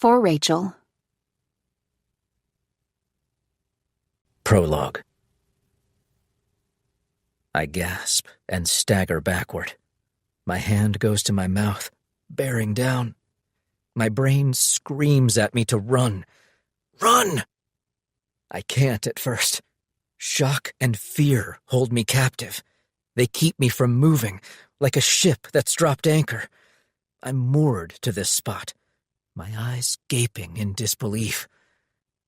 For Rachel. Prologue. I gasp and stagger backward. My hand goes to my mouth, bearing down. My brain screams at me to run. Run! I can't at first. Shock and fear hold me captive. They keep me from moving, like a ship that's dropped anchor. I'm moored to this spot, my eyes gaping in disbelief.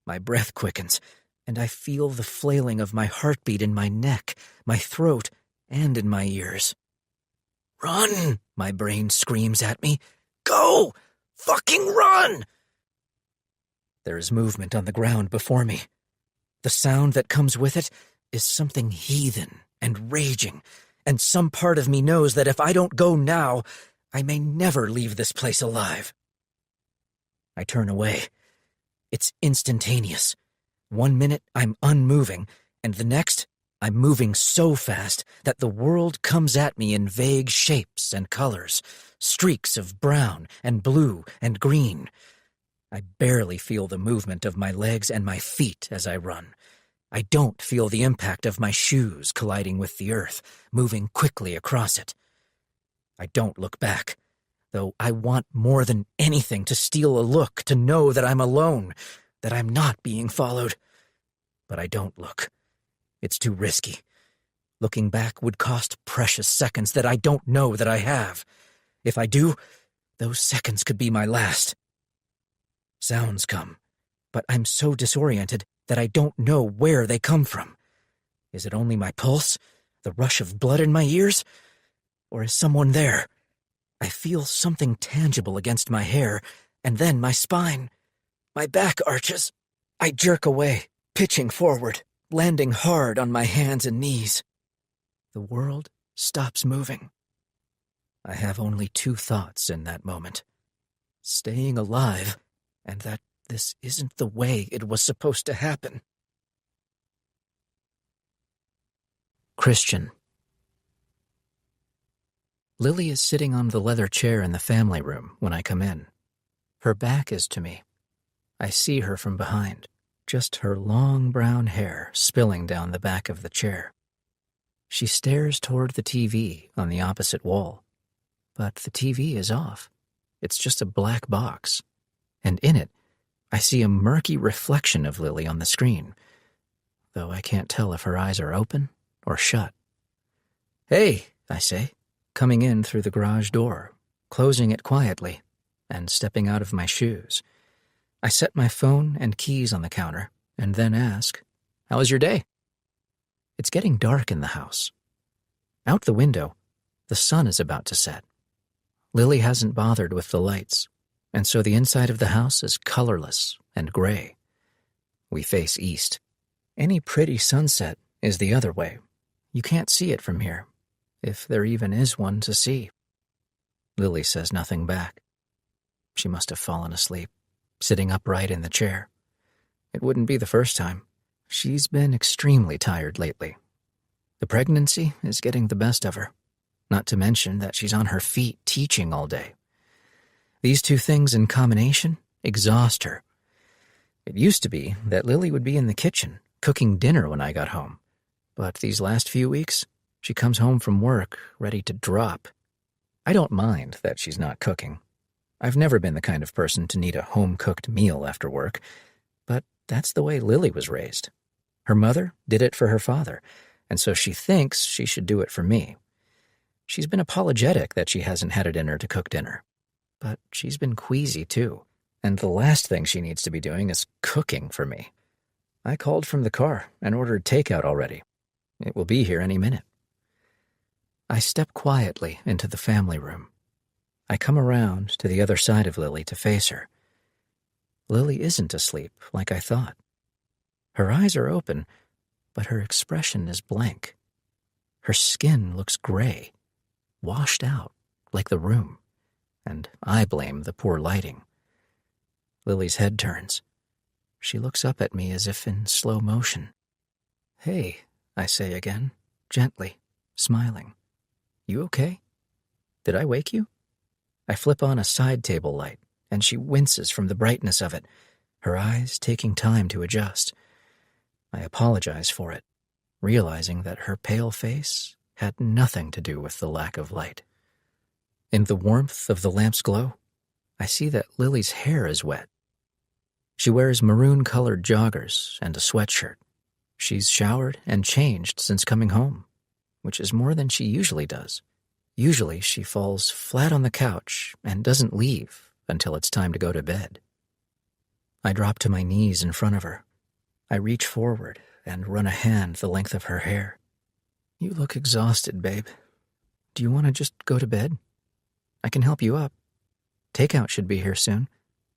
My breath quickens, and I feel the flailing of my heartbeat in my neck, my throat, and in my ears. Run! My brain screams at me. Go! Fucking run! There is movement on the ground before me. The sound that comes with it is something heathen and raging, and some part of me knows that if I don't go now, I may never leave this place alive. I turn away. It's instantaneous. 1 minute I'm unmoving, and the next I'm moving so fast that the world comes at me in vague shapes and colors, streaks of brown and blue and green. I barely feel the movement of my legs and my feet as I run. I don't feel the impact of my shoes colliding with the earth, moving quickly across it. I don't look back, though I want more than anything to steal a look, to know that I'm alone, that I'm not being followed. But I don't look. It's too risky. Looking back would cost precious seconds that I don't know that I have. If I do, those seconds could be my last. Sounds come, but I'm so disoriented that I don't know where they come from. Is it only my pulse, the rush of blood in my ears? Or is someone there? I feel something tangible against my hair, and then my spine. My back arches. I jerk away, pitching forward, landing hard on my hands and knees. The world stops moving. I have only two thoughts in that moment. Staying alive, and that this isn't the way it was supposed to happen. Christian. Lily is sitting on the leather chair in the family room when I come in. Her back is to me. I see her from behind, just her long brown hair spilling down the back of the chair. She stares toward the TV on the opposite wall, but the TV is off. It's just a black box, and in it, I see a murky reflection of Lily on the screen, though I can't tell if her eyes are open or shut. "Hey," I say, coming in through the garage door, closing it quietly, and stepping out of my shoes. I set my phone and keys on the counter, and then ask, "How was your day?" It's getting dark in the house. Out the window, the sun is about to set. Lily hasn't bothered with the lights, and so the inside of the house is colorless and gray. We face east. Any pretty sunset is the other way. You can't see it from here, if there even is one to see. Lily says nothing back. She must have fallen asleep, sitting upright in the chair. It wouldn't be the first time. She's been extremely tired lately. The pregnancy is getting the best of her, not to mention that she's on her feet teaching all day. These two things in combination exhaust her. It used to be that Lily would be in the kitchen, cooking dinner when I got home. But these last few weeks, she comes home from work, ready to drop. I don't mind that she's not cooking. I've never been the kind of person to need a home-cooked meal after work, but that's the way Lily was raised. Her mother did it for her father, and so she thinks she should do it for me. She's been apologetic that she hasn't had it in her to cook dinner. But she's been queasy, too, and the last thing she needs to be doing is cooking for me. I called from the car and ordered takeout already. It will be here any minute. I step quietly into the family room. I come around to the other side of Lily to face her. Lily isn't asleep like I thought. Her eyes are open, but her expression is blank. Her skin looks gray, washed out like the room, and I blame the poor lighting. Lily's head turns. She looks up at me as if in slow motion. "Hey," I say again, gently, smiling. "You okay? Did I wake you?" I flip on a side table light and she winces from the brightness of it, her eyes taking time to adjust. I apologize for it, realizing that her pale face had nothing to do with the lack of light. In the warmth of the lamp's glow, I see that Lily's hair is wet. She wears maroon-colored joggers and a sweatshirt. She's showered and changed since coming home, which is more than she usually does. Usually she falls flat on the couch and doesn't leave until it's time to go to bed. I drop to my knees in front of her. I reach forward and run a hand the length of her hair. You look exhausted, babe. Do you want to just go to bed? I can help you up. Takeout should be here soon.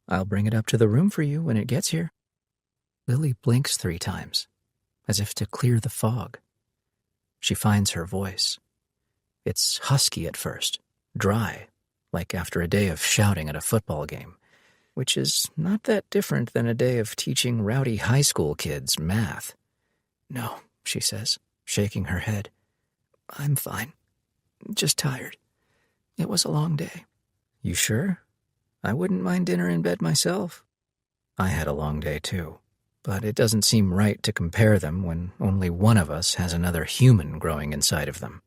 I'll bring it up to the room for you when it gets here. Lily blinks 3 times, as if to clear the fog. She finds her voice. It's husky at first, dry, like after a day of shouting at a football game, which is not that different than a day of teaching rowdy high school kids math. No, she says, shaking her head. I'm fine. Just tired. It was a long day. You sure? I wouldn't mind dinner in bed myself. I had a long day too, but it doesn't seem right to compare them when only one of us has another human growing inside of them.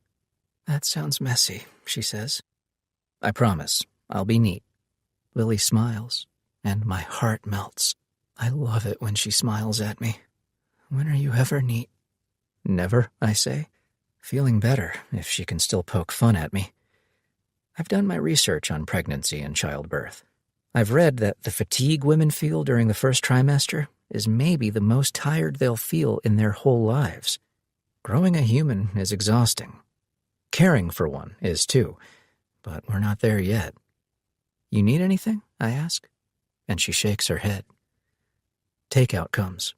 That sounds messy, she says. I promise, I'll be neat. Lily smiles, and my heart melts. I love it when she smiles at me. When are you ever neat? Never, I say, feeling better if she can still poke fun at me. I've done my research on pregnancy and childbirth. I've read that the fatigue women feel during the first trimester is maybe the most tired they'll feel in their whole lives. Growing a human is exhausting. Caring for one is too, but we're not there yet. You need anything? I ask, and she shakes her head. Takeout comes.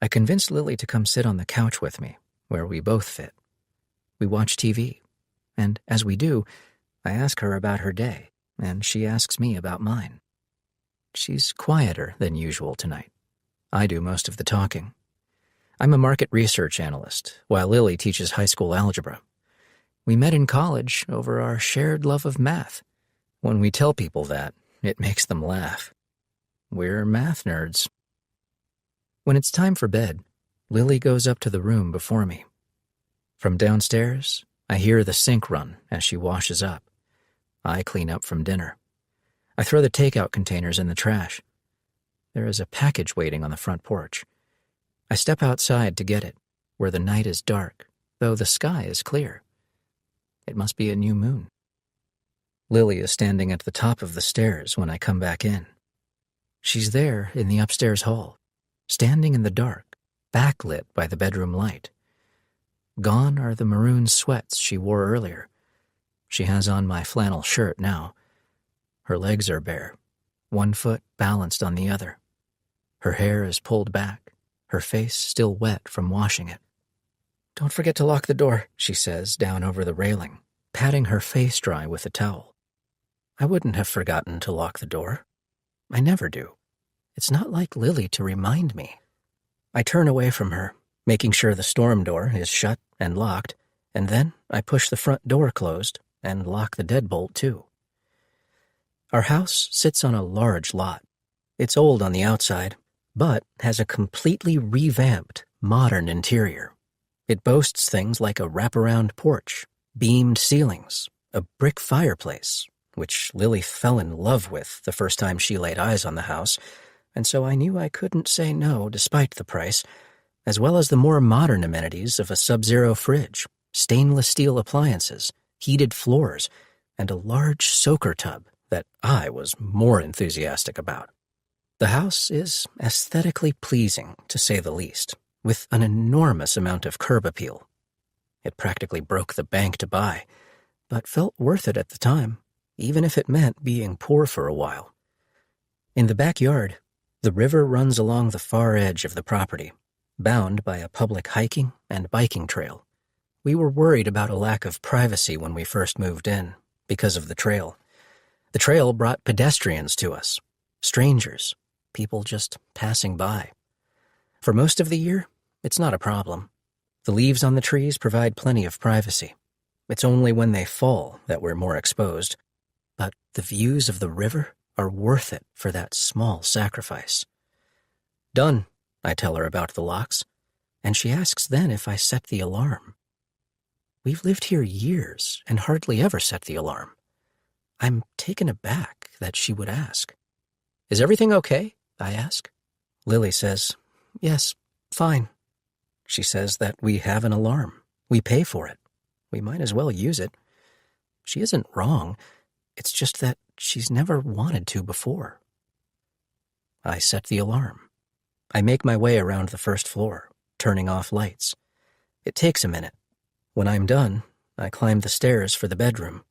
I convince Lily to come sit on the couch with me, where we both fit. We watch TV, and as we do, I ask her about her day, and she asks me about mine. She's quieter than usual tonight. I do most of the talking. I'm a market research analyst, while Lily teaches high school algebra. We met in college over our shared love of math. When we tell people that, it makes them laugh. We're math nerds. When it's time for bed, Lily goes up to the room before me. From downstairs, I hear the sink run as she washes up. I clean up from dinner. I throw the takeout containers in the trash. There is a package waiting on the front porch. I step outside to get it, where the night is dark, though the sky is clear. It must be a new moon. Lily is standing at the top of the stairs when I come back in. She's there in the upstairs hall, standing in the dark, backlit by the bedroom light. Gone are the maroon sweats she wore earlier. She has on my flannel shirt now. Her legs are bare, one foot balanced on the other. Her hair is pulled back, her face still wet from washing it. Don't forget to lock the door, she says down over the railing, patting her face dry with a towel. I wouldn't have forgotten to lock the door. I never do. It's not like Lily to remind me. I turn away from her, making sure the storm door is shut and locked, and then I push the front door closed and lock the deadbolt too. Our house sits on a large lot. It's old on the outside, but has a completely revamped, modern interior. It boasts things like a wraparound porch, beamed ceilings, a brick fireplace, which Lily fell in love with the first time she laid eyes on the house, and so I knew I couldn't say no despite the price, as well as the more modern amenities of a sub-zero fridge, stainless steel appliances, heated floors, and a large soaker tub that I was more enthusiastic about. The house is aesthetically pleasing, to say the least, with an enormous amount of curb appeal. It practically broke the bank to buy, but felt worth it at the time, even if it meant being poor for a while. In the backyard, the river runs along the far edge of the property, bound by a public hiking and biking trail. We were worried about a lack of privacy when we first moved in, because of the trail. The trail brought pedestrians to us, strangers, people just passing by. For most of the year, it's not a problem. The leaves on the trees provide plenty of privacy. It's only when they fall that we're more exposed. But the views of the river are worth it for that small sacrifice. Done, I tell her about the locks, and she asks then if I set the alarm. We've lived here years and hardly ever set the alarm. I'm taken aback that she would ask. Is everything okay? I ask. Lily says, yes, fine. She says that we have an alarm. We pay for it. We might as well use it. She isn't wrong. It's just that she's never wanted to before. I set the alarm. I make my way around the first floor, turning off lights. It takes a minute. When I'm done, I climb the stairs for the bedroom.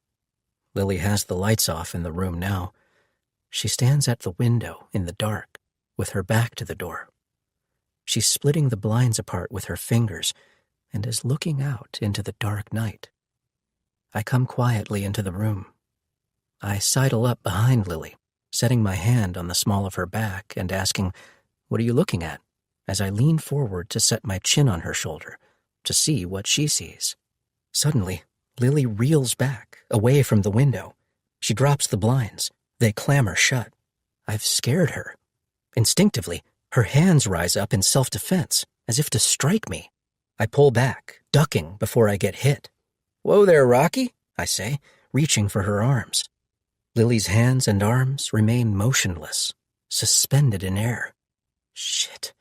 Lily has the lights off in the room now. She stands at the window in the dark, with her back to the door. She's splitting the blinds apart with her fingers and is looking out into the dark night. I come quietly into the room. I sidle up behind Lily, setting my hand on the small of her back and asking, "What are you looking at?" as I lean forward to set my chin on her shoulder to see what she sees. Suddenly, Lily reels back, away from the window. She drops the blinds. They clamor shut. I've scared her. Instinctively, her hands rise up in self-defense, as if to strike me. I pull back, ducking before I get hit. "Whoa there, Rocky," I say, reaching for her arms. Lily's hands and arms remain motionless, suspended in air. "Shit.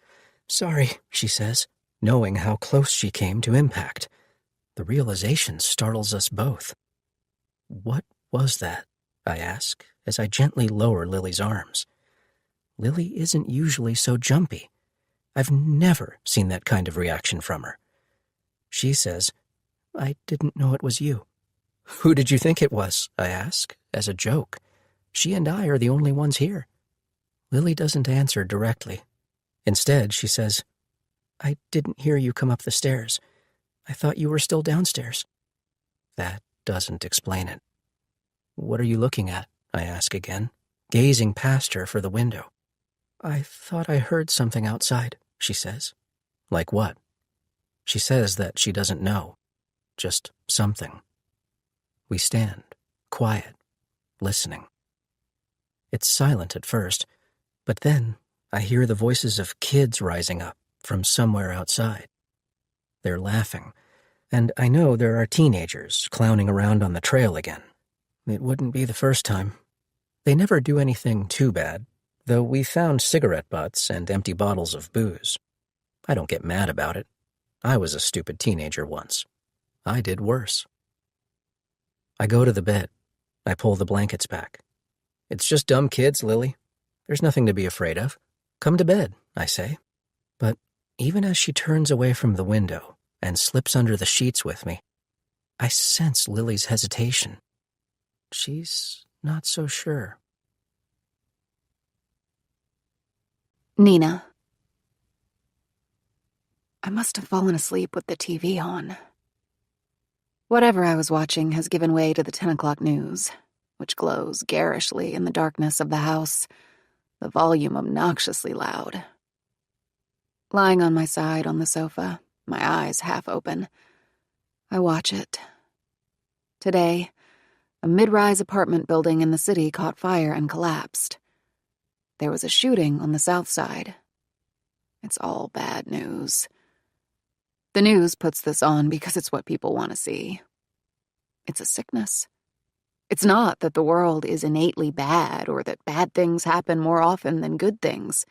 Sorry," she says, knowing how close she came to impact. The realization startles us both. "What was that?" I ask, as I gently lower Lily's arms. Lily isn't usually so jumpy. I've never seen that kind of reaction from her. She says, "I didn't know it was you." "Who did you think it was?" I ask, as a joke. She and I are the only ones here. Lily doesn't answer directly. Instead, she says, "I didn't hear you come up the stairs. I thought you were still downstairs." That doesn't explain it. "What are you looking at?" I ask again, gazing past her for the window. "I thought I heard something outside," she says. "Like what?" She says that she doesn't know. Just something. We stand, quiet, listening. It's silent at first, but then I hear the voices of kids rising up from somewhere outside. They're laughing, and I know there are teenagers clowning around on the trail again. It wouldn't be the first time. They never do anything too bad, though we found cigarette butts and empty bottles of booze. I don't get mad about it. I was a stupid teenager once. I did worse. I go to the bed. I pull the blankets back. "It's just dumb kids, Lily. There's nothing to be afraid of. Come to bed," I say. But even as she turns away from the window and slips under the sheets with me, I sense Lily's hesitation. She's not so sure. Nina. I must have fallen asleep with the TV on. Whatever I was watching has given way to the 10 o'clock news, which glows garishly in the darkness of the house, the volume obnoxiously loud. Lying on my side on the sofa, my eyes half open, I watch it. Today, a mid-rise apartment building in the city caught fire and collapsed. There was a shooting on the south side. It's all bad news. The news puts this on because it's what people want to see. It's a sickness. It's not that the world is innately bad or that bad things happen more often than good things.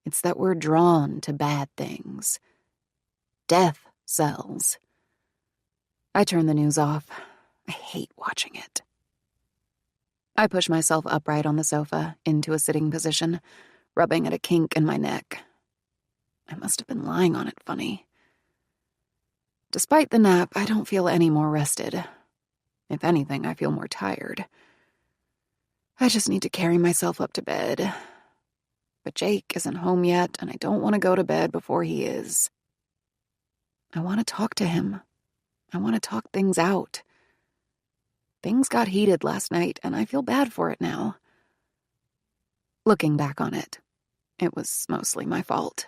It's that we're drawn to bad things. Death sells. I turn the news off. I hate watching it. I push myself upright on the sofa, into a sitting position, rubbing at a kink in my neck. I must have been lying on it funny. Despite the nap, I don't feel any more rested. If anything, I feel more tired. I just need to carry myself up to bed. But Jake isn't home yet, and I don't want to go to bed before he is. I want to talk to him. I want to talk things out. Things got heated last night, and I feel bad for it now. Looking back on it, it was mostly my fault.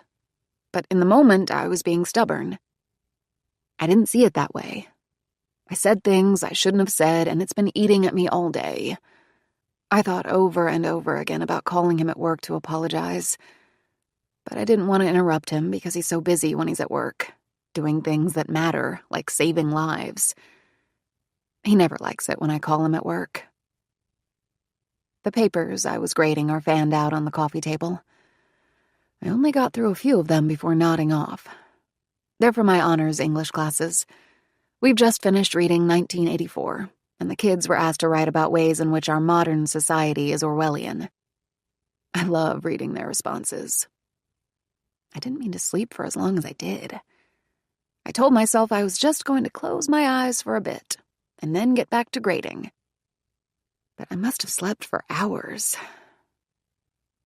But in the moment, I was being stubborn. I didn't see it that way. I said things I shouldn't have said, and it's been eating at me all day. I thought over and over again about calling him at work to apologize, but I didn't want to interrupt him because he's so busy when he's at work, doing things that matter, like saving lives. He never likes it when I call him at work. The papers I was grading are fanned out on the coffee table. I only got through a few of them before nodding off. They're for my honors English classes. We've just finished reading 1984, and the kids were asked to write about ways in which our modern society is Orwellian. I love reading their responses. I didn't mean to sleep for as long as I did. I told myself I was just going to close my eyes for a bit, and then get back to grading. But I must have slept for hours.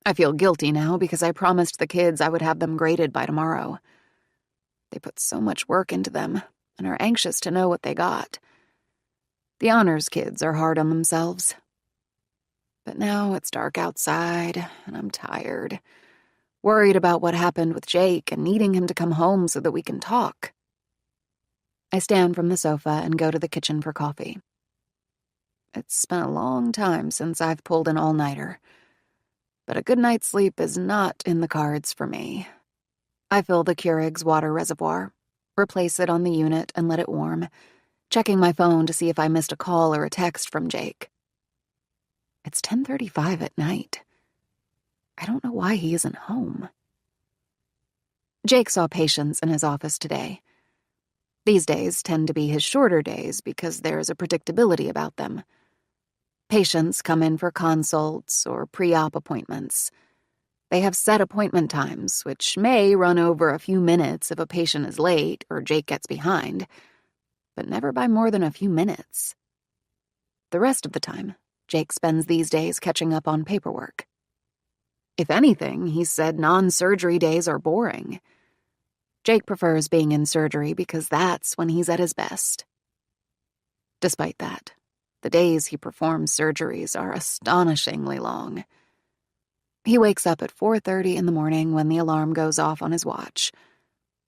I feel guilty now because I promised the kids I would have them graded by tomorrow. They put so much work into them and are anxious to know what they got. The honors kids are hard on themselves. But now it's dark outside, and I'm tired, worried about what happened with Jake and needing him to come home so that we can talk. I stand from the sofa and go to the kitchen for coffee. It's been a long time since I've pulled an all-nighter, but a good night's sleep is not in the cards for me. I fill the Keurig's water reservoir, replace it on the unit and let it warm, checking my phone to see if I missed a call or a text from Jake. It's 10:35 at night. I don't know why he isn't home. Jake saw patients in his office today. These days tend to be his shorter days because there's a predictability about them. Patients come in for consults or pre-op appointments. They have set appointment times, which may run over a few minutes if a patient is late or Jake gets behind, but never by more than a few minutes. The rest of the time, Jake spends these days catching up on paperwork. If anything, he said non-surgery days are boring. Jake prefers being in surgery because that's when he's at his best. Despite that, the days he performs surgeries are astonishingly long. He wakes up at 4:30 in the morning when the alarm goes off on his watch.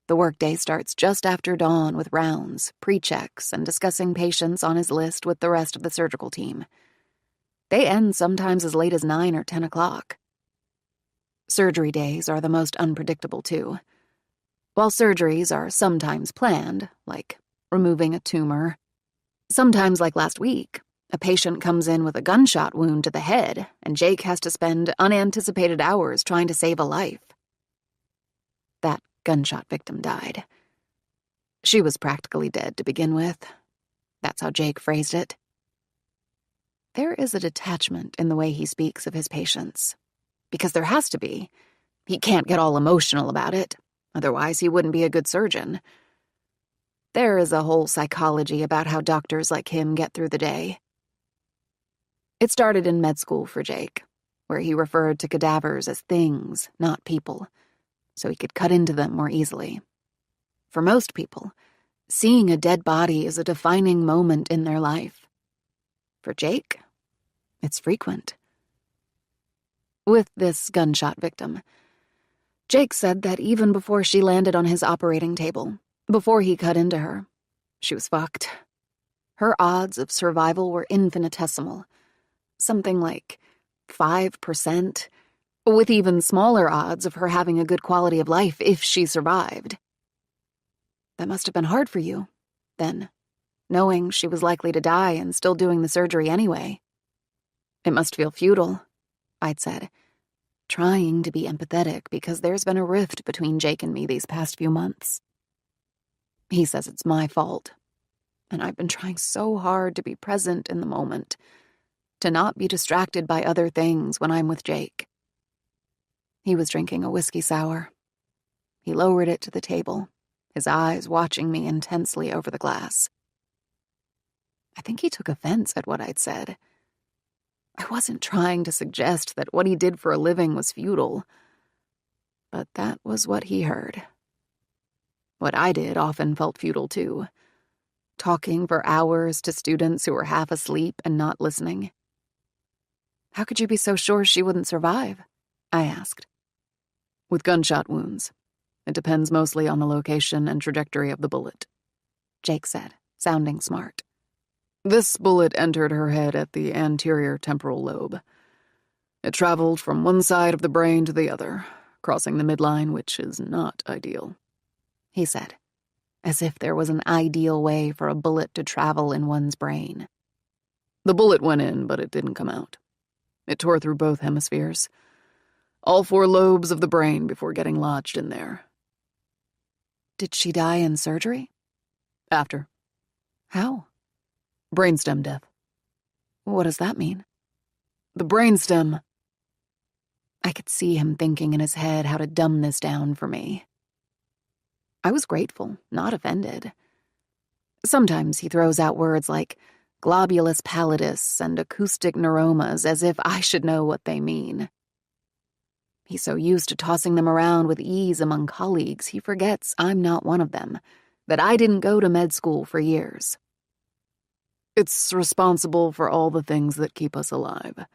The workday starts just after dawn with rounds, pre-checks, and discussing patients on his list with the rest of the surgical team. They end sometimes as late as 9 or 10 o'clock. Surgery days are the most unpredictable, too. While surgeries are sometimes planned, like removing a tumor, sometimes, like last week, a patient comes in with a gunshot wound to the head, and Jake has to spend unanticipated hours trying to save a life. That gunshot victim died. She was practically dead to begin with. That's how Jake phrased it. There is a detachment in the way he speaks of his patients, because there has to be. He can't get all emotional about it, otherwise he wouldn't be a good surgeon. There is a whole psychology about how doctors like him get through the day. It started in med school for Jake, where he referred to cadavers as things, not people, so he could cut into them more easily. For most people, seeing a dead body is a defining moment in their life. For Jake, it's frequent. With this gunshot victim, Jake said that even before she landed on his operating table, before he cut into her, she was fucked. Her odds of survival were infinitesimal, something like 5%, with even smaller odds of her having a good quality of life if she survived. That must have been hard for you, then, knowing she was likely to die and still doing the surgery anyway. It must feel futile, I'd said, trying to be empathetic because there's been a rift between Jake and me these past few months. He says it's my fault, and I've been trying so hard to be present in the moment, to not be distracted by other things when I'm with Jake. He was drinking a whiskey sour. He lowered it to the table, his eyes watching me intensely over the glass. I think he took offense at what I'd said. I wasn't trying to suggest that what he did for a living was futile, but that was what he heard. What I did often felt futile, too. Talking for hours to students who were half asleep and not listening. How could you be so sure she wouldn't survive? I asked. With gunshot wounds. It depends mostly on the location and trajectory of the bullet, Jake said, sounding smart. This bullet entered her head at the anterior temporal lobe. It traveled from one side of the brain to the other, crossing the midline, which is not ideal," he said, as if there was an ideal way for a bullet to travel in one's brain. "The bullet went in, but it didn't come out. It tore through both hemispheres. All 4 lobes of the brain before getting lodged in there." "Did she die in surgery?" "After. "How?" Brainstem death." "What does that mean?" "The brainstem." I could see him thinking in his head how to dumb this down for me. I was grateful, not offended. Sometimes he throws out words like globulus pallidus and acoustic neuromas as if I should know what they mean. He's so used to tossing them around with ease among colleagues, he forgets I'm not one of them, that I didn't go to med school for years. "It's responsible for all the things that keep us alive.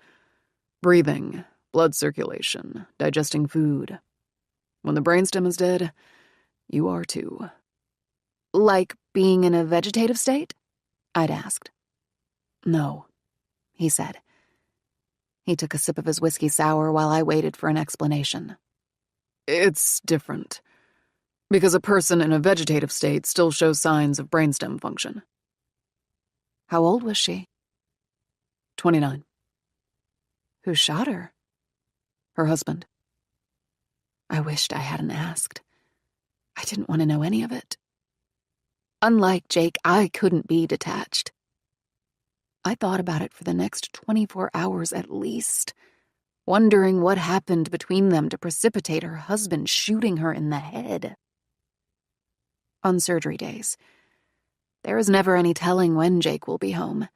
Breathing, blood circulation, digesting food. When the brainstem is dead, you are too." "Like being in a vegetative state?" I'd asked. "No," he said. He took a sip of his whiskey sour while I waited for an explanation. "It's different. Because a person in a vegetative state still shows signs of brainstem function." "How old was she?" 29. "Who shot her?" "Her husband." I wished I hadn't asked. I didn't want to know any of it. Unlike Jake, I couldn't be detached. I thought about it for the next 24 hours at least, wondering what happened between them to precipitate her husband shooting her in the head. On surgery days, there is never any telling when Jake will be home.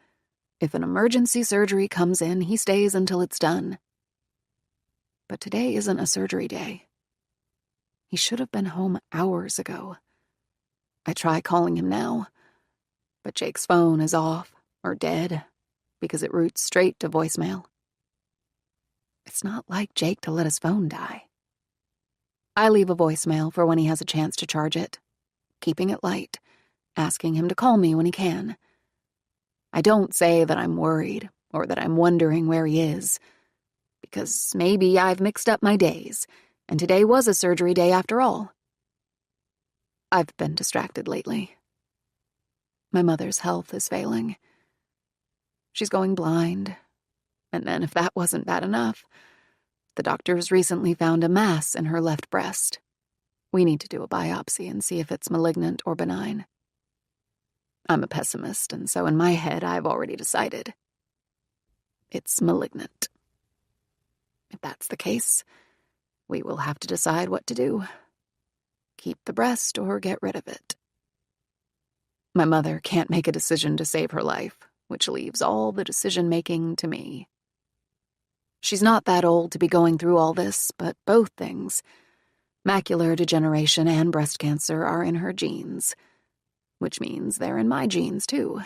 If an emergency surgery comes in, he stays until it's done. But today isn't a surgery day. He should have been home hours ago. I try calling him now, but Jake's phone is off or dead because it routes straight to voicemail. It's not like Jake to let his phone die. I leave a voicemail for when he has a chance to charge it, keeping it light, asking him to call me when he can. I don't say that I'm worried or that I'm wondering where he is, because maybe I've mixed up my days, and today was a surgery day after all. I've been distracted lately. My mother's health is failing. She's going blind, and then if that wasn't bad enough, the doctors recently found a mass in her left breast. We need to do a biopsy and see if it's malignant or benign. I'm a pessimist, and so in my head I've already decided. It's malignant. If that's the case, we will have to decide what to do. Keep the breast or get rid of it. My mother can't make a decision to save her life, which leaves all the decision-making to me. She's not that old to be going through all this, but both things, macular degeneration and breast cancer, are in her genes, which means they're in my genes too.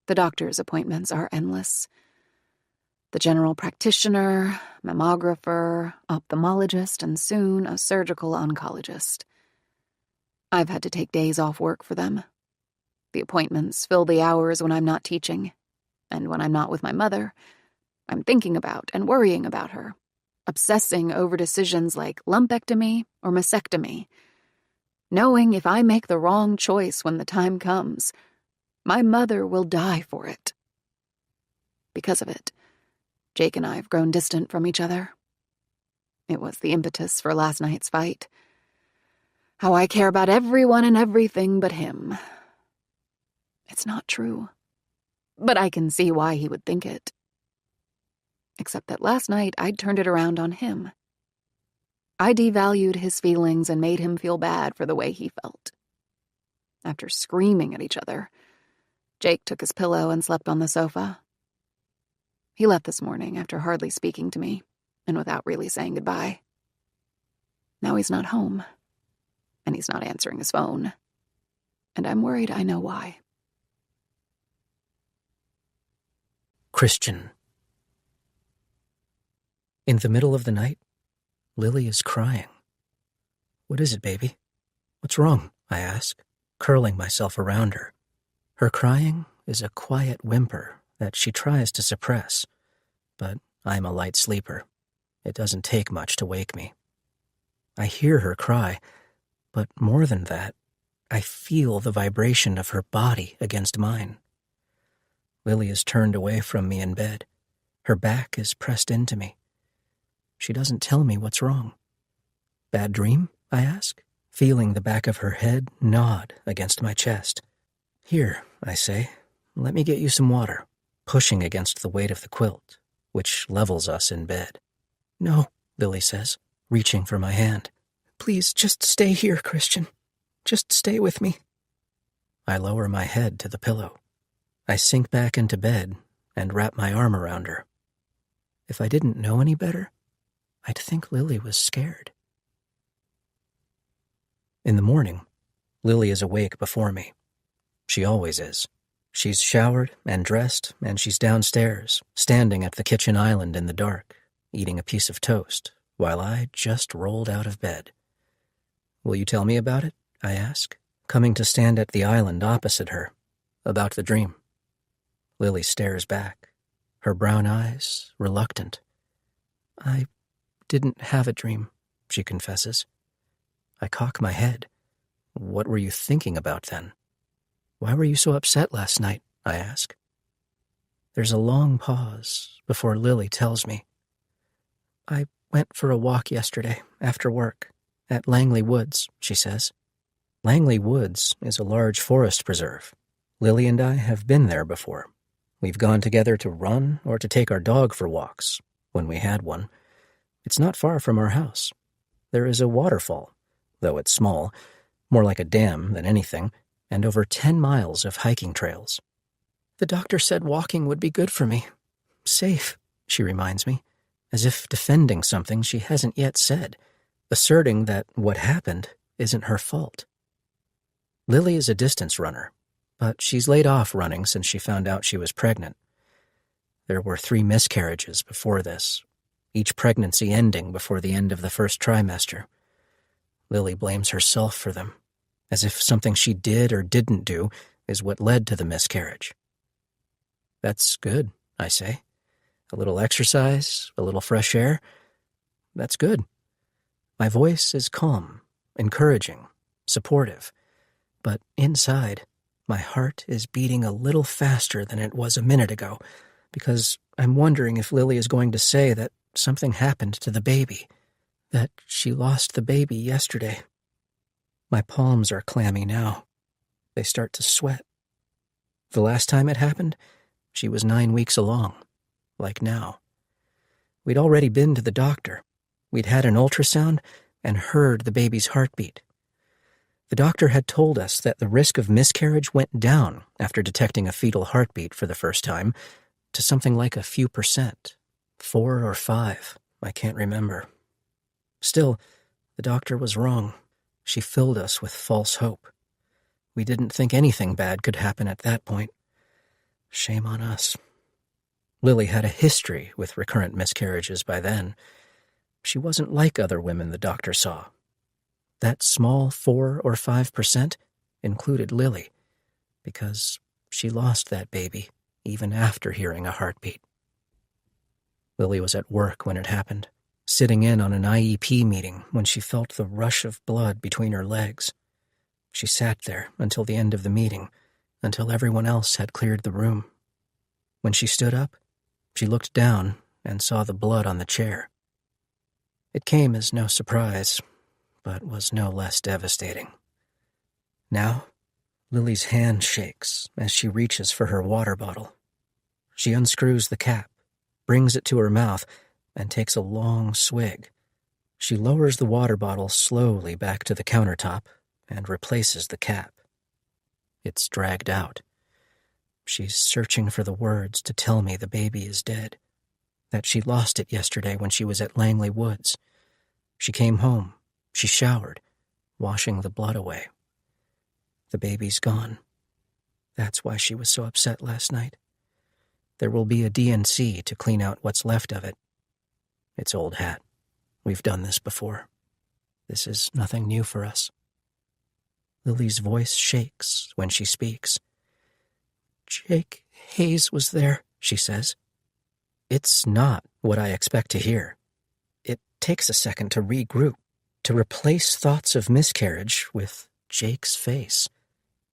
The doctor's appointments are endless. The general practitioner, mammographer, ophthalmologist, and soon a surgical oncologist. I've had to take days off work for them. The appointments fill the hours when I'm not teaching, and when I'm not with my mother, I'm thinking about and worrying about her, obsessing over decisions like lumpectomy or mastectomy, knowing if I make the wrong choice when the time comes, my mother will die for it. Because of it, Jake and I have grown distant from each other. It was the impetus for last night's fight. How I care about everyone and everything but him. It's not true, but I can see why he would think it. Except that last night I'd turned it around on him. I devalued his feelings and made him feel bad for the way he felt. After screaming at each other, Jake took his pillow and slept on the sofa. He left this morning after hardly speaking to me and without really saying goodbye. Now he's not home, and he's not answering his phone, and I'm worried I know why. Christian. In the middle of the night, Lily is crying. "What is it, baby? What's wrong?" I ask, curling myself around her. Her crying is a quiet whimper that she tries to suppress, but I'm a light sleeper. It doesn't take much to wake me. I hear her cry, but more than that, I feel the vibration of her body against mine. Lily is turned away from me in bed. Her back is pressed into me. She doesn't tell me what's wrong. Bad dream? I ask, feeling the back of her head nod against my chest. Here, I say, let me get you some water, pushing against the weight of the quilt, which levels us in bed. No, Lily says, reaching for my hand. Please, just stay here, Christian. Just stay with me. I lower my head to the pillow. I sink back into bed and wrap my arm around her. If I didn't know any better, I'd think Lily was scared. In the morning, Lily is awake before me. She always is. She's showered and dressed, and she's downstairs, standing at the kitchen island in the dark, eating a piece of toast, while I just rolled out of bed. Will you tell me about it? I ask, coming to stand at the island opposite her, about the dream. Lily stares back, her brown eyes reluctant. I didn't have a dream, she confesses. I cock my head. What were you thinking about then? Why were you so upset last night? I ask. There's a long pause before Lily tells me. I went for a walk yesterday after work at Langley Woods, she says. Langley Woods is a large forest preserve. Lily and I have been there before. We've gone together to run or to take our dog for walks, when we had one. It's not far from our house. There is a waterfall, though it's small, more like a dam than anything, and over 10 miles of hiking trails. The doctor said walking would be good for me. Safe, she reminds me, as if defending something she hasn't yet said, asserting that what happened isn't her fault. Lily is a distance runner, but she's laid off running since she found out she was pregnant. There were 3 miscarriages before this, each pregnancy ending before the end of the first trimester. Lily blames herself for them, as if something she did or didn't do is what led to the miscarriage. That's good, I say. A little exercise, a little fresh air. That's good. My voice is calm, encouraging, supportive, but inside, my heart is beating a little faster than it was a minute ago, because I'm wondering if Lily is going to say that something happened to the baby, that she lost the baby yesterday. My palms are clammy now. They start to sweat. The last time it happened, she was 9 weeks along, like now. We'd already been to the doctor. We'd had an ultrasound and heard the baby's heartbeat. The doctor had told us that the risk of miscarriage went down after detecting a fetal heartbeat for the first time to something like a few %, 4 or 5, I can't remember. Still, the doctor was wrong. She filled us with false hope. We didn't think anything bad could happen at that point. Shame on us. Lily had a history with recurrent miscarriages by then. She wasn't like other women the doctor saw. That small 4 or 5% included Lily, because she lost that baby even after hearing a heartbeat. Lily was at work when it happened, sitting in on an IEP meeting when she felt the rush of blood between her legs. She sat there until the end of the meeting, until everyone else had cleared the room. When she stood up, she looked down and saw the blood on the chair. It came as no surprise, but was no less devastating. Now, Lily's hand shakes as she reaches for her water bottle. She unscrews the cap, brings it to her mouth, and takes a long swig. She lowers the water bottle slowly back to the countertop and replaces the cap. It's dragged out. She's searching for the words to tell me the baby is dead, that she lost it yesterday when she was at Langley Woods. She came home. She showered, washing the blood away. The baby's gone. That's why she was so upset last night. There will be a D&C to clean out what's left of it. It's old hat. We've done this before. This is nothing new for us. Lily's voice shakes when she speaks. Jake Hayes was there, she says. It's not what I expect to hear. It takes a second to regroup, to replace thoughts of miscarriage with Jake's face.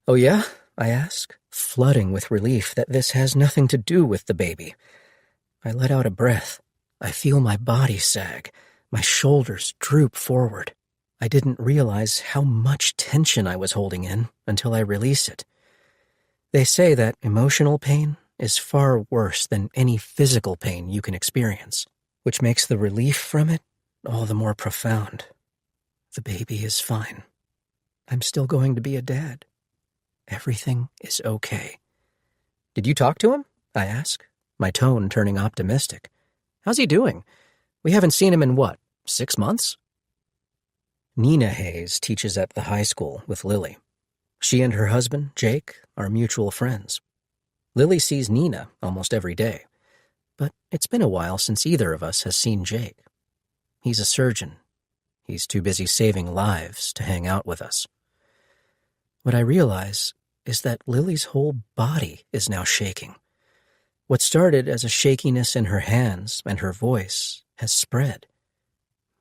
"Oh yeah?" I ask, flooding with relief that this has nothing to do with the baby. I let out a breath. I feel my body sag. My shoulders droop forward. I didn't realize how much tension I was holding in until I release it. They say that emotional pain is far worse than any physical pain you can experience, which makes the relief from it all the more profound. The baby is fine. I'm still going to be a dad. Everything is okay. "Did you talk to him?" I ask, my tone turning optimistic. "How's he doing? We haven't seen him in what, 6 months?" Nina Hayes teaches at the high school with Lily. She and her husband, Jake, are mutual friends. Lily sees Nina almost every day, but it's been a while since either of us has seen Jake. He's a surgeon. He's too busy saving lives to hang out with us. What I realize is that Lily's whole body is now shaking. What started as a shakiness in her hands and her voice has spread.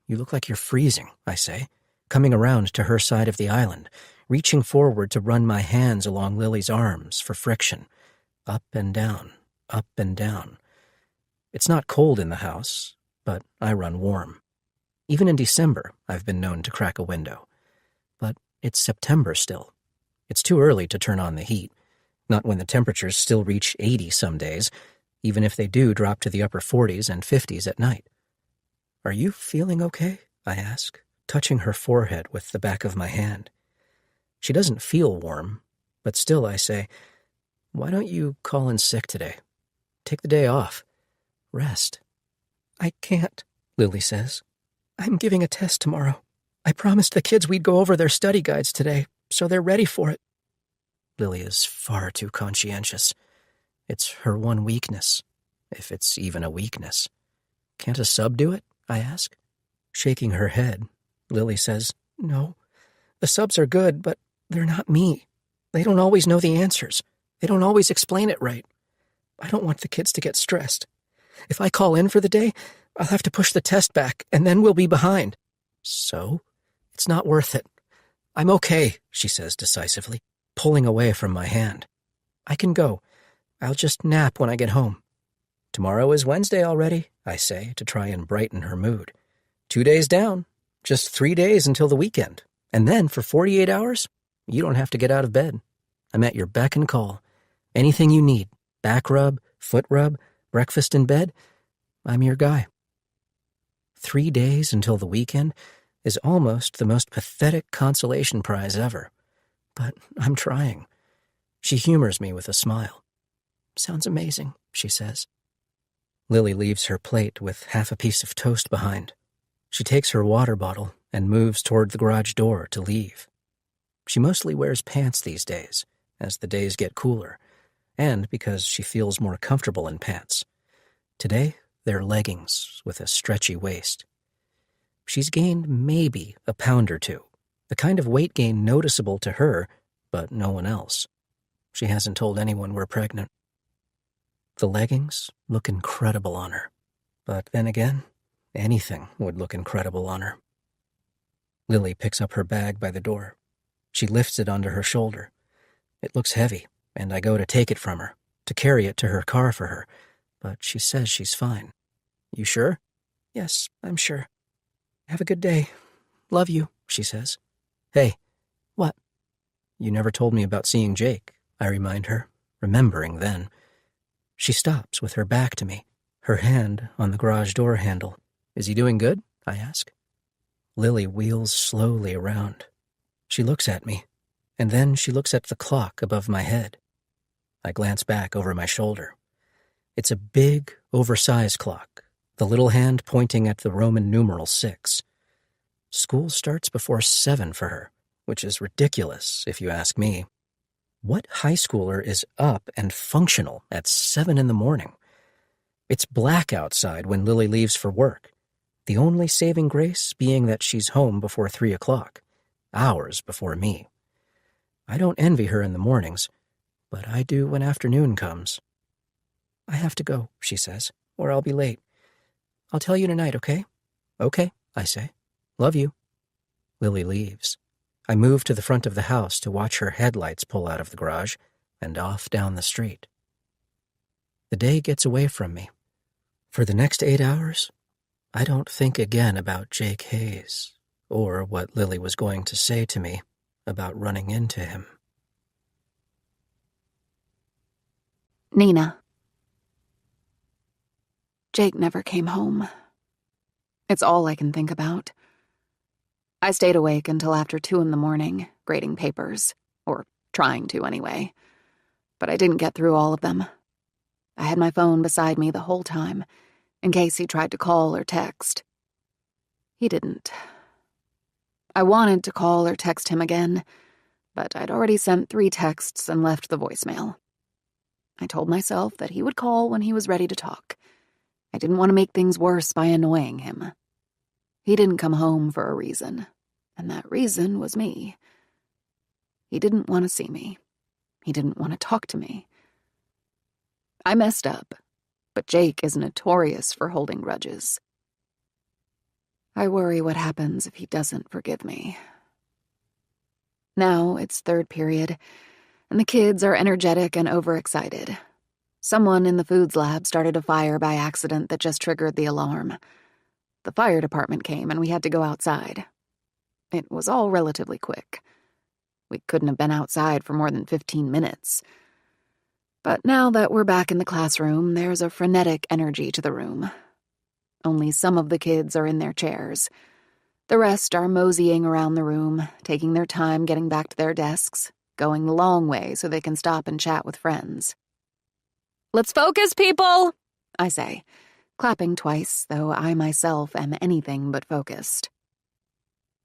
"You look like you're freezing," I say, coming around to her side of the island, reaching forward to run my hands along Lily's arms for friction. Up and down, up and down. It's not cold in the house, but I run warm. Even in December, I've been known to crack a window. But it's September still. It's too early to turn on the heat, not when the temperatures still reach 80 some days, even if they do drop to the upper 40s and 50s at night. "Are you feeling okay?" I ask, touching her forehead with the back of my hand. She doesn't feel warm, but still I say, "Why don't you call in sick today? Take the day off. Rest." "I can't," Lily says. "I'm giving a test tomorrow. I promised the kids we'd go over their study guides today, so they're ready for it." Lily is far too conscientious. It's her one weakness, if it's even a weakness. "Can't a sub do it?" I ask. Shaking her head, Lily says, "No, the subs are good, but they're not me. They don't always know the answers. They don't always explain it right. I don't want the kids to get stressed. If I call in for the day, I'll have to push the test back, and then we'll be behind." "So? It's not worth it. I'm okay," she says decisively, pulling away from my hand. "I can go. I'll just nap when I get home." "Tomorrow is Wednesday already," I say to try and brighten her mood. 2 days down, just 3 days until the weekend. And then for 48 hours, you don't have to get out of bed. I'm at your beck and call. Anything you need, back rub, foot rub, breakfast in bed, I'm your guy. 3 days until the weekend is almost the most pathetic consolation prize ever. But I'm trying. She humors me with a smile. "Sounds amazing," she says. Lily leaves her plate with half a piece of toast behind. She takes her water bottle and moves toward the garage door to leave. She mostly wears pants these days, as the days get cooler, and because she feels more comfortable in pants. Today, they're leggings with a stretchy waist. She's gained maybe a pound or two, the kind of weight gain noticeable to her, but no one else. She hasn't told anyone we're pregnant. The leggings look incredible on her, but then again, anything would look incredible on her. Lily picks up her bag by the door. She lifts it onto her shoulder. It looks heavy, and I go to take it from her, to carry it to her car for her, but she says she's fine. "You sure?" "Yes, I'm sure. Have a good day. Love you," she says. "Hey." "What?" "You never told me about seeing Jake," I remind her, remembering then. She stops with her back to me, her hand on the garage door handle. "Is he doing good?" I ask. Lily wheels slowly around. She looks at me, and then she looks at the clock above my head. I glance back over my shoulder. It's a big, oversized clock, the little hand pointing at the Roman numeral 6. School starts before 7 for her, which is ridiculous if you ask me. What high schooler is up and functional at 7 in the morning? It's black outside when Lily leaves for work, the only saving grace being that she's home before 3 o'clock, hours before me. I don't envy her in the mornings, but I do when afternoon comes. "I have to go," she says, "or I'll be late. I'll tell you tonight, okay? Okay, I say. Love you. Lily leaves. I move to the front of the house to watch her headlights pull out of the garage and off down the street. The day gets away from me. For the next 8 hours, I don't think again about Jake Hayes or what Lily was going to say to me about running into him. Nina. Jake never came home. It's all I can think about. I stayed awake until after 2 a.m, grading papers, or trying to anyway. But I didn't get through all of them. I had my phone beside me the whole time, in case he tried to call or text. He didn't. I wanted to call or text him again, but I'd already sent 3 texts and left the voicemail. I told myself that he would call when he was ready to talk. I didn't want to make things worse by annoying him. He didn't come home for a reason, and that reason was me. He didn't want to see me. He didn't want to talk to me. I messed up, but Jake is notorious for holding grudges. I worry what happens if he doesn't forgive me. Now it's 3rd period, and the kids are energetic and overexcited. Someone in the foods lab started a fire by accident that just triggered the alarm. The fire department came and we had to go outside. It was all relatively quick. We couldn't have been outside for more than 15 minutes. But now that we're back in the classroom, there's a frenetic energy to the room. Only some of the kids are in their chairs. The rest are moseying around the room, taking their time getting back to their desks, going the long way so they can stop and chat with friends. "Let's focus, people," I say, clapping twice, though I myself am anything but focused.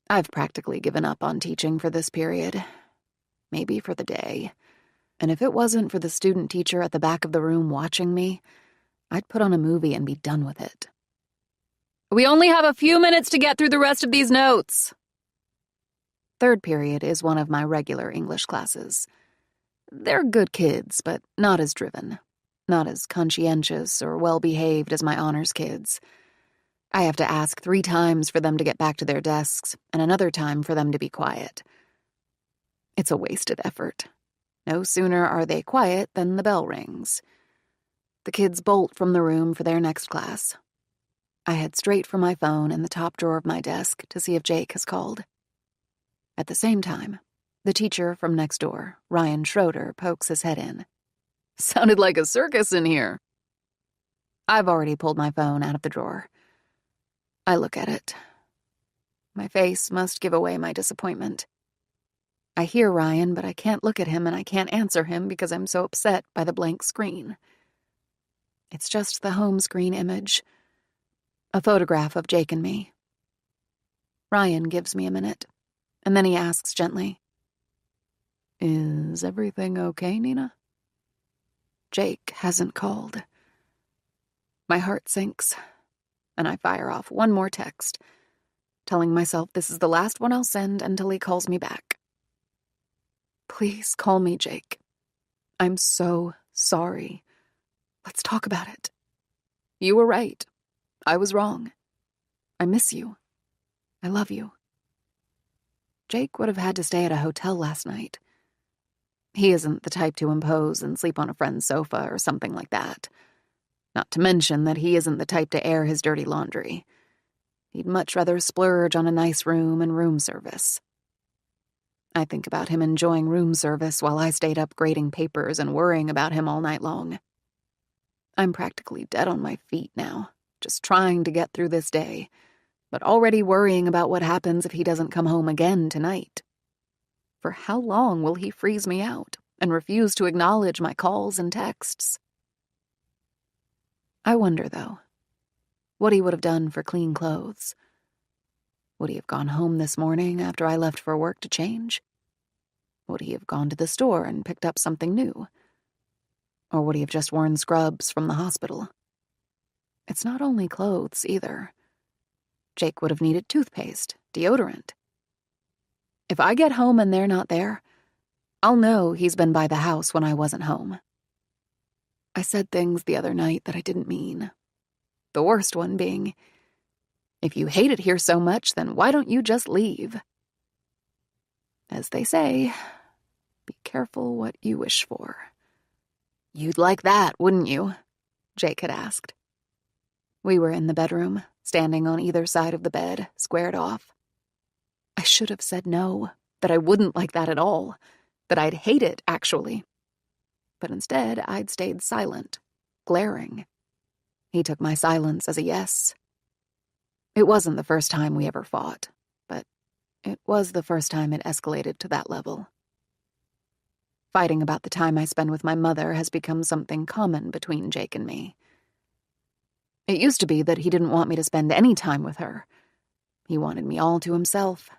I've practically given up on teaching for this period. Maybe for the day. And if it wasn't for the student teacher at the back of the room watching me, I'd put on a movie and be done with it. "We only have a few minutes to get through the rest of these notes." 3rd period is one of my regular English classes. They're good kids, but not as driven. Not as conscientious or well-behaved as my honors kids. I have to ask 3 times for them to get back to their desks, and another time for them to be quiet. It's a wasted effort. No sooner are they quiet than the bell rings. The kids bolt from the room for their next class. I head straight for my phone in the top drawer of my desk to see if Jake has called. At the same time, the teacher from next door, Ryan Schroeder, pokes his head in. "Sounded like a circus in here." I've already pulled my phone out of the drawer. I look at it. My face must give away my disappointment. I hear Ryan, but I can't look at him and I can't answer him because I'm so upset by the blank screen. It's just the home screen image. A photograph of Jake and me. Ryan gives me a minute, and then he asks gently, "Is everything okay, Nina?" Jake hasn't called. My heart sinks, and I fire off one more text, telling myself this is the last one I'll send until he calls me back. "Please call me, Jake. I'm so sorry. Let's talk about it. You were right. I was wrong. I miss you. I love you." Jake would have had to stay at a hotel last night. He isn't the type to impose and sleep on a friend's sofa or something like that. Not to mention that he isn't the type to air his dirty laundry. He'd much rather splurge on a nice room and room service. I think about him enjoying room service while I stayed up grading papers and worrying about him all night long. I'm practically dead on my feet now, just trying to get through this day, but already worrying about what happens if he doesn't come home again tonight. For how long will he freeze me out and refuse to acknowledge my calls and texts? I wonder, though, what he would have done for clean clothes. Would he have gone home this morning after I left for work to change? Would he have gone to the store and picked up something new? Or would he have just worn scrubs from the hospital? It's not only clothes, either. Jake would have needed toothpaste, deodorant. If I get home and they're not there, I'll know he's been by the house when I wasn't home. I said things the other night that I didn't mean. The worst one being, "If you hate it here so much, then why don't you just leave?" As they say, be careful what you wish for. "You'd like that, wouldn't you?" Jake had asked. We were in the bedroom, standing on either side of the bed, squared off. I should have said no, that I wouldn't like that at all, that I'd hate it, actually. But instead, I'd stayed silent, glaring. He took my silence as a yes. It wasn't the first time we ever fought, but it was the first time it escalated to that level. Fighting about the time I spend with my mother has become something common between Jake and me. It used to be that he didn't want me to spend any time with her. He wanted me all to himself.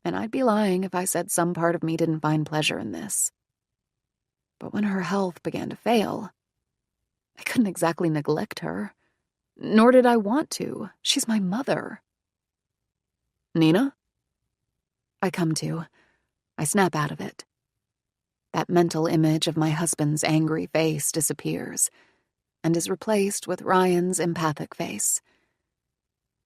And I'd be lying if I said some part of me didn't find pleasure in this. But when her health began to fail, I couldn't exactly neglect her. Nor did I want to. She's my mother. "Nina?" I come to. I snap out of it. That mental image of my husband's angry face disappears and is replaced with Ryan's empathic face.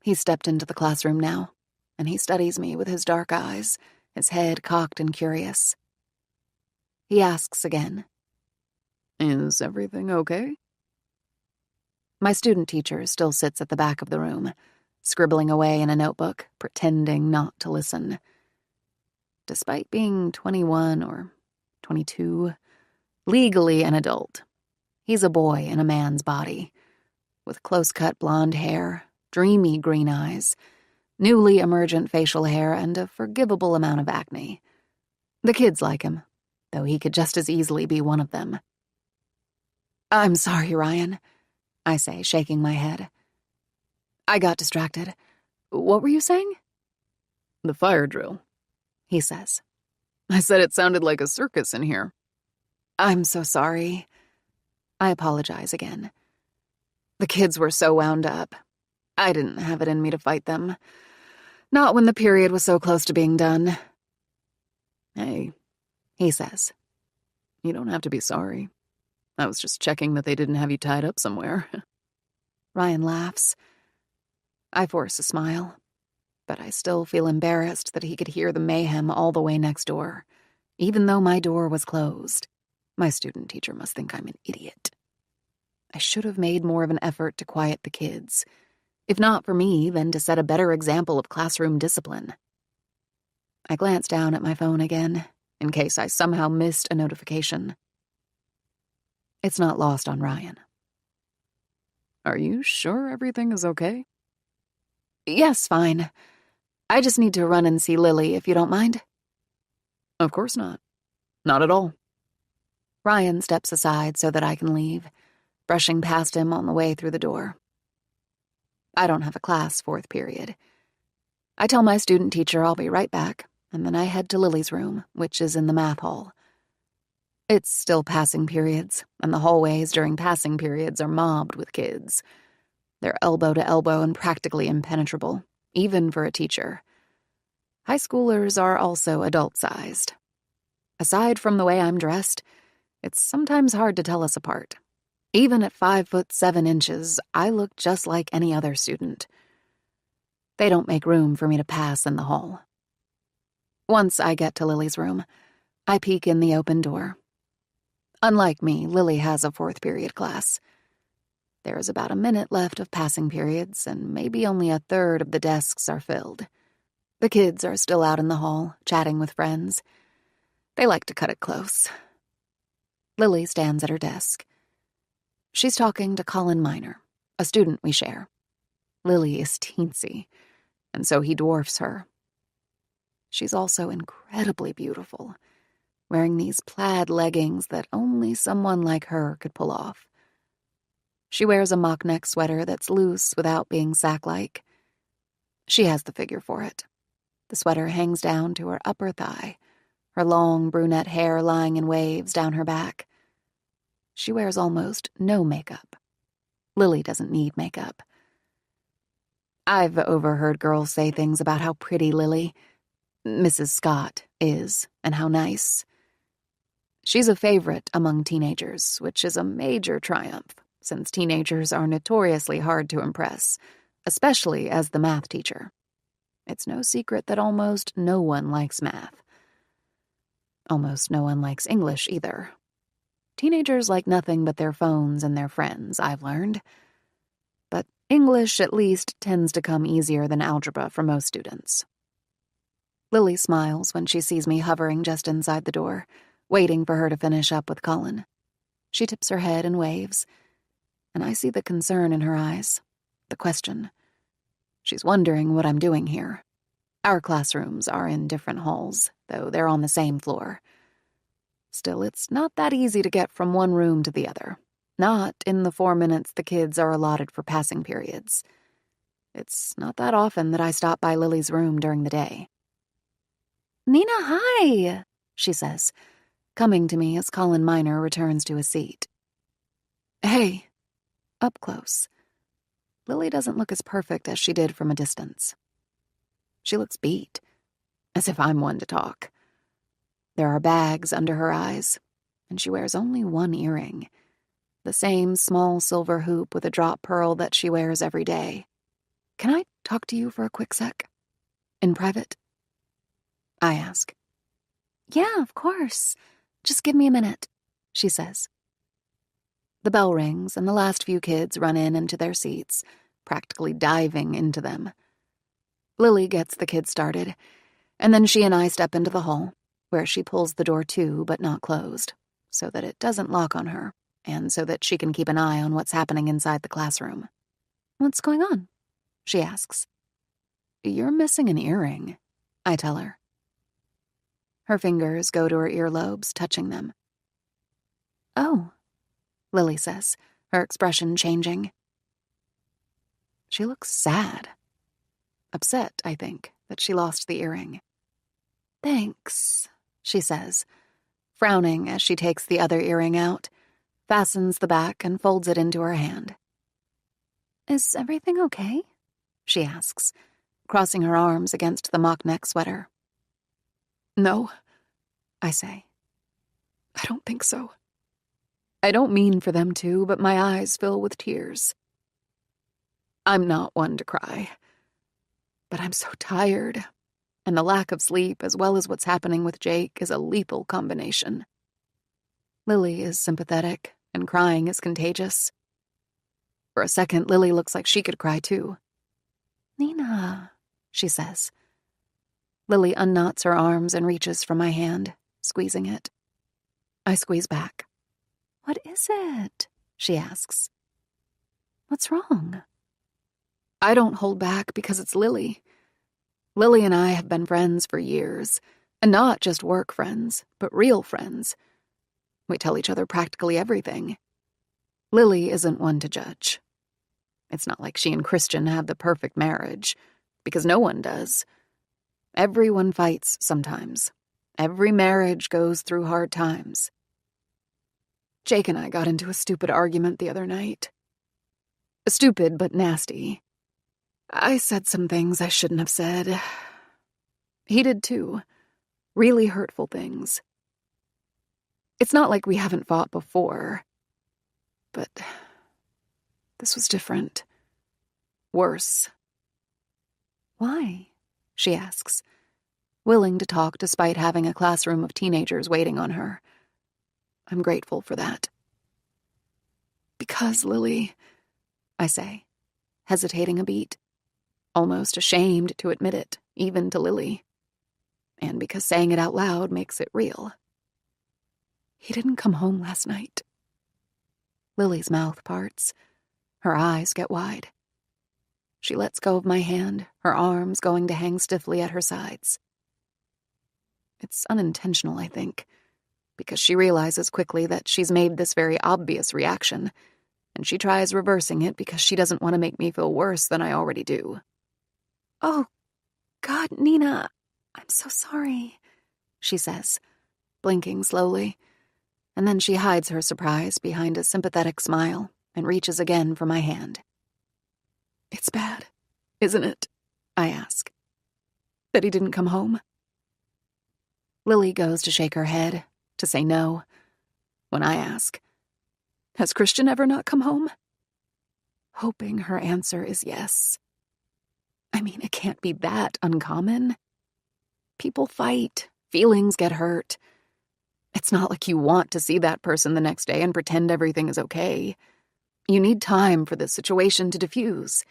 He stepped into the classroom now, and he studies me with his dark eyes, his head cocked and curious. He asks again, "Is everything okay?" My student teacher still sits at the back of the room, scribbling away in a notebook, pretending not to listen. Despite being 21 or 22, legally an adult, he's a boy in a man's body, with close-cut blonde hair, dreamy green eyes, newly emergent facial hair, and a forgivable amount of acne. The kids like him, though he could just as easily be one of them. "I'm sorry, Ryan," I say, shaking my head. "I got distracted. What were you saying?" "The fire drill," he says. "I said it sounded like a circus in here." "I'm so sorry." I apologize again. The kids were so wound up. I didn't have it in me to fight them. Not when the period was so close to being done. "Hey," he says. "You don't have to be sorry. I was just checking that they didn't have you tied up somewhere." Ryan laughs. I force a smile, but I still feel embarrassed that he could hear the mayhem all the way next door, even though my door was closed. My student teacher must think I'm an idiot. I should have made more of an effort to quiet the kids, if not for me, then to set a better example of classroom discipline. I glance down at my phone again, in case I somehow missed a notification. It's not lost on Ryan. "Are you sure everything is okay?" "Yes, fine. I just need to run and see Lily, if you don't mind." "Of course not. Not at all." Ryan steps aside so that I can leave, brushing past him on the way through the door. I don't have a class fourth period. I tell my student teacher I'll be right back, and then I head to Lily's room, which is in the math hall. It's still passing periods, and the hallways during passing periods are mobbed with kids. They're elbow to elbow and practically impenetrable, even for a teacher. High schoolers are also adult-sized. Aside from the way I'm dressed, it's sometimes hard to tell us apart. Even at 5'7", I look just like any other student. They don't make room for me to pass in the hall. Once I get to Lily's room, I peek in the open door. Unlike me, Lily has a fourth period class. There is about a minute left of passing periods, and maybe only a third of the desks are filled. The kids are still out in the hall, chatting with friends. They like to cut it close. Lily stands at her desk. She's talking to Colin Minor, a student we share. Lily is teensy, and so he dwarfs her. She's also incredibly beautiful, wearing these plaid leggings that only someone like her could pull off. She wears a mock-neck sweater that's loose without being sack-like. She has the figure for it. The sweater hangs down to her upper thigh, her long brunette hair lying in waves down her back. She wears almost no makeup. Lily doesn't need makeup. I've overheard girls say things about how pretty Lily, Mrs. Scott, is, and how nice. She's a favorite among teenagers, which is a major triumph. since teenagers are notoriously hard to impress, especially as the math teacher. It's no secret that almost no one likes math. Almost no one likes English either. Teenagers like nothing but their phones and their friends, I've learned. But English, at least, tends to come easier than algebra for most students. Lily smiles when she sees me hovering just inside the door, waiting for her to finish up with Colin. She tips her head and waves, and I see the concern in her eyes, the question. She's wondering what I'm doing here. Our classrooms are in different halls, though they're on the same floor. Still, it's not that easy to get from one room to the other. Not in the 4 minutes the kids are allotted for passing periods. It's not that often that I stop by Lily's room during the day. "Nina, hi," she says, coming to me as Colin Minor returns to his seat. "Hey," up close. Lily doesn't look as perfect as she did from a distance. She looks beat, as if I'm one to talk. There are bags under her eyes, and she wears only one earring, the same small silver hoop with a drop pearl that she wears every day. "Can I talk to you for a quick sec? In private?" I ask. "Yeah, of course. Just give me a minute," she says. The bell rings, and the last few kids run into their seats, practically diving into them. Lily gets the kids started, and then she and I step into the hall, where she pulls the door to but not closed, so that it doesn't lock on her, and so that she can keep an eye on what's happening inside the classroom. "What's going on?" she asks. "You're missing an earring," I tell her. Her fingers go to her earlobes, touching them. "Oh," Lily says, her expression changing. She looks sad. Upset, I think, that she lost the earring. "Thanks," she says, frowning as she takes the other earring out, fastens the back, and folds it into her hand. "Is everything okay?" she asks, crossing her arms against the mock-neck sweater. "No," I say. "I don't think so. I don't mean for them to, but my eyes fill with tears. I'm not one to cry. But I'm so tired, and the lack of sleep, as well as what's happening with Jake, is a lethal combination." Lily is sympathetic, and crying is contagious. For a second, Lily looks like she could cry too. "Nina," she says. Lily unknots her arms and reaches for my hand, squeezing it. I squeeze back. "What is it?" she asks. "What's wrong?" I don't hold back because it's Lily. Lily and I have been friends for years, and not just work friends, but real friends. We tell each other practically everything. Lily isn't one to judge. It's not like she and Christian have the perfect marriage, because no one does. Everyone fights sometimes. Every marriage goes through hard times. Jake and I got into a stupid argument the other night. Stupid but nasty. I said some things I shouldn't have said. He did too. Really hurtful things. It's not like we haven't fought before. But this was different. Worse. "Why?" she asks, willing to talk despite having a classroom of teenagers waiting on her. I'm grateful for that. "Because, Lily," I say, hesitating a beat, almost ashamed to admit it, even to Lily. And because saying it out loud makes it real. "He didn't come home last night." Lily's mouth parts. Her eyes get wide. She lets go of my hand, her arms going to hang stiffly at her sides. It's unintentional, I think, because she realizes quickly that she's made this very obvious reaction, and she tries reversing it because she doesn't want to make me feel worse than I already do. "Oh, God, Nina, I'm so sorry," she says, blinking slowly, and then she hides her surprise behind a sympathetic smile and reaches again for my hand. "It's bad, isn't it?" I ask. "That he didn't come home?" Lily goes to shake her head, to say no, when I ask, Has Christian ever not come home? Hoping her answer is yes. I mean, it can't be that uncommon. People fight, feelings get hurt. It's not like you want to see that person the next day and pretend everything is okay. You need time for the situation to diffuse.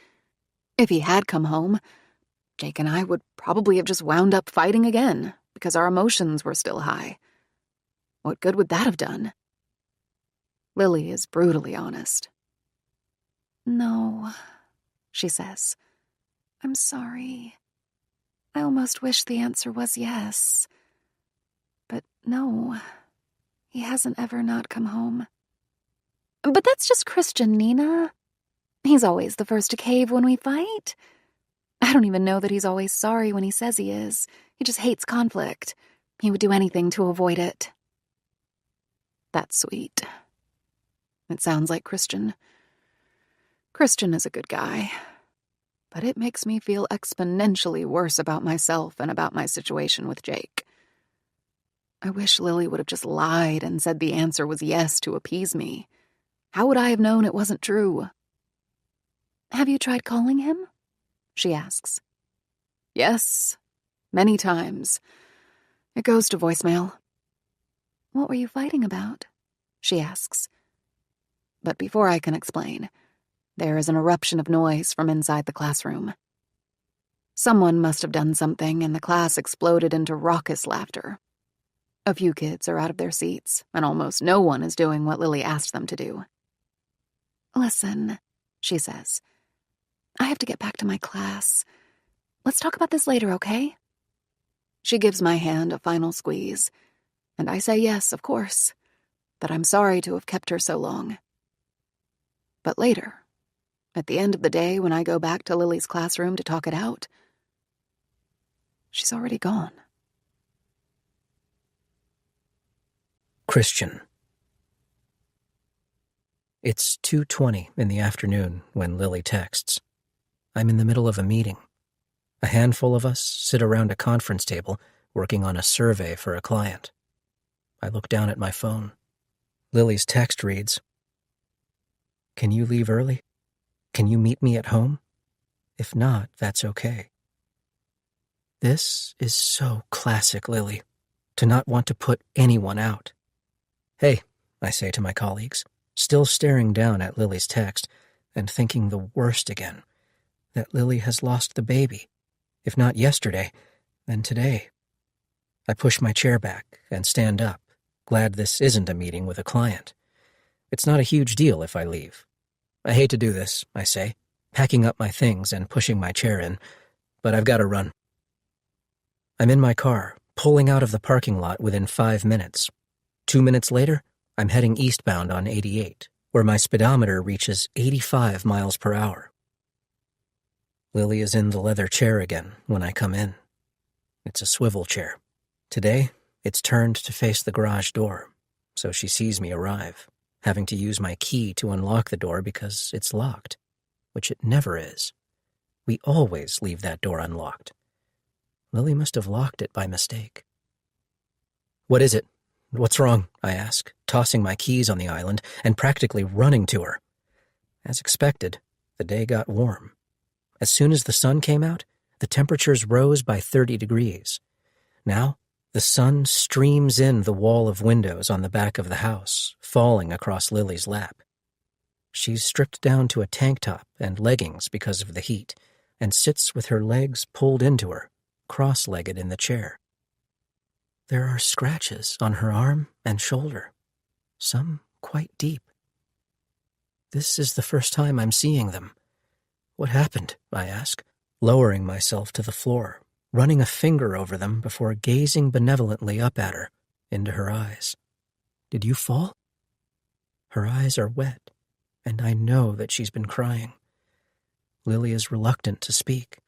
If he had come home, Jake and I would probably have just wound up fighting again because our emotions were still high. What good would that have done? Lily is brutally honest. No, she says. I'm sorry. I almost wish the answer was yes. But no, he hasn't ever not come home. But that's just Christian, Nina. He's always the first to cave when we fight. I don't even know that he's always sorry when he says he is. He just hates conflict. He would do anything to avoid it. That's sweet. It sounds like Christian. Christian is a good guy. But it makes me feel exponentially worse about myself and about my situation with Jake. I wish Lily would have just lied and said the answer was yes to appease me. How would I have known it wasn't true? Have you tried calling him? She asks. Yes, many times. It goes to voicemail. What were you fighting about? She asks. But before I can explain, there is an eruption of noise from inside the classroom. Someone must have done something, and the class exploded into raucous laughter. A few kids are out of their seats, and almost no one is doing what Lily asked them to do. Listen, she says. I have to get back to my class. Let's talk about this later, okay? She gives my hand a final squeeze, and I say yes, of course, that I'm sorry to have kept her so long. But later, at the end of the day when I go back to Lily's classroom to talk it out, she's already gone. Christian. It's 2:20 in the afternoon when Lily texts. I'm in the middle of a meeting. A handful of us sit around a conference table working on a survey for a client. I look down at my phone. Lily's text reads, "Can you leave early? Can you meet me at home? If not, that's okay." This is so classic Lily, to not want to put anyone out. Hey, I say to my colleagues, still staring down at Lily's text and thinking the worst again, that Lily has lost the baby. If not yesterday, then today. I push my chair back and stand up, glad this isn't a meeting with a client. It's not a huge deal if I leave. I hate to do this, I say, packing up my things and pushing my chair in, but I've got to run. I'm in my car, pulling out of the parking lot within 5 minutes. 2 minutes later, I'm heading eastbound on 88, where my speedometer reaches 85 miles per hour. Lily is in the leather chair again when I come in. It's a swivel chair. Today, it's turned to face the garage door, so she sees me arrive, having to use my key to unlock the door because it's locked, which it never is. We always leave that door unlocked. Lily must have locked it by mistake. "What is it? What's wrong?" I ask, tossing my keys on the island and practically running to her. As expected, the day got warm. As soon as the sun came out, the temperatures rose by 30 degrees. Now, the sun streams in the wall of windows on the back of the house, falling across Lily's lap. She's stripped down to a tank top and leggings because of the heat, and sits with her legs pulled into her, cross-legged in the chair. There are scratches on her arm and shoulder, some quite deep. This is the first time I'm seeing them. "What happened?" I ask, lowering myself to the floor, running a finger over them before gazing benevolently up at her, into her eyes. "Did you fall?" Her eyes are wet, and I know that she's been crying. Lily is reluctant to speak.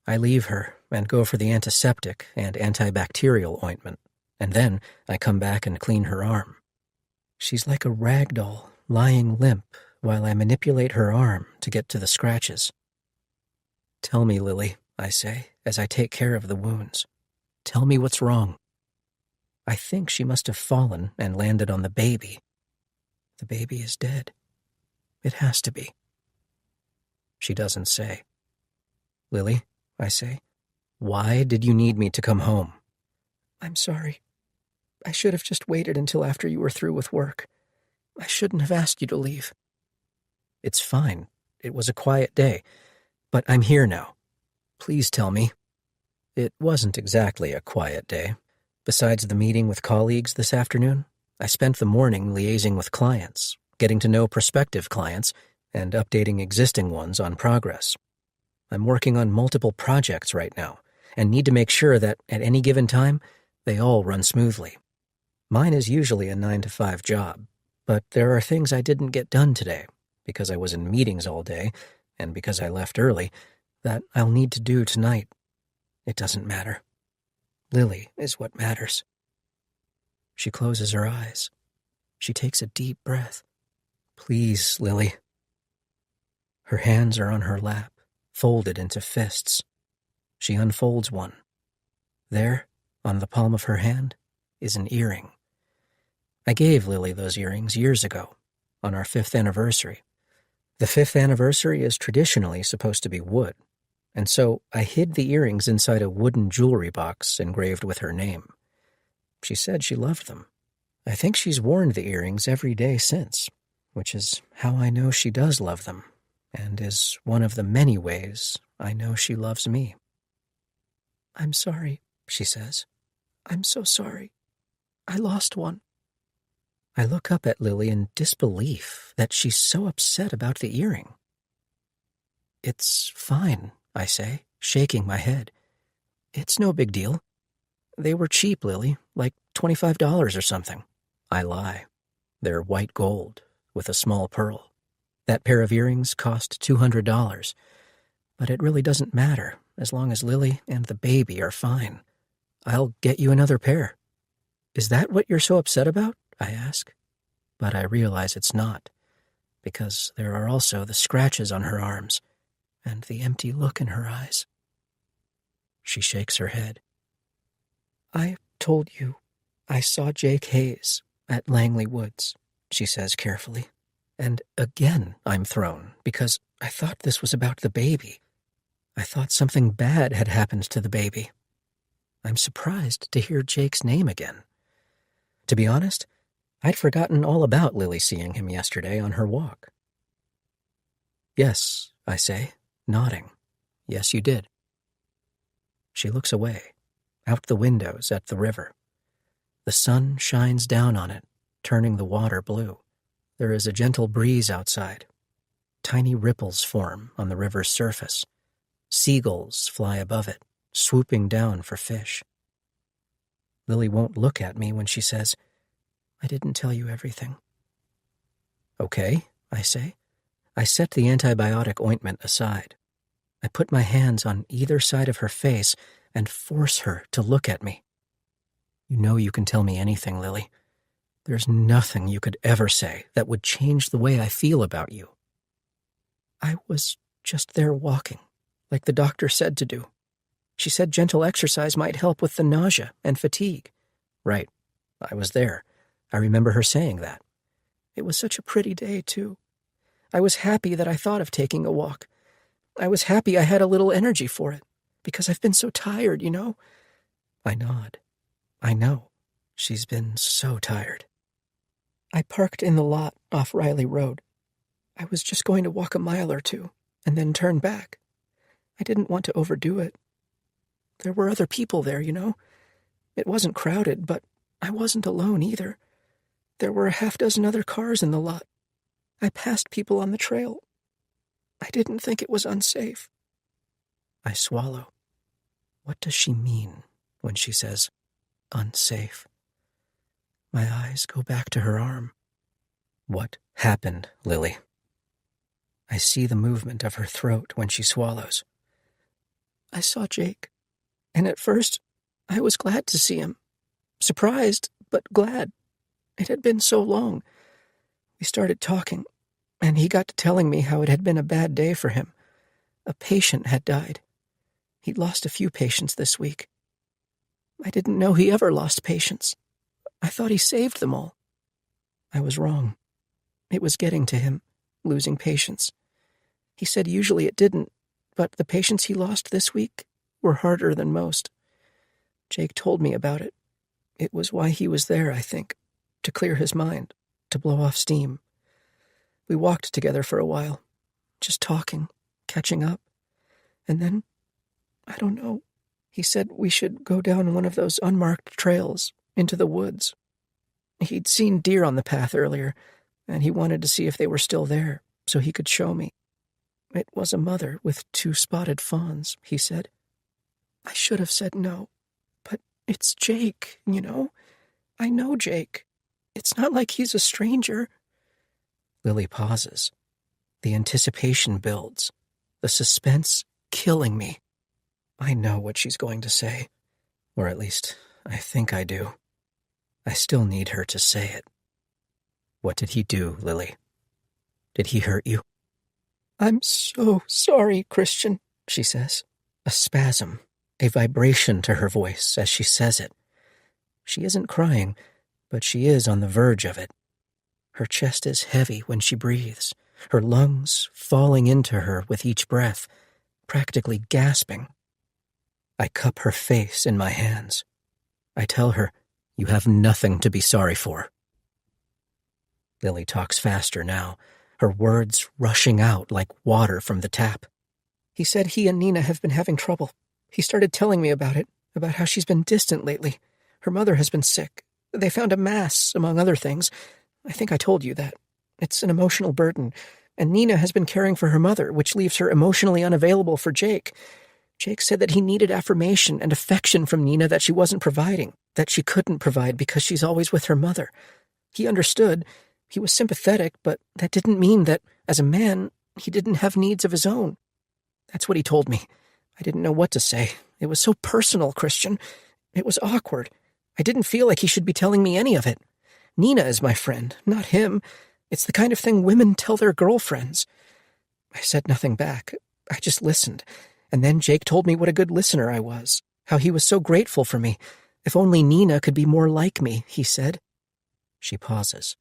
I leave her and go for the antiseptic and antibacterial ointment, and then I come back and clean her arm. She's like a rag doll, lying limp while I manipulate her arm to get to the scratches. "Tell me, Lily," I say, as I take care of the wounds. "Tell me what's wrong." I think she must have fallen and landed on the baby. The baby is dead. It has to be. She doesn't say. Lily, I say, why did you need me to come home? I'm sorry. I should have just waited until after you were through with work. I shouldn't have asked you to leave. It's fine. It was a quiet day. But I'm here now. Please tell me. It wasn't exactly a quiet day. Besides the meeting with colleagues this afternoon, I spent the morning liaising with clients, getting to know prospective clients, and updating existing ones on progress. I'm working on multiple projects right now, and need to make sure that at any given time, they all run smoothly. Mine is usually a 9-to-5 job, but there are things I didn't get done today, because I was in meetings all day, and because I left early, that I'll need to do tonight. It doesn't matter. Lily is what matters. She closes her eyes. She takes a deep breath. Please, Lily. Her hands are on her lap, folded into fists. She unfolds one. There, on the palm of her hand, is an earring. I gave Lily those earrings years ago, on our 5th anniversary. The 5th anniversary is traditionally supposed to be wood, and so I hid the earrings inside a wooden jewelry box engraved with her name. She said she loved them. I think she's worn the earrings every day since, which is how I know she does love them, and is one of the many ways I know she loves me. I'm sorry, she says. I'm so sorry. I lost one. I look up at Lily in disbelief that she's so upset about the earring. It's fine, I say, shaking my head. It's no big deal. They were cheap, Lily, like $25 or something. I lie. They're white gold, with a small pearl. That pair of earrings cost $200, but it really doesn't matter as long as Lily and the baby are fine. I'll get you another pair. Is that what you're so upset about? I ask. But I realize it's not, because there are also the scratches on her arms and the empty look in her eyes. She shakes her head. I told you I saw Jake Hayes at Langley Woods, she says carefully. And again I'm thrown, because I thought this was about the baby. I thought something bad had happened to the baby. I'm surprised to hear Jake's name again. To be honest, I'd forgotten all about Lily seeing him yesterday on her walk. Yes, I say, nodding. Yes, you did. She looks away, out the windows at the river. The sun shines down on it, turning the water blue. There is a gentle breeze outside. Tiny ripples form on the river's surface. Seagulls fly above it, swooping down for fish. Lily won't look at me when she says, I didn't tell you everything. Okay, I say. I set the antibiotic ointment aside. I put my hands on either side of her face and force her to look at me. You know you can tell me anything, Lily. There's nothing you could ever say that would change the way I feel about you. I was just there walking, like the doctor said to do. She said gentle exercise might help with the nausea and fatigue. Right, I was there. I remember her saying that. It was such a pretty day, too. I was happy that I thought of taking a walk. I was happy I had a little energy for it, because I've been so tired, you know. I nod. I know. She's been so tired. I parked in the lot off Riley Road. I was just going to walk a mile or two, and then turn back. I didn't want to overdo it. There were other people there, you know. It wasn't crowded, but I wasn't alone either. There were a half-dozen other cars in the lot. I passed people on the trail. I didn't think it was unsafe. I swallow. What does she mean when she says, unsafe? My eyes go back to her arm. What happened, Lily? I see the movement of her throat when she swallows. I saw Jake, and at first I was glad to see him. Surprised, but glad. It had been so long. We started talking, and he got to telling me how it had been a bad day for him. A patient had died. He'd lost a few patients this week. I didn't know he ever lost patients. I thought he saved them all. I was wrong. It was getting to him, losing patience. He said usually it didn't, but the patients he lost this week were harder than most. Jake told me about it. It was why he was there, I think, to clear his mind, to blow off steam. We walked together for a while, just talking, catching up. And then, I don't know, he said we should go down one of those unmarked trails into the woods. He'd seen deer on the path earlier, and he wanted to see if they were still there, so he could show me. It was a mother with 2 spotted fawns, he said. I should have said no, but it's Jake, you know? I know Jake. It's not like he's a stranger. Lily pauses. The anticipation builds, the suspense killing me. I know what she's going to say, or at least I think I do. I still need her to say it. What did he do, Lily? Did he hurt you? I'm so sorry, Christian, she says. A spasm, a vibration to her voice as she says it. She isn't crying, but she is on the verge of it. Her chest is heavy when she breathes, her lungs falling into her with each breath, practically gasping. I cup her face in my hands. I tell her, you have nothing to be sorry for. Lily talks faster now, her words rushing out like water from the tap. He said he and Nina have been having trouble. He started telling me about it, about how she's been distant lately. Her mother has been sick. They found a mass, among other things. I think I told you that. It's an emotional burden, and Nina has been caring for her mother, which leaves her emotionally unavailable for Jake. Jake said that he needed affirmation and affection from Nina that she wasn't providing, that she couldn't provide because she's always with her mother. He understood. He was sympathetic, but that didn't mean that, as a man, he didn't have needs of his own. That's what he told me. I didn't know what to say. It was so personal, Christian. It was awkward. I didn't feel like he should be telling me any of it. Nina is my friend, not him. It's the kind of thing women tell their girlfriends. I said nothing back. I just listened. And then Jake told me what a good listener I was, how he was so grateful for me. If only Nina could be more like me, he said. She pauses.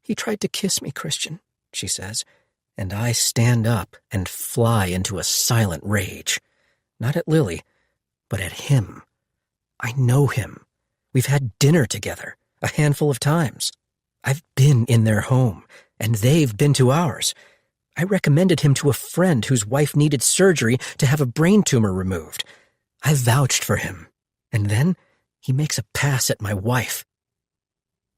He tried to kiss me, Christian, she says, and I stand up and fly into a silent rage. Not at Lily, but at him. I know him. We've had dinner together a handful of times. I've been in their home, and they've been to ours. I recommended him to a friend whose wife needed surgery to have a brain tumor removed. I vouched for him, and then he makes a pass at my wife.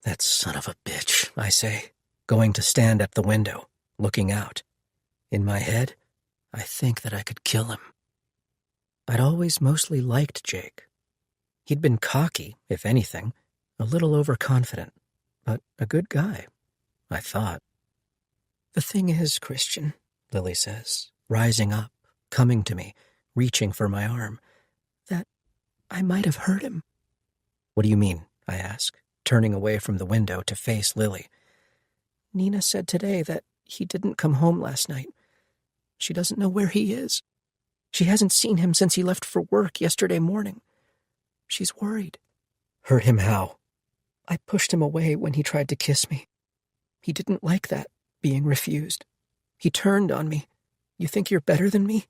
That son of a bitch, I say, going to stand at the window, looking out. In my head, I think that I could kill him. I'd always mostly liked Jake. He'd been cocky, if anything, a little overconfident, but a good guy, I thought. The thing is, Christian, Lily says, rising up, coming to me, reaching for my arm, that I might have hurt him. What do you mean? I ask, turning away from the window to face Lily. Nina said today that he didn't come home last night. She doesn't know where he is. She hasn't seen him since he left for work yesterday morning. She's worried. Hurt him how? I pushed him away when he tried to kiss me. He didn't like that, being refused. He turned on me. You think you're better than me?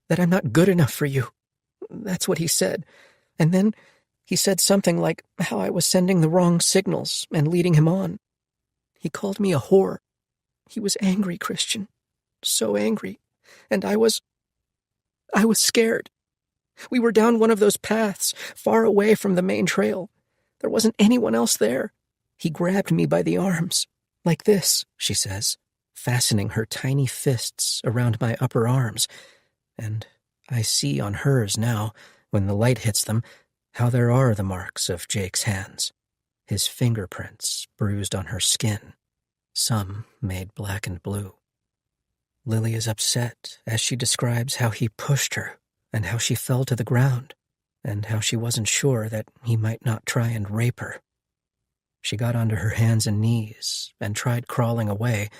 That I'm not good enough for you? That's what he said. And then he said something like how I was sending the wrong signals and leading him on. He called me a whore. He was angry, Christian. So angry. And I was scared. We were down one of those paths, far away from the main trail. There wasn't anyone else there. He grabbed me by the arms. Like this, she says, fastening her tiny fists around my upper arms. And I see on hers now, when the light hits them, how there are the marks of Jake's hands. His fingerprints bruised on her skin, some made black and blue. Lily is upset as she describes how he pushed her and how she fell to the ground and how she wasn't sure that he might not try and rape her. She got onto her hands and knees and tried crawling away,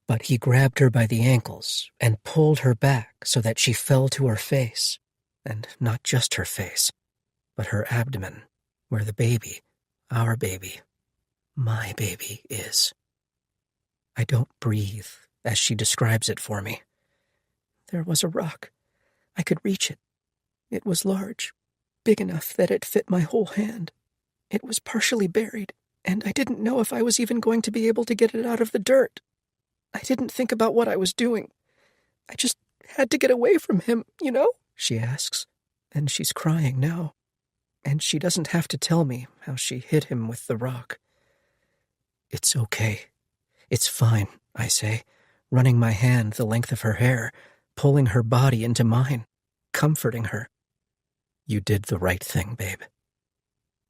but he grabbed her by the ankles and pulled her back so that she fell to her face, and not just her face, but her abdomen, where the baby, our baby, my baby is. I don't breathe, as she describes it for me. There was a rock. I could reach it. It was large, big enough that it fit my whole hand. It was partially buried, and I didn't know if I was even going to be able to get it out of the dirt. I didn't think about what I was doing. I just had to get away from him, you know? She asks, and she's crying now. And she doesn't have to tell me how she hit him with the rock. It's okay. It's fine, I say, running my hand the length of her hair, pulling her body into mine, comforting her. You did the right thing, babe.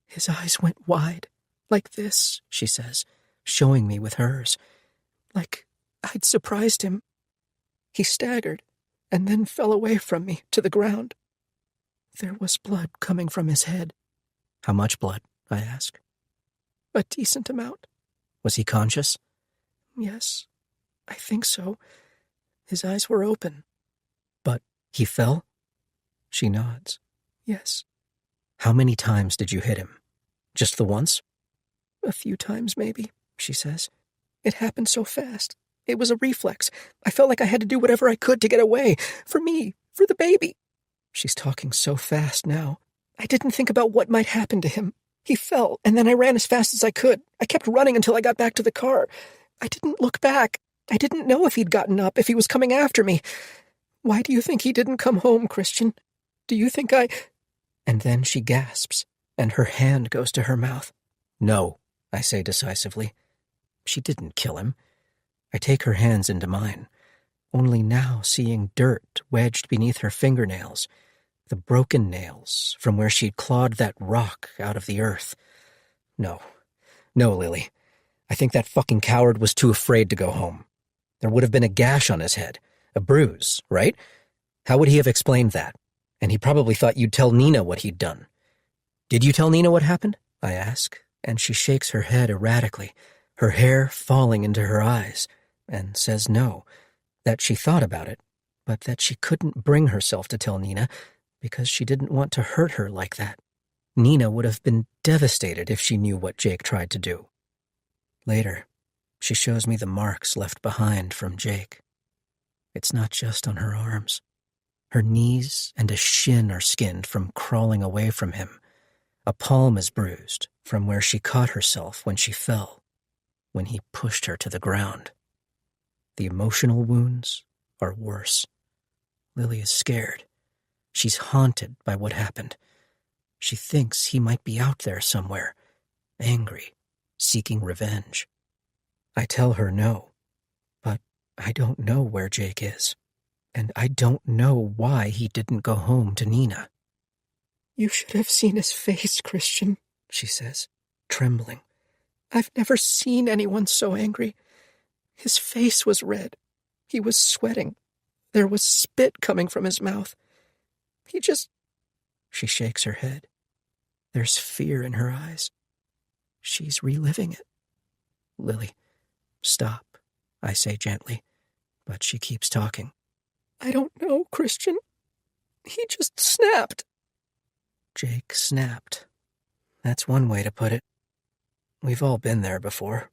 His eyes went wide, like this, she says, showing me with hers, like I'd surprised him. He staggered, and then fell away from me to the ground. There was blood coming from his head. How much blood? I ask. A decent amount. Was he conscious? Yes, I think so. His eyes were open. But he fell? She nods. Yes. How many times did you hit him? Just the once? A few times, maybe, she says. It happened so fast. It was a reflex. I felt like I had to do whatever I could to get away. For me, for the baby. She's talking so fast now. I didn't think about what might happen to him. He fell, and then I ran as fast as I could. I kept running until I got back to the car. I didn't look back. I didn't know if he'd gotten up, if he was coming after me. Why do you think he didn't come home, Christian? Do you think I... And then she gasps, and her hand goes to her mouth. No, I say decisively. She didn't kill him. I take her hands into mine, only now seeing dirt wedged beneath her fingernails, the broken nails from where she'd clawed that rock out of the earth. No, Lily. I think that fucking coward was too afraid to go home. There would have been a gash on his head, a bruise, right? How would he have explained that? And he probably thought you'd tell Nina what he'd done. Did you tell Nina what happened? I ask, and she shakes her head erratically, her hair falling into her eyes, and says no, that she thought about it, but that she couldn't bring herself to tell Nina because she didn't want to hurt her like that. Nina would have been devastated if she knew what Jake tried to do. Later, she shows me the marks left behind from Jake. It's not just on her arms. Her knees and a shin are skinned from crawling away from him. A palm is bruised from where she caught herself when she fell, when he pushed her to the ground. The emotional wounds are worse. Lily is scared. She's haunted by what happened. She thinks he might be out there somewhere, angry, seeking revenge. I tell her no, but I don't know where Jake is, and I don't know why he didn't go home to Nina. You should have seen his face, Christian, she says, trembling. I've never seen anyone so angry. His face was red. He was sweating. There was spit coming from his mouth. He just... She shakes her head. There's fear in her eyes. She's reliving it. Lily, stop, I say gently, but she keeps talking. I don't know, Christian. He just snapped. Jake snapped. That's one way to put it. We've all been there before.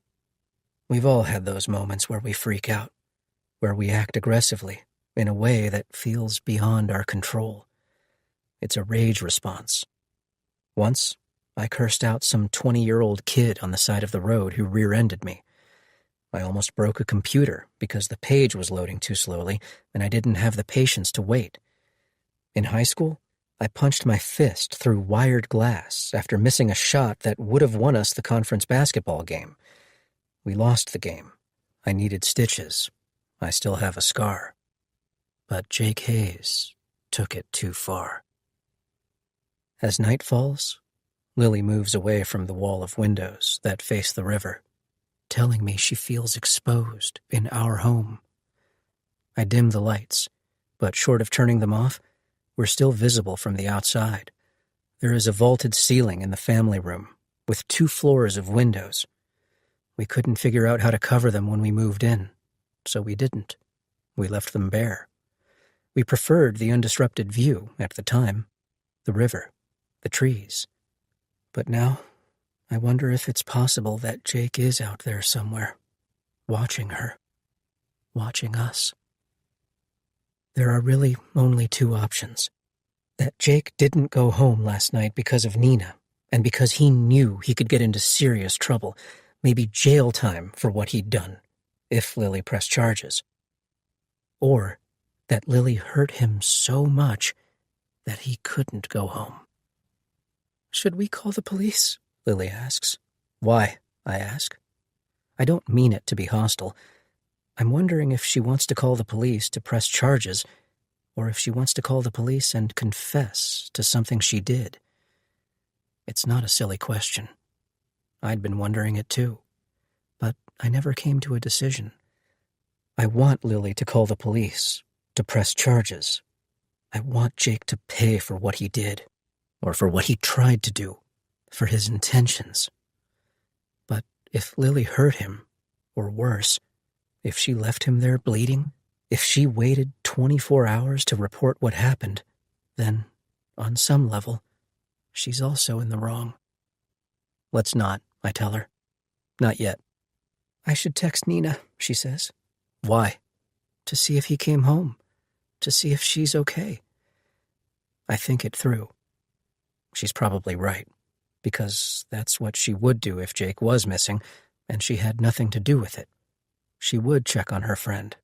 We've all had those moments where we freak out, where we act aggressively in a way that feels beyond our control. It's a rage response. Once, I cursed out some 20-year-old kid on the side of the road who rear-ended me. I almost broke a computer because the page was loading too slowly and I didn't have the patience to wait. In high school, I punched my fist through wired glass after missing a shot that would have won us the conference basketball game. We lost the game. I needed stitches. I still have a scar. But Jake Hayes took it too far. As night falls, Lily moves away from the wall of windows that face the river, telling me she feels exposed in our home. I dim the lights, but short of turning them off, we're still visible from the outside. There is a vaulted ceiling in the family room, with 2 floors of windows. We couldn't figure out how to cover them when we moved in, so we didn't. We left them bare. We preferred the undisrupted view at the time, the river, the trees. But now, I wonder if it's possible that Jake is out there somewhere, watching her, watching us. There are really only two options. That Jake didn't go home last night because of Nina, and because he knew he could get into serious trouble, maybe jail time for what he'd done, if Lily pressed charges. Or that Lily hurt him so much that he couldn't go home. "Should we call the police?" Lily asks. "Why?" I ask. I don't mean it to be hostile. I'm wondering if she wants to call the police to press charges, or if she wants to call the police and confess to something she did. It's not a silly question. I'd been wondering it too, but I never came to a decision. I want Lily to call the police, to press charges. I want Jake to pay for what he did, or for what he tried to do, for his intentions. But if Lily hurt him, or worse, if she left him there bleeding, if she waited 24 hours to report what happened, then, on some level, she's also in the wrong. "Let's not," I tell her. "Not yet." "I should text Nina," she says. "Why?" "To see if he came home, to see if she's okay." I think it through. She's probably right, because that's what she would do if Jake was missing, and she had nothing to do with it. She would check on her friend.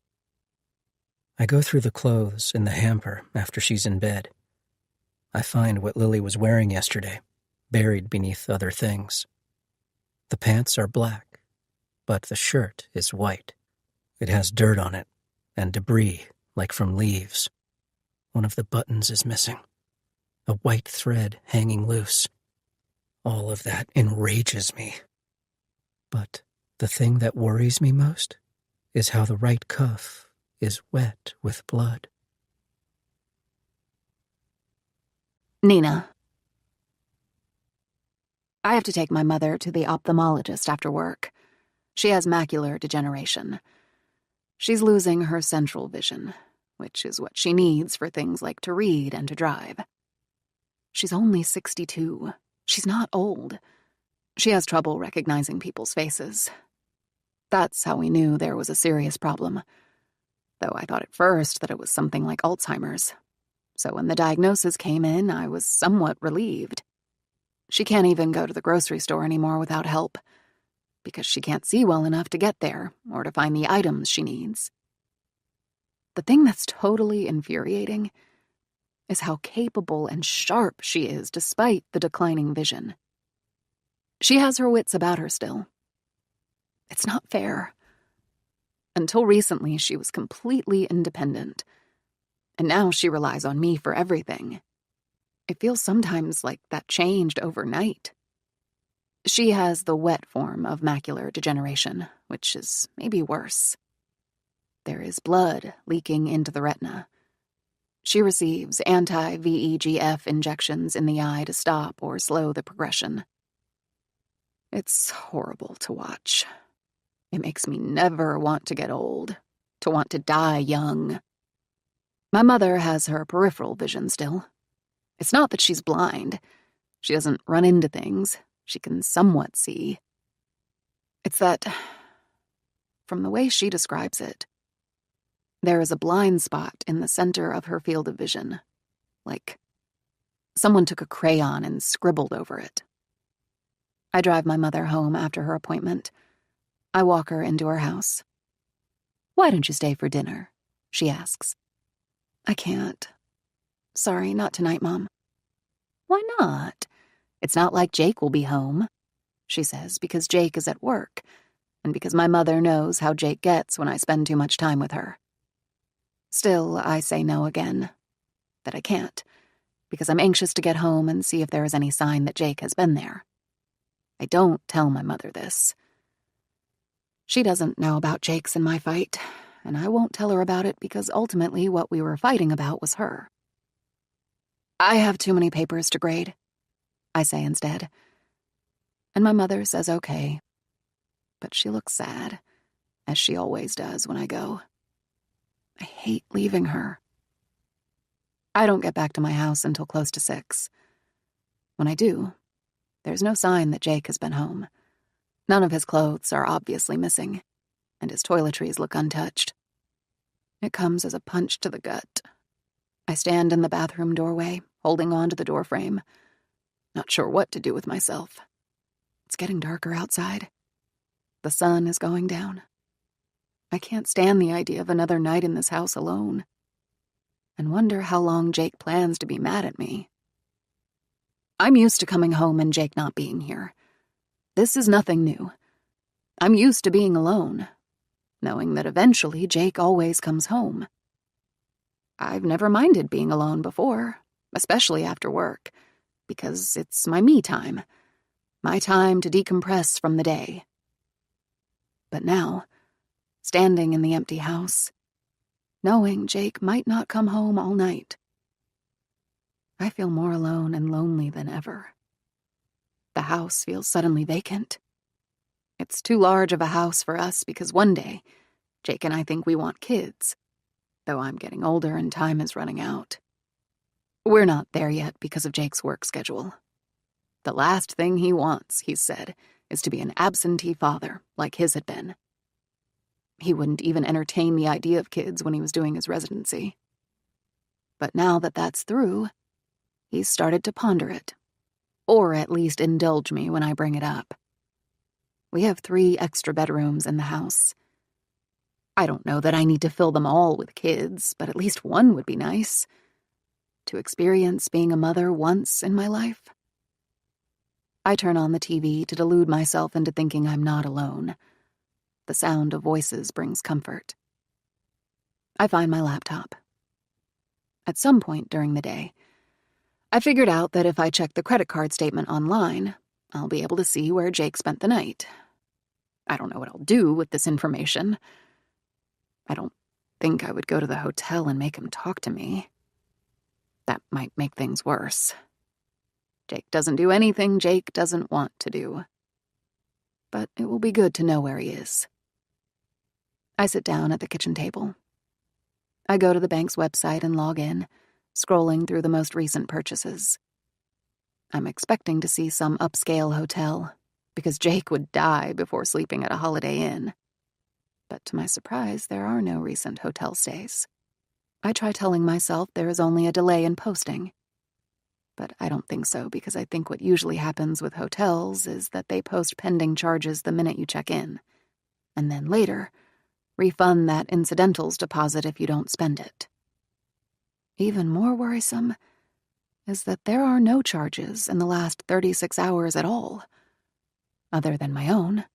I go through the clothes in the hamper after she's in bed. I find what Lily was wearing yesterday, buried beneath other things. The pants are black, but the shirt is white. It has dirt on it, and debris, like from leaves. One of the buttons is missing. A white thread hanging loose. All of that enrages me. But the thing that worries me most is how the right cuff is wet with blood. Nina. I have to take my mother to the ophthalmologist after work. She has macular degeneration. She's losing her central vision, which is what she needs for things like to read and to drive. She's only 62. She's not old. She has trouble recognizing people's faces. That's how we knew there was a serious problem, though I thought at first that it was something like Alzheimer's. So when the diagnosis came in, I was somewhat relieved. She can't even go to the grocery store anymore without help, because she can't see well enough to get there or to find the items she needs. The thing that's totally infuriating is how capable and sharp she is despite the declining vision. She has her wits about her still. It's not fair. Until recently, she was completely independent, and now she relies on me for everything. It feels sometimes like that changed overnight. She has the wet form of macular degeneration, which is maybe worse. There is blood leaking into the retina. She receives anti-VEGF injections in the eye to stop or slow the progression. It's horrible to watch. It makes me never want to get old, to want to die young. My mother has her peripheral vision still. It's not that she's blind. She doesn't run into things. She can somewhat see. It's that, from the way she describes it, there is a blind spot in the center of her field of vision, like someone took a crayon and scribbled over it. I drive my mother home after her appointment. I walk her into her house. "Why don't you stay for dinner?" she asks. "I can't. Sorry, not tonight, Mom." "Why not? It's not like Jake will be home," she says, because Jake is at work, and because my mother knows how Jake gets when I spend too much time with her. Still, I say no again, that I can't, because I'm anxious to get home and see if there is any sign that Jake has been there. I don't tell my mother this. She doesn't know about Jake's and my fight, and I won't tell her about it because ultimately what we were fighting about was her. "I have too many papers to grade," I say instead. And my mother says okay, but she looks sad, as she always does when I go. I hate leaving her. I don't get back to my house until close to 6. When I do, there's no sign that Jake has been home. None of his clothes are obviously missing. and his toiletries look untouched. It comes as a punch to the gut. I stand in the bathroom doorway, holding on to the doorframe, not sure what to do with myself. It's getting darker outside. The sun is going down. I can't stand the idea of another night in this house alone, and wonder how long Jake plans to be mad at me. I'm used to coming home and Jake not being here. This is nothing new. I'm used to being alone, knowing that eventually Jake always comes home. I've never minded being alone before, especially after work, because it's my me time, my time to decompress from the day. But now, standing in the empty house, knowing Jake might not come home all night, I feel more alone and lonely than ever. The house feels suddenly vacant. It's too large of a house for us because one day, Jake and I think we want kids, though I'm getting older and time is running out. We're not there yet because of Jake's work schedule. The last thing he wants, he said, is to be an absentee father like his had been. He wouldn't even entertain the idea of kids when he was doing his residency. But now that that's through, he's started to ponder it, or at least indulge me when I bring it up. We have 3 extra bedrooms in the house. I don't know that I need to fill them all with kids, but at least one would be nice. To experience being a mother once in my life. I turn on the TV to delude myself into thinking I'm not alone. The sound of voices brings comfort. I find my laptop. At some point during the day, I figured out that if I check the credit card statement online, I'll be able to see where Jake spent the night. I don't know what I'll do with this information. I don't think I would go to the hotel and make him talk to me. That might make things worse. Jake doesn't do anything Jake doesn't want to do. But it will be good to know where he is. I sit down at the kitchen table. I go to the bank's website and log in, scrolling through the most recent purchases. I'm expecting to see some upscale hotel, because Jake would die before sleeping at a Holiday Inn. But to my surprise, there are no recent hotel stays. I try telling myself there is only a delay in posting. But I don't think so, because I think what usually happens with hotels is that they post pending charges the minute you check in, and then later, refund that incidentals deposit if you don't spend it. Even more worrisome is that there are no charges in the last 36 hours at all, other than my own.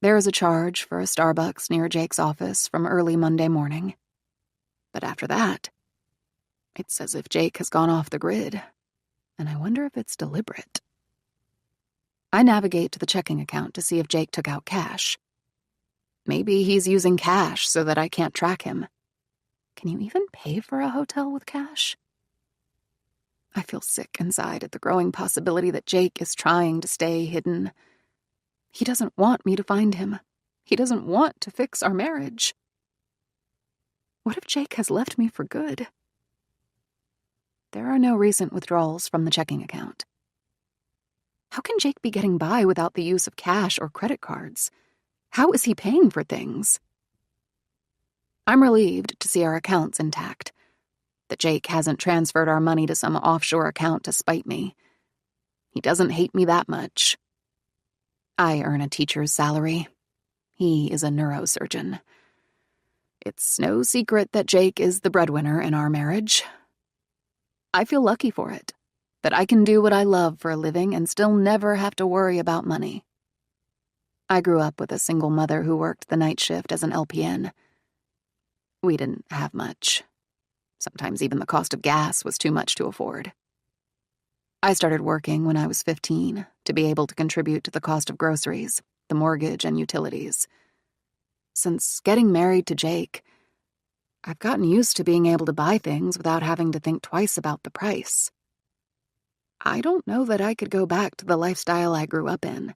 There is a charge for a Starbucks near Jake's office from early Monday morning. But after that, it's as if Jake has gone off the grid, and I wonder if it's deliberate. I navigate to the checking account to see if Jake took out cash. Maybe he's using cash so that I can't track him. Can you even pay for a hotel with cash? I feel sick inside at the growing possibility that Jake is trying to stay hidden. He doesn't want me to find him. He doesn't want to fix our marriage. What if Jake has left me for good? There are no recent withdrawals from the checking account. How can Jake be getting by without the use of cash or credit cards? How is he paying for things? I'm relieved to see our accounts intact, that Jake hasn't transferred our money to some offshore account to spite me. He doesn't hate me that much. I earn a teacher's salary. He is a neurosurgeon. It's no secret that Jake is the breadwinner in our marriage. I feel lucky for it, that I can do what I love for a living and still never have to worry about money. I grew up with a single mother who worked the night shift as an LPN. We didn't have much. Sometimes even the cost of gas was too much to afford. I started working when I was 15 to be able to contribute to the cost of groceries, the mortgage, and utilities. Since getting married to Jake, I've gotten used to being able to buy things without having to think twice about the price. I don't know that I could go back to the lifestyle I grew up in.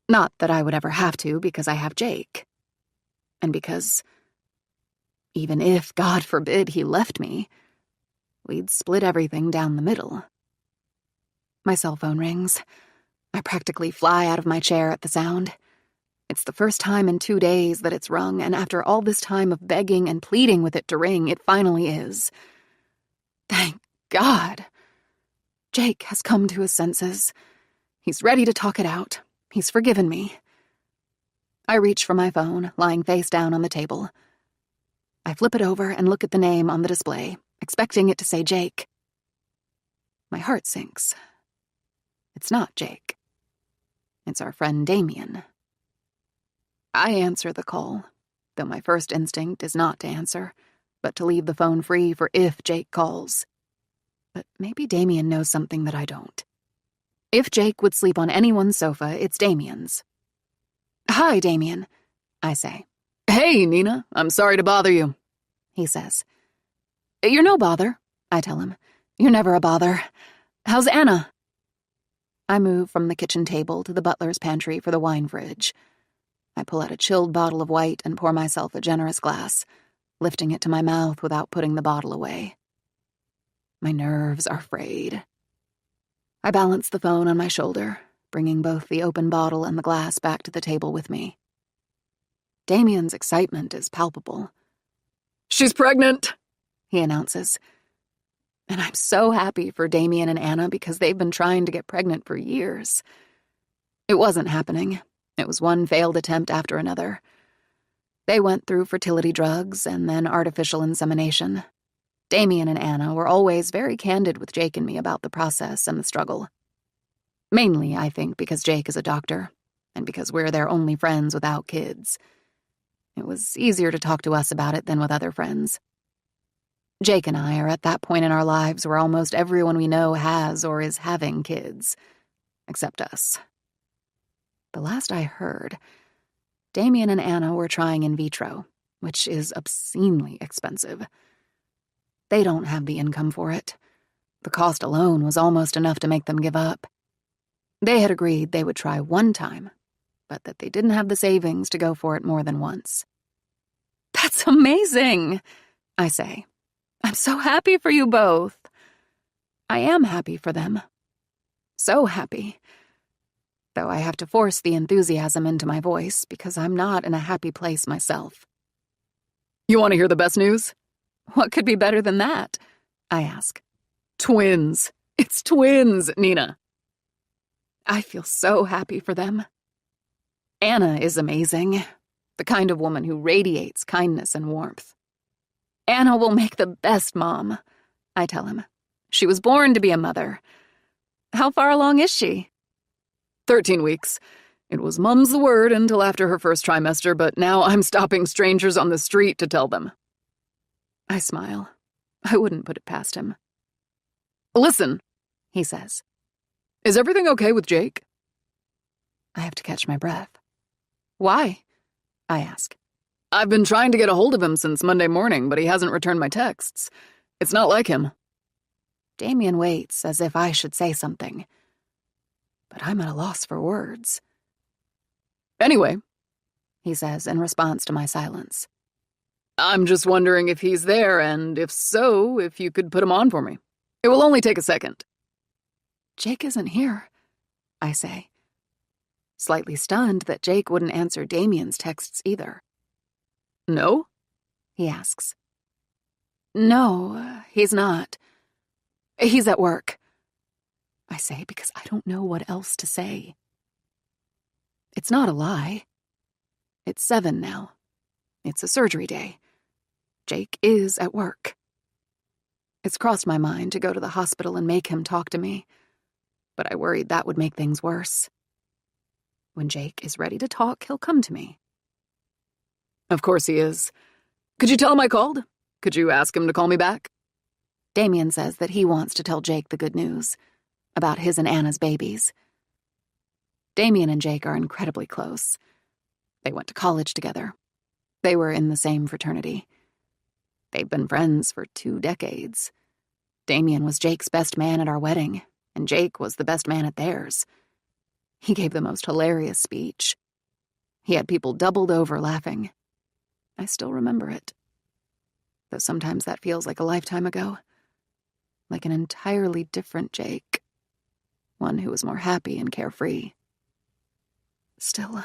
Not that I would ever have to, because I have Jake. And because, even if, God forbid, he left me, we'd split everything down the middle. My cell phone rings. I practically fly out of my chair at the sound. It's the first time in 2 days that it's rung, and after all this time of begging and pleading with it to ring, it finally is. Thank God. Jake has come to his senses. He's ready to talk it out. He's forgiven me. I reach for my phone, lying face down on the table. I flip it over and look at the name on the display, expecting it to say Jake. My heart sinks. It's not Jake. It's our friend Damien. I answer the call, though my first instinct is not to answer, but to leave the phone free for if Jake calls. But maybe Damien knows something that I don't. If Jake would sleep on anyone's sofa, it's Damien's. Hi, Damien, I say. Hey, Nina, I'm sorry to bother you, he says. You're no bother, I tell him. You're never a bother. How's Anna? I move from the kitchen table to the butler's pantry for the wine fridge. I pull out a chilled bottle of white and pour myself a generous glass, lifting it to my mouth without putting the bottle away. My nerves are frayed. I balance the phone on my shoulder, bringing both the open bottle and the glass back to the table with me. Damien's excitement is palpable. She's pregnant, he announces. And I'm so happy for Damien and Anna because they've been trying to get pregnant for years. It wasn't happening. It was one failed attempt after another. They went through fertility drugs and then artificial insemination. Damien and Anna were always very candid with Jake and me about the process and the struggle. Mainly, I think, because Jake is a doctor, and because we're their only friends without kids. It was easier to talk to us about it than with other friends. Jake and I are at that point in our lives where almost everyone we know has or is having kids, except us. The last I heard, Damien and Anna were trying in vitro, which is obscenely expensive. They don't have the income for it. The cost alone was almost enough to make them give up. They had agreed they would try one time, but that they didn't have the savings to go for it more than once. That's amazing, I say. I'm so happy for you both. I am happy for them. So happy. Though I have to force the enthusiasm into my voice because I'm not in a happy place myself. You want to hear the best news? What could be better than that? I ask. Twins. It's twins, Nina. I feel so happy for them. Anna is amazing. The kind of woman who radiates kindness and warmth. Anna will make the best mom, I tell him. She was born to be a mother. How far along is she? 13 weeks. It was mum's the word until after her first trimester, but now I'm stopping strangers on the street to tell them. I smile. I wouldn't put it past him. Listen, he says. Is everything okay with Jake? I have to catch my breath. Why? I ask. I've been trying to get a hold of him since Monday morning, but he hasn't returned my texts. It's not like him. Damien waits as if I should say something. But I'm at a loss for words. Anyway, he says in response to my silence. I'm just wondering if he's there, and if so, if you could put him on for me. It will only take a second. Jake isn't here, I say. Slightly stunned that Jake wouldn't answer Damien's texts either. No? He asks. No, he's not. He's at work, I say because I don't know what else to say. It's not a lie. It's 7 now. It's a surgery day. Jake is at work. It's crossed my mind to go to the hospital and make him talk to me, but I worried that would make things worse. When Jake is ready to talk, he'll come to me. Of course he is. Could you tell him I called? Could you ask him to call me back? Damien says that he wants to tell Jake the good news about his and Anna's babies. Damien and Jake are incredibly close. They went to college together. They were in the same fraternity. They've been friends for 2 decades. Damien was Jake's best man at our wedding, and Jake was the best man at theirs. He gave the most hilarious speech. He had people doubled over laughing. I still remember it. Though sometimes that feels like a lifetime ago. Like an entirely different Jake. One who was more happy and carefree. Still,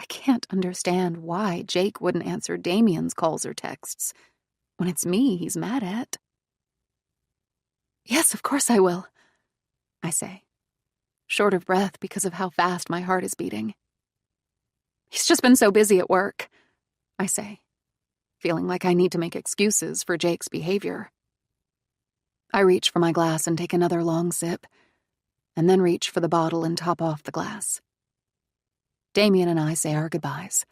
I can't understand why Jake wouldn't answer Damien's calls or texts when it's me he's mad at. Yes, of course I will, I say, short of breath because of how fast my heart is beating. He's just been so busy at work, I say, feeling like I need to make excuses for Jake's behavior. I reach for my glass and take another long sip, and then reach for the bottle and top off the glass. Damien and I say our goodbyes.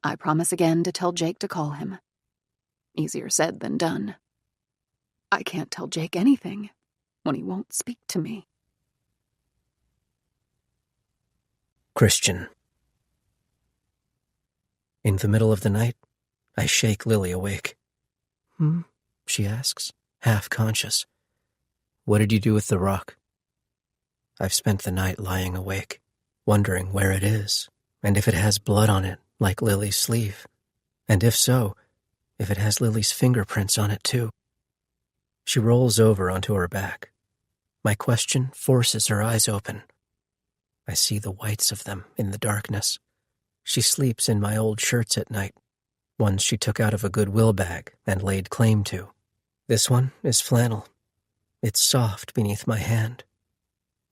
I promise again to tell Jake to call him. Easier said than done. I can't tell Jake anything when he won't speak to me. Christian. In the middle of the night, I shake Lily awake. She asks, half conscious. What did you do with the rock? I've spent the night lying awake, wondering where it is, and if it has blood on it, like Lily's sleeve. And if so, if it has Lily's fingerprints on it too. She rolls over onto her back. My question forces her eyes open. I see the whites of them in the darkness. She sleeps in my old shirts at night, ones she took out of a Goodwill bag and laid claim to. This one is flannel. It's soft beneath my hand.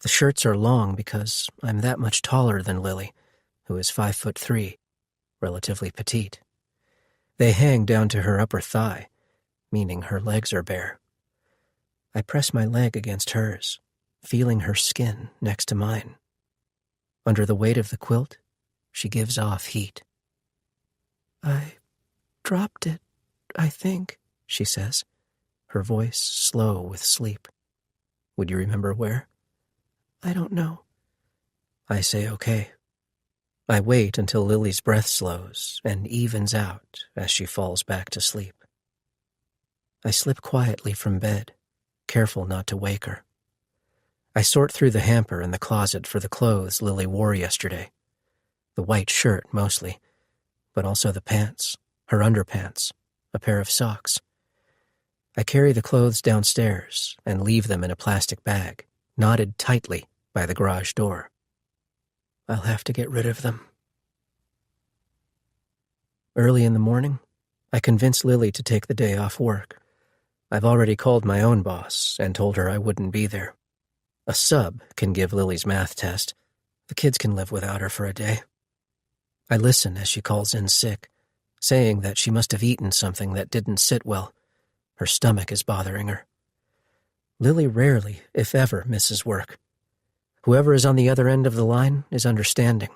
The shirts are long because I'm that much taller than Lily, who is 5'3", relatively petite. They hang down to her upper thigh, meaning her legs are bare. I press my leg against hers, feeling her skin next to mine. Under the weight of the quilt, she gives off heat. I dropped it, I think, she says, her voice slow with sleep. Would you remember where? I don't know. I say okay. I wait until Lily's breath slows and evens out as she falls back to sleep. I slip quietly from bed, careful not to wake her. I sort through the hamper in the closet for the clothes Lily wore yesterday. The white shirt, mostly, but also the pants, her underpants, a pair of socks. I carry the clothes downstairs and leave them in a plastic bag, knotted tightly by the garage door. I'll have to get rid of them. Early in the morning, I convince Lily to take the day off work. I've already called my own boss and told her I wouldn't be there. A sub can give Lily's math test. The kids can live without her for a day. I listen as she calls in sick, saying that she must have eaten something that didn't sit well. Her stomach is bothering her. Lily rarely, if ever, misses work. Whoever is on the other end of the line is understanding,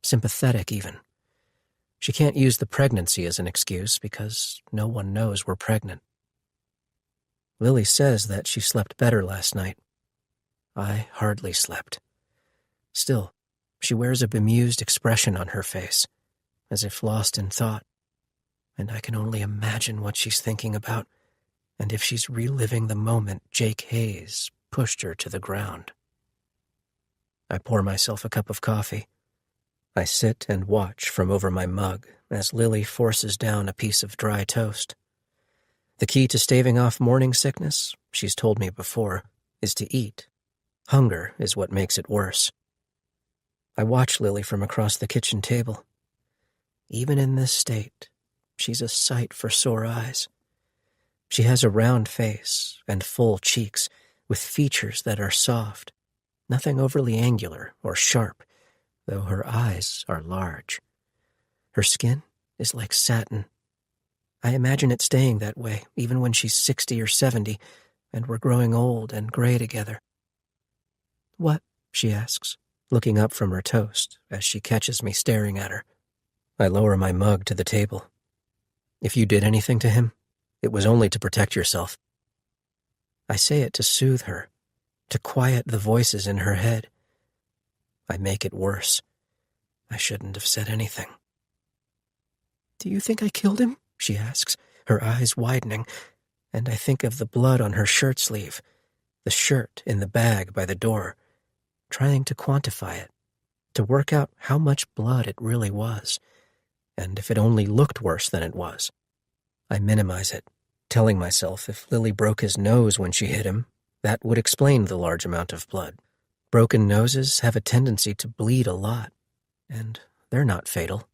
sympathetic even. She can't use the pregnancy as an excuse because no one knows we're pregnant. Lily says that she slept better last night. I hardly slept. Still, she wears a bemused expression on her face, as if lost in thought, and I can only imagine what she's thinking about and if she's reliving the moment Jake Hayes pushed her to the ground. I pour myself a cup of coffee. I sit and watch from over my mug as Lily forces down a piece of dry toast. The key to staving off morning sickness, she's told me before, is to eat. Hunger is what makes it worse. I watch Lily from across the kitchen table. Even in this state, she's a sight for sore eyes. She has a round face and full cheeks with features that are soft, nothing overly angular or sharp, though her eyes are large. Her skin is like satin. I imagine it staying that way even when she's 60 or 70 and we're growing old and gray together. What? She asks, looking up from her toast as she catches me staring at her. I lower my mug to the table. If you did anything to him, it was only to protect yourself. I say it to soothe her, to quiet the voices in her head. I make it worse. I shouldn't have said anything. Do you think I killed him? She asks, her eyes widening, and I think of the blood on her shirt sleeve, the shirt in the bag by the door, trying to quantify it, to work out how much blood it really was, and if it only looked worse than it was. I minimize it, telling myself if Lily broke his nose when she hit him, that would explain the large amount of blood. Broken noses have a tendency to bleed a lot, and they're not fatal.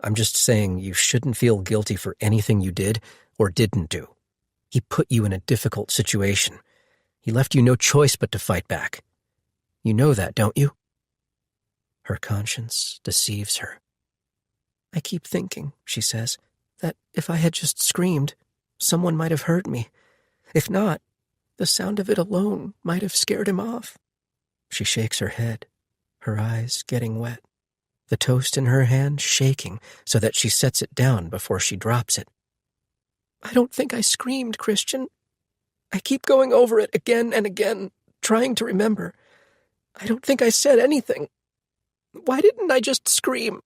I'm just saying you shouldn't feel guilty for anything you did or didn't do. He put you in a difficult situation. He left you no choice but to fight back. You know that, don't you? Her conscience deceives her. I keep thinking, she says, that if I had just screamed, someone might have heard me. If not, the sound of it alone might have scared him off. She shakes her head, her eyes getting wet, the toast in her hand shaking so that she sets it down before she drops it. I don't think I screamed, Christian. I keep going over it again and again, trying to remember. I don't think I said anything. Why didn't I just scream?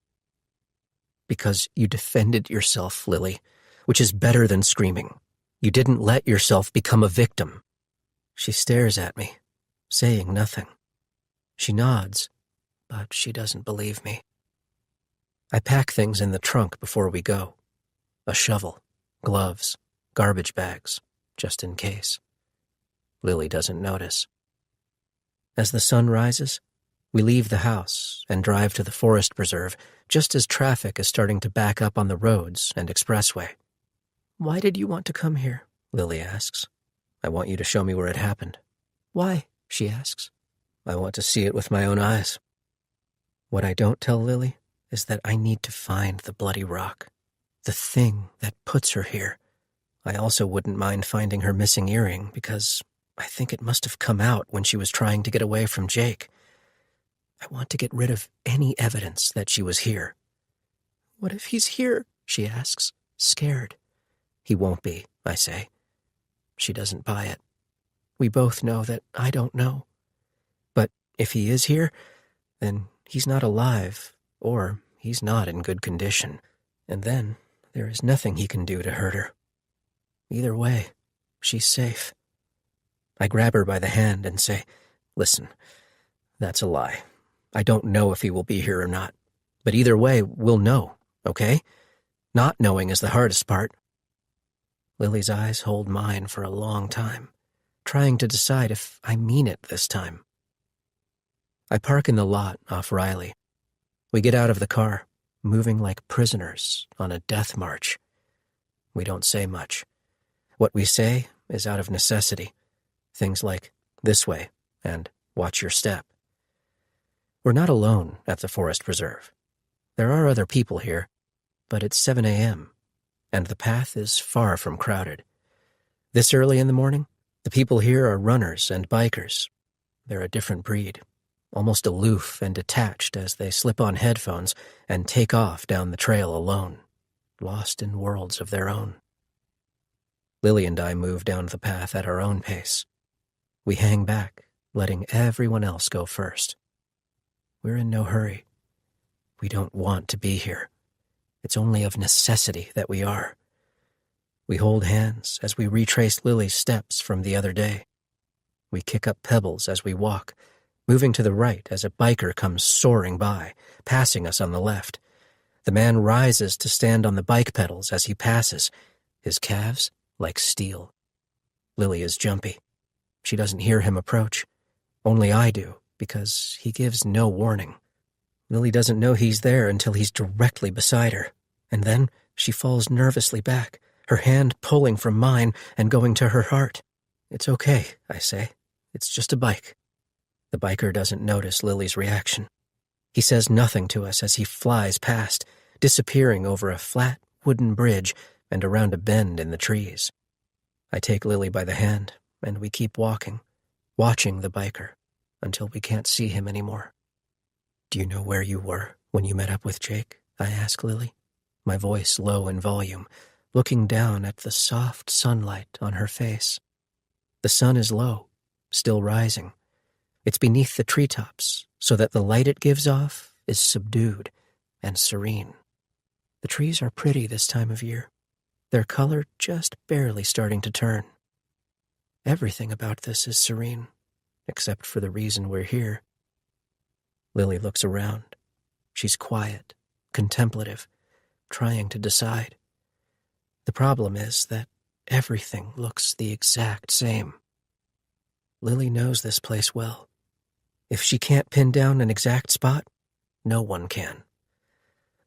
Because you defended yourself, Lily, which is better than screaming. You didn't let yourself become a victim. She stares at me, saying nothing. She nods, but she doesn't believe me. I pack things in the trunk before we go. A shovel, gloves, garbage bags, just in case. Lily doesn't notice. As the sun rises, we leave the house and drive to the forest preserve just as traffic is starting to back up on the roads and expressway. Why did you want to come here? Lily asks. I want you to show me where it happened. Why? She asks. I want to see it with my own eyes. What I don't tell Lily is that I need to find the bloody rock, the thing that puts her here. I also wouldn't mind finding her missing earring because I think it must have come out when she was trying to get away from Jake. I want to get rid of any evidence that she was here. What if he's here? She asks, scared. He won't be, I say. She doesn't buy it. We both know that I don't know. But if he is here, then he's not alive, or he's not in good condition, and then there is nothing he can do to hurt her. Either way, she's safe. I grab her by the hand and say, listen, that's a lie. I don't know if he will be here or not, but either way, we'll know, okay? Not knowing is the hardest part. Lily's eyes hold mine for a long time, trying to decide if I mean it this time. I park in the lot off Riley. We get out of the car, moving like prisoners on a death march. We don't say much. What we say is out of necessity. Things like, this way, and watch your step. We're not alone at the forest preserve. There are other people here, but it's 7 a.m., and the path is far from crowded. This early in the morning, the people here are runners and bikers. They're a different breed, almost aloof and detached as they slip on headphones and take off down the trail alone, lost in worlds of their own. Lily and I move down the path at our own pace. We hang back, letting everyone else go first. We're in no hurry. We don't want to be here. It's only of necessity that we are. We hold hands as we retrace Lily's steps from the other day. We kick up pebbles as we walk, moving to the right as a biker comes soaring by, passing us on the left. The man rises to stand on the bike pedals as he passes, his calves like steel. Lily is jumpy. She doesn't hear him approach. Only I do, because he gives no warning. Lily doesn't know he's there until he's directly beside her, and then she falls nervously back, her hand pulling from mine and going to her heart. It's okay, I say. It's just a bike. The biker doesn't notice Lily's reaction. He says nothing to us as he flies past, disappearing over a flat wooden bridge and around a bend in the trees. I take Lily by the hand, and we keep walking, watching the biker, until we can't see him anymore. Do you know where you were when you met up with Jake? I ask Lily, my voice low in volume, looking down at the soft sunlight on her face. The sun is low, still rising. It's beneath the treetops, so that the light it gives off is subdued and serene. The trees are pretty this time of year, their color just barely starting to turn. Everything about this is serene, except for the reason we're here. Lily looks around. She's quiet, contemplative, trying to decide. The problem is that everything looks the exact same. Lily knows this place well. If she can't pin down an exact spot, No one can.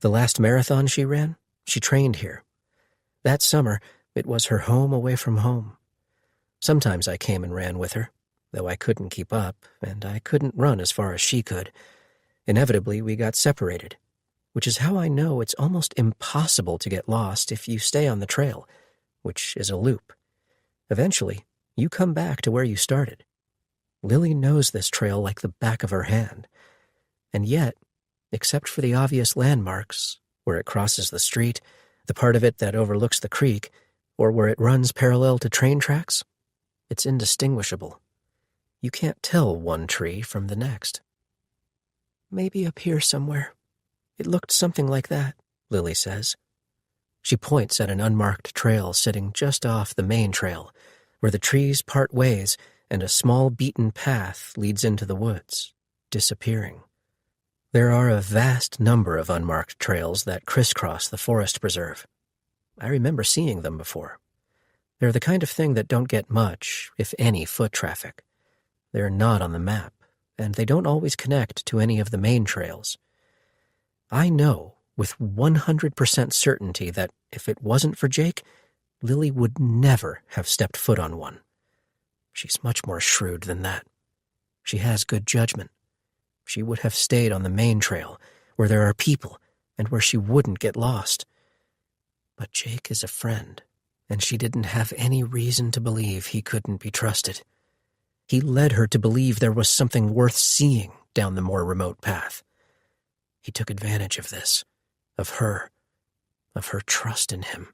The last marathon she ran, she trained here. That summer, it was her home away from home. Sometimes I came and ran with her, though I couldn't keep up, and I couldn't run as far as she could. Inevitably, we got separated, which is how I know it's almost impossible to get lost if you stay on the trail, which is a loop. Eventually, you come back to where you started. Lily knows this trail like the back of her hand. And yet, except for the obvious landmarks, where it crosses the street, the part of it that overlooks the creek, or where it runs parallel to train tracks, it's indistinguishable. You can't tell one tree from the next. Maybe up here somewhere. It looked something like that, Lily says. She points at an unmarked trail sitting just off the main trail, where the trees part ways and a small beaten path leads into the woods, disappearing. There are a vast number of unmarked trails that crisscross the forest preserve. I remember seeing them before. They're the kind of thing that don't get much, if any, foot traffic. They're not on the map, and they don't always connect to any of the main trails. I know with 100% certainty that if it wasn't for Jake, Lily would never have stepped foot on one. She's much more shrewd than that. She has good judgment. She would have stayed on the main trail, where there are people, and where she wouldn't get lost. But Jake is a friend, and she didn't have any reason to believe he couldn't be trusted. He led her to believe there was something worth seeing down the more remote path. He took advantage of this, of her trust in him.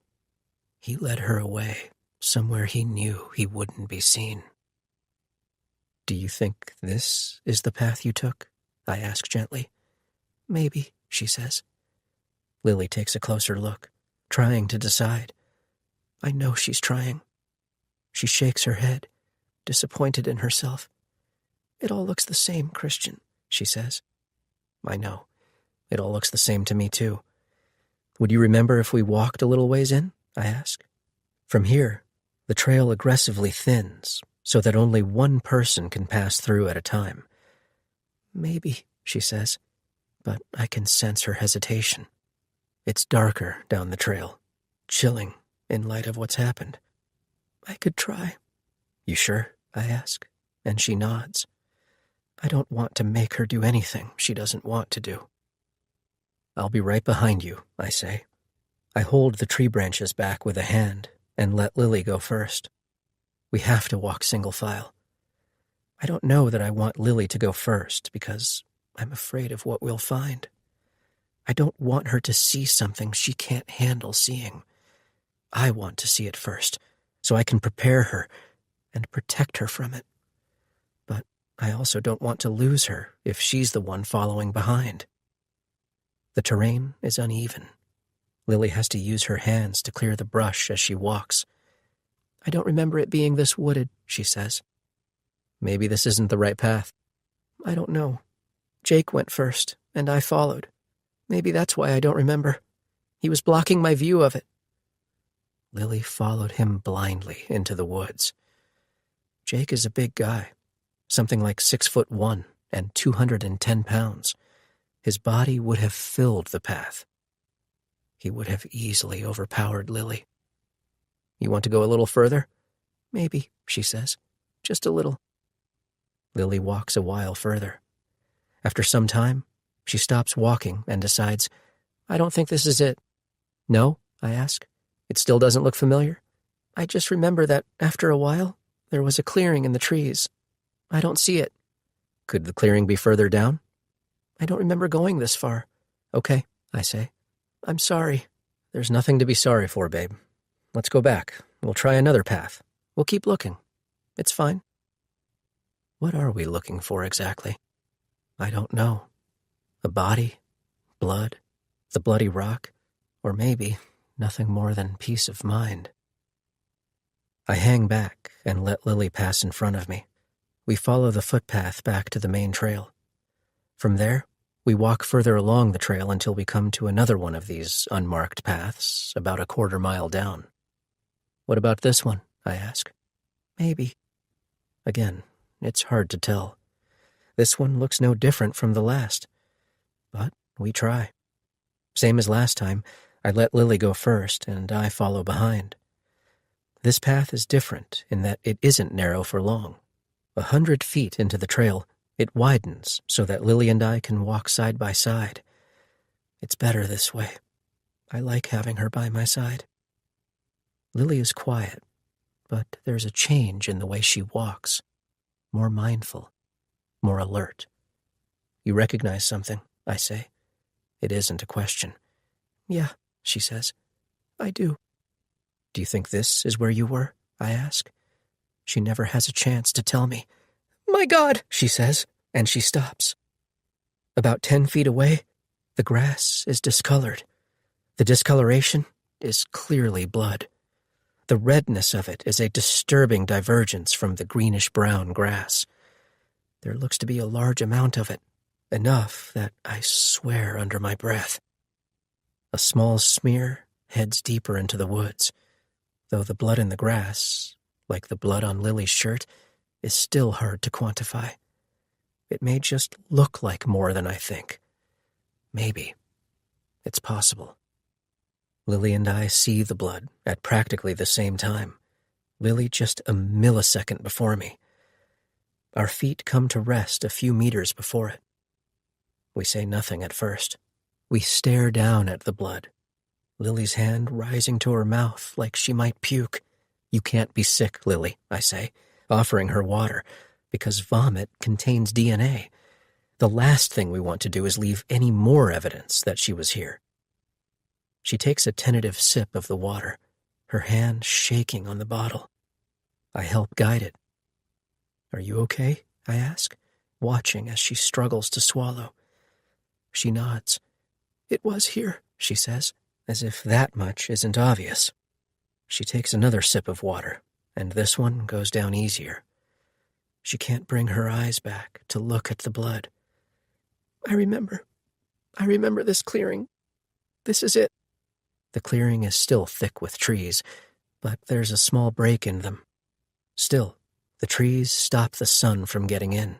He led her away, somewhere he knew he wouldn't be seen. "Do you think this is the path you took?" I ask gently. "Maybe," she says. Lily takes a closer look, trying to decide. I know she's trying. She shakes her head, disappointed in herself. "It all looks the same, Christian," she says. I know. It all looks the same to me, too. "Would you remember if we walked a little ways in?" I ask. From here, the trail aggressively thins, so that only one person can pass through at a time. "Maybe," she says, but I can sense her hesitation. It's darker down the trail, chilling in light of what's happened. "I could try." "You sure?" I ask, and she nods. I don't want to make her do anything she doesn't want to do. "I'll be right behind you," I say. I hold the tree branches back with a hand and let Lily go first. We have to walk single file. I don't know that I want Lily to go first because I'm afraid of what we'll find. I don't want her to see something she can't handle seeing. I want to see it first, so I can prepare her and protect her from it. But I also don't want to lose her if she's the one following behind. The terrain is uneven. Lily has to use her hands to clear the brush as she walks. "I don't remember it being this wooded," she says. "Maybe this isn't the right path." "I don't know. Jake went first, and I followed. Maybe that's why I don't remember. He was blocking my view of it." Lily followed him blindly into the woods. Jake is a big guy, something like 6'1" and 210 pounds. His body would have filled the path. He would have easily overpowered Lily. "You want to go a little further?" "Maybe," she says. "Just a little." Lily walks a while further. After some time, she stops walking and decides, "I don't think this is it." "No?" I ask. "It still doesn't look familiar?" "I just remember that after a while, there was a clearing in the trees. I don't see it." "Could the clearing be further down?" "I don't remember going this far." "Okay," I say. "I'm sorry." "There's nothing to be sorry for, babe. Let's go back. We'll try another path. We'll keep looking. It's fine." What are we looking for exactly? I don't know. A body? Blood? The bloody rock? Or maybe nothing more than peace of mind. I hang back and let Lily pass in front of me. We follow the footpath back to the main trail. From there, we walk further along the trail until we come to another one of these unmarked paths, about a quarter mile down. "What about this one?" I ask. "Maybe." Again, it's hard to tell. This one looks no different from the last. But we try. Same as last time, I let Lily go first, and I follow behind. This path is different in that it isn't narrow for long. 100 feet into the trail, it widens so that Lily and I can walk side by side. It's better this way. I like having her by my side. Lily is quiet, but there's a change in the way she walks. More mindful, more alert. You recognize something, I say. It isn't a question. Yeah, she says. I do. Do you think this is where you were? I ask. She never has a chance to tell me. My God, she says, and she stops. About 10 feet away, the grass is discolored. The discoloration is clearly blood. The redness of it is a disturbing divergence from the greenish-brown grass. There looks to be a large amount of it, enough that I swear under my breath. A small smear heads deeper into the woods, though the blood in the grass, like the blood on Lily's shirt, is still hard to quantify. It may just look like more than I think. Maybe. It's possible. Lily and I see the blood at practically the same time. Lily just a millisecond before me. Our feet come to rest a few meters before it. We say nothing at first. We stare down at the blood. Lily's hand rising to her mouth like she might puke. You can't be sick, Lily, I say, offering her water, because vomit contains DNA. The last thing we want to do is leave any more evidence that she was here. She takes a tentative sip of the water, her hand shaking on the bottle. I help guide it. Are you okay? I ask, watching as she struggles to swallow. She nods. It was here, she says, as if that much isn't obvious. She takes another sip of water, and this one goes down easier. She can't bring her eyes back to look at the blood. I remember this clearing. This is it. The clearing is still thick with trees, but there's a small break in them. Still, the trees stop the sun from getting in.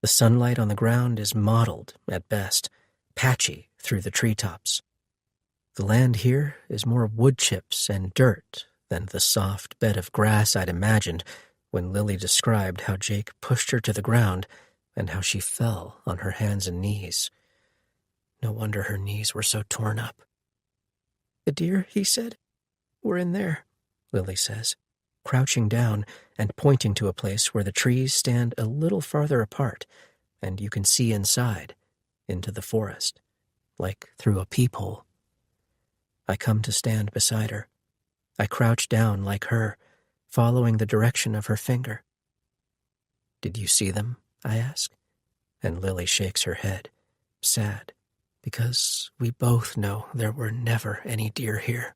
The sunlight on the ground is mottled, at best, patchy through the treetops. The land here is more wood chips and dirt than the soft bed of grass I'd imagined when Lily described how Jake pushed her to the ground and how she fell on her hands and knees. No wonder her knees were so torn up. The deer, he said, were in there, Lily says, crouching down and pointing to a place where the trees stand a little farther apart, and you can see inside, into the forest, like through a peephole. I come to stand beside her. I crouch down like her, following the direction of her finger. Did you see them? I ask, and Lily shakes her head, sad, because we both know there were never any deer here.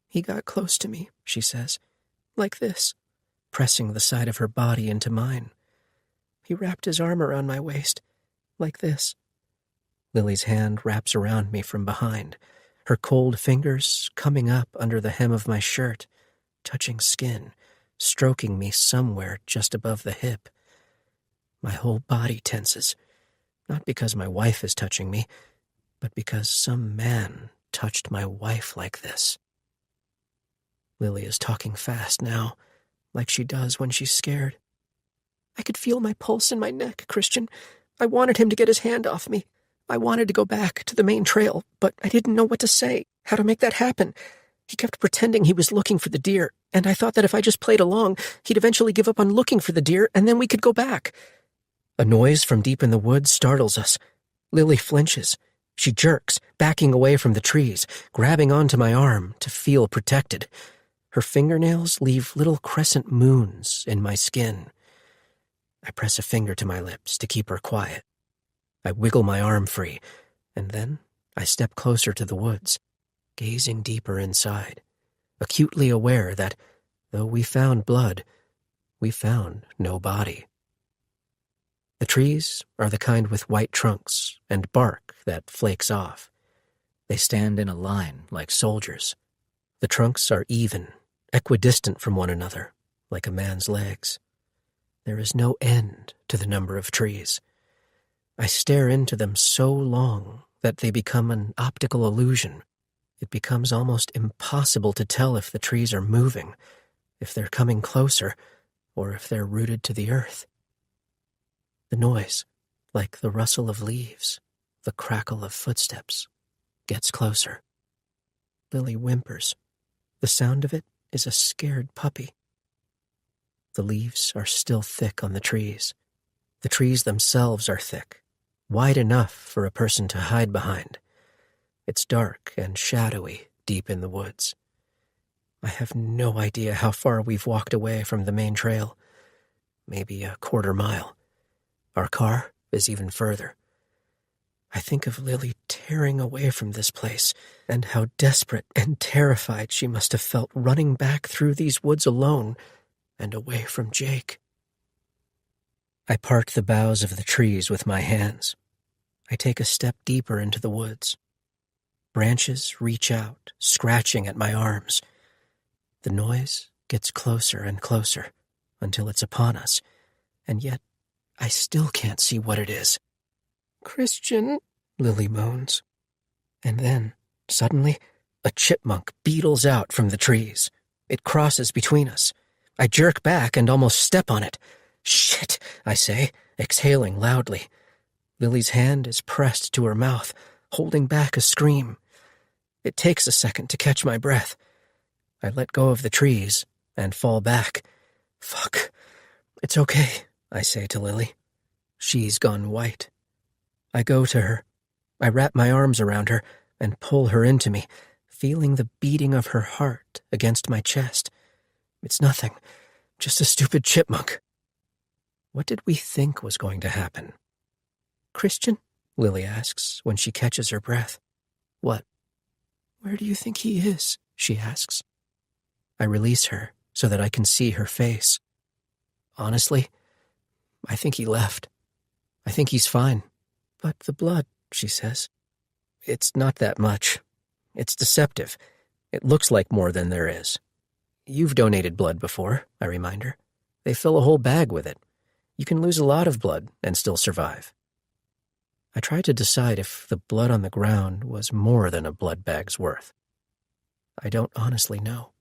He got close to me, she says, like this, pressing the side of her body into mine. He wrapped his arm around my waist, like this. Lily's hand wraps around me from behind, her cold fingers coming up under the hem of my shirt, touching skin, stroking me somewhere just above the hip. My whole body tenses, not because my wife is touching me, but because some man touched my wife like this. Lily is talking fast now, like she does when she's scared. I could feel my pulse in my neck, Christian. I wanted him to get his hand off me. I wanted to go back to the main trail, but I didn't know what to say, how to make that happen. He kept pretending he was looking for the deer, and I thought that if I just played along, he'd eventually give up on looking for the deer, and then we could go back. A noise from deep in the woods startles us. Lily flinches. She jerks, backing away from the trees, grabbing onto my arm to feel protected. Her fingernails leave little crescent moons in my skin. I press a finger to my lips to keep her quiet. I wiggle my arm free, and then I step closer to the woods, gazing deeper inside, acutely aware that, though we found blood, we found no body. The trees are the kind with white trunks and bark that flakes off. They stand in a line like soldiers. The trunks are even, equidistant from one another, like a man's legs. There is no end to the number of trees. I stare into them so long that they become an optical illusion. It becomes almost impossible to tell if the trees are moving, if they're coming closer, or if they're rooted to the earth. The noise, like the rustle of leaves, the crackle of footsteps, gets closer. Lily whimpers. The sound of it is a scared puppy. The leaves are still thick on the trees. The trees themselves are thick, wide enough for a person to hide behind. It's dark and shadowy deep in the woods. I have no idea how far we've walked away from the main trail. Maybe a quarter mile. Our car is even further. I think of Lily tearing away from this place and how desperate and terrified she must have felt running back through these woods alone and away from Jake. I part the boughs of the trees with my hands. I take a step deeper into the woods. Branches reach out, scratching at my arms. The noise gets closer and closer until it's upon us, and yet I still can't see what it is. "Christian," Lily moans. And then, suddenly, a chipmunk beetles out from the trees. It crosses between us. I jerk back and almost step on it. "Shit," I say, exhaling loudly. Lily's hand is pressed to her mouth, holding back a scream. It takes a second to catch my breath. I let go of the trees and fall back. "Fuck. It's okay," I say to Lily. She's gone white. I go to her. I wrap my arms around her and pull her into me, feeling the beating of her heart against my chest. It's nothing, just a stupid chipmunk. What did we think was going to happen? "Christian?" Lily asks when she catches her breath. "What?" "Where do you think he is?" she asks. I release her so that I can see her face. "Honestly, I think he left. I think he's fine. But the blood," she says. "It's not that much. It's deceptive. It looks like more than there is." "You've donated blood before," I remind her. "They fill a whole bag with it. You can lose a lot of blood and still survive." I try to decide if the blood on the ground was more than a blood bag's worth. I don't honestly know.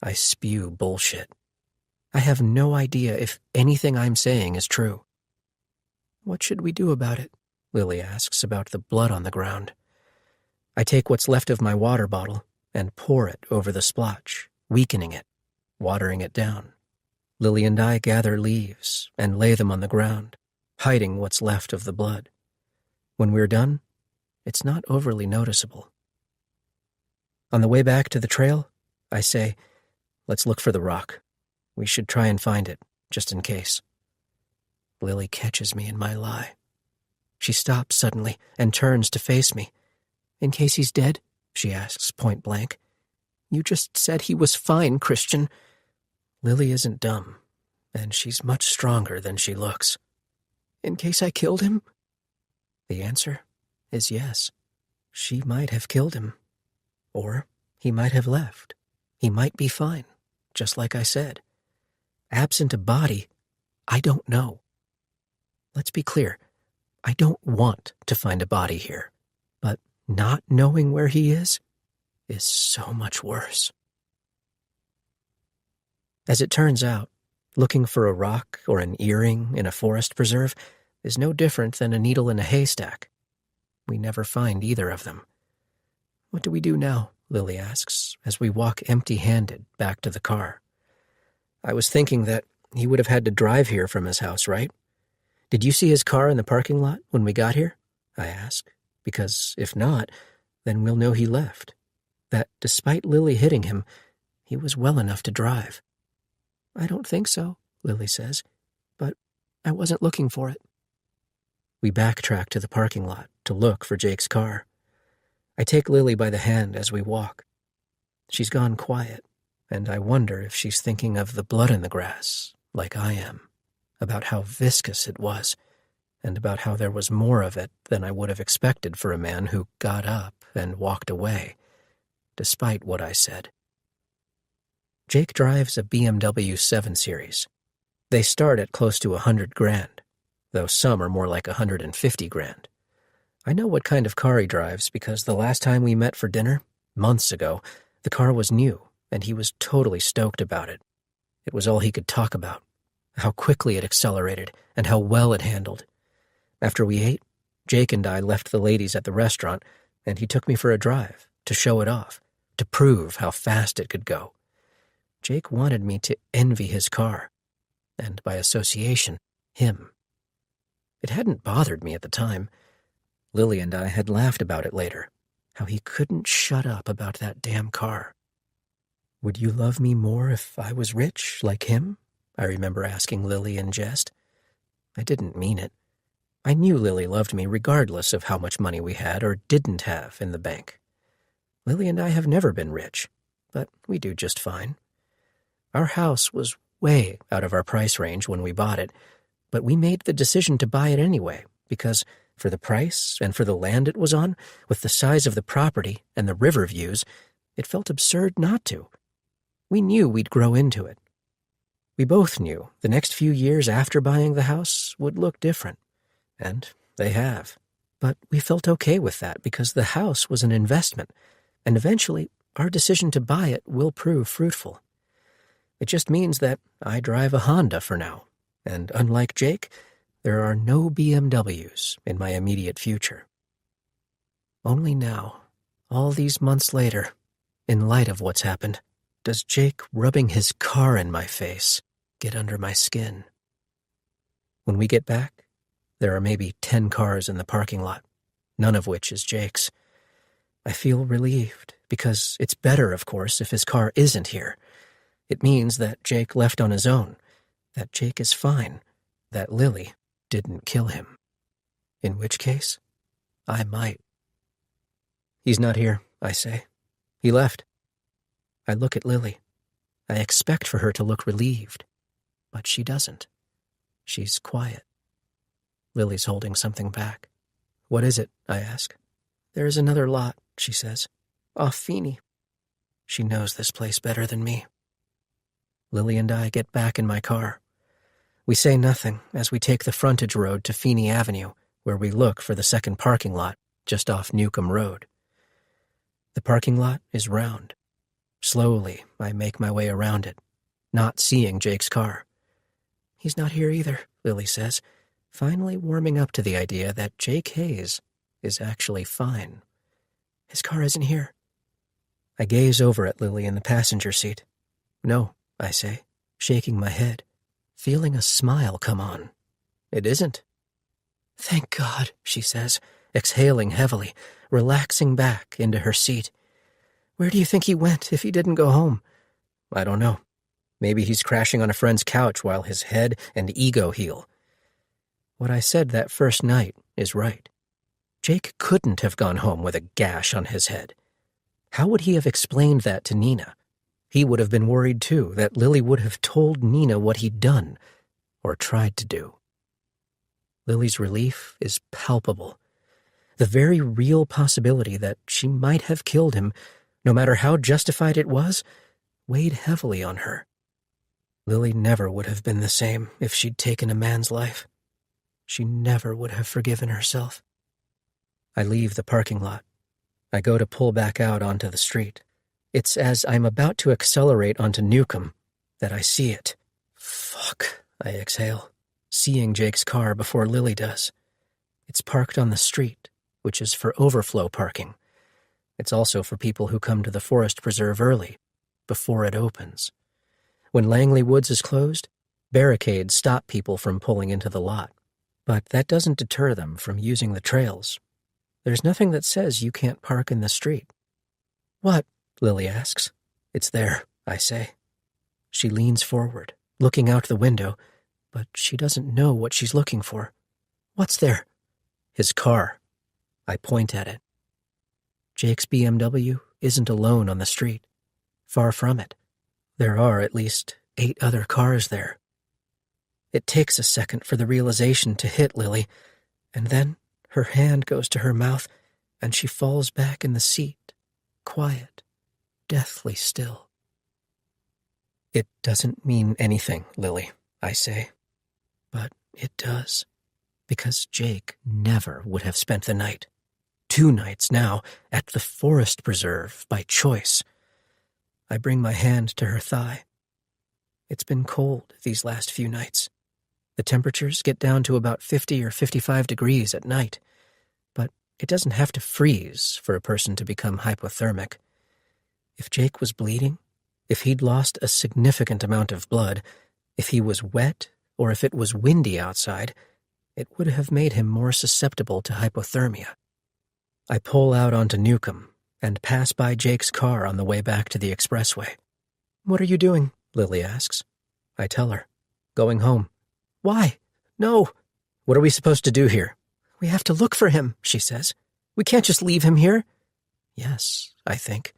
I spew bullshit. I have no idea if anything I'm saying is true. "What should we do about it?" Lily asks about the blood on the ground. I take what's left of my water bottle and pour it over the splotch, weakening it, watering it down. Lily and I gather leaves and lay them on the ground, hiding what's left of the blood. When we're done, it's not overly noticeable. On the way back to the trail, I say, "Let's look for the rock. We should try and find it, just in case." Lily catches me in my lie. She stops suddenly and turns to face me. "In case he's dead?" she asks point blank. "You just said he was fine, Christian." Lily isn't dumb, and she's much stronger than she looks. "In case I killed him?" The answer is yes. She might have killed him. Or he might have left. He might be fine, just like I said. Absent a body, I don't know. Let's be clear, I don't want to find a body here, but not knowing where he is so much worse. As it turns out, looking for a rock or an earring in a forest preserve is no different than a needle in a haystack. We never find either of them. "What do we do now?" Lily asks, as we walk empty-handed back to the car. "I was thinking that he would have had to drive here from his house, right? Did you see his car in the parking lot when we got here?" I ask, because if not, then we'll know he left. That despite Lily hitting him, he was well enough to drive. "I don't think so," Lily says, "but I wasn't looking for it." We backtrack to the parking lot to look for Jake's car. I take Lily by the hand as we walk. She's gone quiet, and I wonder if she's thinking of the blood in the grass, like I am, about how viscous it was, and about how there was more of it than I would have expected for a man who got up and walked away, despite what I said. Jake drives a BMW 7 Series. They start at close to $100,000. though some are more like $150,000. I know what kind of car he drives because the last time we met for dinner, months ago, the car was new, and he was totally stoked about it. It was all he could talk about, how quickly it accelerated and how well it handled. After we ate, Jake and I left the ladies at the restaurant, and he took me for a drive to show it off, to prove how fast it could go. Jake wanted me to envy his car, and by association, him. It hadn't bothered me at the time. Lily and I had laughed about it later, how he couldn't shut up about that damn car. Would you love me more if I was rich, like him? I remember asking Lily in jest. I didn't mean it. I knew Lily loved me regardless of how much money we had or didn't have in the bank. Lily and I have never been rich, but we do just fine. Our house was way out of our price range when we bought it, but we made the decision to buy it anyway because for the price and for the land it was on, with the size of the property and the river views, it felt absurd not to. We knew we'd grow into it. We both knew the next few years after buying the house would look different, and they have. But we felt okay with that because the house was an investment, and eventually our decision to buy it will prove fruitful. It just means that I drive a Honda for now, and unlike Jake, there are no BMWs in my immediate future. Only now, all these months later, in light of what's happened, does Jake rubbing his car in my face get under my skin. When we get back, there are maybe 10 cars in the parking lot, none of which is Jake's. I feel relieved, because it's better, of course, if his car isn't here. It means that Jake left on his own, that Jake is fine, that Lily didn't kill him. In which case, I might. He's not here, I say. He left. I look at Lily. I expect for her to look relieved, but she doesn't. She's quiet. Lily's holding something back. What is it? I ask. There is another lot, she says. Off Feeney. She knows this place better than me. Lily and I get back in my car. We say nothing as we take the frontage road to Feeney Avenue, where we look for the second parking lot just off Newcomb Road. The parking lot is round. Slowly, I make my way around it, not seeing Jake's car. He's not here either, Lily says, finally warming up to the idea that Jake Hayes is actually fine. His car isn't here. I gaze over at Lily in the passenger seat. No, I say, shaking my head, feeling a smile come on. It isn't. Thank God, she says, exhaling heavily, relaxing back into her seat. Where do you think he went if he didn't go home? I don't know. Maybe he's crashing on a friend's couch while his head and ego heal. What I said that first night is right. Jake couldn't have gone home with a gash on his head. How would he have explained that to Nina? He would have been worried, too, that Lily would have told Nina what he'd done, or tried to do. Lily's relief is palpable. The very real possibility that she might have killed him, no matter how justified it was, weighed heavily on her. Lily never would have been the same if she'd taken a man's life. She never would have forgiven herself. I leave the parking lot. I go to pull back out onto the street. It's as I'm about to accelerate onto Newcomb that I see it. Fuck, I exhale, seeing Jake's car before Lily does. It's parked on the street, which is for overflow parking. It's also for people who come to the forest preserve early, before it opens. When Langley Woods is closed, barricades stop people from pulling into the lot. But that doesn't deter them from using the trails. There's nothing that says you can't park in the street. What? Lily asks. It's there, I say. She leans forward, looking out the window, but she doesn't know what she's looking for. What's there? His car. I point at it. Jake's BMW isn't alone on the street. Far from it. There are at least 8 other cars there. It takes a second for the realization to hit Lily, and then her hand goes to her mouth, and she falls back in the seat, quiet, deathly still. It doesn't mean anything, Lily, I say, but it does. Because Jake never would have spent the night. 2 nights now at the forest preserve by choice. I bring my hand to her thigh. It's been cold these last few nights. The temperatures get down to about 50 or 55 degrees at night, but it doesn't have to freeze for a person to become hypothermic. If Jake was bleeding, if he'd lost a significant amount of blood, if he was wet, or if it was windy outside, it would have made him more susceptible to hypothermia. I pull out onto Newcomb and pass by Jake's car on the way back to the expressway. "What are you doing?" Lily asks. I tell her. "Going home." "Why?" "No." "What are we supposed to do here?" "We have to look for him," she says. "We can't just leave him here." Yes, I think.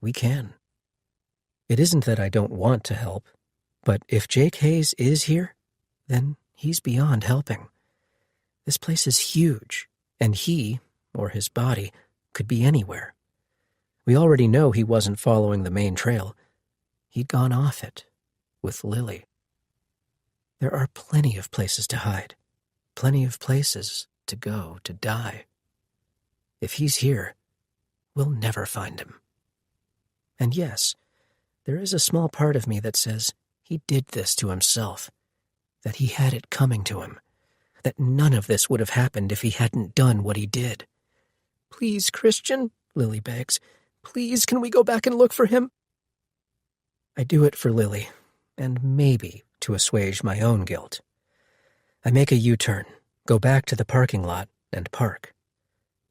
We can. It isn't that I don't want to help, but if Jake Hayes is here, then he's beyond helping. This place is huge, and he, or his body, could be anywhere. We already know he wasn't following the main trail. He'd gone off it, with Lily. There are plenty of places to hide, plenty of places to go to die. If he's here, we'll never find him. And yes, there is a small part of me that says he did this to himself, that he had it coming to him, that none of this would have happened if he hadn't done what he did. "Please, Christian," Lily begs, "please, can we go back and look for him?" I do it for Lily, and maybe to assuage my own guilt. I make a U-turn, go back to the parking lot, and park.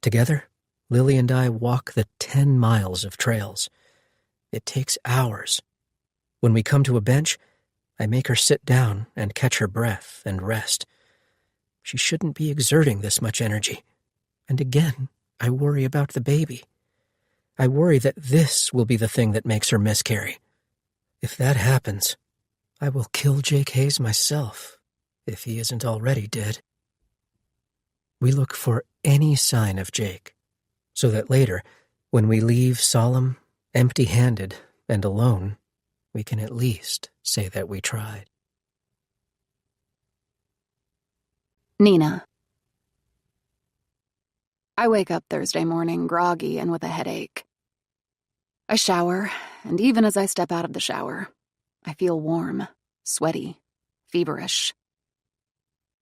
Together, Lily and I walk the 10 miles of trails. It takes hours. When we come to a bench, I make her sit down and catch her breath and rest. She shouldn't be exerting this much energy. And again, I worry about the baby. I worry that this will be the thing that makes her miscarry. If that happens, I will kill Jake Hayes myself, if he isn't already dead. We look for any sign of Jake, so that later, when we leave solemn, empty-handed, and alone, we can at least say that we tried. Nina. I wake up Thursday morning groggy and with a headache. I shower, and even as I step out of the shower, I feel warm, sweaty, feverish.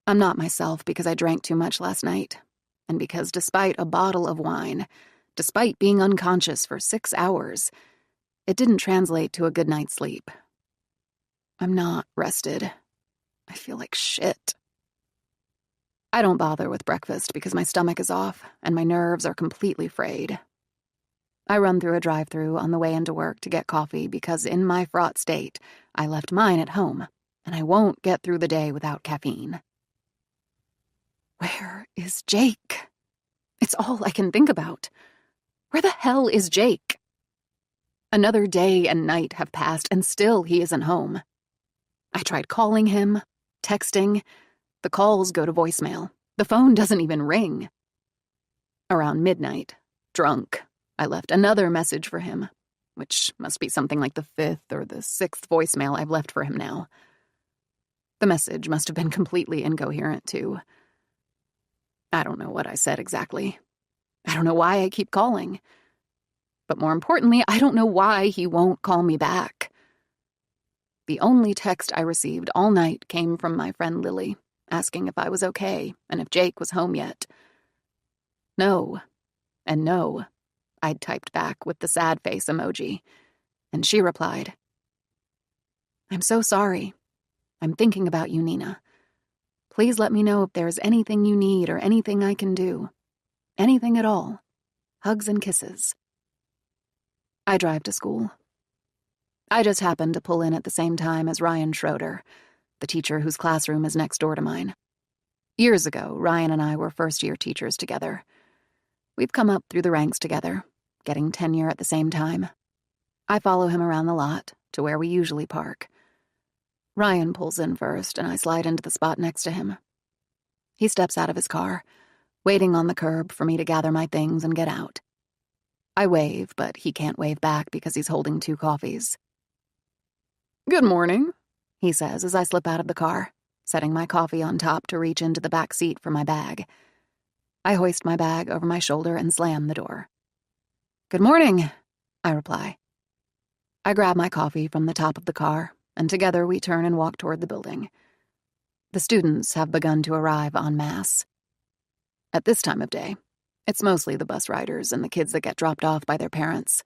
I'm not myself because I drank too much last night, and because despite a bottle of wine, despite being unconscious for 6 hours, it didn't translate to a good night's sleep. I'm not rested. I feel like shit. I don't bother with breakfast because my stomach is off and my nerves are completely frayed. I run through a drive-thru on the way into work to get coffee because in my fraught state, I left mine at home, and I won't get through the day without caffeine. Where is Jake? It's all I can think about. Where the hell is Jake? Another day and night have passed, and still he isn't home. I tried calling him, texting. The calls go to voicemail. The phone doesn't even ring. Around midnight, drunk, I left another message for him, which must be something like the 5th or the 6th voicemail I've left for him now. The message must have been completely incoherent, too. I don't know what I said exactly. I don't know why I keep calling. But more importantly, I don't know why he won't call me back. The only text I received all night came from my friend Lily, asking if I was okay and if Jake was home yet. No, and no, I'd typed back with the sad face emoji, and she replied, "I'm so sorry. I'm thinking about you, Nina. Please let me know if there's anything you need or anything I can do. Anything at all. Hugs and kisses." I drive to school. I just happened to pull in at the same time as Ryan Schroeder, the teacher whose classroom is next door to mine. Years ago, Ryan and I were first-year teachers together. We've come up through the ranks together, getting tenure at the same time. I follow him around the lot to where we usually park. Ryan pulls in first, and I slide into the spot next to him. He steps out of his car, waiting on the curb for me to gather my things and get out. I wave, but he can't wave back because he's holding 2 coffees. "Good morning," he says as I slip out of the car. setting my coffee on top to reach into the back seat for my bag. I hoist my bag over my shoulder and slam the door. "Good morning," I reply. I grab my coffee from the top of the car, and together we turn and walk toward the building. The students have begun to arrive en masse. At this time of day, it's mostly the bus riders and the kids that get dropped off by their parents.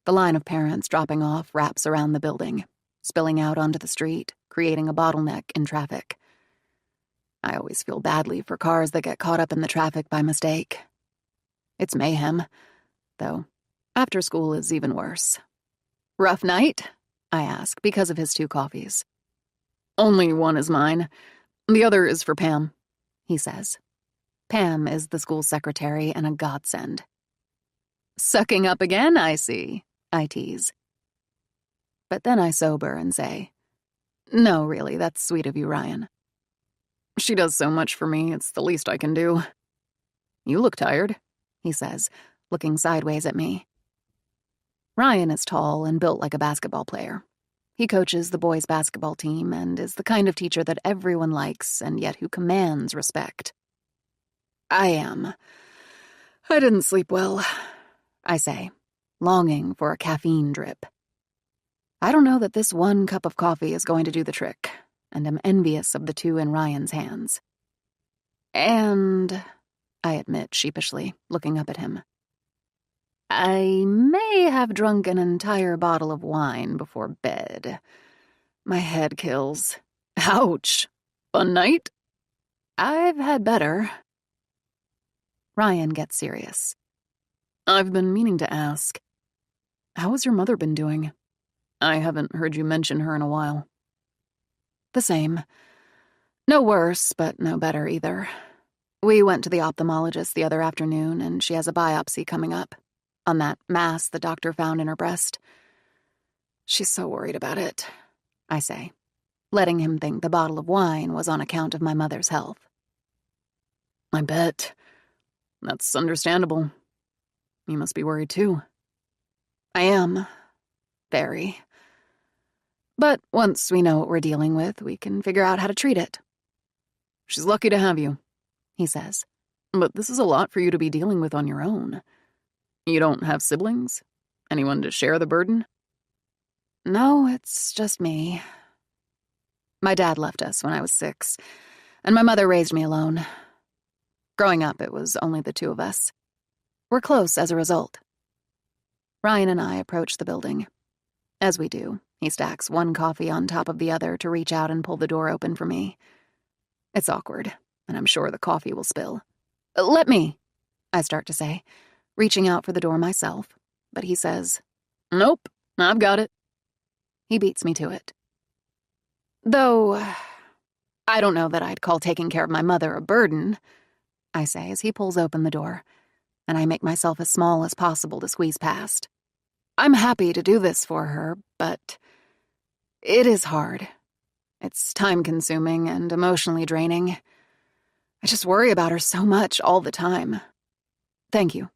The line of parents dropping off wraps around the building, spilling out onto the street, creating a bottleneck in traffic. I always feel badly for cars that get caught up in the traffic by mistake. It's mayhem, though after school is even worse. "Rough night?" I ask, because of his 2 coffees. Only one is mine. The other is for Pam," he says. Pam is the school secretary and a godsend. "Sucking up again, I see," I tease. But then I sober and say, "No, really, that's sweet of you, Ryan." "She does so much for me, it's the least I can do." "You look tired," he says, looking sideways at me. Ryan is tall and built like a basketball player. He coaches the boys' basketball team and is the kind of teacher that everyone likes and yet who commands respect. I am. I didn't sleep well, I say, longing for a caffeine drip. I don't know that this one cup of coffee is going to do the trick, and am envious of the 2 in Ryan's hands. And, I admit sheepishly, looking up at him, I may have drunk an entire bottle of wine before bed. My head kills. Ouch. A night? I've had better. Ryan gets serious. I've been meaning to ask. How has your mother been doing? I haven't heard you mention her in a while. The same. No worse, but no better either. We went to the ophthalmologist the other afternoon, and she has a biopsy coming up. On that mass the doctor found in her breast. She's so worried about it, I say, letting him think the bottle of wine was on account of my mother's health. I bet. That's understandable. You must be worried too. I am. Very. But once we know what we're dealing with, we can figure out how to treat it. She's lucky to have you, he says. But this is a lot for you to be dealing with on your own. You don't have siblings? Anyone to share the burden? No, it's just me. My dad left us when I was 6, and my mother raised me alone. Growing up, it was only the 2 of us. We're close as a result. Ryan and I approach the building. As we do, he stacks one coffee on top of the other to reach out and pull the door open for me. It's awkward, and I'm sure the coffee will spill. Let me, I start to say, reaching out for the door myself, but he says, Nope, I've got it. He beats me to it. Though, I don't know that I'd call taking care of my mother a burden, I say as he pulls open the door, and I make myself as small as possible to squeeze past. I'm happy to do this for her, but it is hard. It's time-consuming and emotionally draining. I just worry about her so much all the time. Thank you,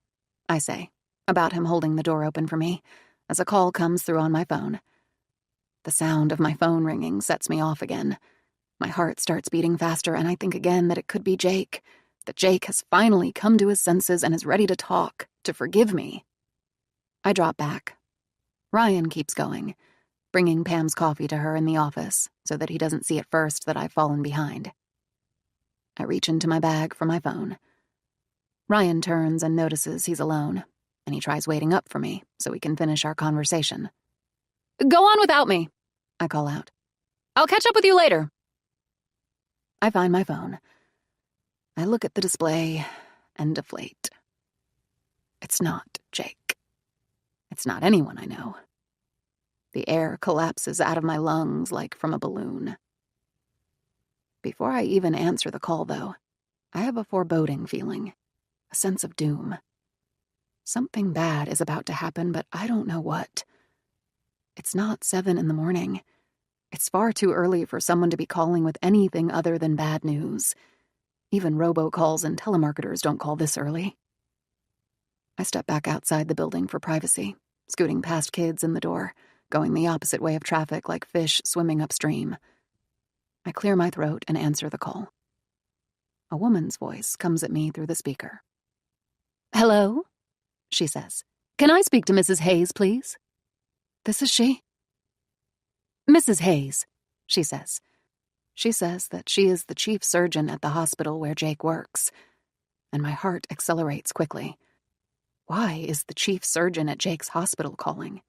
I say, about him holding the door open for me, as a call comes through on my phone. The sound of my phone ringing sets me off again. My heart starts beating faster, and I think again that it could be Jake, that Jake has finally come to his senses and is ready to talk, to forgive me. I drop back. Ryan keeps going, bringing Pam's coffee to her in the office so that he doesn't see at first that I've fallen behind. I reach into my bag for my phone. Ryan turns and notices he's alone, and he tries waiting up for me so we can finish our conversation. Go on without me, I call out. I'll catch up with you later. I find my phone. I look at the display and deflate. It's not Jake. It's not anyone I know. The air collapses out of my lungs like from a balloon. Before I even answer the call, though, I have a foreboding feeling, a sense of doom. Something bad is about to happen, but I don't know what. It's not 7 a.m. It's far too early for someone to be calling with anything other than bad news. Even robocalls and telemarketers don't call this early. I step back outside the building for privacy, scooting past kids in the door, going the opposite way of traffic like fish swimming upstream. I clear my throat and answer the call. A woman's voice comes at me through the speaker. "Hello?" she says. "Can I speak to Mrs. Hayes, please?" "This is she." "Mrs. Hayes," she says. She says that she is the chief surgeon at the hospital where Jake works, and my heart accelerates quickly. Why is the chief surgeon at Jake's hospital calling?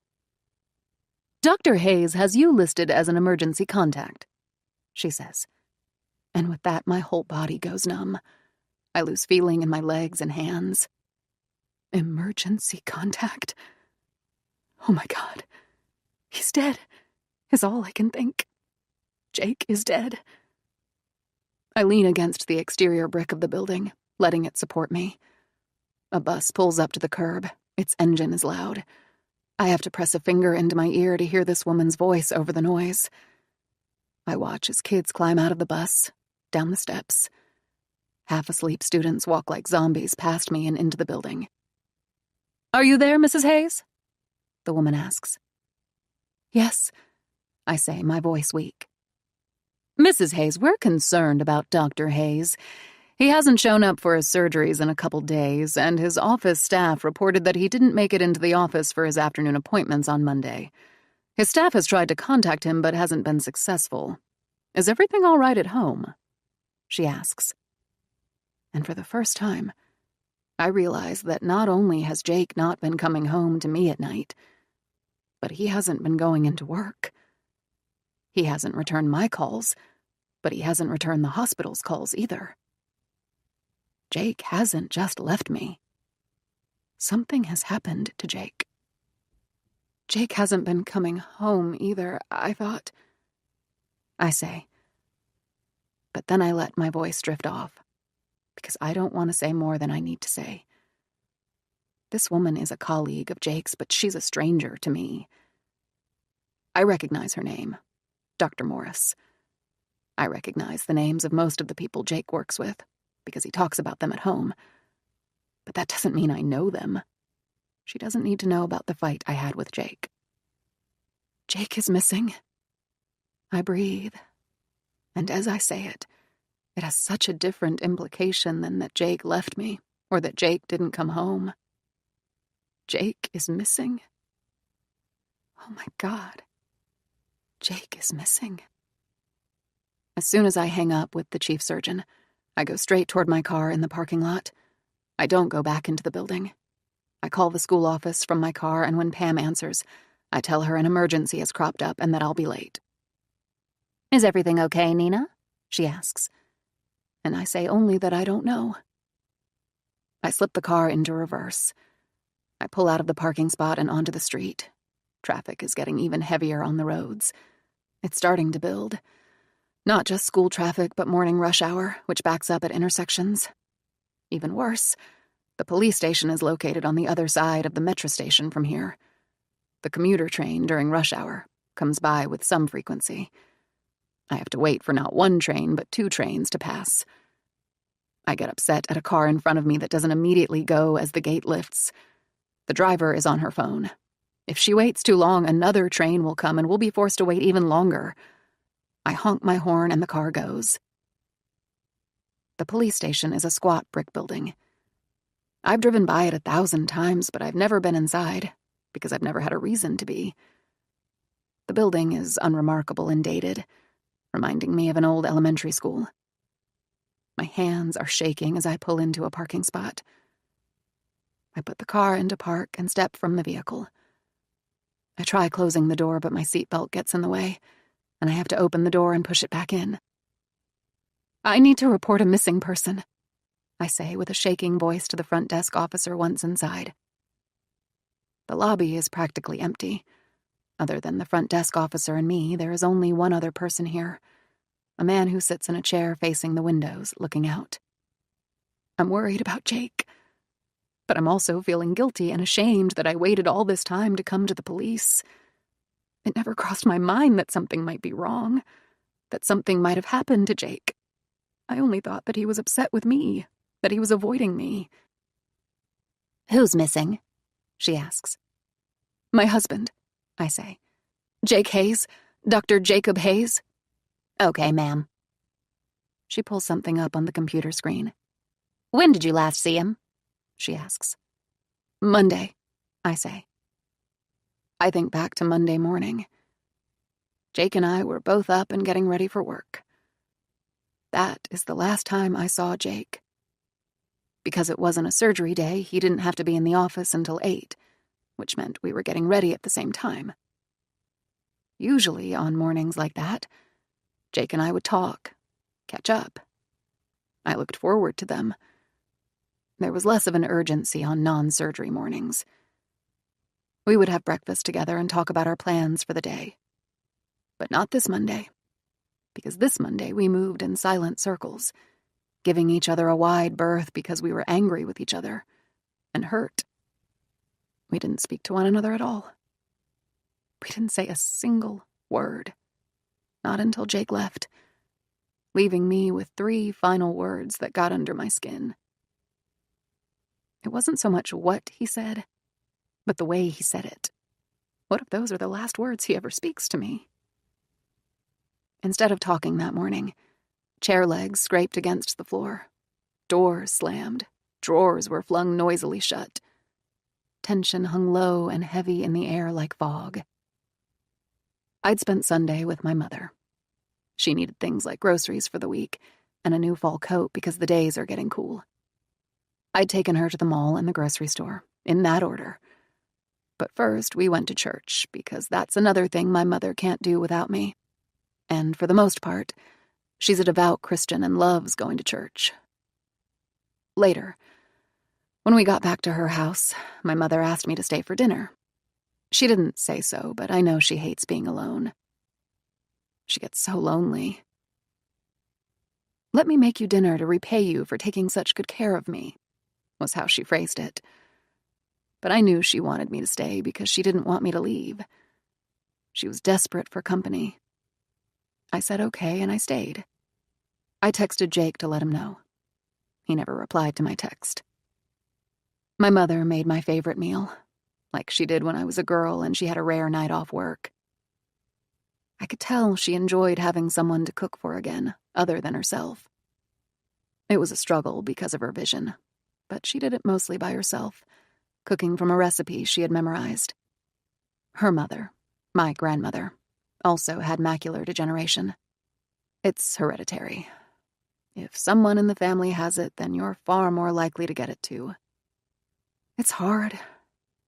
"Dr. Hayes has you listed as an emergency contact," she says. And with that, my whole body goes numb. I lose feeling in my legs and hands. Emergency contact? Oh my God. He's dead, is all I can think. Jake is dead. I lean against the exterior brick of the building, letting it support me. A bus pulls up to the curb. Its engine is loud. I have to press a finger into my ear to hear this woman's voice over the noise. I watch as kids climb out of the bus, down the steps. Half-asleep students walk like zombies past me and into the building. "Are you there, Mrs. Hayes?" the woman asks. "Yes," I say, my voice weak. "Mrs. Hayes, we're concerned about Dr. Hayes. He hasn't shown up for his surgeries in a couple days, and his office staff reported that he didn't make it into the office for his afternoon appointments on Monday. His staff has tried to contact him but hasn't been successful. Is everything all right at home?" she asks. And for the first time, I realize that not only has Jake not been coming home to me at night, but he hasn't been going into work. He hasn't returned my calls, but he hasn't returned the hospital's calls either. Jake hasn't just left me. Something has happened to Jake. Jake hasn't been coming home either, I thought, I say. But then I let my voice drift off, because I don't want to say more than I need to say. This woman is a colleague of Jake's, but she's a stranger to me. I recognize her name, Dr. Morris. I recognize the names of most of the people Jake works with, because he talks about them at home. But that doesn't mean I know them. She doesn't need to know about the fight I had with Jake. Jake is missing. I breathe. And as I say it, it has such a different implication than that Jake left me, or that Jake didn't come home. Jake is missing. Oh my God. Jake is missing. As soon as I hang up with the chief surgeon, I go straight toward my car in the parking lot. I don't go back into the building. I call the school office from my car, and when Pam answers, I tell her an emergency has cropped up and that I'll be late. "Is everything okay, Nina?" she asks. And I say only that I don't know. I slip the car into reverse. I pull out of the parking spot and onto the street. Traffic is getting even heavier on the roads. It's starting to build. Not just school traffic, but morning rush hour, which backs up at intersections. Even worse, the police station is located on the other side of the metro station from here. The commuter train during rush hour comes by with some frequency. I have to wait for not one train, but 2 trains to pass. I get upset at a car in front of me that doesn't immediately go as the gate lifts. The driver is on her phone. If she waits too long, another train will come and we'll be forced to wait even longer. I honk my horn and the car goes. The police station is a squat brick building. I've driven by it 1,000 times, but I've never been inside, because I've never had a reason to be. The building is unremarkable and dated, reminding me of an old elementary school. My hands are shaking as I pull into a parking spot. I put the car into park and step from the vehicle. I try closing the door, but my seatbelt gets in the way, and I have to open the door and push it back in. "I need to report a missing person," I say with a shaking voice to the front desk officer once inside. The lobby is practically empty. Other than the front desk officer and me, there is only one other person here, a man who sits in a chair facing the windows, looking out. I'm worried about Jake, but I'm also feeling guilty and ashamed that I waited all this time to come to the police. It never crossed my mind that something might be wrong, that something might have happened to Jake. I only thought that he was upset with me, that he was avoiding me. "Who's missing?" she asks. "My husband," I say. "Jake Hayes, Dr. Jacob Hayes." Okay, ma'am. She pulls something up on the computer screen. When did you last see him? She asks. Monday, I say. I think back to Monday morning. Jake and I were both up and getting ready for work. That is the last time I saw Jake. Because it wasn't a surgery day, he didn't have to be in the office until 8, which meant we were getting ready at the same time. Usually, on mornings like that, Jake and I would talk, catch up. I looked forward to them. There was less of an urgency on non-surgery mornings. We would have breakfast together and talk about our plans for the day. But not this Monday, because this Monday we moved in silent circles, giving each other a wide berth because we were angry with each other and hurt. We didn't speak to one another at all. We didn't say a single word, not until Jake left, leaving me with 3 final words that got under my skin. It wasn't so much what he said, but the way he said it. What if those are the last words he ever speaks to me? Instead of talking that morning, chair legs scraped against the floor. Doors slammed. Drawers were flung noisily shut. Tension hung low and heavy in the air like fog. I'd spent Sunday with my mother. She needed things like groceries for the week and a new fall coat because the days are getting cool. I'd taken her to the mall and the grocery store, in that order. But first, we went to church, because that's another thing my mother can't do without me. And for the most part, she's a devout Christian and loves going to church. Later, when we got back to her house, my mother asked me to stay for dinner. She didn't say so, but I know she hates being alone. She gets so lonely. "Let me make you dinner to repay you for taking such good care of me," was how she phrased it. But I knew she wanted me to stay because she didn't want me to leave. She was desperate for company. I said okay, and I stayed. I texted Jake to let him know. He never replied to my text. My mother made my favorite meal, like she did when I was a girl and she had a rare night off work. I could tell she enjoyed having someone to cook for again, other than herself. It was a struggle because of her vision, but she did it mostly by herself, cooking from a recipe she had memorized. Her mother, my grandmother, also had macular degeneration. It's hereditary. If someone in the family has it, then you're far more likely to get it too. It's hard,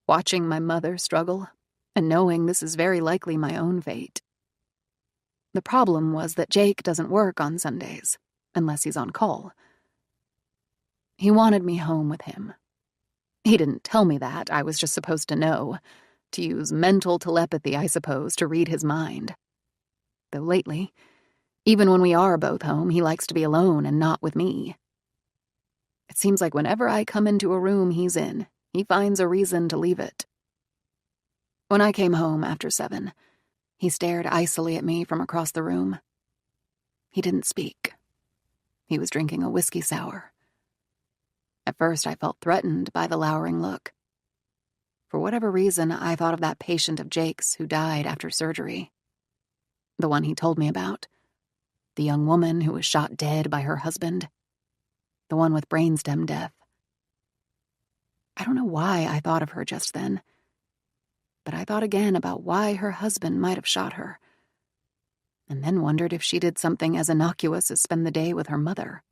watching my mother struggle, and knowing this is very likely my own fate. The problem was that Jake doesn't work on Sundays, unless he's on call. He wanted me home with him. He didn't tell me that, I was just supposed to know, to use mental telepathy, I suppose, to read his mind. Though lately, even when we are both home, he likes to be alone and not with me. It seems like whenever I come into a room he's in, he finds a reason to leave it. When I came home after 7, he stared icily at me from across the room. He didn't speak. He was drinking a whiskey sour. At first, I felt threatened by the lowering look. For whatever reason, I thought of that patient of Jake's who died after surgery. The one he told me about. The young woman who was shot dead by her husband. The one with brainstem death. I don't know why I thought of her just then, but I thought again about why her husband might have shot her, and then wondered if she did something as innocuous as spend the day with her mother.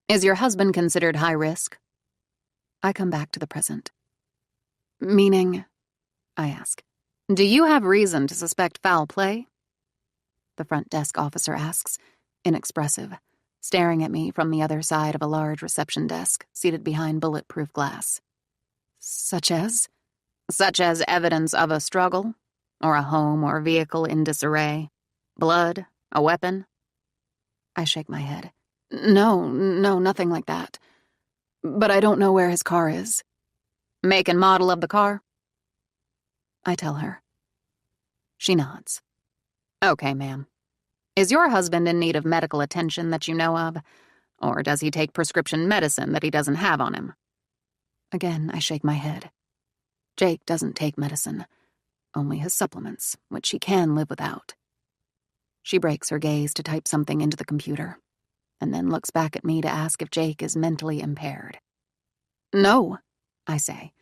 Is your husband considered high risk? I come back to the present. Meaning? I ask. Do you have reason to suspect foul play? The front desk officer asks, inexpressive, staring at me from the other side of a large reception desk seated behind bulletproof glass. Such as? Such as evidence of a struggle, or a home or vehicle in disarray, blood, a weapon. I shake my head. No, nothing like that. But I don't know where his car is. Make and model of the car? I tell her. She nods. Okay, ma'am. Is your husband in need of medical attention that you know of? Or does he take prescription medicine that he doesn't have on him? Again, I shake my head. Jake doesn't take medicine, only his supplements, which he can live without. She breaks her gaze to type something into the computer, and then looks back at me to ask if Jake is mentally impaired. No, I say.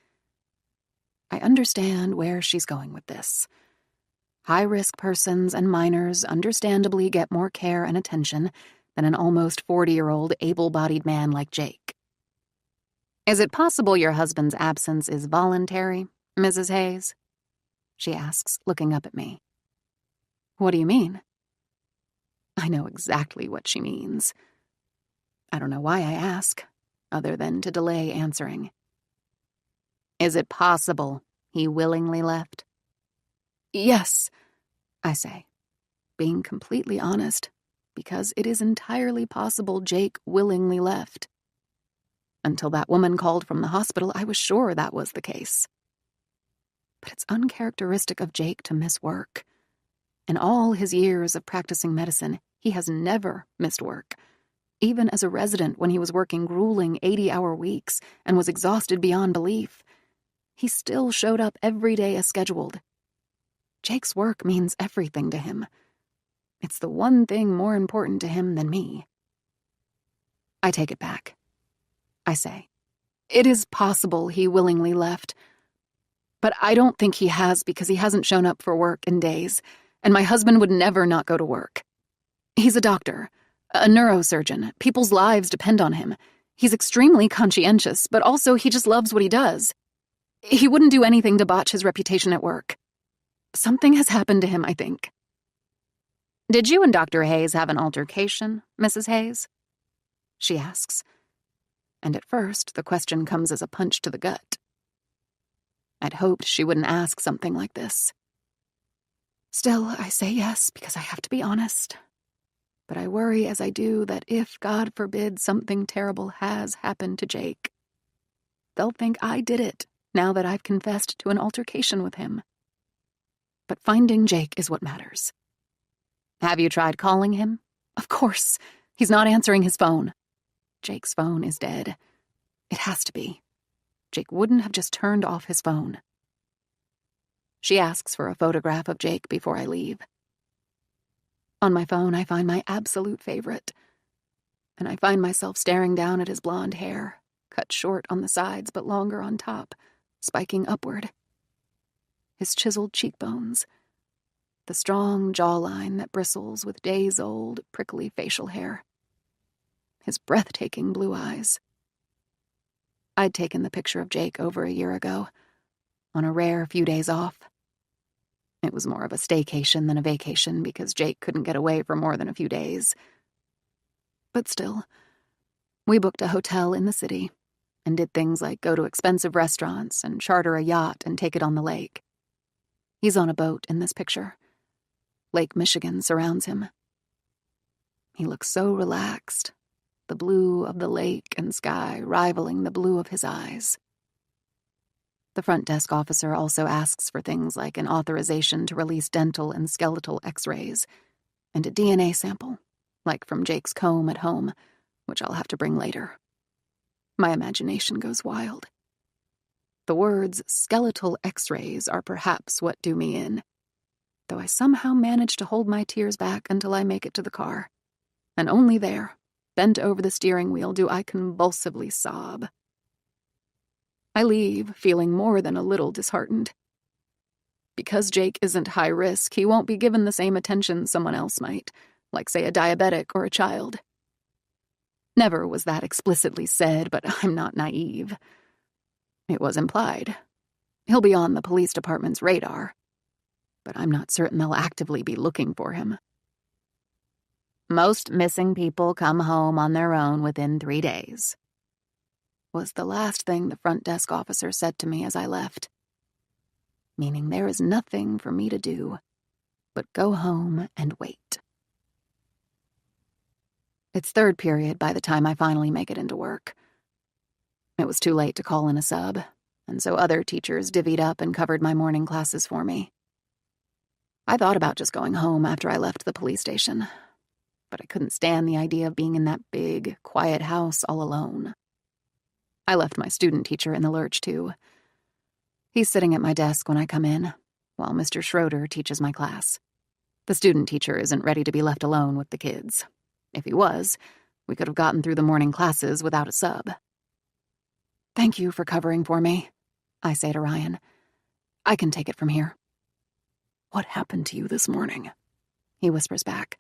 I understand where she's going with this. High-risk persons and minors understandably get more care and attention than an almost 40-year-old able-bodied man like Jake. Is it possible your husband's absence is voluntary, Mrs. Hayes? She asks, looking up at me. What do you mean? I know exactly what she means. I don't know why I ask, other than to delay answering. Is it possible he willingly left? Yes, I say, being completely honest, because it is entirely possible Jake willingly left. Until that woman called from the hospital, I was sure that was the case. But it's uncharacteristic of Jake to miss work. In all his years of practicing medicine, he has never missed work. Even as a resident when he was working grueling 80-hour weeks and was exhausted beyond belief, he still showed up every day as scheduled. Jake's work means everything to him. It's the one thing more important to him than me. I take it back. I say, it is possible he willingly left, but I don't think he has because he hasn't shown up for work in days, and my husband would never not go to work. He's a doctor, a neurosurgeon. People's lives depend on him. He's extremely conscientious, but also he just loves what he does. He wouldn't do anything to botch his reputation at work. Something has happened to him, I think. Did you and Dr. Hayes have an altercation, Mrs. Hayes? She asks. And at first, the question comes as a punch to the gut. I'd hoped she wouldn't ask something like this. Still, I say yes because I have to be honest. But I worry as I do that if, God forbid, something terrible has happened to Jake, they'll think I did it now that I've confessed to an altercation with him. But finding Jake is what matters. Have you tried calling him? Of course. He's not answering his phone. Jake's phone is dead. It has to be. Jake wouldn't have just turned off his phone. She asks for a photograph of Jake before I leave. On my phone, I find my absolute favorite. And I find myself staring down at his blonde hair, cut short on the sides but longer on top, spiking upward. His chiseled cheekbones, the strong jawline that bristles with days-old, prickly facial hair, his breathtaking blue eyes. I'd taken the picture of Jake over a year ago, on a rare few days off. It was more of a staycation than a vacation because Jake couldn't get away for more than a few days. But still, we booked a hotel in the city and did things like go to expensive restaurants and charter a yacht and take it on the lake. He's on a boat in this picture. Lake Michigan surrounds him. He looks so relaxed, the blue of the lake and sky rivaling the blue of his eyes. The front desk officer also asks for things like an authorization to release dental and skeletal x-rays and a DNA sample, like from Jake's comb at home, which I'll have to bring later. My imagination goes wild. The words skeletal x-rays are perhaps what do me in, though I somehow manage to hold my tears back until I make it to the car, and only there, bent over the steering wheel, do I convulsively sob. I leave feeling more than a little disheartened. Because Jake isn't high risk, he won't be given the same attention someone else might, like, say, a diabetic or a child. Never was that explicitly said, but I'm not naive. It was implied. He'll be on the police department's radar, but I'm not certain they'll actively be looking for him. Most missing people come home on their own within 3 days, was the last thing the front desk officer said to me as I left, meaning there is nothing for me to do but go home and wait. It's third period by the time I finally make it into work. It was too late to call in a sub, and so other teachers divvied up and covered my morning classes for me. I thought about just going home after I left the police station, but I couldn't stand the idea of being in that big, quiet house all alone. I left my student teacher in the lurch, too. He's sitting at my desk when I come in, while Mr. Schroeder teaches my class. The student teacher isn't ready to be left alone with the kids. If he was, we could have gotten through the morning classes without a sub. Thank you for covering for me, I say to Ryan. I can take it from here. What happened to you this morning? He whispers back,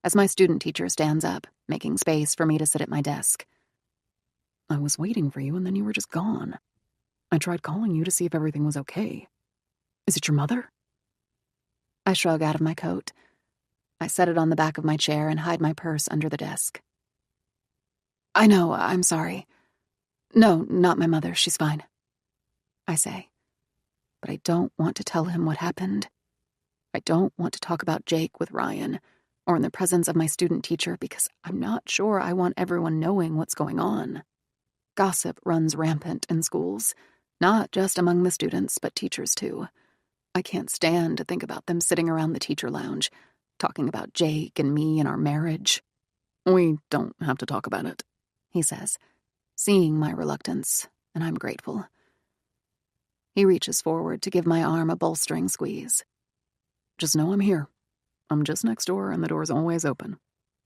as my student teacher stands up, making space for me to sit at my desk. I was waiting for you and then you were just gone. I tried calling you to see if everything was okay. Is it your mother? I shrug out of my coat. I set it on the back of my chair and hide my purse under the desk. I know, I'm sorry. No, not my mother, she's fine. I say, but I don't want to tell him what happened. I don't want to talk about Jake with Ryan, or in the presence of my student teacher, because I'm not sure I want everyone knowing what's going on. Gossip runs rampant in schools, not just among the students, but teachers too. I can't stand to think about them sitting around the teacher lounge, talking about Jake and me and our marriage. We don't have to talk about it, he says, seeing my reluctance, and I'm grateful. He reaches forward to give my arm a bolstering squeeze. Just know I'm here. I'm just next door and the door's always open.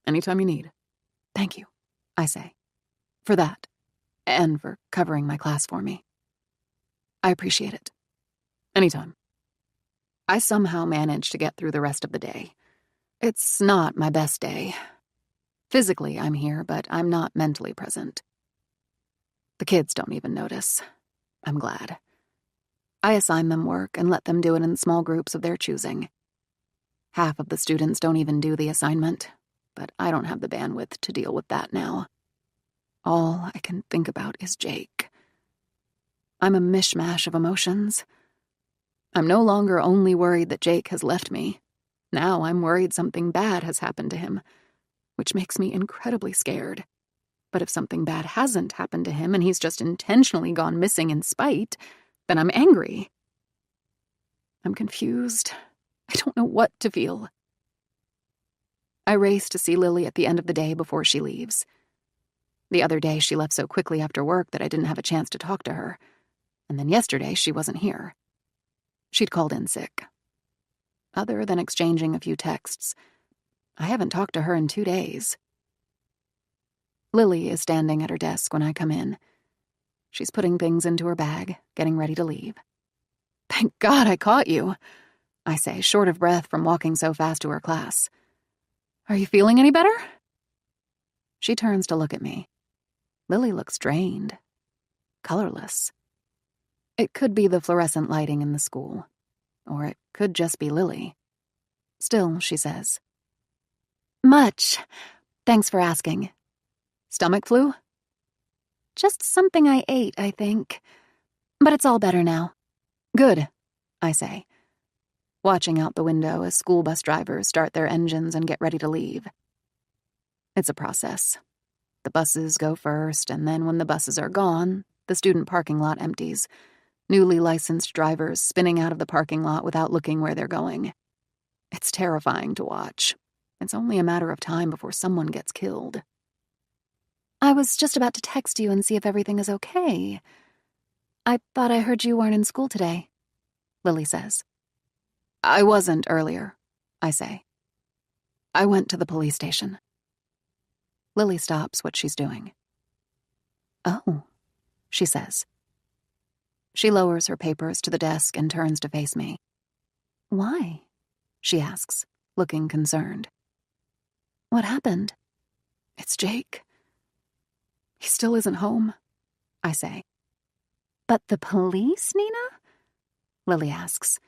Anytime you need. Thank you, I say. For that, and for covering my class for me. I appreciate it. Anytime. I somehow manage to get through the rest of the day. It's not my best day. Physically, I'm here, but I'm not mentally present. The kids don't even notice. I'm glad. I assign them work and let them do it in small groups of their choosing. Half of the students don't even do the assignment, but I don't have the bandwidth to deal with that now. All I can think about is Jake. I'm a mishmash of emotions. I'm no longer only worried that Jake has left me. Now I'm worried something bad has happened to him, which makes me incredibly scared. But if something bad hasn't happened to him and he's just intentionally gone missing in spite, then I'm angry. I'm confused. I don't know what to feel. I race to see Lily at the end of the day before she leaves. The other day she left so quickly after work that I didn't have a chance to talk to her. And then yesterday she wasn't here. She'd called in sick. Other than exchanging a few texts, I haven't talked to her in 2 days. Lily is standing at her desk when I come in. She's putting things into her bag, getting ready to leave. Thank God I caught you, I say, short of breath from walking so fast to her class. Are you feeling any better? She turns to look at me. Lily looks drained, colorless. It could be the fluorescent lighting in the school, or it could just be Lily. Still, she says, Much. Thanks for asking. Stomach flu? Just something I ate, I think. But it's all better now. Good, I say, watching out the window as school bus drivers start their engines and get ready to leave. It's a process. The buses go first, and then when the buses are gone, the student parking lot empties, newly licensed drivers spinning out of the parking lot without looking where they're going. It's terrifying to watch. It's only a matter of time before someone gets killed. I was just about to text you and see if everything is okay. I thought I heard you weren't in school today, Lily says. I wasn't earlier, I say. I went to the police station. Lily stops what she's doing. Oh, she says. She lowers her papers to the desk and turns to face me. Why? She asks, looking concerned. What happened? It's Jake. He still isn't home, I say. But the police, Nina? Lily asks,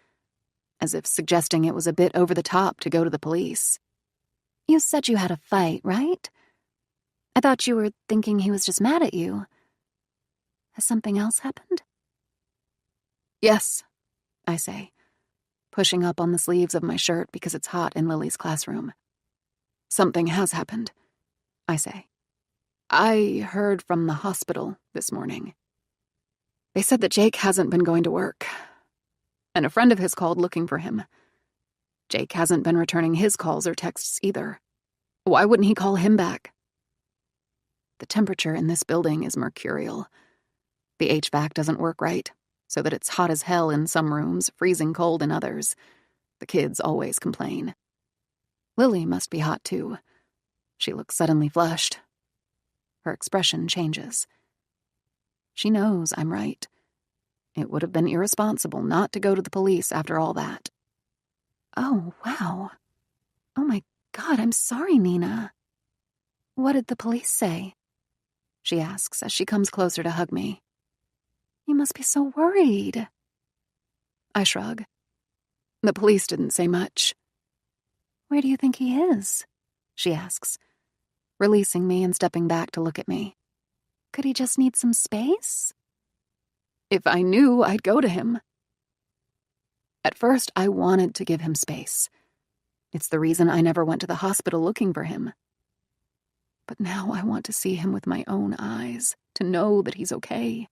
as if suggesting it was a bit over the top to go to the police. You said you had a fight, right? I thought you were thinking he was just mad at you. Has something else happened? Yes, I say, pushing up on the sleeves of my shirt because it's hot in Lily's classroom. Something has happened, I say. I heard from the hospital this morning. They said that Jake hasn't been going to work, and a friend of his called looking for him. Jake hasn't been returning his calls or texts either. Why wouldn't he call him back? The temperature in this building is mercurial. The HVAC doesn't work right, so that it's hot as hell in some rooms, freezing cold in others. The kids always complain. Lily must be hot too. She looks suddenly flushed. Her expression changes. She knows I'm right. It would have been irresponsible not to go to the police after all that. Oh, wow. Oh my God, I'm sorry, Nina. What did the police say? She asks as she comes closer to hug me. You must be so worried. I shrug. The police didn't say much. Where do you think he is? She asks, releasing me and stepping back to look at me. Could he just need some space? If I knew, I'd go to him. At first, I wanted to give him space. It's the reason I never went to the hospital looking for him. But now I want to see him with my own eyes, to know that he's okay.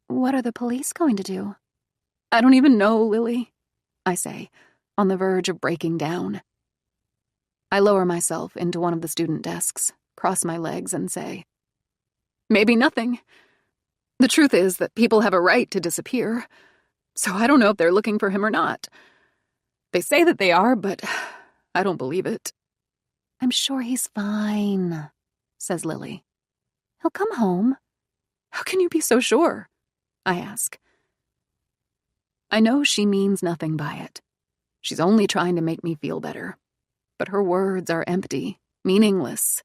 What are the police going to do? I don't even know, Lily, I say, on the verge of breaking down. I lower myself into one of the student desks, cross my legs, and say, maybe nothing. The truth is that people have a right to disappear, so I don't know if they're looking for him or not. They say that they are, but I don't believe it. I'm sure he's fine, says Lily. He'll come home. How can you be so sure? I ask. I know she means nothing by it. She's only trying to make me feel better. But her words are empty, meaningless.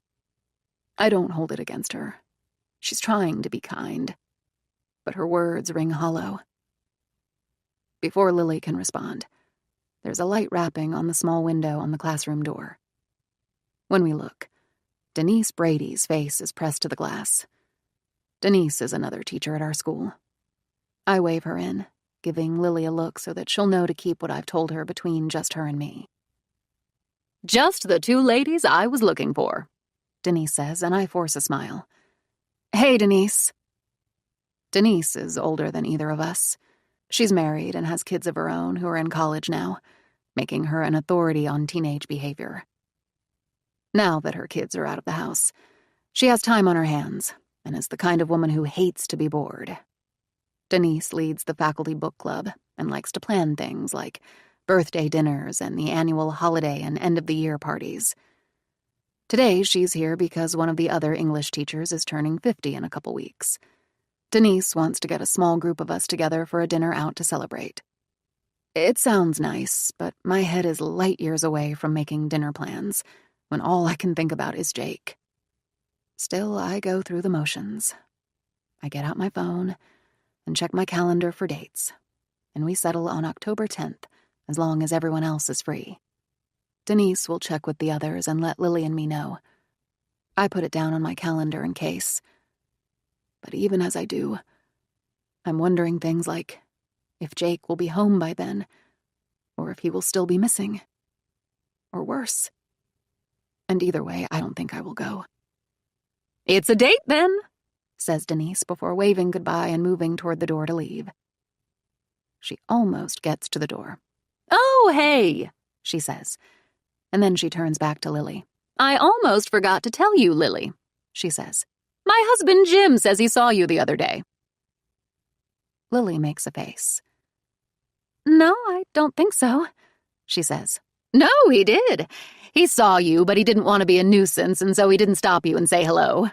I don't hold it against her. She's trying to be kind. But her words ring hollow. Before Lily can respond, there's a light rapping on the small window on the classroom door. When we look, Denise Brady's face is pressed to the glass. Denise is another teacher at our school. I wave her in, giving Lily a look so that she'll know to keep what I've told her between just her and me. Just the two ladies I was looking for, Denise says, and I force a smile. Hey, Denise. Denise is older than either of us. She's married and has kids of her own who are in college now, making her an authority on teenage behavior. Now that her kids are out of the house, she has time on her hands and is the kind of woman who hates to be bored. Denise leads the faculty book club and likes to plan things like birthday dinners and the annual holiday and end-of-the-year parties. Today, she's here because one of the other English teachers is turning 50 in a couple weeks. Denise wants to get a small group of us together for a dinner out to celebrate. It sounds nice, but my head is light years away from making dinner plans when all I can think about is Jake. Still, I go through the motions. I get out my phone and check my calendar for dates, and we settle on October 10th, as long as everyone else is free. Denise will check with the others and let Lily and me know. I put it down on my calendar in case. But even as I do, I'm wondering things like if Jake will be home by then, or if he will still be missing. Or worse. And either way, I don't think I will go. It's a date then, says Denise before waving goodbye and moving toward the door to leave. She almost gets to the door. Oh, hey, she says. And then she turns back to Lily. I almost forgot to tell you, Lily, she says. My husband Jim says he saw you the other day. Lily makes a face. No, I don't think so, she says. No, he did. He saw you, but he didn't want to be a nuisance, and so he didn't stop you and say hello.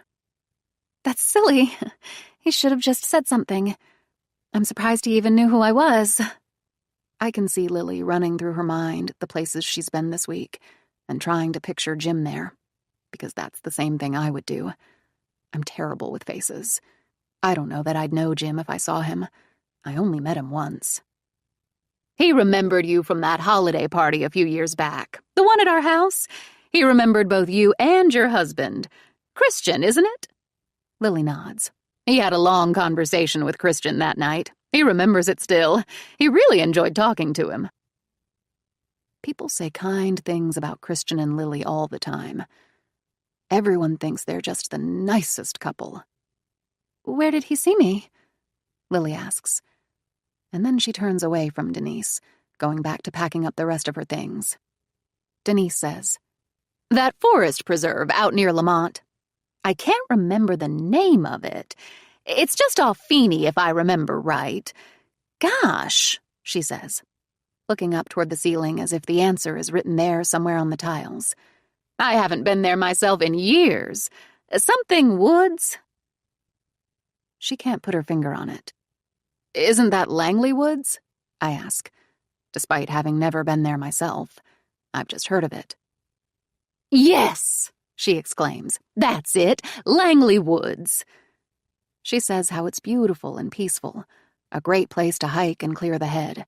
That's silly. He should have just said something. I'm surprised he even knew who I was. I can see Lily running through her mind the places she's been this week and trying to picture Jim there, because that's the same thing I would do. I'm terrible with faces. I don't know that I'd know Jim if I saw him. I only met him once. He remembered you from that holiday party a few years back. The one at our house. He remembered both you and your husband. Christian, isn't it? Lily nods. He had a long conversation with Christian that night. He remembers it still. He really enjoyed talking to him. People say kind things about Christian and Lily all the time. Everyone thinks they're just the nicest couple. Where did he see me? Lily asks. And then she turns away from Denise, going back to packing up the rest of her things. Denise says, That forest preserve out near Lamont. I can't remember the name of it. It's just off Feeney, if I remember right. Gosh, she says. looking up toward the ceiling as if the answer is written there somewhere on the tiles. I haven't been there myself in years. Something Woods? She can't put her finger on it. Isn't that Langley Woods? I ask, despite having never been there myself. I've just heard of it. Yes, she exclaims. That's it, Langley Woods. She says how it's beautiful and peaceful, a great place to hike and clear the head.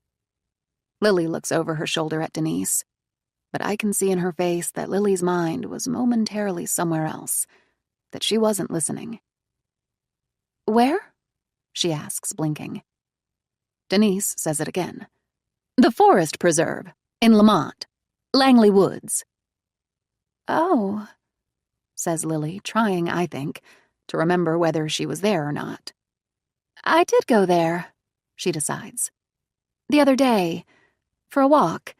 Lily looks over her shoulder at Denise, but I can see in her face that Lily's mind was momentarily somewhere else, that she wasn't listening. Where? She asks, blinking. Denise says it again. The Forest Preserve, in Lamont. Langley Woods. Oh, says Lily, trying, I think, to remember whether she was there or not. I did go there, she decides. The other day, for a walk.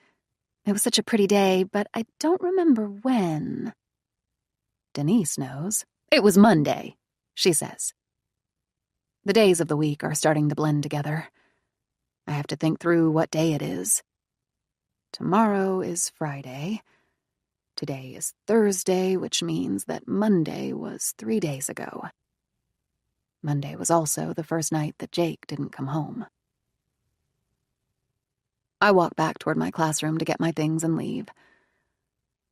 It was such a pretty day, but I don't remember when. Denise knows. It was Monday, she says. The days of the week are starting to blend together. I have to think through what day it is. Tomorrow is Friday. Today is Thursday, which means that Monday was 3 days ago. Monday was also the first night that Jake didn't come home. I walk back toward my classroom to get my things and leave.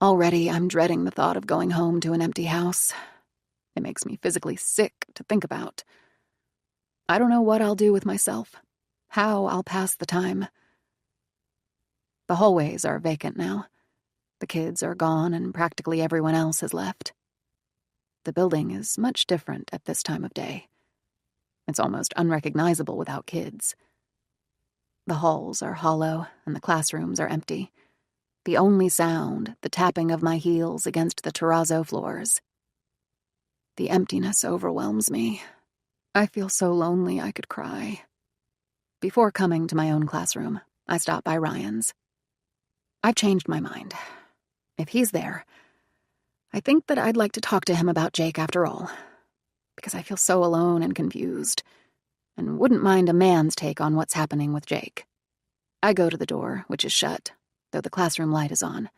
Already, I'm dreading the thought of going home to an empty house. It makes me physically sick to think about. I don't know what I'll do with myself, how I'll pass the time. The hallways are vacant now. The kids are gone and practically everyone else has left. The building is much different at this time of day. It's almost unrecognizable without kids. The halls are hollow and the classrooms are empty. The only sound, the tapping of my heels against the terrazzo floors. The emptiness overwhelms me. I feel so lonely I could cry. Before coming to my own classroom, I stop by Ryan's. I've changed my mind. If he's there, I think that I'd like to talk to him about Jake after all, because I feel so alone and confused, and wouldn't mind a man's take on what's happening with Jake. I go to the door, which is shut, though the classroom light is on.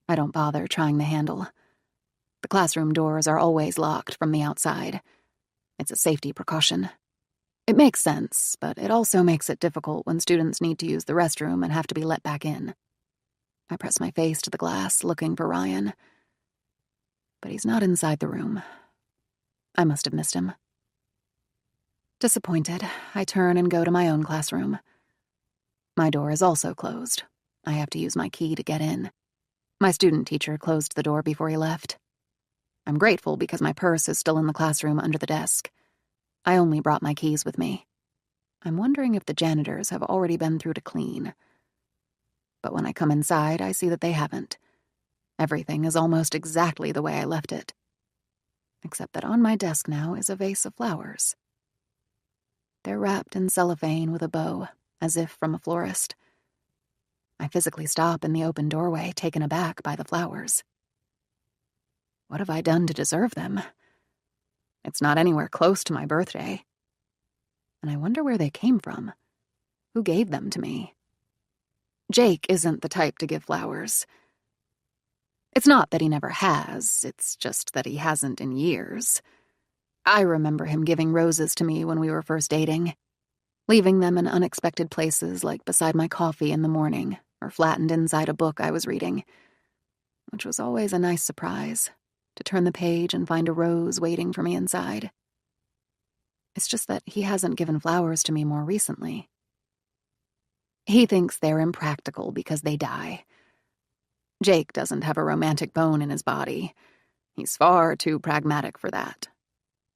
I don't bother trying the handle. The classroom doors are always locked from the outside. It's a safety precaution. It makes sense, but it also makes it difficult when students need to use the restroom and have to be let back in. I press my face to the glass, looking for Ryan. But he's not inside the room. I must have missed him. Disappointed, I turn and go to my own classroom. My door is also closed. I have to use my key to get in. My student teacher closed the door before he left. I'm grateful because my purse is still in the classroom under the desk. I only brought my keys with me. I'm wondering if the janitors have already been through to clean. But when I come inside, I see that they haven't. Everything is almost exactly the way I left it. Except that on my desk now is a vase of flowers. They're wrapped in cellophane with a bow, as if from a florist. I physically stop in the open doorway, taken aback by the flowers. What have I done to deserve them? It's not anywhere close to my birthday. And I wonder where they came from. Who gave them to me? Jake isn't the type to give flowers. It's not that he never has, it's just that he hasn't in years. I remember him giving roses to me when we were first dating, leaving them in unexpected places like beside my coffee in the morning or flattened inside a book I was reading, which was always a nice surprise, to turn the page and find a rose waiting for me inside. It's just that he hasn't given flowers to me more recently. He thinks they're impractical because they die. Jake doesn't have a romantic bone in his body. He's far too pragmatic for that.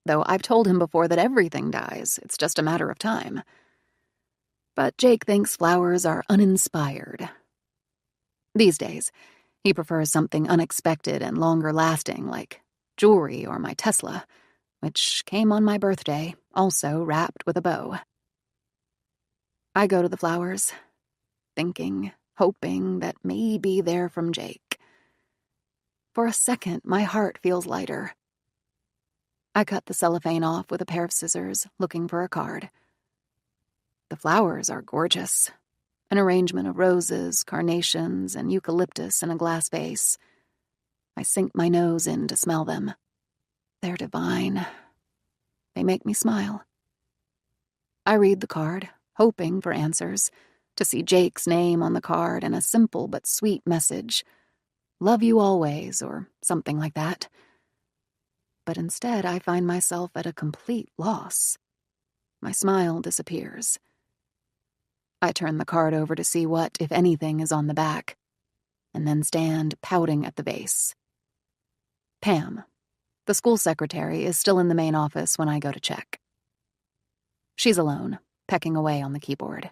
Though I've told him before that everything dies, it's just a matter of time. But Jake thinks flowers are uninspired. These days, he prefers something unexpected and longer-lasting, like jewelry or my Tesla, which came on my birthday, also wrapped with a bow. I go to the flowers, thinking, hoping that maybe they're from Jake. For a second, my heart feels lighter. I cut the cellophane off with a pair of scissors, looking for a card. The flowers are gorgeous, an arrangement of roses, carnations, and eucalyptus in a glass vase. I sink my nose in to smell them. They're divine. They make me smile. I read the card, hoping for answers, to see Jake's name on the card and a simple but sweet message. Love you always, or something like that. But instead, I find myself at a complete loss. My smile disappears. I turn the card over to see what, if anything, is on the back, and then stand pouting at the vase. Pam, the school secretary, is still in the main office when I go to check. She's alone, pecking away on the keyboard.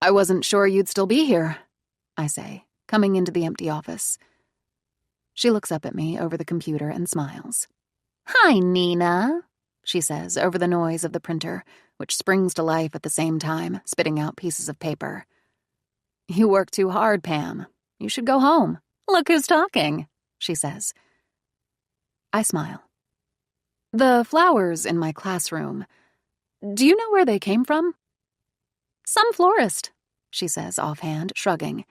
"I wasn't sure you'd still be here," I say, coming into the empty office. She looks up at me over the computer and smiles. "Hi, Nina," she says over the noise of the printer, which springs to life at the same time, spitting out pieces of paper. "You work too hard, Pam. You should go home. Look who's talking," she says. I smile. "The flowers in my classroom, do you know where they came from?" "Some florist," she says offhand, shrugging.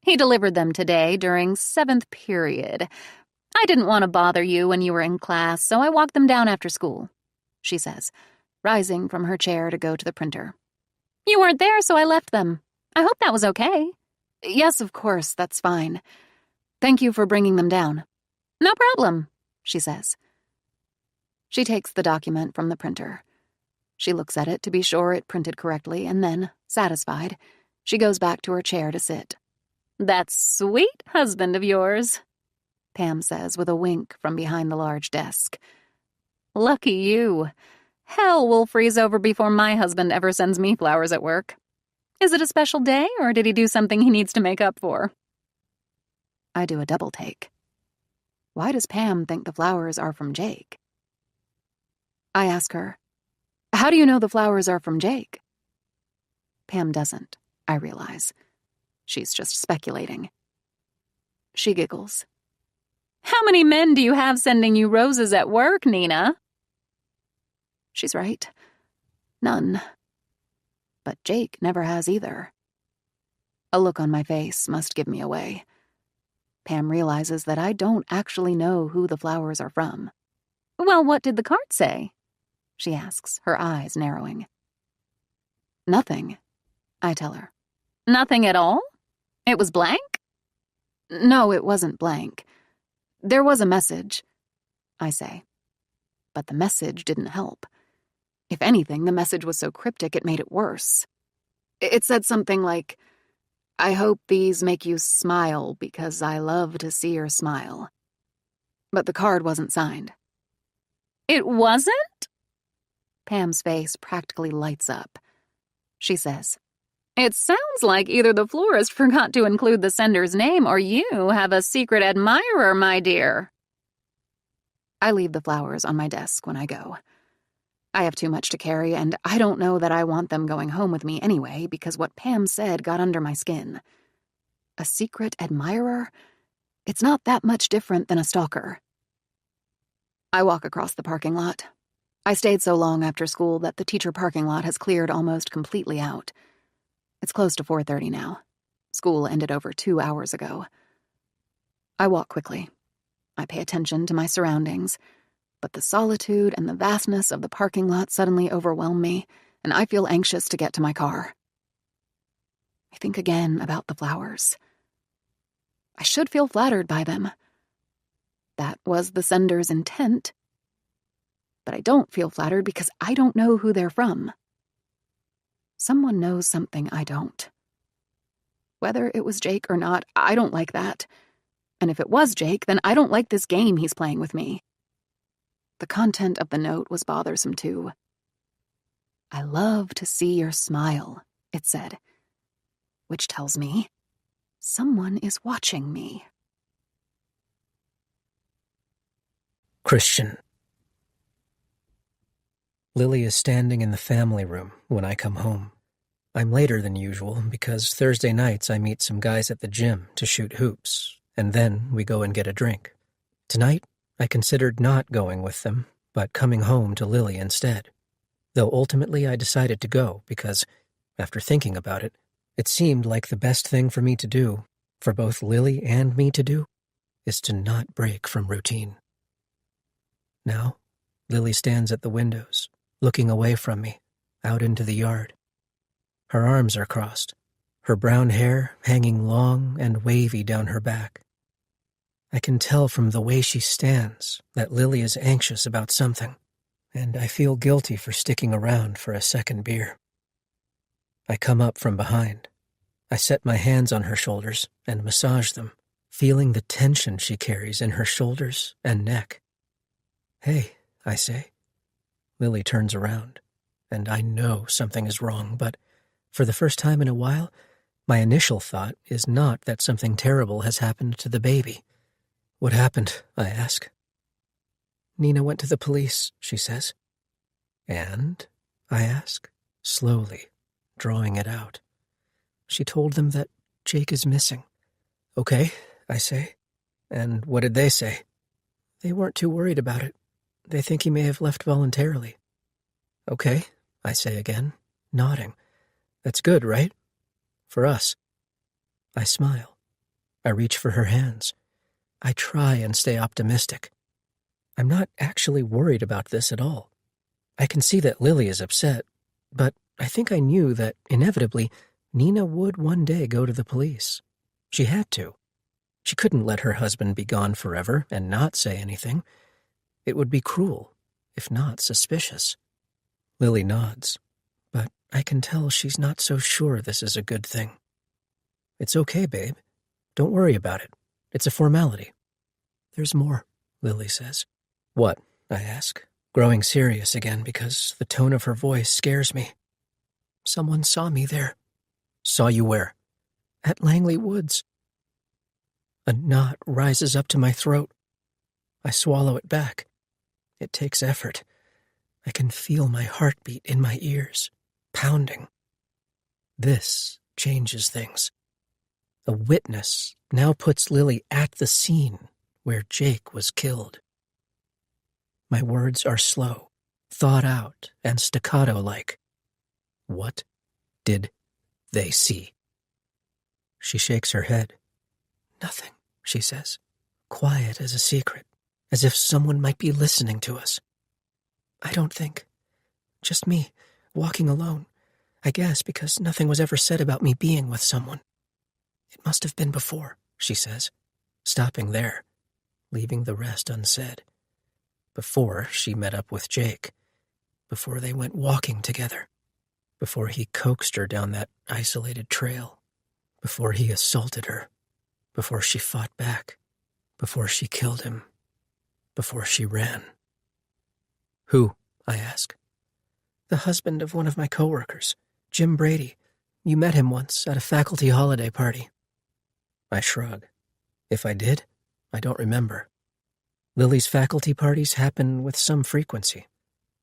"He delivered them today during 7th period. I didn't want to bother you when you were in class, so I walked them down after school," she says, rising from her chair to go to the printer. "You weren't there, so I left them. I hope that was okay." "Yes, of course, that's fine. Thank you for bringing them down." "No problem," she says. She takes the document from the printer. She looks at it to be sure it printed correctly, and then, satisfied, she goes back to her chair to sit. "That sweet husband of yours," Pam says with a wink from behind the large desk. "Lucky you. Hell will freeze over before my husband ever sends me flowers at work. Is it a special day, or did he do something he needs to make up for?" I do a double take. Why does Pam think the flowers are from Jake? I ask her, "How do you know the flowers are from Jake?" Pam doesn't, I realize. She's just speculating. She giggles. "How many men do you have sending you roses at work, Nina?" She's right. None. But Jake never has either. A look on my face must give me away. Pam realizes that I don't actually know who the flowers are from. "Well, what did the card say?" she asks, her eyes narrowing. "Nothing," I tell her. "Nothing at all? It was blank?" "No, it wasn't blank. There was a message," I say. But the message didn't help. If anything, the message was so cryptic it made it worse. It said something like, "I hope these make you smile because I love to see your smile." But the card wasn't signed. "It wasn't?" Pam's face practically lights up. She says, "It sounds like either the florist forgot to include the sender's name or you have a secret admirer, my dear." I leave the flowers on my desk when I go. I have too much to carry, and I don't know that I want them going home with me anyway, because what Pam said got under my skin. A secret admirer? It's not that much different than a stalker. I walk across the parking lot. I stayed so long after school that the teacher parking lot has cleared almost completely out. It's close to 4:30 now. School ended over 2 hours ago. I walk quickly. I pay attention to my surroundings, but the solitude and the vastness of the parking lot suddenly overwhelm me, and I feel anxious to get to my car. I think again about the flowers. I should feel flattered by them. That was the sender's intent. But I don't feel flattered because I don't know who they're from. Someone knows something I don't. Whether it was Jake or not, I don't like that. And if it was Jake, then I don't like this game he's playing with me. The content of the note was bothersome too. "I love to see your smile," it said, which tells me someone is watching me. Christian. Lily is standing in the family room when I come home. I'm later than usual because Thursday nights I meet some guys at the gym to shoot hoops, and then we go and get a drink. Tonight, I considered not going with them, but coming home to Lily instead. Though ultimately I decided to go because, after thinking about it, It seemed like the best thing for me to do, for both Lily and me to do, is to not break from routine. Now, Lily stands at the windows, looking away from me, out into the yard. Her arms are crossed, her brown hair hanging long and wavy down her back. I can tell from the way she stands that Lily is anxious about something, and I feel guilty for sticking around for a second beer. I come up from behind. I set my hands on her shoulders and massage them, feeling the tension she carries in her shoulders and neck. "Hey," I say. Lily turns around, and I know something is wrong, but for the first time in a while, my initial thought is not that something terrible has happened to the baby. "What happened?" I ask. "Nina went to the police," she says. "And?" I ask, slowly, drawing it out. "She told them that Jake is missing." "Okay," I say. "And what did they say?" "They weren't too worried about it. They think he may have left voluntarily." "Okay," I say again, nodding. "That's good, right? For us." I smile. I reach for her hands. I try and stay optimistic. I'm not actually worried about this at all. I can see that Lily is upset, but I think I knew that, inevitably, Nina would one day go to the police. She had to. She couldn't let her husband be gone forever and not say anything. It would be cruel, if not suspicious. Lily nods, but I can tell she's not so sure this is a good thing. "It's okay, babe. Don't worry about it. It's a formality." "There's more," Lily says. "What?" I ask, growing serious again because the tone of her voice scares me. "Someone saw me there." "Saw you where?" "At Langley Woods." A knot rises up to my throat. I swallow it back. It takes effort. I can feel my heartbeat in my ears, pounding. This changes things. A witness now puts Lily at the scene where Jake was killed. My words are slow, thought out, and staccato-like. What did they see? She shakes her head. "Nothing," she says, quiet as a secret, as if someone might be listening to us. "I don't think. Just me, walking alone. I guess because nothing was ever said about me being with someone. It must have been before," she says, stopping there, leaving the rest unsaid. Before she met up with Jake. Before they went walking together. Before he coaxed her down that isolated trail. Before he assaulted her. Before she fought back. Before she killed him. Before she ran. "Who?" I ask. "The husband of one of my coworkers, Jim Brady. You met him once at a faculty holiday party." I shrug. If I did, I don't remember. Lily's faculty parties happen with some frequency.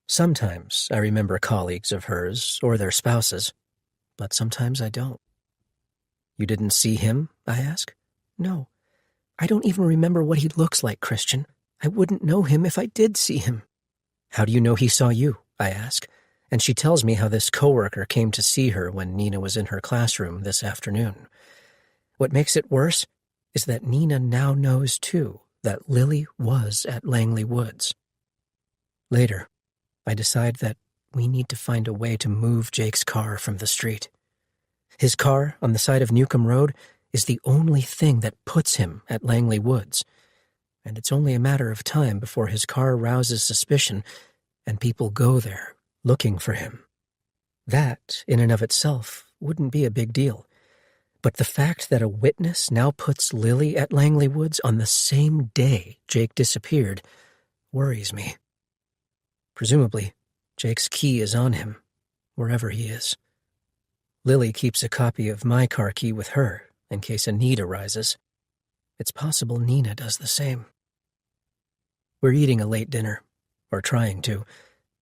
Sometimes I remember colleagues of hers or their spouses, but sometimes I don't. "You didn't see him?" I ask. "No. I don't even remember what he looks like, Christian. I wouldn't know him if I did see him." "How do you know he saw you?" I ask, and she tells me how this coworker came to see her when Nina was in her classroom this afternoon. What makes it worse is that Nina now knows, too, that Lily was at Langley Woods. Later, I decide that we need to find a way to move Jake's car from the street. His car on the side of Newcomb Road is the only thing that puts him at Langley Woods, and it's only a matter of time before his car rouses suspicion and people go there looking for him. That, in and of itself, wouldn't be a big deal. But the fact that a witness now puts Lily at Langley Woods on the same day Jake disappeared worries me. Presumably, Jake's key is on him, wherever he is. Lily keeps a copy of my car key with her in case a need arises. It's possible Nina does the same. We're eating a late dinner, or trying to,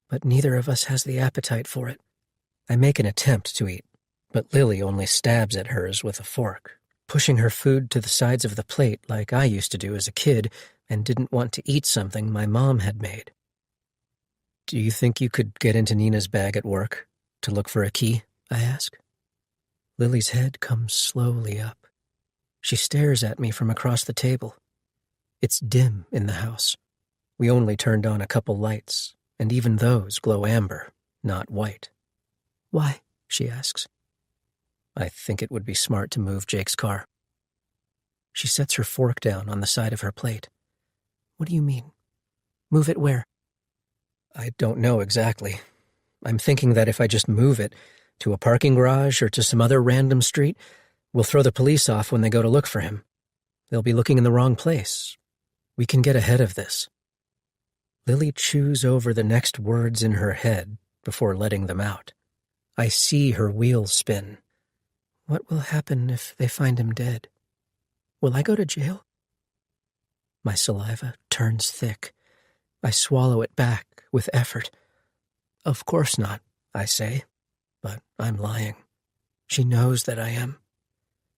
but neither of us has the appetite for it. I make an attempt to eat, but Lily only stabs at hers with a fork, pushing her food to the sides of the plate like I used to do as a kid and didn't want to eat something my mom had made. "Do you think you could get into Nina's bag at work to look for a key?" I ask. Lily's head comes slowly up. She stares at me from across the table. It's dim in the house. We only turned on a couple lights, and even those glow amber, not white. "Why?" she asks. "I think it would be smart to move Jake's car." She sets her fork down on the side of her plate. "What do you mean? Move it where?" "I don't know exactly. I'm thinking that if I just move it to a parking garage or to some other random street, we'll throw the police off when they go to look for him. They'll be looking in the wrong place. We can get ahead of this." Lily chews over the next words in her head before letting them out. I see her wheels spin. "What will happen if they find him dead? Will I go to jail?" My saliva turns thick. I swallow it back with effort. "Of course not," I say, but I'm lying. She knows that I am.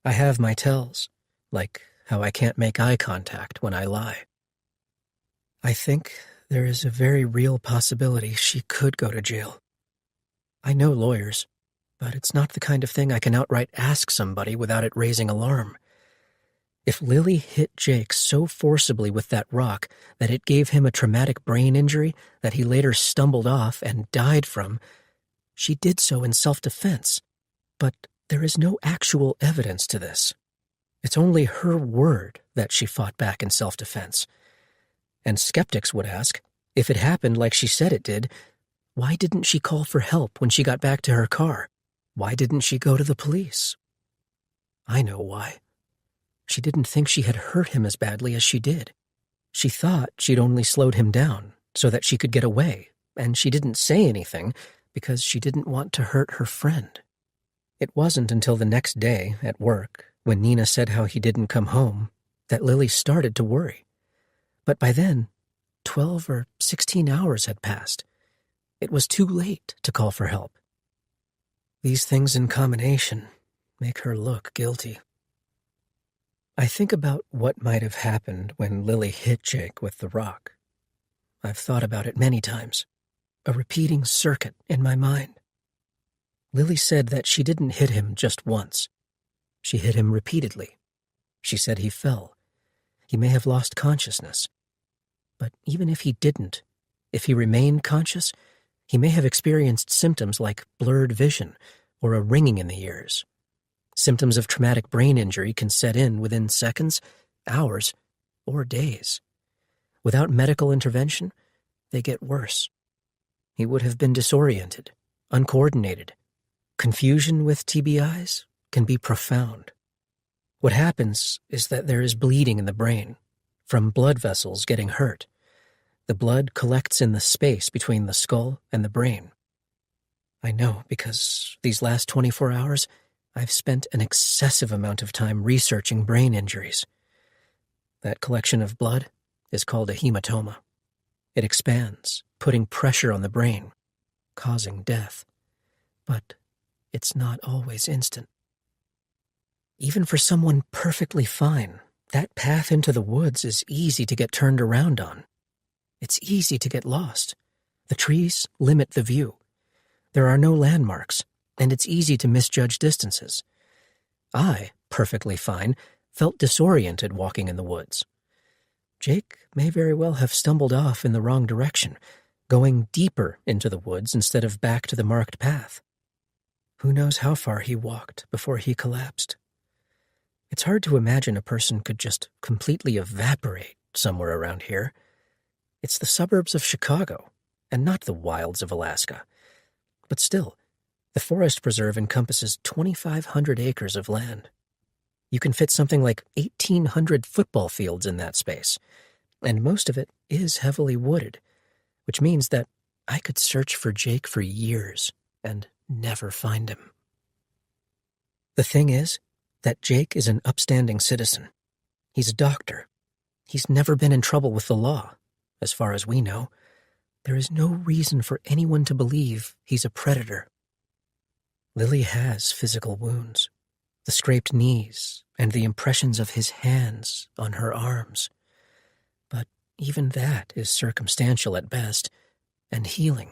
I have my tells, like how I can't make eye contact when I lie. I think there is a very real possibility she could go to jail. I know lawyers, but it's not the kind of thing I can outright ask somebody without it raising alarm. If Lily hit Jake so forcibly with that rock that it gave him a traumatic brain injury that he later stumbled off and died from, she did so in self-defense. But there is no actual evidence to this. It's only her word that she fought back in self-defense. And skeptics would ask, if it happened like she said it did, why didn't she call for help when she got back to her car? Why didn't she go to the police? I know why. She didn't think she had hurt him as badly as she did. She thought she'd only slowed him down so that she could get away, and she didn't say anything because she didn't want to hurt her friend. It wasn't until the next day at work, when Nina said how he didn't come home, that Lily started to worry. But by then, 12 or 16 hours had passed. It was too late to call for help. These things in combination make her look guilty. I think about what might have happened when Lily hit Jake with the rock. I've thought about it many times, a repeating circuit in my mind. Lily said that she didn't hit him just once. She hit him repeatedly. She said he fell. He may have lost consciousness. But even if he didn't, if he remained conscious, he may have experienced symptoms like blurred vision or a ringing in the ears. Symptoms of traumatic brain injury can set in within seconds, hours, or days. Without medical intervention, they get worse. He would have been disoriented, uncoordinated. Confusion with TBIs can be profound. What happens is that there is bleeding in the brain from blood vessels getting hurt. The blood collects in the space between the skull and the brain. I know because these last 24 hours, I've spent an excessive amount of time researching brain injuries. That collection of blood is called a hematoma. It expands, putting pressure on the brain, causing death. But it's not always instant. Even for someone perfectly fine, that path into the woods is easy to get turned around on. It's easy to get lost. The trees limit the view. There are no landmarks, and it's easy to misjudge distances. I, perfectly fine, felt disoriented walking in the woods. Jake may very well have stumbled off in the wrong direction, going deeper into the woods instead of back to the marked path. Who knows how far he walked before he collapsed? It's hard to imagine a person could just completely evaporate somewhere around here. It's the suburbs of Chicago, and not the wilds of Alaska. But still, the forest preserve encompasses 2,500 acres of land. You can fit something like 1,800 football fields in that space, and most of it is heavily wooded, which means that I could search for Jake for years and never find him. The thing is that Jake is an upstanding citizen. He's a doctor. He's never been in trouble with the law, as far as we know. There is no reason for anyone to believe he's a predator. Lily has physical wounds, the scraped knees and the impressions of his hands on her arms. But even that is circumstantial at best, and healing.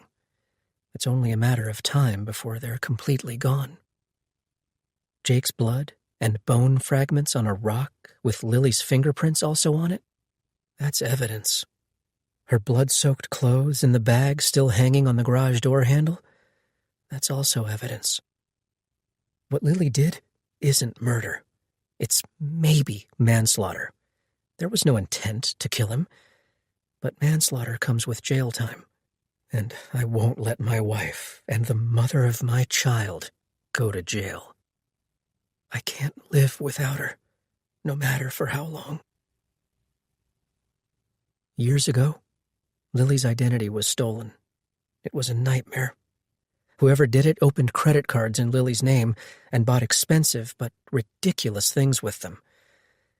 It's only a matter of time before they're completely gone. Jake's blood and bone fragments on a rock with Lily's fingerprints also on it? That's evidence. Her blood-soaked clothes in the bag still hanging on the garage door handle? That's also evidence. What Lily did isn't murder. It's maybe manslaughter. There was no intent to kill him, but manslaughter comes with jail time, and I won't let my wife and the mother of my child go to jail. I can't live without her, no matter for how long. Years ago, Lily's identity was stolen. It was a nightmare. Whoever did it opened credit cards in Lily's name and bought expensive but ridiculous things with them.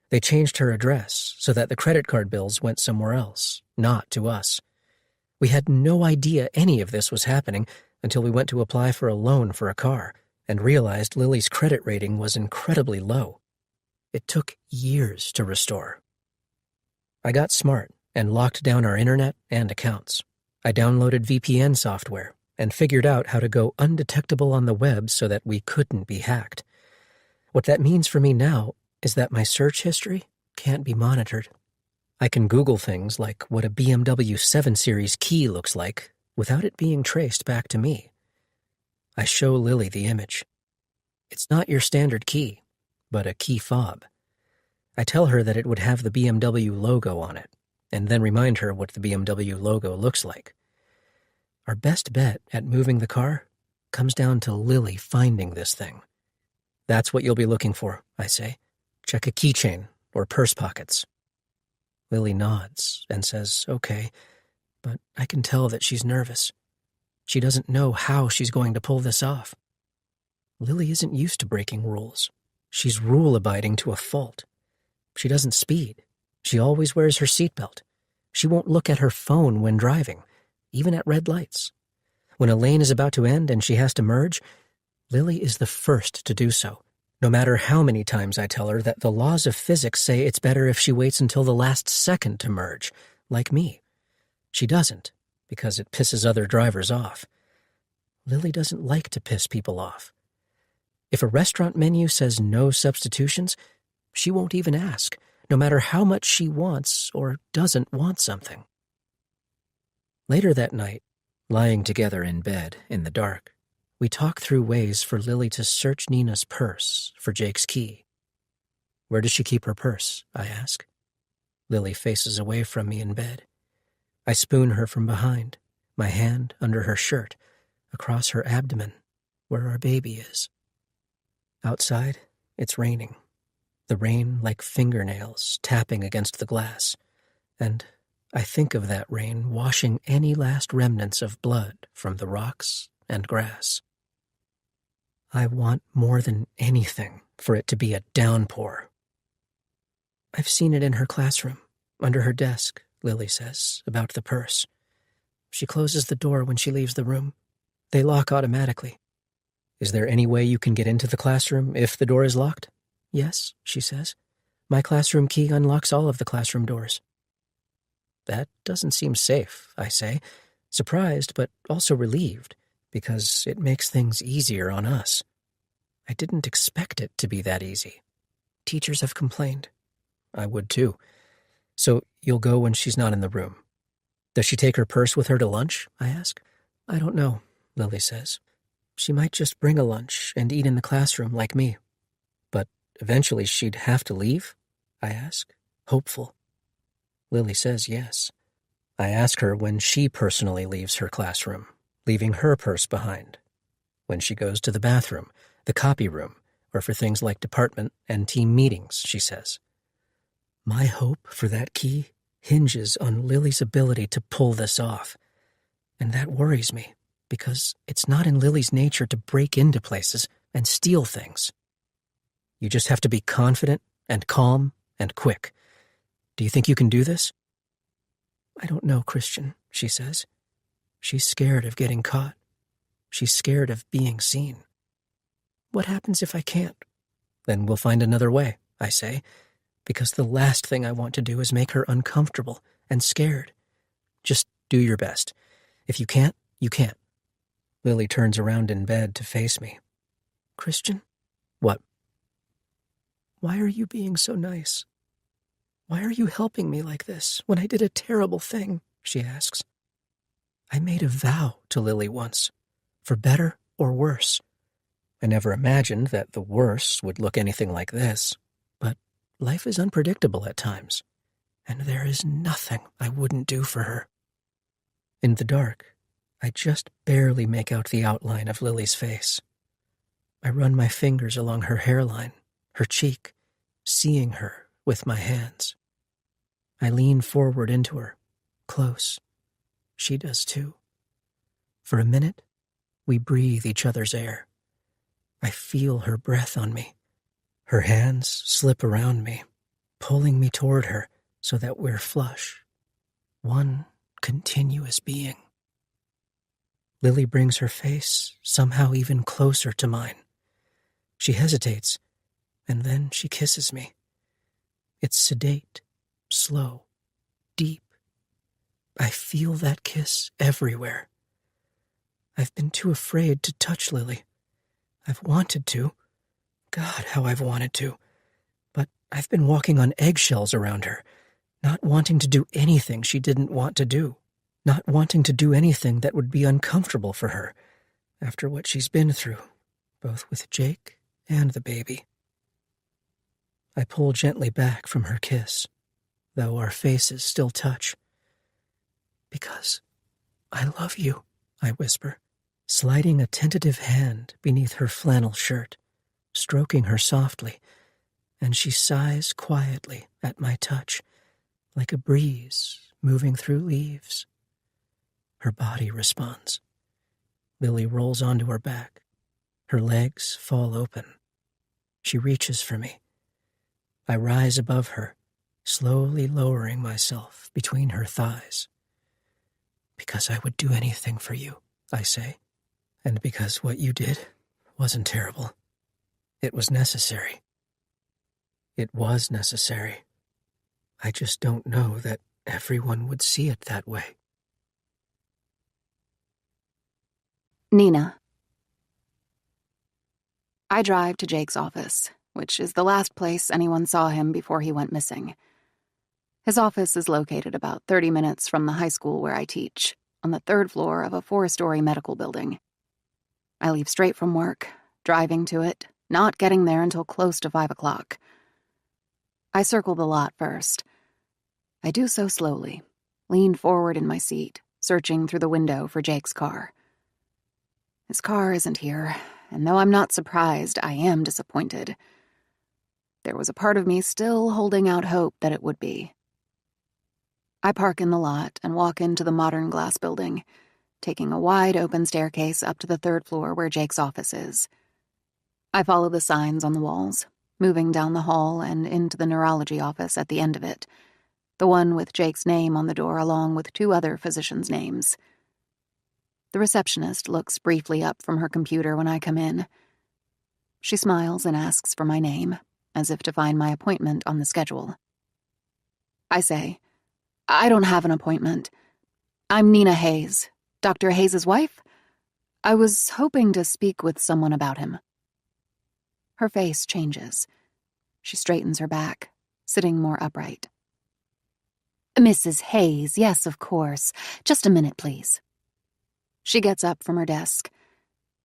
They changed her address so that the credit card bills went somewhere else, not to us. We had no idea any of this was happening until we went to apply for a loan for a car and realized Lily's credit rating was incredibly low. It took years to restore. I got smart and locked down our internet and accounts. I downloaded VPN software and figured out how to go undetectable on the web so that we couldn't be hacked. What that means for me now is that my search history can't be monitored. I can Google things like what a BMW 7 Series key looks like without it being traced back to me. I show Lily the image. It's not your standard key, but a key fob. I tell her that it would have the BMW logo on it, and then remind her what the BMW logo looks like. Our best bet at moving the car comes down to Lily finding this thing. That's what you'll be looking for, I say. Check a keychain or purse pockets. Lily nods and says, okay, but I can tell that she's nervous. She doesn't know how she's going to pull this off. Lily isn't used to breaking rules. She's rule-abiding to a fault. She doesn't speed. She always wears her seatbelt. She won't look at her phone when driving, even at red lights. When a lane is about to end and she has to merge, Lily is the first to do so, no matter how many times I tell her that the laws of physics say it's better if she waits until the last second to merge, like me. She doesn't, because it pisses other drivers off. Lily doesn't like to piss people off. If a restaurant menu says no substitutions, she won't even ask, no matter how much she wants or doesn't want something. Later that night, lying together in bed in the dark, we talk through ways for Lily to search Nina's purse for Jake's key. Where does she keep her purse? I ask. Lily faces away from me in bed. I spoon her from behind, my hand under her shirt, across her abdomen, where our baby is. Outside, it's raining. The rain like fingernails tapping against the glass, and I think of that rain washing any last remnants of blood from the rocks and grass. I want more than anything for it to be a downpour. I've seen it in her classroom, under her desk, Lily says, about the purse. She closes the door when she leaves the room. They lock automatically. Is there any way you can get into the classroom if the door is locked? Yes, she says. My classroom key unlocks all of the classroom doors. That doesn't seem safe, I say, surprised but also relieved, because it makes things easier on us. I didn't expect it to be that easy. Teachers have complained. I would too. So you'll go when she's not in the room. Does she take her purse with her to lunch? I ask. I don't know, Lily says. She might just bring a lunch and eat in the classroom like me. But eventually she'd have to leave? I ask, hopeful. Lily says yes. I ask her when she personally leaves her classroom, leaving her purse behind. When she goes to the bathroom, the copy room, or for things like department and team meetings, she says. My hope for that key hinges on Lily's ability to pull this off. And that worries me, because it's not in Lily's nature to break into places and steal things. You just have to be confident and calm and quick. Do you think you can do this? I don't know, Christian, she says. She's scared of getting caught. She's scared of being seen. What happens if I can't? Then we'll find another way, I say, because the last thing I want to do is make her uncomfortable and scared. Just do your best. If you can't, you can't. Lily turns around in bed to face me. Christian? What? Why are you being so nice? Why are you helping me like this when I did a terrible thing? She asks. I made a vow to Lily once, for better or worse. I never imagined that the worse would look anything like this, but life is unpredictable at times, and there is nothing I wouldn't do for her. In the dark, I just barely make out the outline of Lily's face. I run my fingers along her hairline, her cheek, seeing her with my hands. I lean forward into her, close. She does too. For a minute, we breathe each other's air. I feel her breath on me. Her hands slip around me, pulling me toward her so that we're flush. One continuous being. Lily brings her face somehow even closer to mine. She hesitates, and then she kisses me. It's sedate, slow, deep. I feel that kiss everywhere. I've been too afraid to touch Lily. I've wanted to. God, how I've wanted to. But I've been walking on eggshells around her, not wanting to do anything she didn't want to do, not wanting to do anything that would be uncomfortable for her after what she's been through, both with Jake and the baby. I pull gently back from her kiss, though our faces still touch. Because I love you, I whisper, sliding a tentative hand beneath her flannel shirt, stroking her softly, and she sighs quietly at my touch, like a breeze moving through leaves. Her body responds. Lily rolls onto her back. Her legs fall open. She reaches for me. I rise above her, slowly lowering myself between her thighs. Because I would do anything for you, I say, and because what you did wasn't terrible. It was necessary. It was necessary. I just don't know that everyone would see it that way. Nina. I drive to Jake's office, which is the last place anyone saw him before he went missing. His office is located about 30 minutes from the high school where I teach, on the third floor of a 4-story medical building. I leave straight from work, driving to it, not getting there until close to 5 o'clock. I circle the lot first. I do so slowly, lean forward in my seat, searching through the window for Jake's car. His car isn't here, and though I'm not surprised, I am disappointed. There was a part of me still holding out hope that it would be. I park in the lot and walk into the modern glass building, taking a wide open staircase up to the 3rd floor where Jake's office is. I follow the signs on the walls, moving down the hall and into the neurology office at the end of it, the one with Jake's name on the door along with 2 other physicians' names. The receptionist looks briefly up from her computer when I come in. She smiles and asks for my name, as if to find my appointment on the schedule. I say, I don't have an appointment. I'm Nina Hayes, Dr. Hayes' wife. I was hoping to speak with someone about him. Her face changes. She straightens her back, sitting more upright. Mrs. Hayes, yes, of course. Just a minute, please. She gets up from her desk.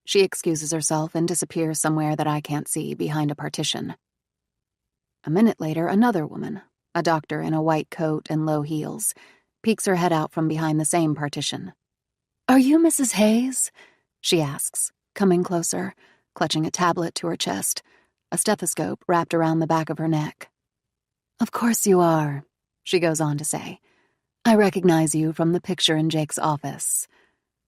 She excuses herself and disappears somewhere that I can't see behind a partition. A minute later, another woman, a doctor in a white coat and low heels, peeks her head out from behind the same partition. Are you Mrs. Hayes? She asks, coming closer, clutching a tablet to her chest, a stethoscope wrapped around the back of her neck. Of course you are, she goes on to say. I recognize you from the picture in Jake's office.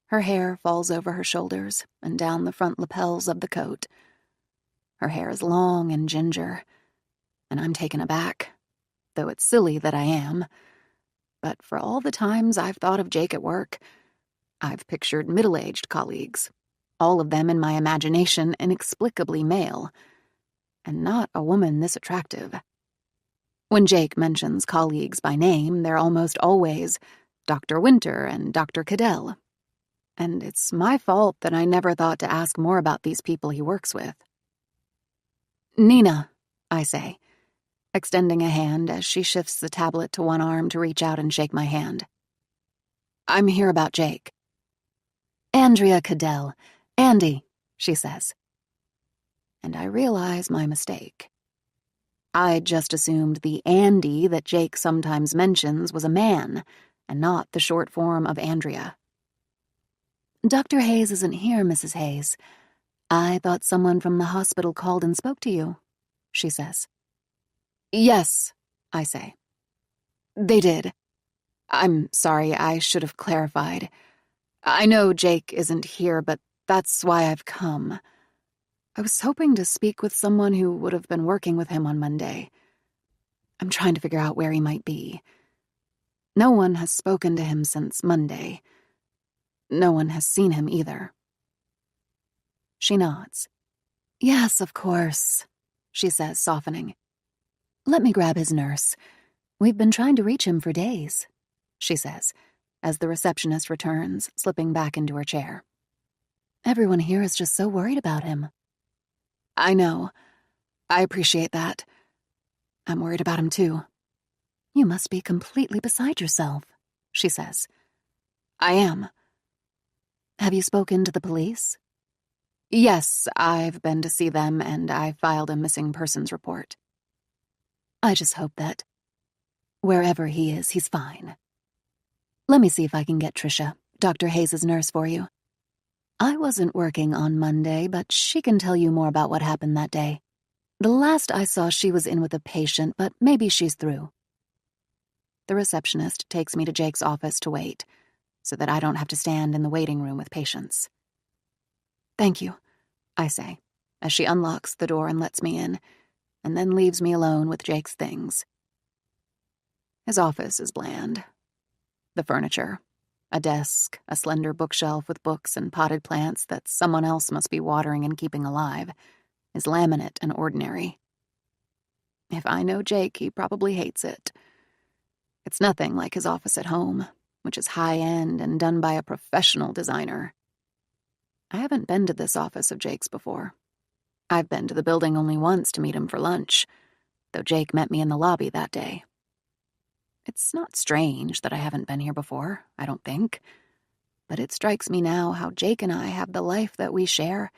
Her hair falls over her shoulders and down the front lapels of the coat. Her hair is long and ginger, and I'm taken aback, though it's silly that I am. But for all the times I've thought of Jake at work, I've pictured middle-aged colleagues, all of them in my imagination inexplicably male, and not a woman this attractive. When Jake mentions colleagues by name, they're almost always Dr. Winter and Dr. Cadell. And it's my fault that I never thought to ask more about these people he works with. Nina, I say, extending a hand as she shifts the tablet to one arm to reach out and shake my hand. I'm here about Jake. Andrea Cadell. Andy, she says. And I realize my mistake. I just assumed the Andy that Jake sometimes mentions was a man, and not the short form of Andrea. Dr. Hayes isn't here, Mrs. Hayes. I thought someone from the hospital called and spoke to you, she says. Yes, I say. They did. I'm sorry, I should have clarified. I know Jake isn't here, but that's why I've come. I was hoping to speak with someone who would have been working with him on Monday. I'm trying to figure out where he might be. No one has spoken to him since Monday. No one has seen him either. She nods. Yes, of course, she says, softening. Let me grab his nurse. We've been trying to reach him for days, she says, as the receptionist returns, slipping back into her chair. Everyone here is just so worried about him. I know. I appreciate that. I'm worried about him too. You must be completely beside yourself, she says. I am. Have you spoken to the police? Yes, I've been to see them and I filed a missing persons report. I just hope that wherever he is, he's fine. Let me see if I can get Tricia, Dr. Hayes' nurse, for you. I wasn't working on Monday, but she can tell you more about what happened that day. The last I saw, she was in with a patient, but maybe she's through. The receptionist takes me to Jake's office to wait, so that I don't have to stand in the waiting room with patients. Thank you, I say, as she unlocks the door and lets me in, and then leaves me alone with Jake's things. His office is bland. The furniture, a desk, a slender bookshelf with books and potted plants that someone else must be watering and keeping alive, is laminate and ordinary. If I know Jake, he probably hates it. It's nothing like his office at home, which is high-end and done by a professional designer. I haven't been to this office of Jake's before. I've been to the building only once to meet him for lunch, though Jake met me in the lobby that day. It's not strange that I haven't been here before, I don't think. But it strikes me now how Jake and I have the life that we share,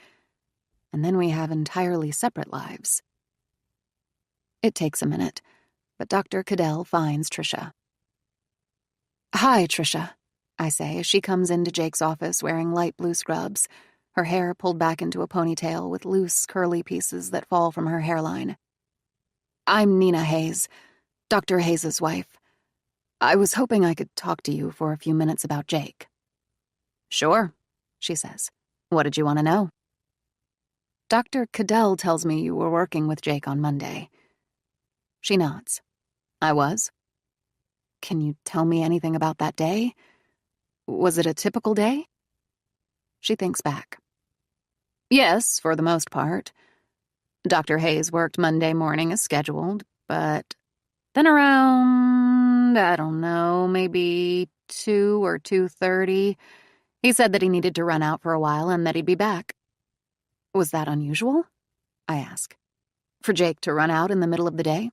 and then we have entirely separate lives. It takes a minute, but Dr. Cadell finds Tricia. Hi, Tricia, I say as she comes into Jake's office wearing light blue scrubs, her hair pulled back into a ponytail with loose, curly pieces that fall from her hairline. I'm Nina Hayes, Dr. Hayes' wife. I was hoping I could talk to you for a few minutes about Jake. Sure, she says. What did you want to know? Dr. Cadell tells me you were working with Jake on Monday. She nods. I was. Can you tell me anything about that day? Was it a typical day? She thinks back. Yes, for the most part. Dr. Hayes worked Monday morning as scheduled, but then around, I don't know, maybe 2 or 2:30, he said that he needed to run out for a while and that he'd be back. Was that unusual? I ask. For Jake to run out in the middle of the day?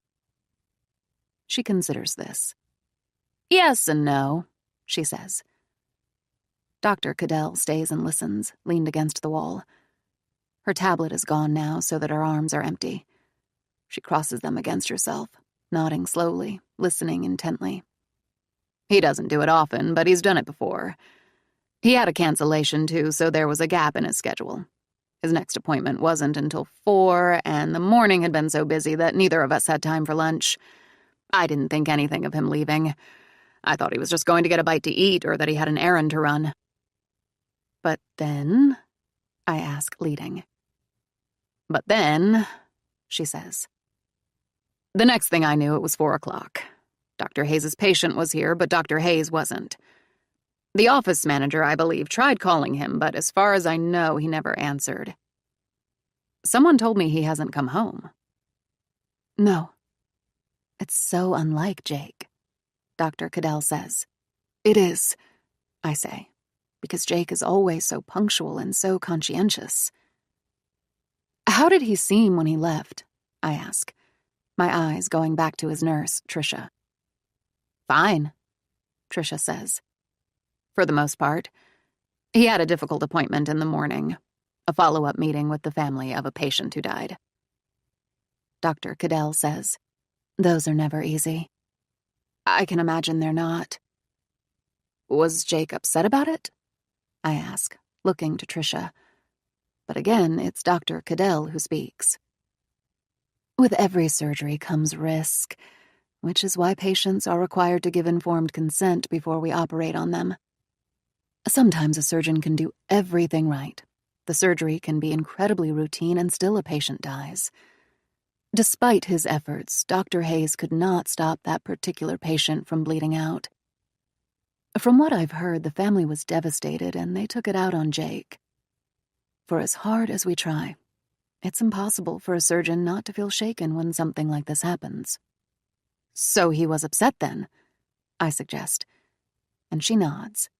She considers this. Yes and no, she says. Dr. Cadell stays and listens, leaned against the wall. Her tablet is gone now so that her arms are empty. She crosses them against herself, nodding slowly, listening intently. He doesn't do it often, but he's done it before. He had a cancellation, too, so there was a gap in his schedule. His next appointment wasn't until 4, and the morning had been so busy that neither of us had time for lunch. I didn't think anything of him leaving. I thought he was just going to get a bite to eat or that he had an errand to run. But then, I ask, leading. But then, she says. The next thing I knew, it was 4 o'clock. Dr. Hayes' patient was here, but Dr. Hayes wasn't. The office manager, I believe, tried calling him, but as far as I know, he never answered. Someone told me he hasn't come home. No. It's so unlike Jake, Dr. Cadell says. It is, I say, because Jake is always so punctual and so conscientious. How did he seem when he left? I ask. my eyes going back to his nurse, Tricia. Fine, Tricia says. For the most part. He had a difficult appointment in the morning, a follow-up meeting with the family of a patient who died. Dr. Cadell says, those are never easy. I can imagine they're not. Was Jake upset about it? I ask, looking to Tricia. But again, it's Dr. Cadell who speaks. With every surgery comes risk, which is why patients are required to give informed consent before we operate on them. Sometimes a surgeon can do everything right. The surgery can be incredibly routine and still a patient dies. Despite his efforts, Dr. Hayes could not stop that particular patient from bleeding out. From what I've heard, the family was devastated and they took it out on Jake. For as hard as we try, it's impossible for a surgeon not to feel shaken when something like this happens. So he was upset then, I suggest, and she nods.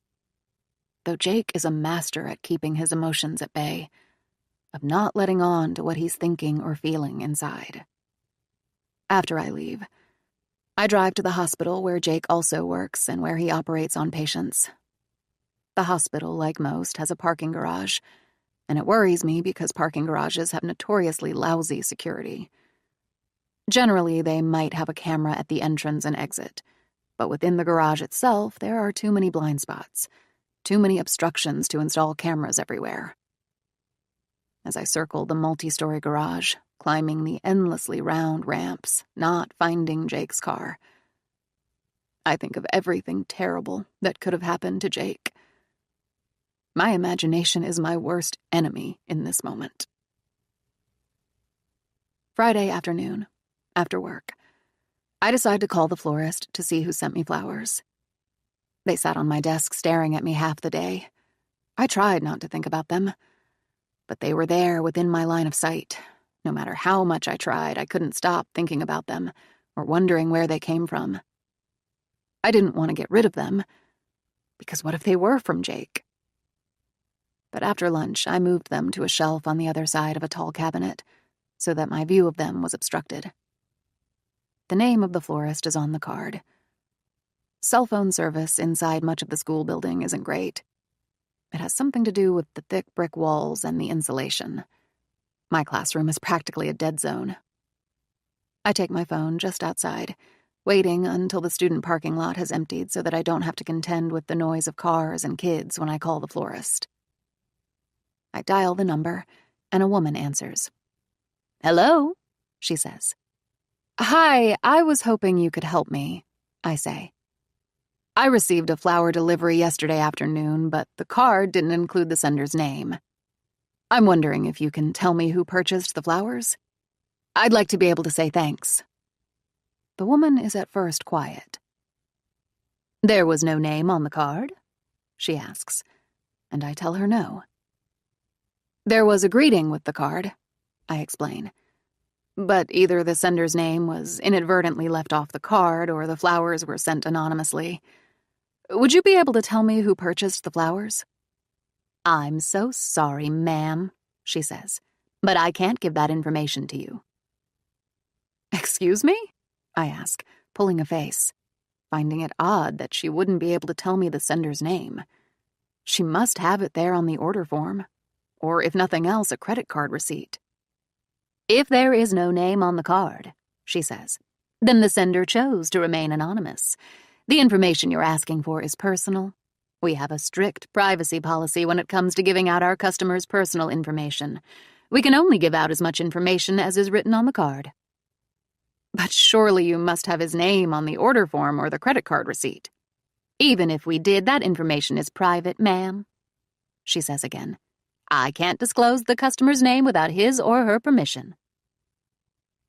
Though Jake is a master at keeping his emotions at bay, of not letting on to what he's thinking or feeling inside. After I leave, I drive to the hospital where Jake also works and where he operates on patients. The hospital, like most, has a parking garage, and it worries me because parking garages have notoriously lousy security. Generally, they might have a camera at the entrance and exit, but within the garage itself, there are too many blind spots, too many obstructions to install cameras everywhere. As I circle the multi-story garage, climbing the endlessly round ramps, not finding Jake's car, I think of everything terrible that could have happened to Jake. My imagination is my worst enemy in this moment. Friday afternoon, after work, I decide to call the florist to see who sent me flowers. They sat on my desk staring at me half the day. I tried not to think about them, but they were there within my line of sight. No matter how much I tried, I couldn't stop thinking about them or wondering where they came from. I didn't want to get rid of them, because what if they were from Jake? But after lunch, I moved them to a shelf on the other side of a tall cabinet so that my view of them was obstructed. The name of the florist is on the card. Cell phone service inside much of the school building isn't great. It has something to do with the thick brick walls and the insulation. My classroom is practically a dead zone. I take my phone just outside, waiting until the student parking lot has emptied so that I don't have to contend with the noise of cars and kids when I call the florist. I dial the number, and a woman answers. "Hello," she says. "Hi, I was hoping you could help me," I say. I received a flower delivery yesterday afternoon, but the card didn't include the sender's name. I'm wondering if you can tell me who purchased the flowers? I'd like to be able to say thanks. The woman is at first quiet. "There was no name on the card?" she asks, and I tell her no. "There was a greeting with the card," I explain. "But either the sender's name was inadvertently left off the card or the flowers were sent anonymously. Would you be able to tell me who purchased the flowers?" "I'm so sorry, ma'am," she says, "but I can't give that information to you." "Excuse me?" I ask, pulling a face, finding it odd that she wouldn't be able to tell me the sender's name. She must have it there on the order form, or if nothing else, a credit card receipt. "If there is no name on the card," she says, "then the sender chose to remain anonymous. The information you're asking for is personal. We have a strict privacy policy when it comes to giving out our customers' personal information. We can only give out as much information as is written on the card." "But surely you must have his name on the order form or the credit card receipt." "Even if we did, that information is private, ma'am," she says again. "I can't disclose the customer's name without his or her permission."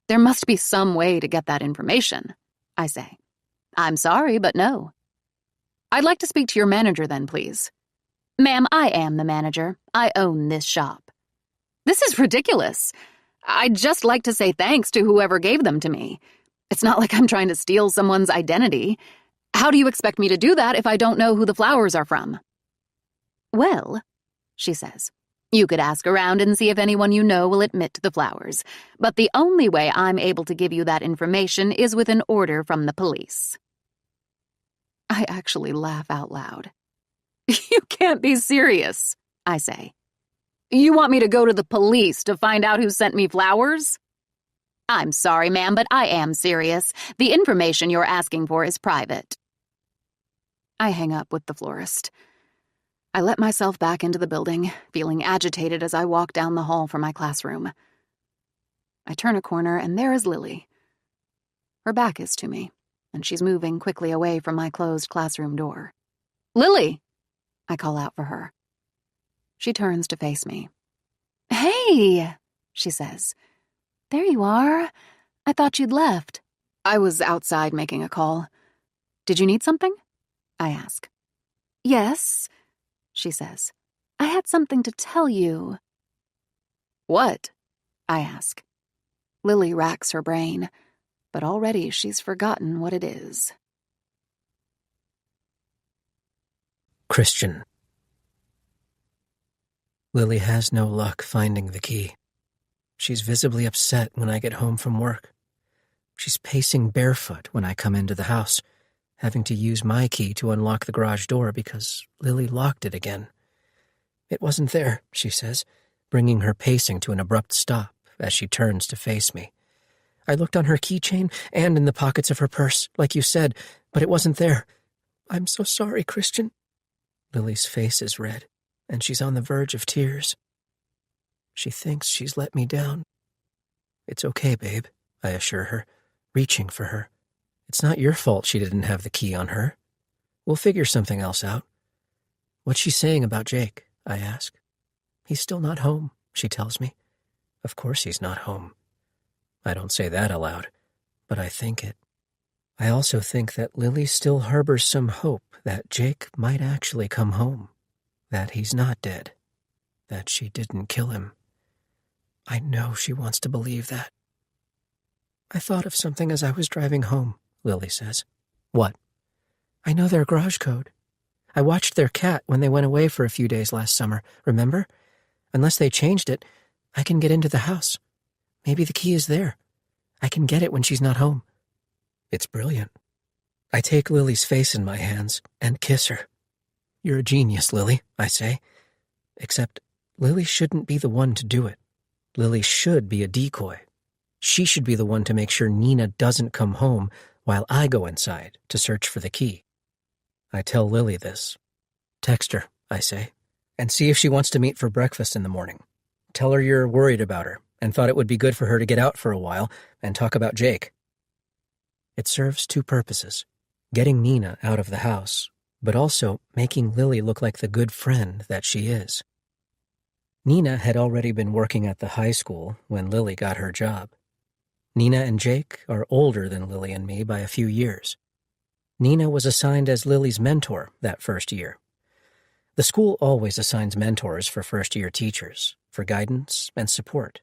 "There must be some way to get that information," I say. "I'm sorry, but no." "I'd like to speak to your manager then, please." "Ma'am, I am the manager. I own this shop." "This is ridiculous. I'd just like to say thanks to whoever gave them to me. It's not like I'm trying to steal someone's identity. How do you expect me to do that if I don't know who the flowers are from?" "Well," she says, You could ask around and see if anyone you know will admit to the flowers, but the only way I'm able to give you that information is with an order from the police." I actually laugh out loud. "You can't be serious," I say. "You want me to go to the police to find out who sent me flowers?" "I'm sorry, ma'am, but I am serious. The information you're asking for is private." I hang up with the florist. I let myself back into the building, feeling agitated as I walk down the hall for my classroom. I turn a corner, and there is Lily. Her back is to me, and she's moving quickly away from my closed classroom door. "Lily!" I call out for her. She turns to face me. "Hey," she says. "There you are. I thought you'd left." "I was outside making a call. Did you need something?" I ask. "Yes," she says. "I had something to tell you." "What?" I ask. Lily racks her brain, but already she's forgotten what it is. Christian. Lily has no luck finding the key. She's visibly upset when I get home from work. She's pacing barefoot when I come into the house, having to use my key to unlock the garage door because Lily locked it again. "It wasn't there," she says, bringing her pacing to an abrupt stop as she turns to face me. "I looked on her keychain and in the pockets of her purse, like you said, but it wasn't there. I'm so sorry, Christian." Lily's face is red, and she's on the verge of tears. She thinks she's let me down. "It's okay, babe," I assure her, reaching for her. "It's not your fault she didn't have the key on her. We'll figure something else out." "What's she saying about Jake?" I ask. "He's still not home," she tells me. Of course he's not home. I don't say that aloud, but I think it. I also think that Lily still harbors some hope that Jake might actually come home, that he's not dead, that she didn't kill him. I know she wants to believe that. "I thought of something as I was driving home," Lily says. "What?" "I know their garage code. I watched their cat when they went away for a few days last summer, remember? Unless they changed it, I can get into the house. Maybe the key is there. I can get it when she's not home." It's brilliant. I take Lily's face in my hands and kiss her. "You're a genius, Lily," I say. Except Lily shouldn't be the one to do it. Lily should be a decoy. She should be the one to make sure Nina doesn't come home while I go inside to search for the key. I tell Lily this. "Text her," I say, "and see if she wants to meet for breakfast in the morning. Tell her you're worried about her and thought it would be good for her to get out for a while and talk about Jake." It serves two purposes: getting Nina out of the house, but also making Lily look like the good friend that she is. Nina had already been working at the high school when Lily got her job. Nina and Jake are older than Lily and me by a few years. Nina was assigned as Lily's mentor that first year. The school always assigns mentors for first-year teachers, for guidance and support.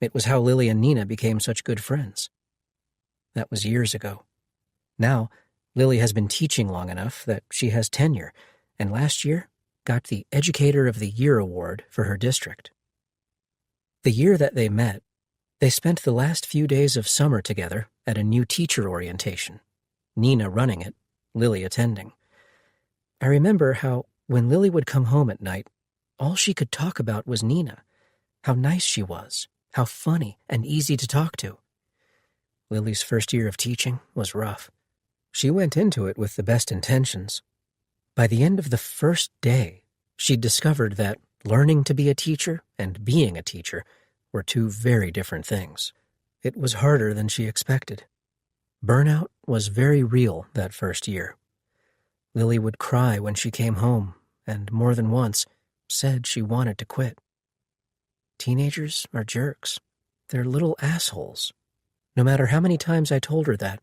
It was how Lily and Nina became such good friends. That was years ago. Now, Lily has been teaching long enough that she has tenure, and last year got the Educator of the Year award for her district. The year that they met, they spent the last few days of summer together at a new teacher orientation, Nina running it, Lily attending. I remember how, when Lily would come home at night, all she could talk about was Nina, how nice she was, how funny and easy to talk to. Lily's first year of teaching was rough. She went into it with the best intentions. By the end of the first day, she'd discovered that learning to be a teacher and being a teacher were two very different things. It was harder than she expected. Burnout was very real that first year. Lily would cry when she came home, and more than once said she wanted to quit. Teenagers are jerks. They're little assholes. No matter how many times I told her that,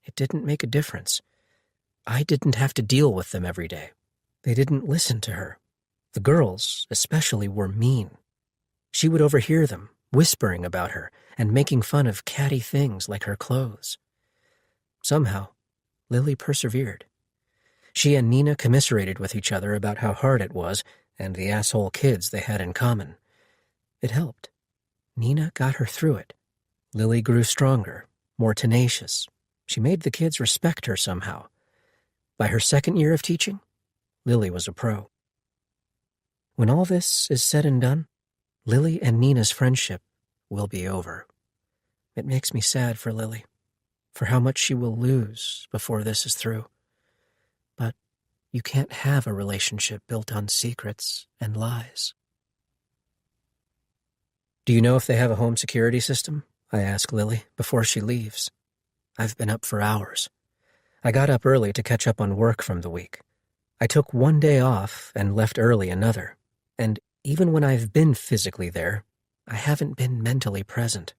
it didn't make a difference. I didn't have to deal with them every day. They didn't listen to her. The girls, especially, were mean. She would overhear them, whispering about her and making fun of catty things like her clothes. Somehow, Lily persevered. She and Nina commiserated with each other about how hard it was and the asshole kids they had in common. It helped. Nina got her through it. Lily grew stronger, more tenacious. She made the kids respect her somehow. By her second year of teaching, Lily was a pro. When all this is said and done, Lily and Nina's friendship will be over. It makes me sad for Lily, for how much she will lose before this is through. But you can't have a relationship built on secrets and lies. Do you know if they have a home security system? I ask Lily before she leaves. I've been up for hours. I got up early to catch up on work from the week. I took one day off and left early another. And even when I've been physically there, I haven't been mentally present.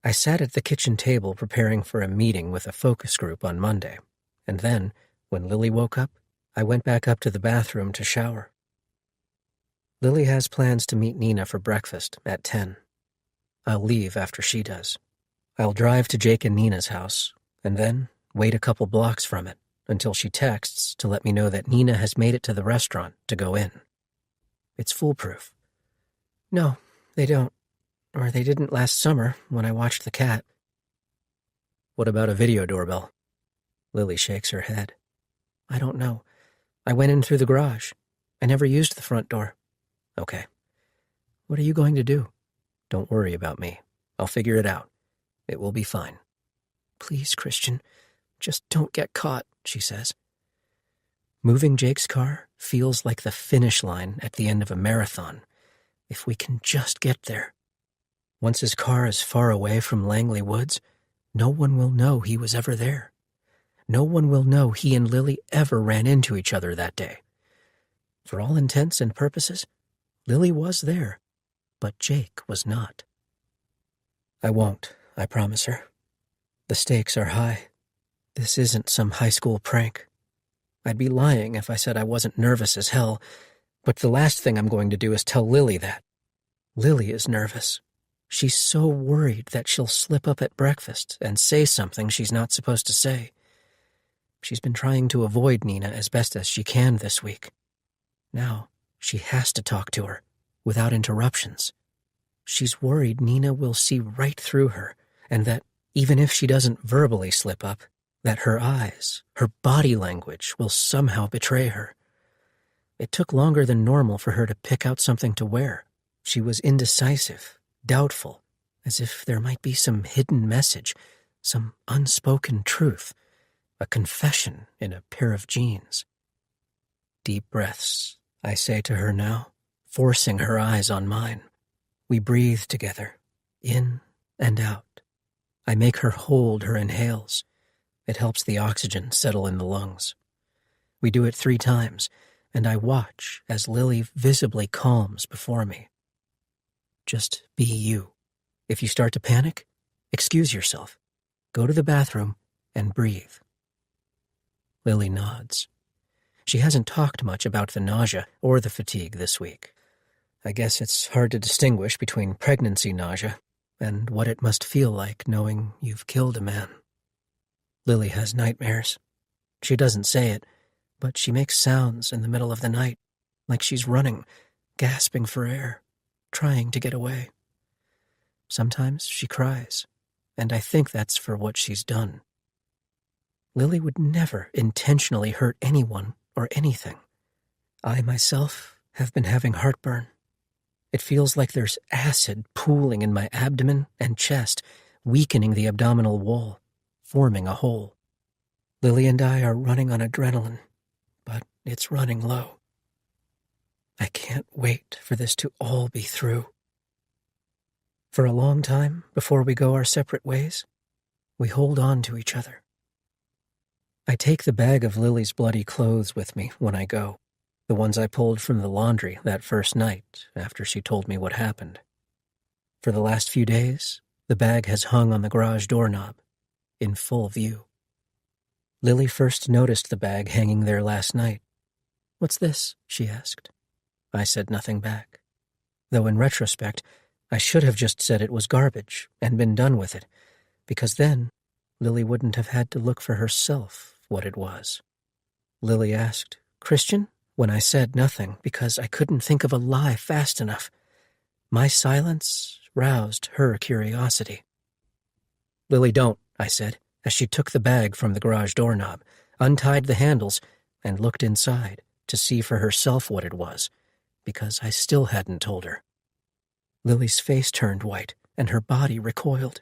I sat at the kitchen table preparing for a meeting with a focus group on Monday. And then, when Lily woke up, I went back up to the bathroom to shower. Lily has plans to meet Nina for breakfast at 10. I'll leave after she does. I'll drive to Jake and Nina's house, and then wait a couple blocks from it until she texts to let me know that Nina has made it to the restaurant to go in. It's foolproof. No, they don't. Or they didn't last summer when I watched the cat. What about a video doorbell? Lily shakes her head. I don't know. I went in through the garage. I never used the front door. Okay. What are you going to do? Don't worry about me. I'll figure it out. It will be fine. Please, Christian, just don't get caught, she says. Moving Jake's car feels like the finish line at the end of a marathon. If we can just get there. Once his car is far away from Langley Woods, no one will know he was ever there. No one will know he and Lily ever ran into each other that day. For all intents and purposes, Lily was there, but Jake was not. I won't, I promise her. The stakes are high. This isn't some high school prank. I'd be lying if I said I wasn't nervous as hell, but the last thing I'm going to do is tell Lily that. Lily is nervous. She's so worried that she'll slip up at breakfast and say something she's not supposed to say. She's been trying to avoid Nina as best as she can this week. Now, she has to talk to her, without interruptions. She's worried Nina will see right through her, and that, even if she doesn't verbally slip up, that her eyes, her body language will somehow betray her. It took longer than normal for her to pick out something to wear. She was indecisive, doubtful, as if there might be some hidden message, some unspoken truth, a confession in a pair of jeans. Deep breaths, I say to her now, forcing her eyes on mine. We breathe together, in and out. I make her hold her inhales. It helps the oxygen settle in the lungs. We do it 3 times, and I watch as Lily visibly calms before me. Just be you. If you start to panic, excuse yourself. Go to the bathroom and breathe. Lily nods. She hasn't talked much about the nausea or the fatigue this week. I guess it's hard to distinguish between pregnancy nausea and what it must feel like knowing you've killed a man. Lily has nightmares. She doesn't say it, but she makes sounds in the middle of the night, like she's running, gasping for air, trying to get away. Sometimes she cries, and I think that's for what she's done. Lily would never intentionally hurt anyone or anything. I myself have been having heartburn. It feels like there's acid pooling in my abdomen and chest, weakening the abdominal wall, forming a hole. Lily and I are running on adrenaline, but it's running low. I can't wait for this to all be through. For a long time, before we go our separate ways, we hold on to each other. I take the bag of Lily's bloody clothes with me when I go, the ones I pulled from the laundry that first night after she told me what happened. For the last few days, the bag has hung on the garage doorknob, in full view. Lily first noticed the bag hanging there last night. "What's this?" she asked. I said nothing back, though in retrospect, I should have just said it was garbage and been done with it, because then Lily wouldn't have had to look for herself what it was. Lily asked, "Christian, when I said nothing because I couldn't think of a lie fast enough. My silence roused her curiosity. "Lily, don't," I said, as she took the bag from the garage doorknob, untied the handles, and looked inside to see for herself what it was, because I still hadn't told her. Lily's face turned white, and her body recoiled.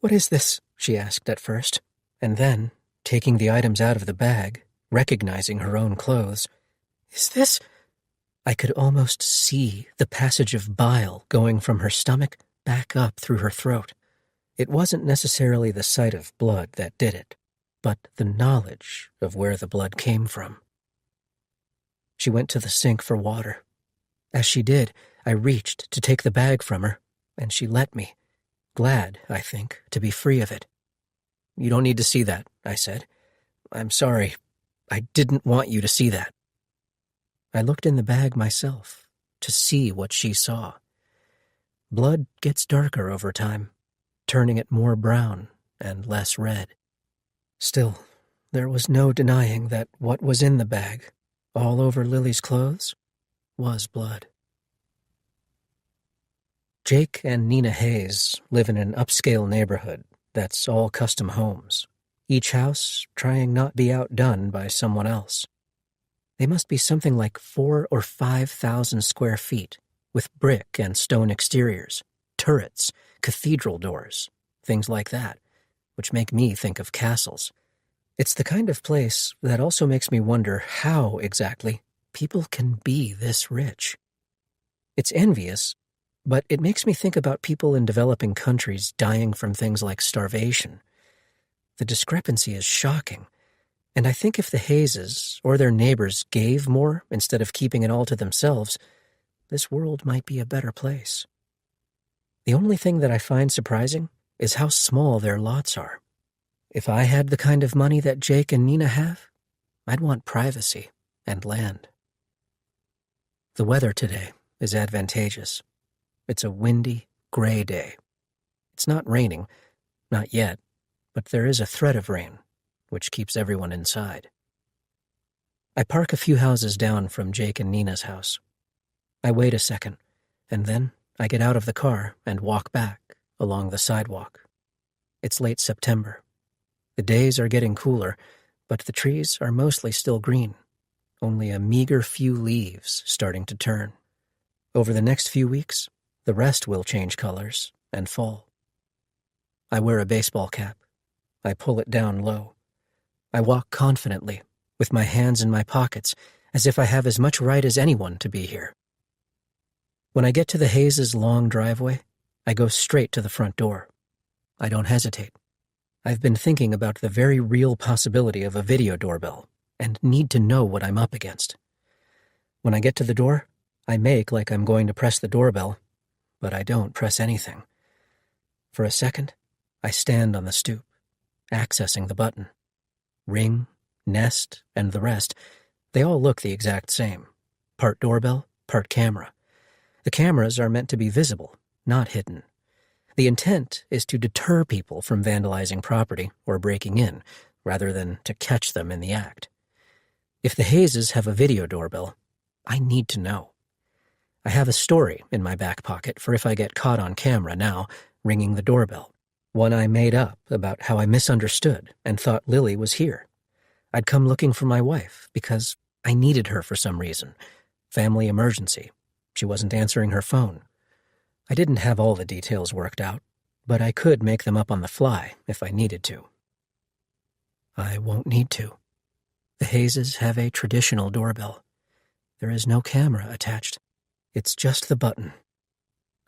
"What is this?" she asked at first, and then, taking the items out of the bag, recognizing her own clothes, "Is this—" I could almost see the passage of bile going from her stomach back up through her throat. It wasn't necessarily the sight of blood that did it, but the knowledge of where the blood came from. She went to the sink for water. As she did, I reached to take the bag from her, and she let me, glad, I think, to be free of it. "You don't need to see that," I said. "I'm sorry. I didn't want you to see that." I looked in the bag myself to see what she saw. Blood gets darker over time, turning it more brown and less red. Still, there was no denying that what was in the bag, all over Lily's clothes, was blood. Jake and Nina Hayes live in an upscale neighborhood that's all custom homes, each house trying not to be outdone by someone else. They must be something like 4,000 or 5,000 square feet, with brick and stone exteriors, turrets, cathedral doors, things like that, which make me think of castles. It's the kind of place that also makes me wonder how, exactly, people can be this rich. It's envious, but it makes me think about people in developing countries dying from things like starvation. The discrepancy is shocking. And I think if the Hayeses or their neighbors gave more instead of keeping it all to themselves, this world might be a better place. The only thing that I find surprising is how small their lots are. If I had the kind of money that Jake and Nina have, I'd want privacy and land. The weather today is advantageous. It's a windy, gray day. It's not raining, not yet, but there is a threat of rain, which keeps everyone inside. I park a few houses down from Jake and Nina's house. I wait a second, and then I get out of the car and walk back along the sidewalk. It's late September. The days are getting cooler, but the trees are mostly still green, only a meager few leaves starting to turn. Over the next few weeks, the rest will change colors and fall. I wear a baseball cap. I pull it down low. I walk confidently, with my hands in my pockets, as if I have as much right as anyone to be here. When I get to the Hayes' long driveway, I go straight to the front door. I don't hesitate. I've been thinking about the very real possibility of a video doorbell and need to know what I'm up against. When I get to the door, I make like I'm going to press the doorbell, but I don't press anything. For a second, I stand on the stoop, accessing the button. Ring, Nest, and the rest, they all look the exact same. Part doorbell, part camera. The cameras are meant to be visible, not hidden. The intent is to deter people from vandalizing property or breaking in, rather than to catch them in the act. If the Hayeses have a video doorbell, I need to know. I have a story in my back pocket for if I get caught on camera now, ringing the doorbell. One I made up about how I misunderstood and thought Lily was here. I'd come looking for my wife because I needed her for some reason. Family emergency. She wasn't answering her phone. I didn't have all the details worked out, but I could make them up on the fly if I needed to. I won't need to. The Hayeses have a traditional doorbell. There is no camera attached. It's just the button.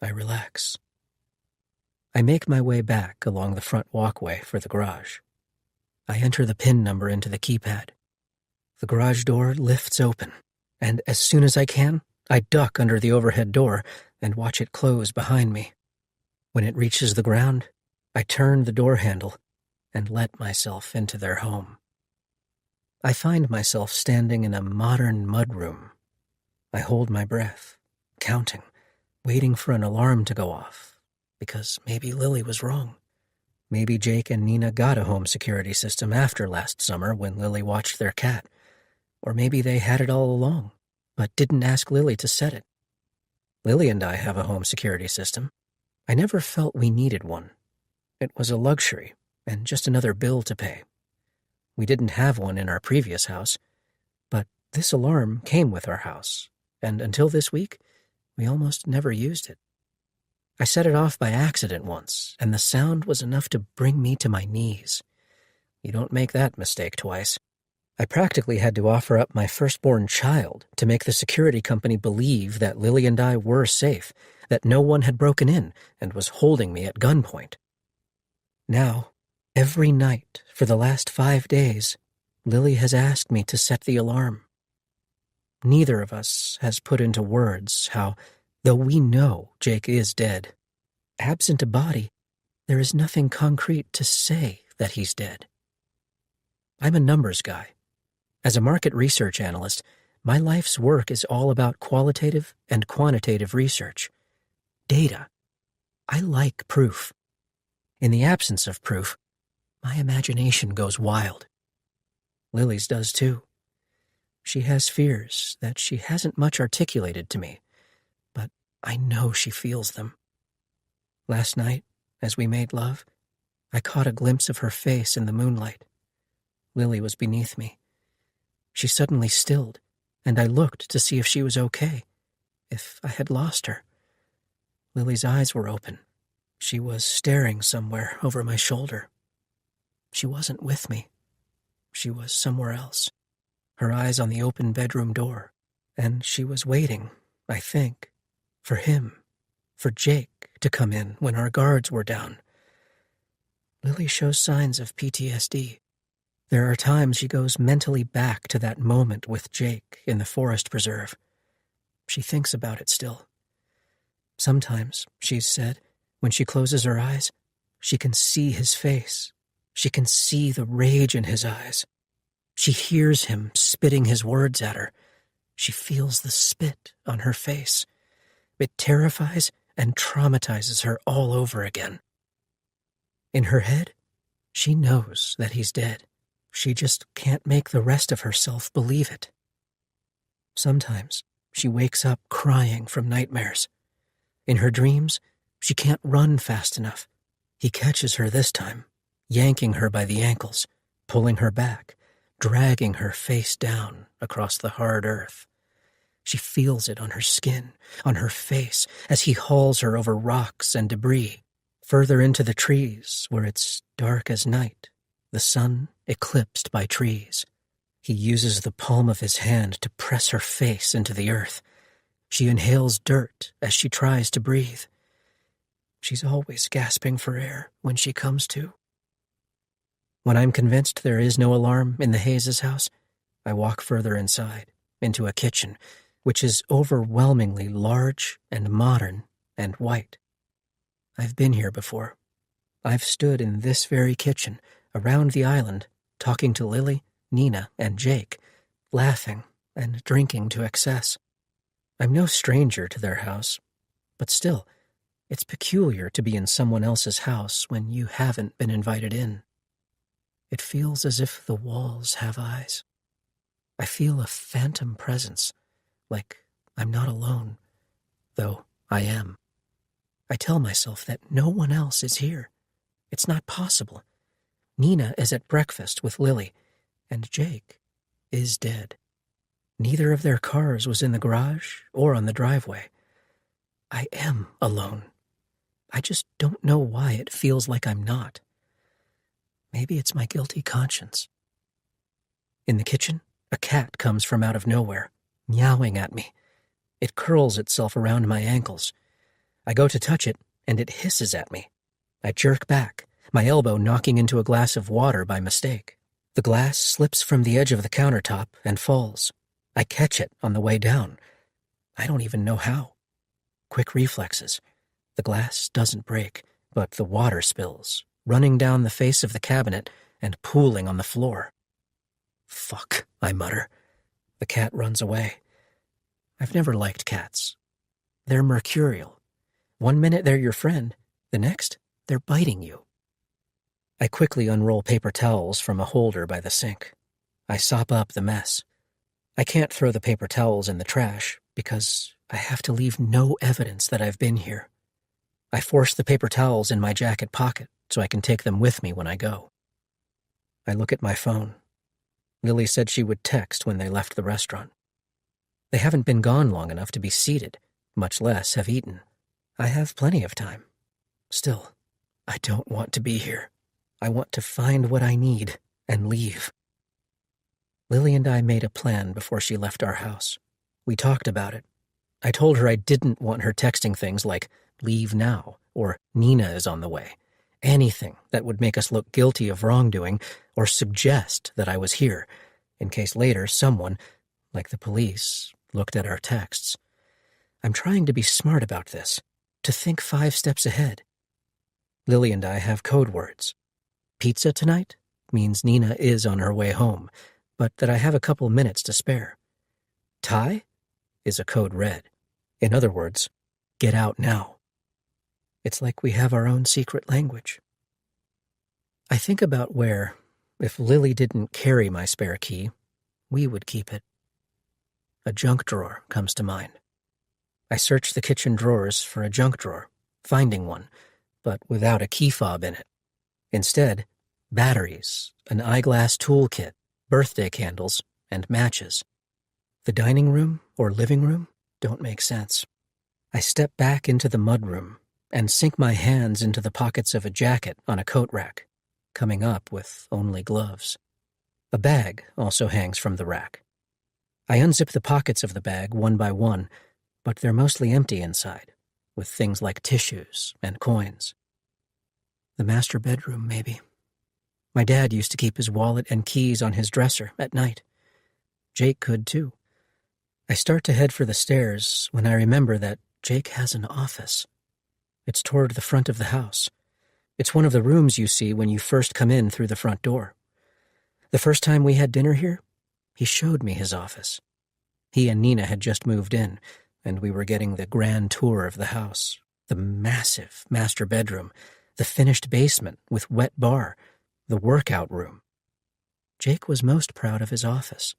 I relax. I make my way back along the front walkway for the garage. I enter the PIN number into the keypad. The garage door lifts open, and as soon as I can, I duck under the overhead door and watch it close behind me. When it reaches the ground, I turn the door handle and let myself into their home. I find myself standing in a modern mudroom. I hold my breath, counting, waiting for an alarm to go off, because maybe Lily was wrong. Maybe Jake and Nina got a home security system after last summer when Lily watched their cat. Or maybe they had it all along, but didn't ask Lily to set it. Lily and I have a home security system. I never felt we needed one. It was a luxury and just another bill to pay. We didn't have one in our previous house, but this alarm came with our house, and until this week, we almost never used it. I set it off by accident once, and the sound was enough to bring me to my knees. You don't make that mistake twice. I practically had to offer up my firstborn child to make the security company believe that Lily and I were safe, that no one had broken in and was holding me at gunpoint. Now, every night for the last 5 days, Lily has asked me to set the alarm. Neither of us has put into words how, though we know Jake is dead, absent a body, there is nothing concrete to say that he's dead. I'm a numbers guy. As a market research analyst, my life's work is all about qualitative and quantitative research. Data. I like proof. In the absence of proof, my imagination goes wild. Lily's does too. She has fears that she hasn't much articulated to me, but I know she feels them. Last night, as we made love, I caught a glimpse of her face in the moonlight. Lily was beneath me. She suddenly stilled, and I looked to see if she was okay, if I had lost her. Lily's eyes were open. She was staring somewhere over my shoulder. She wasn't with me. She was somewhere else, her eyes on the open bedroom door, and she was waiting, I think, for him, for Jake to come in when our guards were down. Lily shows signs of PTSD. There are times she goes mentally back to that moment with Jake in the forest preserve. She thinks about it still. Sometimes, she's said, when she closes her eyes, she can see his face. She can see the rage in his eyes. She hears him spitting his words at her. She feels the spit on her face. It terrifies and traumatizes her all over again. In her head, she knows that he's dead. She just can't make the rest of herself believe it. Sometimes she wakes up crying from nightmares. In her dreams, she can't run fast enough. He catches her this time, yanking her by the ankles, pulling her back, dragging her face down across the hard earth. She feels it on her skin, on her face, as he hauls her over rocks and debris, further into the trees where it's dark as night, the sun eclipsed by trees. He uses the palm of his hand to press her face into the earth. She inhales dirt as she tries to breathe. She's always gasping for air when she comes to. When I'm convinced there is no alarm in the Hayes' house, I walk further inside, into a kitchen, which is overwhelmingly large and modern and white. I've been here before. I've stood in this very kitchen, around the island, talking to Lily, Nina, and Jake, laughing and drinking to excess. I'm no stranger to their house, but still, it's peculiar to be in someone else's house when you haven't been invited in. It feels as if the walls have eyes. I feel a phantom presence, like I'm not alone, though I am. I tell myself that no one else is here. It's not possible. Nina is at breakfast with Lily, and Jake is dead. Neither of their cars was in the garage or on the driveway. I am alone. I just don't know why it feels like I'm not. Maybe it's my guilty conscience. In the kitchen, a cat comes from out of nowhere, meowing at me. It curls itself around my ankles. I go to touch it, and it hisses at me. I jerk back, my elbow knocking into a glass of water by mistake. The glass slips from the edge of the countertop and falls. I catch it on the way down. I don't even know how. Quick reflexes. The glass doesn't break, but the water spills, running down the face of the cabinet and pooling on the floor. Fuck, I mutter. The cat runs away. I've never liked cats. They're mercurial. One minute they're your friend, the next they're biting you. I quickly unroll paper towels from a holder by the sink. I sop up the mess. I can't throw the paper towels in the trash because I have to leave no evidence that I've been here. I force the paper towels in my jacket pocket so I can take them with me when I go. I look at my phone. Lily said she would text when they left the restaurant. They haven't been gone long enough to be seated, much less have eaten. I have plenty of time. Still, I don't want to be here. I want to find what I need and leave. Lily and I made a plan before she left our house. We talked about it. I told her I didn't want her texting things like, "leave now," or "Nina is on the way." Anything that would make us look guilty of wrongdoing or suggest that I was here, in case later someone, like the police, looked at our texts. I'm trying to be smart about this, to think 5 steps ahead. Lily and I have code words. Pizza tonight means Nina is on her way home, but that I have a couple minutes to spare. Tie is a code red. In other words, get out now. It's like we have our own secret language. I think about where, if Lily didn't carry my spare key, we would keep it. A junk drawer comes to mind. I search the kitchen drawers for a junk drawer, finding one, but without a key fob in it. Instead, batteries, an eyeglass toolkit, birthday candles, and matches. The dining room or living room don't make sense. I step back into the mudroom and sink my hands into the pockets of a jacket on a coat rack, coming up with only gloves. A bag also hangs from the rack. I unzip the pockets of the bag one by one, but they're mostly empty inside, with things like tissues and coins. The master bedroom, maybe. My dad used to keep his wallet and keys on his dresser at night. Jake could too. I start to head for the stairs when I remember that Jake has an office. It's toward the front of the house. It's one of the rooms you see when you first come in through the front door. The first time we had dinner here, he showed me his office. He and Nina had just moved in, and we were getting the grand tour of the house. The massive master bedroom, the finished basement with wet bar, the workout room. Jake was most proud of his office.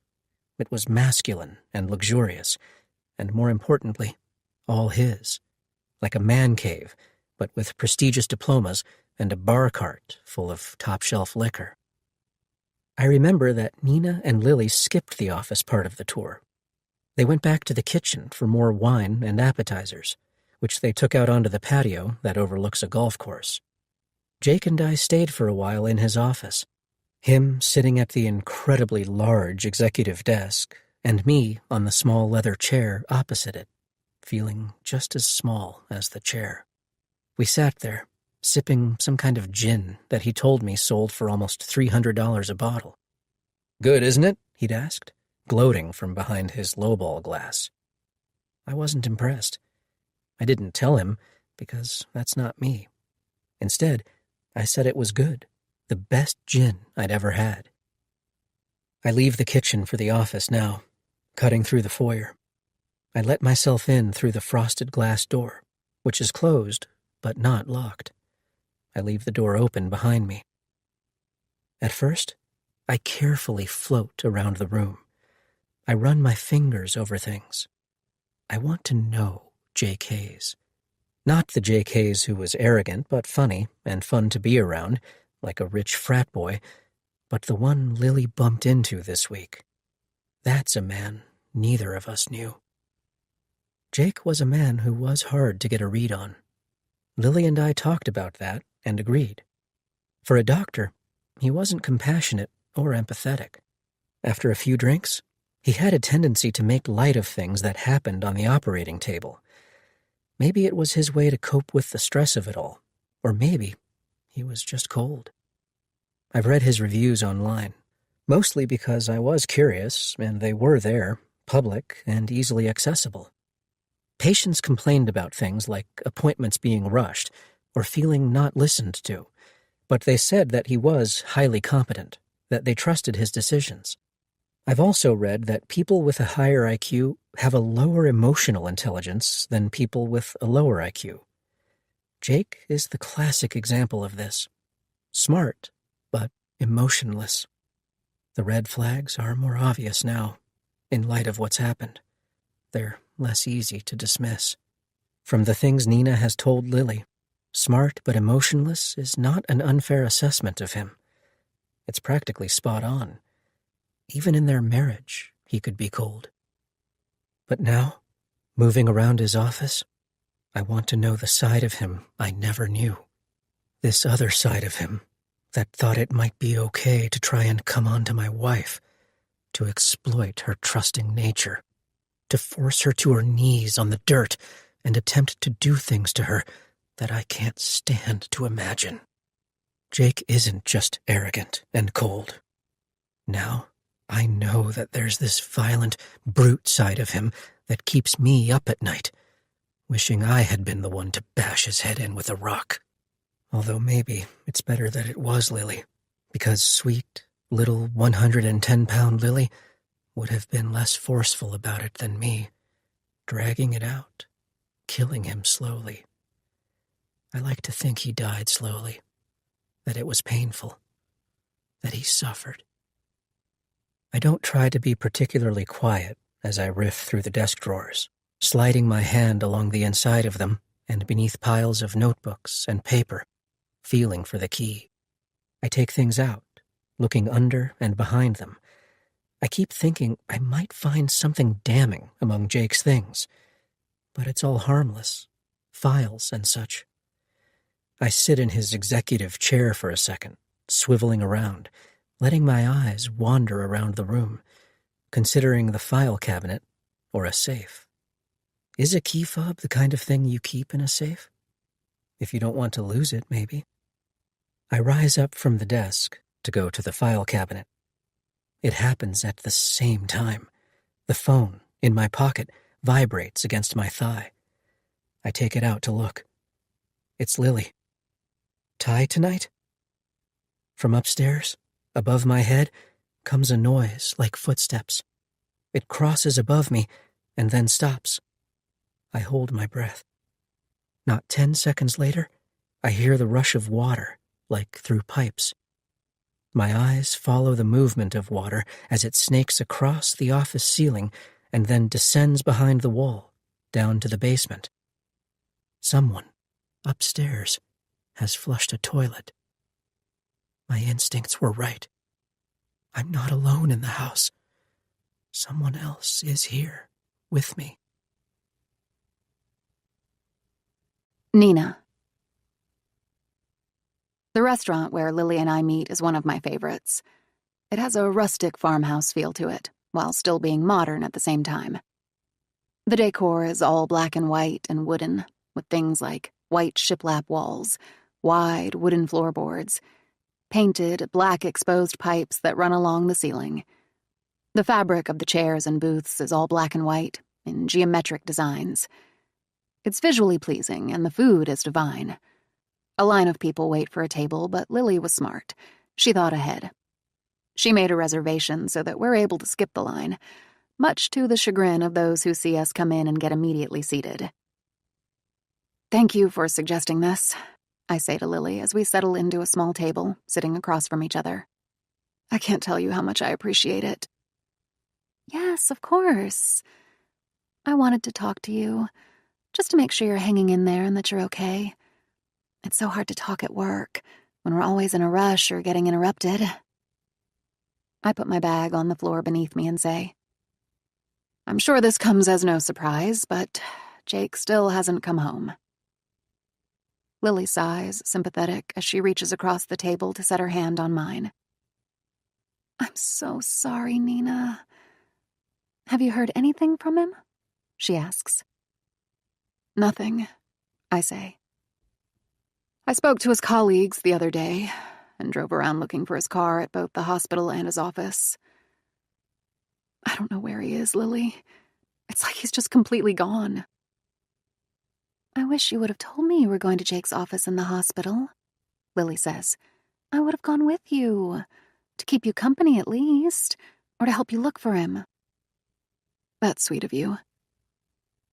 It was masculine and luxurious, and more importantly, all his. Like a man cave, but with prestigious diplomas and a bar cart full of top-shelf liquor. I remember that Nina and Lily skipped the office part of the tour. They went back to the kitchen for more wine and appetizers, which they took out onto the patio that overlooks a golf course. Jake and I stayed for a while in his office, him sitting at the incredibly large executive desk, and me on the small leather chair opposite it, feeling just as small as the chair. We sat there, sipping some kind of gin that he told me sold for almost $300 a bottle. "Good, isn't it?" he'd asked, gloating from behind his lowball glass. I wasn't impressed. I didn't tell him, because that's not me. Instead, I said it was good, the best gin I'd ever had. I leave the kitchen for the office now, cutting through the foyer. I let myself in through the frosted glass door, which is closed, but not locked. I leave the door open behind me. At first, I carefully float around the room. I run my fingers over things. I want to know Jake Hayes. Not the Jake Hayes who was arrogant but funny and fun to be around, like a rich frat boy, but the one Lily bumped into this week. That's a man neither of us knew. Jake was a man who was hard to get a read on. Lily and I talked about that and agreed. For a doctor, he wasn't compassionate or empathetic. After a few drinks, he had a tendency to make light of things that happened on the operating table. Maybe it was his way to cope with the stress of it all, or maybe he was just cold. I've read his reviews online, mostly because I was curious, and they were there, public and easily accessible. Patients complained about things like appointments being rushed or feeling not listened to, but they said that he was highly competent, that they trusted his decisions. I've also read that people with a higher IQ have a lower emotional intelligence than people with a lower IQ. Jake is the classic example of this. Smart, but emotionless. The red flags are more obvious now. in light of what's happened. They're less easy to dismiss. From the things Nina has told Lily, smart but emotionless is not an unfair assessment of him. It's practically spot on. Even in their marriage, he could be cold. But now, moving around his office, I want to know the side of him I never knew. This other side of him that thought it might be okay to try and come on to my wife, to exploit her trusting nature, to force her to her knees on the dirt and attempt to do things to her that I can't stand to imagine. Jake isn't just arrogant and cold. Now, I know that there's this violent, brute side of him that keeps me up at night, wishing I had been the one to bash his head in with a rock. Although maybe it's better that it was Lily, because sweet, little 110-pound Lily would have been less forceful about it than me, dragging it out, killing him slowly. I like to think he died slowly, that it was painful, that he suffered. I don't try to be particularly quiet as I riff through the desk drawers, sliding my hand along the inside of them and beneath piles of notebooks and paper, feeling for the key. I take things out, looking under and behind them. I keep thinking I might find something damning among Jake's things, but it's all harmless, files and such. I sit in his executive chair for a second, swiveling around, letting my eyes wander around the room, considering the file cabinet or a safe. Is a key fob the kind of thing you keep in a safe? If you don't want to lose it, maybe. I rise up from the desk to go to the file cabinet. It happens at the same time. The phone, in my pocket, vibrates against my thigh. I take it out to look. It's Lily. Tie tonight? From upstairs, above my head, comes a noise like footsteps. It crosses above me and then stops. I hold my breath. Not 10 seconds later, I hear the rush of water, like through pipes. My eyes follow the movement of water as it snakes across the office ceiling and then descends behind the wall, down to the basement. Someone, upstairs, has flushed a toilet. My instincts were right. I'm not alone in the house. Someone else is here, with me. Nina. The restaurant where Lily and I meet is one of my favorites. It has a rustic farmhouse feel to it, while still being modern at the same time. The decor is all black and white and wooden, with things like white shiplap walls, wide wooden floorboards, painted black exposed pipes that run along the ceiling. The fabric of the chairs and booths is all black and white, in geometric designs. It's visually pleasing, and the food is divine. A line of people wait for a table, but Lily was smart. She thought ahead. She made a reservation so that we're able to skip the line, much to the chagrin of those who see us come in and get immediately seated. "Thank you for suggesting this," I say to Lily as we settle into a small table, sitting across from each other. "I can't tell you how much I appreciate it." "Yes, of course. I wanted to talk to you, just to make sure you're hanging in there and that you're okay. It's so hard to talk at work, when we're always in a rush or getting interrupted." I put my bag on the floor beneath me and say, "I'm sure this comes as no surprise, but Jake still hasn't come home." Lily sighs, sympathetic, as she reaches across the table to set her hand on mine. "I'm so sorry, Nina. Have you heard anything from him?" she asks. "Nothing," I say. "I spoke to his colleagues the other day and drove around looking for his car at both the hospital and his office. I don't know where he is, Lily. It's like he's just completely gone." "I wish you would have told me you were going to Jake's office in the hospital," Lily says. "I would have gone with you, to keep you company at least, or to help you look for him." "That's sweet of you."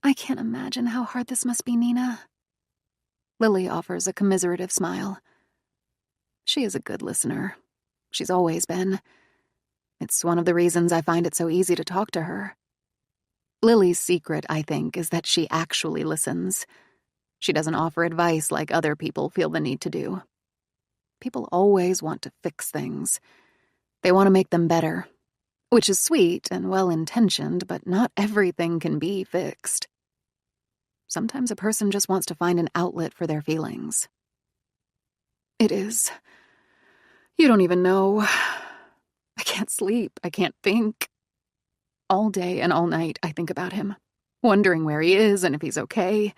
"I can't imagine how hard this must be, Nina." Lily offers a commiserative smile. She is a good listener. She's always been. It's one of the reasons I find it so easy to talk to her. Lily's secret, I think, is that she actually listens. She doesn't offer advice like other people feel the need to do. People always want to fix things. They want to make them better, which is sweet and well-intentioned, but not everything can be fixed. Sometimes a person just wants to find an outlet for their feelings. It is. You don't even know. I can't sleep. I can't think. All day and all night I think about him, wondering where he is and if he's okay,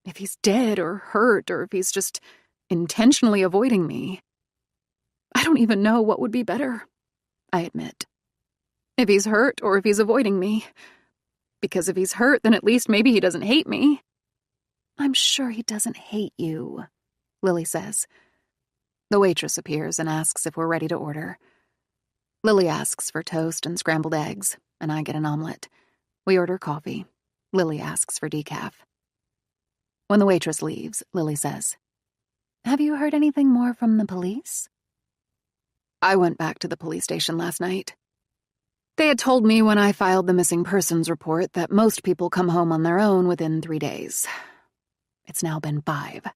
if he's dead or hurt, or if he's just intentionally avoiding me. I don't even know what would be better, I admit. If he's hurt or if he's avoiding me. Because if he's hurt, then at least maybe he doesn't hate me. I'm sure he doesn't hate you, Lily says. The waitress appears and asks if we're ready to order. Lily asks for toast and scrambled eggs, and I get an omelet. We order coffee. Lily asks for decaf. When the waitress leaves, Lily says, "Have you heard anything more from the police?" I went back to the police station last night. They had told me when I filed the missing persons report that most people come home on their own within 3 days. It's now been 5.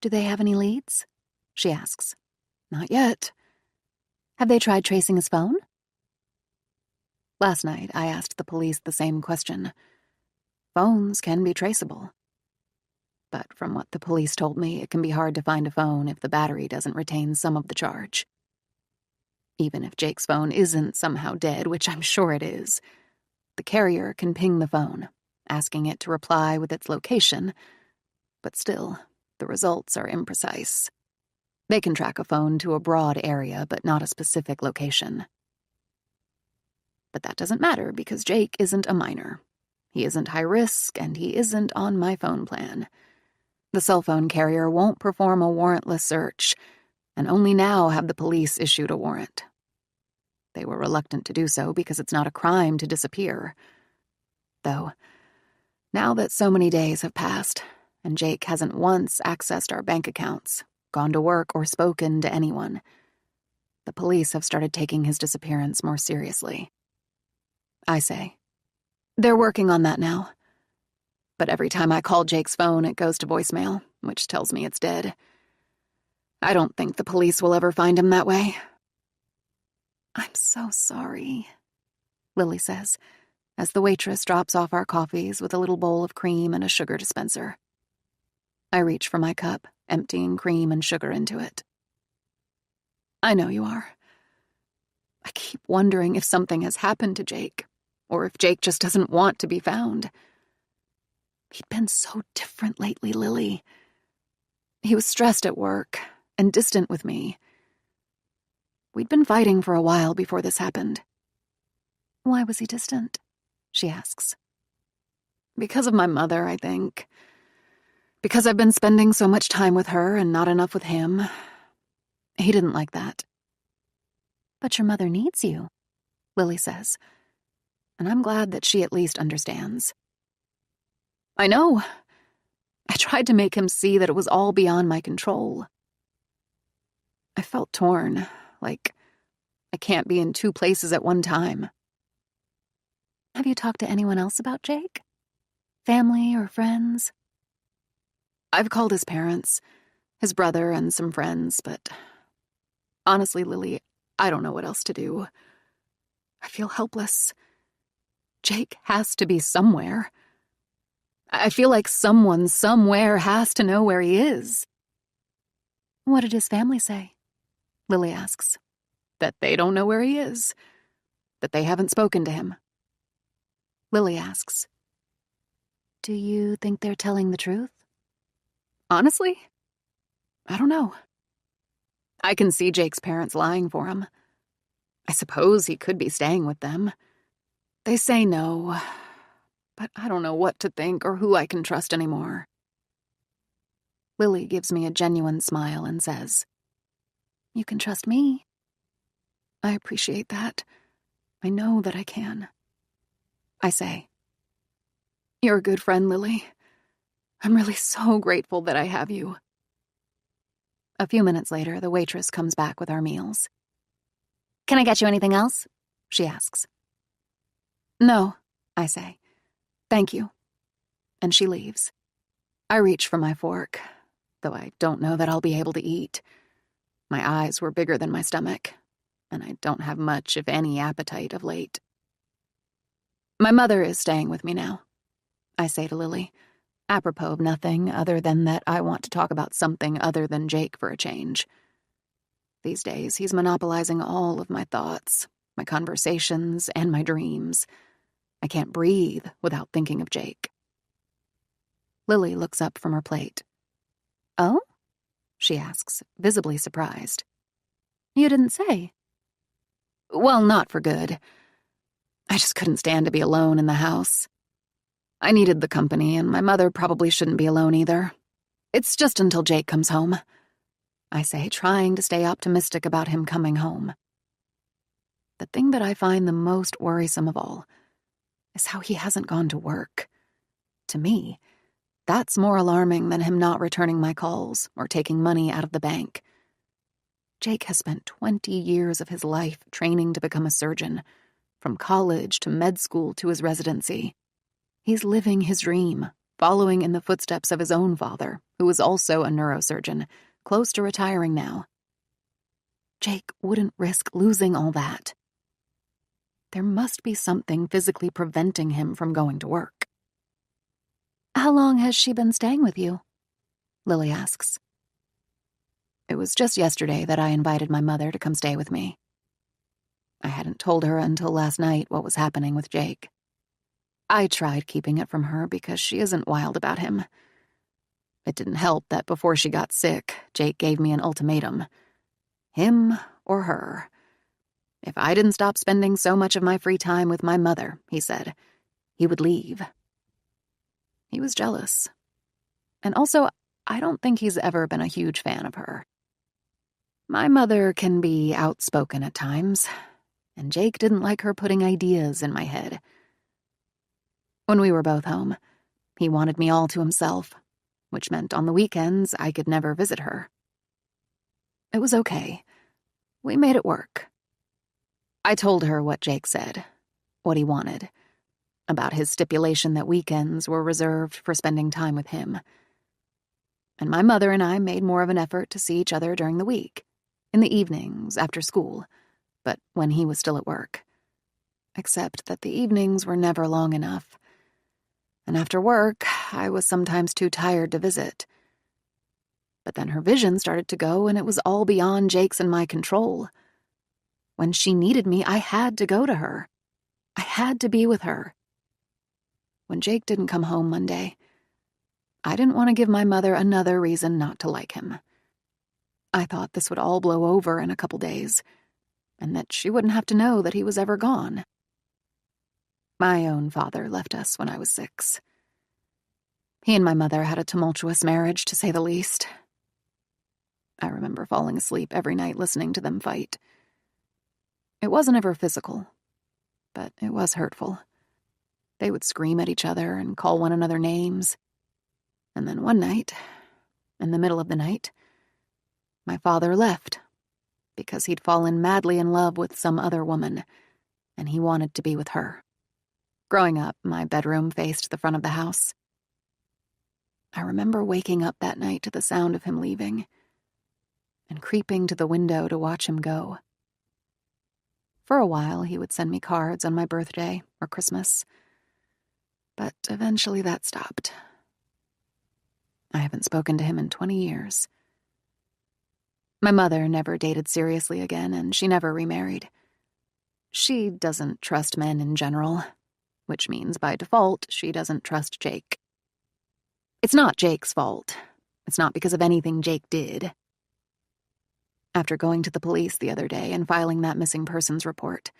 Do they have any leads? She asks. Not yet. Have they tried tracing his phone? Last night, I asked the police the same question. Phones can be traceable. But from what the police told me, it can be hard to find a phone if the battery doesn't retain some of the charge. Even if Jake's phone isn't somehow dead, which I'm sure it is, the carrier can ping the phone, asking it to reply with its location, but still, the results are imprecise. They can track a phone to a broad area, but not a specific location. But that doesn't matter because Jake isn't a minor. He isn't high risk, and he isn't on my phone plan. The cell phone carrier won't perform a warrantless search, and only now have the police issued a warrant. They were reluctant to do so because it's not a crime to disappear. Though, now that so many days have passed, and Jake hasn't once accessed our bank accounts, gone to work, or spoken to anyone, the police have started taking his disappearance more seriously. I say, they're working on that now. But every time I call Jake's phone, it goes to voicemail, which tells me it's dead. I don't think the police will ever find him that way. I'm so sorry, Lily says, as the waitress drops off our coffees with a little bowl of cream and a sugar dispenser. I reach for my cup, emptying cream and sugar into it. I know you are. I keep wondering if something has happened to Jake, or if Jake just doesn't want to be found. He'd been so different lately, Lily. He was stressed at work and distant with me. We'd been fighting for a while before this happened. Why was he distant? She asks. Because of my mother, I think. Because I've been spending so much time with her and not enough with him. He didn't like that. But your mother needs you, Lily says. And I'm glad that she at least understands. I know. I tried to make him see that it was all beyond my control. I felt torn, like I can't be in 2 places at one time. Have you talked to anyone else about Jake? Family or friends? I've called his parents, his brother, and some friends, but honestly, Lily, I don't know what else to do. I feel helpless. Jake has to be somewhere. I feel like someone somewhere has to know where he is. What did his family say? Lily asks. That they don't know where he is. That they haven't spoken to him. Lily asks, do you think they're telling the truth? Honestly, I don't know. I can see Jake's parents lying for him. I suppose he could be staying with them. They say no, but I don't know what to think or who I can trust anymore. Lily gives me a genuine smile and says, you can trust me. I appreciate that. I know that I can. I say, you're a good friend, Lily. I'm really so grateful that I have you. A few minutes later, the waitress comes back with our meals. Can I get you anything else? She asks. No, I say. Thank you. And she leaves. I reach for my fork, though I don't know that I'll be able to eat. My eyes were bigger than my stomach, and I don't have much, if any, appetite of late. My mother is staying with me now, I say to Lily, apropos of nothing other than that I want to talk about something other than Jake for a change. These days, he's monopolizing all of my thoughts, my conversations, and my dreams. I can't breathe without thinking of Jake. Lily looks up from her plate. Oh? She asks, visibly surprised. You didn't say. Well, not for good. I just couldn't stand to be alone in the house. I needed the company, and my mother probably shouldn't be alone either. It's just until Jake comes home, I say, trying to stay optimistic about him coming home. The thing that I find the most worrisome of all is how he hasn't gone to work. To me, that's more alarming than him not returning my calls or taking money out of the bank. Jake has spent 20 years of his life training to become a surgeon, from college to med school to his residency. He's living his dream, following in the footsteps of his own father, who was also a neurosurgeon, close to retiring now. Jake wouldn't risk losing all that. There must be something physically preventing him from going to work. How long has she been staying with you? Lily asks. It was just yesterday that I invited my mother to come stay with me. I hadn't told her until last night what was happening with Jake. I tried keeping it from her because she isn't wild about him. It didn't help that before she got sick, Jake gave me an ultimatum. Him or her. If I didn't stop spending so much of my free time with my mother, he said, he would leave. He was jealous. And also, I don't think he's ever been a huge fan of her. My mother can be outspoken at times, and Jake didn't like her putting ideas in my head. When we were both home, he wanted me all to himself, which meant on the weekends I could never visit her. It was okay. We made it work. I told her what Jake said, what he wanted, about his stipulation that weekends were reserved for spending time with him. And my mother and I made more of an effort to see each other during the week, in the evenings, after school, but when he was still at work. Except that the evenings were never long enough. And after work, I was sometimes too tired to visit. But then her vision started to go, and it was all beyond Jake's and my control. When she needed me, I had to go to her. I had to be with her. When Jake didn't come home Monday, I didn't want to give my mother another reason not to like him. I thought this would all blow over in a couple days, and that she wouldn't have to know that he was ever gone. My own father left us when I was 6. He and my mother had a tumultuous marriage, to say the least. I remember falling asleep every night listening to them fight. It wasn't ever physical, but it was hurtful. They would scream at each other and call one another names. And then one night, in the middle of the night, my father left because he'd fallen madly in love with some other woman, and he wanted to be with her. Growing up, my bedroom faced the front of the house. I remember waking up that night to the sound of him leaving and creeping to the window to watch him go. For a while, he would send me cards on my birthday or Christmas, but eventually that stopped. I haven't spoken to him in 20 years. My mother never dated seriously again, and she never remarried. She doesn't trust men in general, which means by default, she doesn't trust Jake. It's not Jake's fault. It's not because of anything Jake did. After going to the police the other day and filing that missing persons report,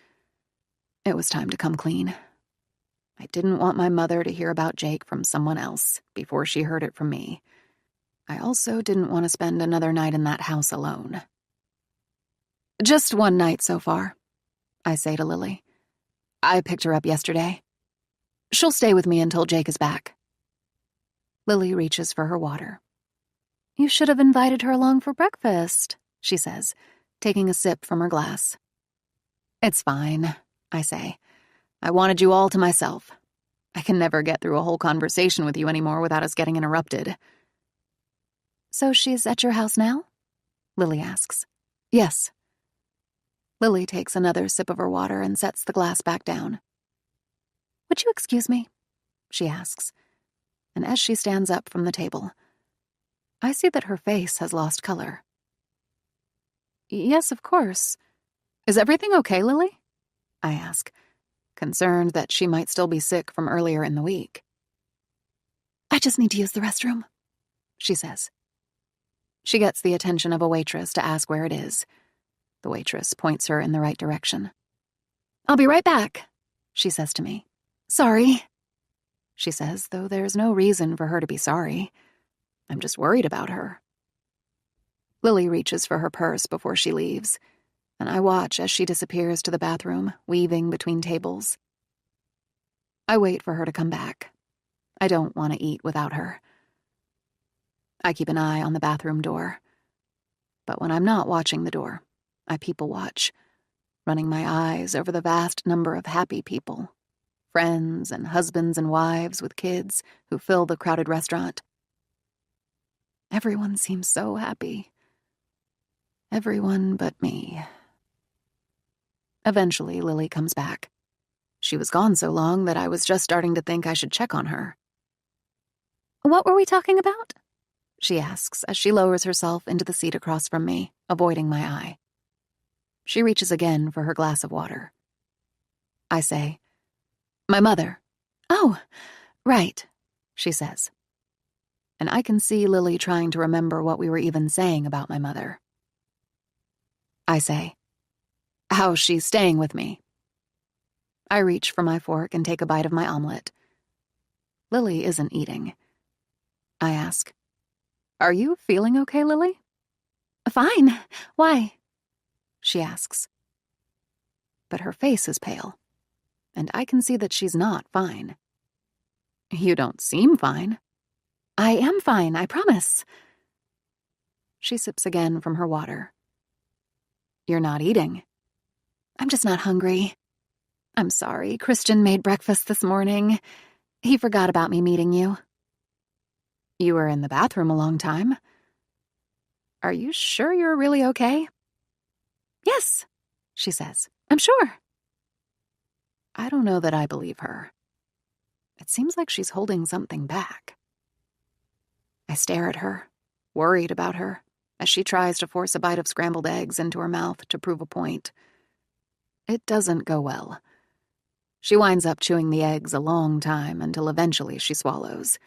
it was time to come clean. I didn't want my mother to hear about Jake from someone else before she heard it from me. I also didn't want to spend another night in that house alone. Just one night so far, I say to Lily. I picked her up yesterday. She'll stay with me until Jake is back. Lily reaches for her water. You should have invited her along for breakfast, she says, taking a sip from her glass. It's fine, I say. I wanted you all to myself. I can never get through a whole conversation with you anymore without us getting interrupted. So she's at your house now? Lily asks. Yes. Lily takes another sip of her water and sets the glass back down. Would you excuse me? She asks. And as she stands up from the table, I see that her face has lost color. Yes, of course. Is everything okay, Lily? I ask, concerned that she might still be sick from earlier in the week. I just need to use the restroom, she says. She gets the attention of a waitress to ask where it is. The waitress points her in the right direction. I'll be right back, she says to me. Sorry, she says, though there's no reason for her to be sorry. I'm just worried about her. Lily reaches for her purse before she leaves, and I watch as she disappears to the bathroom, weaving between tables. I wait for her to come back. I don't want to eat without her. I keep an eye on the bathroom door. But when I'm not watching the door, I people watch, running my eyes over the vast number of happy people, friends and husbands and wives with kids who fill the crowded restaurant. Everyone seems so happy. Everyone but me. Eventually, Lily comes back. She was gone so long that I was just starting to think I should check on her. What were we talking about? She asks as she lowers herself into the seat across from me, avoiding my eye. She reaches again for her glass of water. I say, My mother. Oh, right, she says. And I can see Lily trying to remember what we were even saying about my mother. I say, How she's staying with me. I reach for my fork and take a bite of my omelet. Lily isn't eating. I ask, Are you feeling okay, Lily? Fine. Why? She asks. But her face is pale, and I can see that she's not fine. You don't seem fine. I am fine, I promise. She sips again from her water. You're not eating. I'm just not hungry. I'm sorry, Christian made breakfast this morning. He forgot about me meeting you. You were in the bathroom a long time. Are you sure you're really okay? Yes, she says. I'm sure. I don't know that I believe her. It seems like she's holding something back. I stare at her, worried about her, as she tries to force a bite of scrambled eggs into her mouth to prove a point. It doesn't go well. She winds up chewing the eggs a long time until eventually she swallows.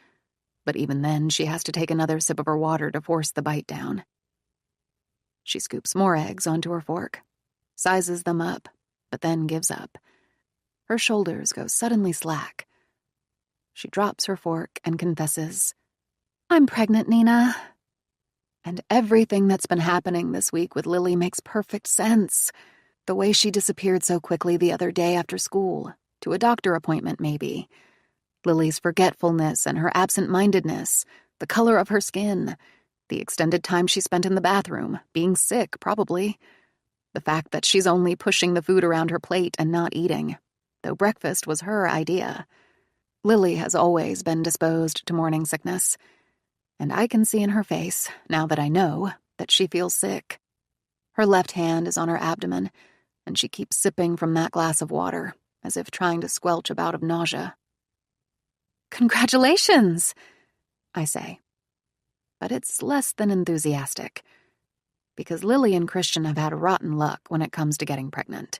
But even then, she has to take another sip of her water to force the bite down. She scoops more eggs onto her fork, sizes them up, but then gives up. Her shoulders go suddenly slack. She drops her fork and confesses, I'm pregnant, Nina. And everything that's been happening this week with Lily makes perfect sense. The way she disappeared so quickly the other day after school, to a doctor appointment maybe. Lily's forgetfulness and her absent-mindedness, the color of her skin, the extended time she spent in the bathroom, being sick probably. The fact that she's only pushing the food around her plate and not eating, though breakfast was her idea. Lily has always been disposed to morning sickness, and I can see in her face, now that I know, that she feels sick. Her left hand is on her abdomen, and she keeps sipping from that glass of water, as if trying to squelch a bout of nausea. Congratulations, I say. But it's less than enthusiastic, because Lily and Christian have had rotten luck when it comes to getting pregnant.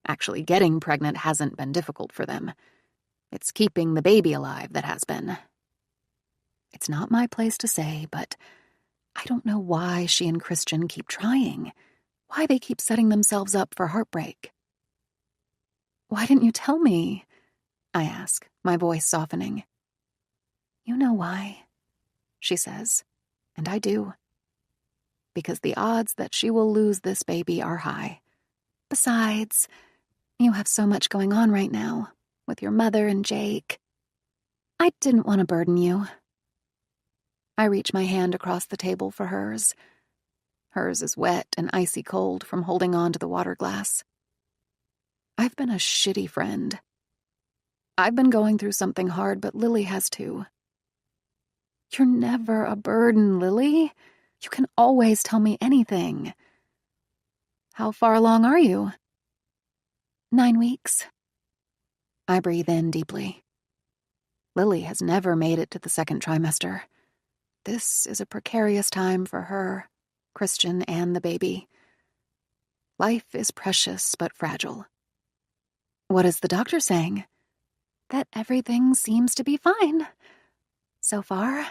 Actually, getting pregnant hasn't been difficult for them. It's keeping the baby alive that has been. It's not my place to say, but I don't know why she and Christian keep trying, why they keep setting themselves up for heartbreak. Why didn't you tell me? I ask, my voice softening. You know why, she says, and I do. Because the odds that she will lose this baby are high. Besides, you have so much going on right now, with your mother and Jake. I didn't want to burden you. I reach my hand across the table for hers. Hers is wet and icy cold from holding on to the water glass. I've been a shitty friend. I've been going through something hard, but Lily has too. You're never a burden, Lily. You can always tell me anything. How far along are you? 9 weeks. I breathe in deeply. Lily has never made it to the second trimester. This is a precarious time for her, Christian, and the baby. Life is precious but fragile. What is the doctor saying? That everything seems to be fine. So far.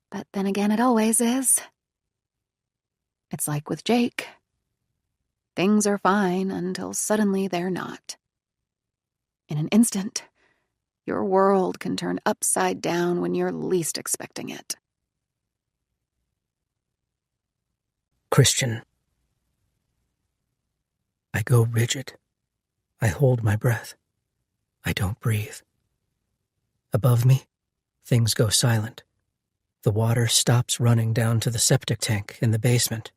But then again, it always is. It's like with Jake. Things are fine until suddenly they're not. In an instant, your world can turn upside down when you're least expecting it. Christian. I go rigid. I hold my breath. I don't breathe. Above me, things go silent. The water stops running down to the septic tank in the basement.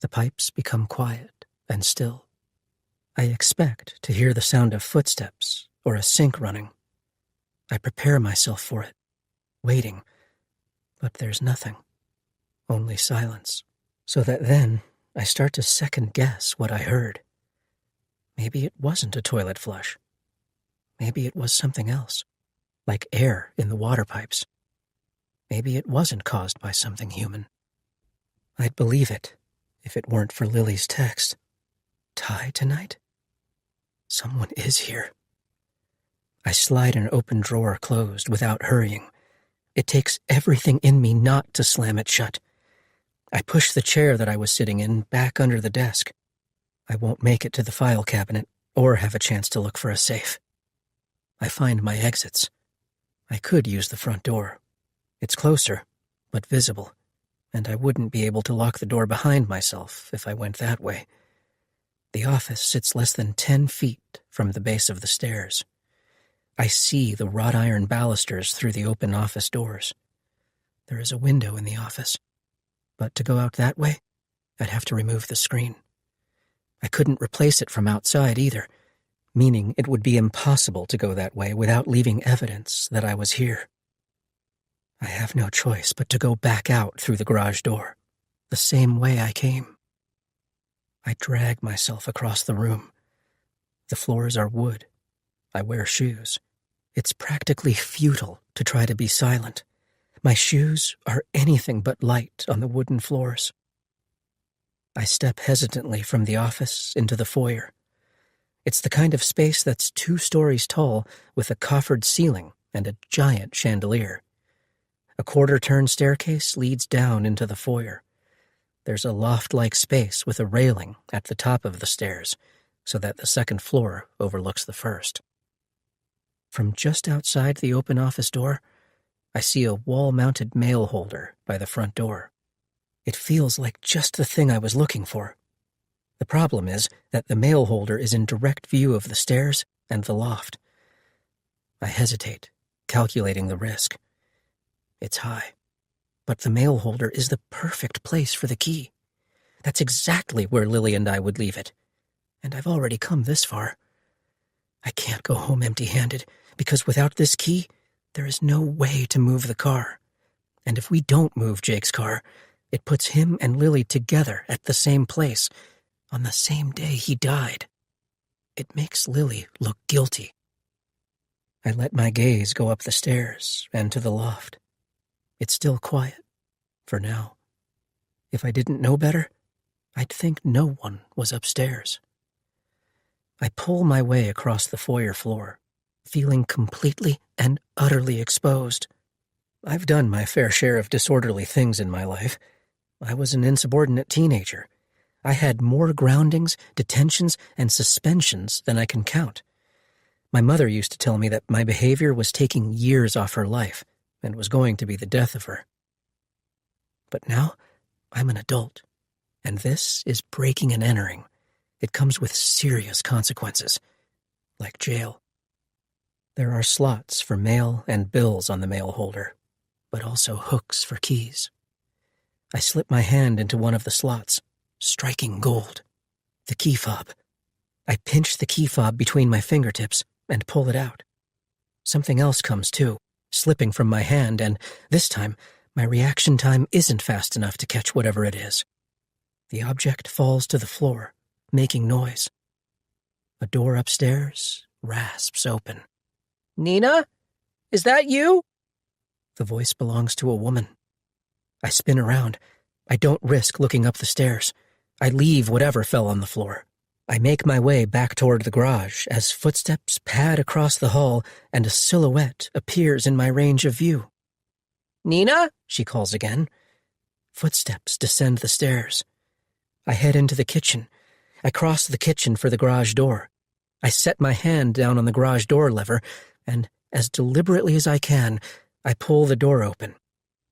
The pipes become quiet and still. I expect to hear the sound of footsteps or a sink running. I prepare myself for it, waiting, but there's nothing, only silence. So that then I start to second-guess what I heard. Maybe it wasn't a toilet flush. Maybe it was something else, like air in the water pipes. Maybe it wasn't caused by something human. I'd believe it if it weren't for Lily's text. Ty tonight? Someone is here. I slide an open drawer closed without hurrying. It takes everything in me not to slam it shut. I push the chair that I was sitting in back under the desk. I won't make it to the file cabinet or have a chance to look for a safe. I find my exits. I could use the front door. It's closer, but visible, and I wouldn't be able to lock the door behind myself if I went that way. The office sits less than 10 feet from the base of the stairs. I see the wrought iron balusters through the open office doors. There is a window in the office, but to go out that way, I'd have to remove the screen. I couldn't replace it from outside either, meaning it would be impossible to go that way without leaving evidence that I was here. I have no choice but to go back out through the garage door, the same way I came. I drag myself across the room. The floors are wood. I wear shoes. It's practically futile to try to be silent. My shoes are anything but light on the wooden floors. I step hesitantly from the office into the foyer. It's the kind of space that's 2 stories tall with a coffered ceiling and a giant chandelier. A quarter-turn staircase leads down into the foyer. There's a loft-like space with a railing at the top of the stairs so that the second floor overlooks the first. From just outside the open office door, I see a wall-mounted mail holder by the front door. It feels like just the thing I was looking for. The problem is that the mail holder is in direct view of the stairs and the loft. I hesitate, calculating the risk. It's high, but the mail holder is the perfect place for the key. That's exactly where Lily and I would leave it, and I've already come this far. I can't go home empty-handed, because without this key, there is no way to move the car. And if we don't move Jake's car, it puts him and Lily together at the same place, on the same day he died. It makes Lily look guilty. I let my gaze go up the stairs and to the loft. It's still quiet, for now. If I didn't know better, I'd think no one was upstairs. I pull my way across the foyer floor, feeling completely and utterly exposed. I've done my fair share of disorderly things in my life. I was an insubordinate teenager. I had more groundings, detentions, and suspensions than I can count. My mother used to tell me that my behavior was taking years off her life and was going to be the death of her. But now, I'm an adult, and this is breaking and entering. It comes with serious consequences, like jail. There are slots for mail and bills on the mail holder, but also hooks for keys. I slip my hand into one of the slots, striking gold. The key fob. I pinch the key fob between my fingertips and pull it out. Something else comes too, slipping from my hand, and this time, my reaction time isn't fast enough to catch whatever it is. The object falls to the floor, making noise. A door upstairs rasps open. "Nina? Is that you?" The voice belongs to a woman. I spin around. I don't risk looking up the stairs. I leave whatever fell on the floor. I make my way back toward the garage as footsteps pad across the hall and a silhouette appears in my range of view. "Nina?" she calls again. Footsteps descend the stairs. I head into the kitchen. I cross the kitchen for the garage door. I set my hand down on the garage door lever, and as deliberately as I can, I pull the door open.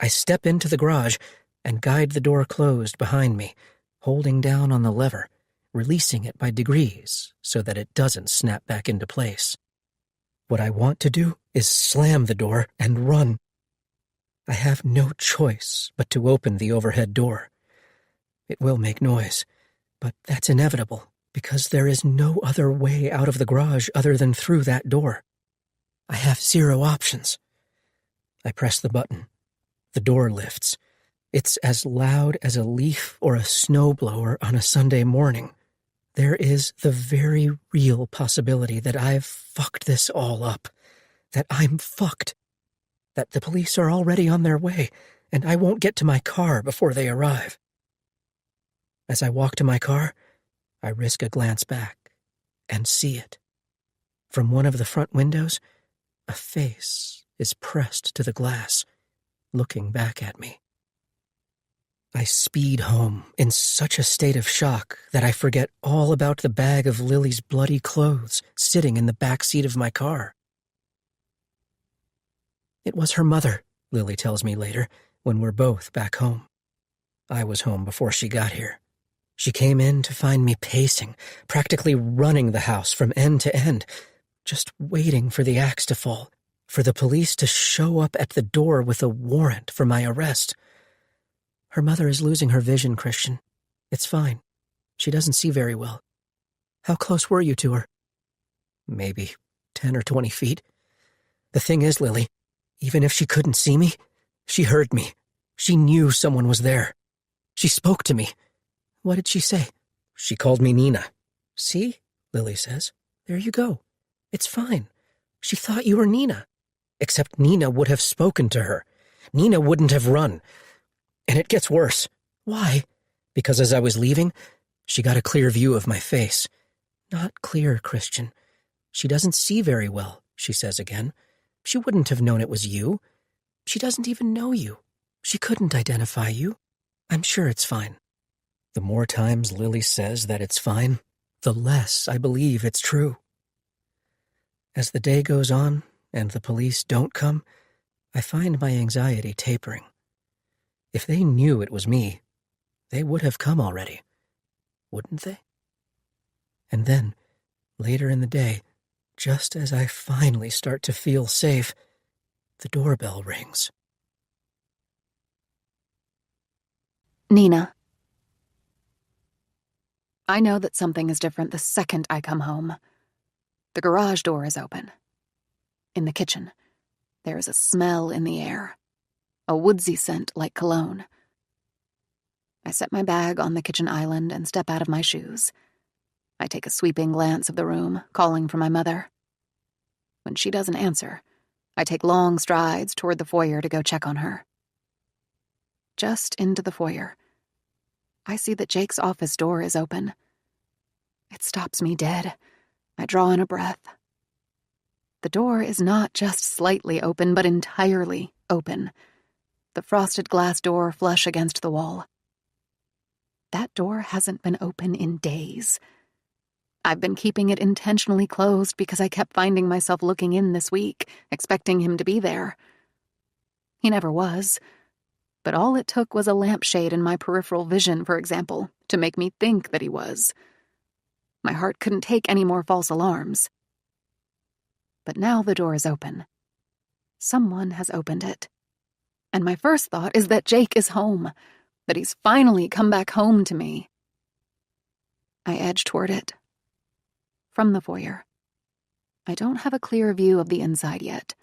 I step into the garage and guide the door closed behind me, holding down on the lever, releasing it by degrees so that it doesn't snap back into place. What I want to do is slam the door and run. I have no choice but to open the overhead door. It will make noise, but that's inevitable because there is no other way out of the garage other than through that door. I have 0 options. I press the button. The door lifts. It's as loud as a leaf or a snowblower on a Sunday morning. There is the very real possibility that I've fucked this all up, that I'm fucked, that the police are already on their way, and I won't get to my car before they arrive. As I walk to my car, I risk a glance back and see it. From one of the front windows, a face is pressed to the glass, looking back at me. I speed home in such a state of shock that I forget all about the bag of Lily's bloody clothes sitting in the back seat of my car. It was her mother, Lily tells me later, when we're both back home. I was home before she got here. She came in to find me pacing, practically running the house from end to end, just waiting for the axe to fall, for the police to show up at the door with a warrant for my arrest. Her mother is losing her vision, Christian. It's fine. She doesn't see very well. How close were you to her? Maybe 10 or 20 feet. The thing is, Lily, even if she couldn't see me, she heard me. She knew someone was there. She spoke to me. What did she say? She called me Nina. See? Lily says. There you go. It's fine. She thought you were Nina. Except Nina would have spoken to her. Nina wouldn't have run. And it gets worse. Why? Because as I was leaving, she got a clear view of my face. Not clear, Christian. She doesn't see very well, she says again. She wouldn't have known it was you. She doesn't even know you. She couldn't identify you. I'm sure it's fine. The more times Lily says that it's fine, the less I believe it's true. As the day goes on and the police don't come, I find my anxiety tapering. If they knew it was me, they would have come already, wouldn't they? And then, later in the day, just as I finally start to feel safe, the doorbell rings. Nina. I know that something is different the second I come home. The garage door is open. In the kitchen, there is a smell in the air. A woodsy scent like cologne. I set my bag on the kitchen island and step out of my shoes. I take a sweeping glance of the room, calling for my mother. When she doesn't answer, I take long strides toward the foyer to go check on her. Just into the foyer, I see that Jake's office door is open. It stops me dead. I draw in a breath. The door is not just slightly open, but entirely open. The frosted glass door flush against the wall. That door hasn't been open in days. I've been keeping it intentionally closed because I kept finding myself looking in this week, expecting him to be there. He never was, but all it took was a lampshade in my peripheral vision, for example, to make me think that he was. My heart couldn't take any more false alarms. But now the door is open. Someone has opened it. And my first thought is that Jake is home, that he's finally come back home to me. I edge toward it. From the foyer. I don't have a clear view of the inside yet,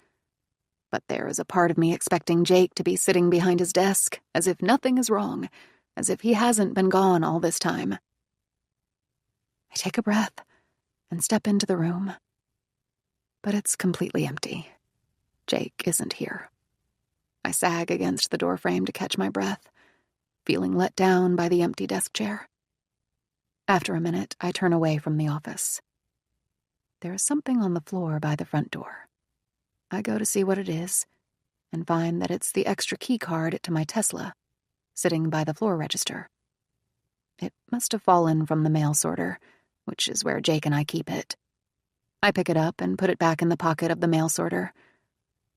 but there is a part of me expecting Jake to be sitting behind his desk, as if nothing is wrong, as if he hasn't been gone all this time. I take a breath and step into the room. But it's completely empty. Jake isn't here. I sag against the doorframe to catch my breath, feeling let down by the empty desk chair. After a minute, I turn away from the office. There is something on the floor by the front door. I go to see what it is, and find that it's the extra key card to my Tesla, sitting by the floor register. It must have fallen from the mail sorter, which is where Jake and I keep it. I pick it up and put it back in the pocket of the mail sorter,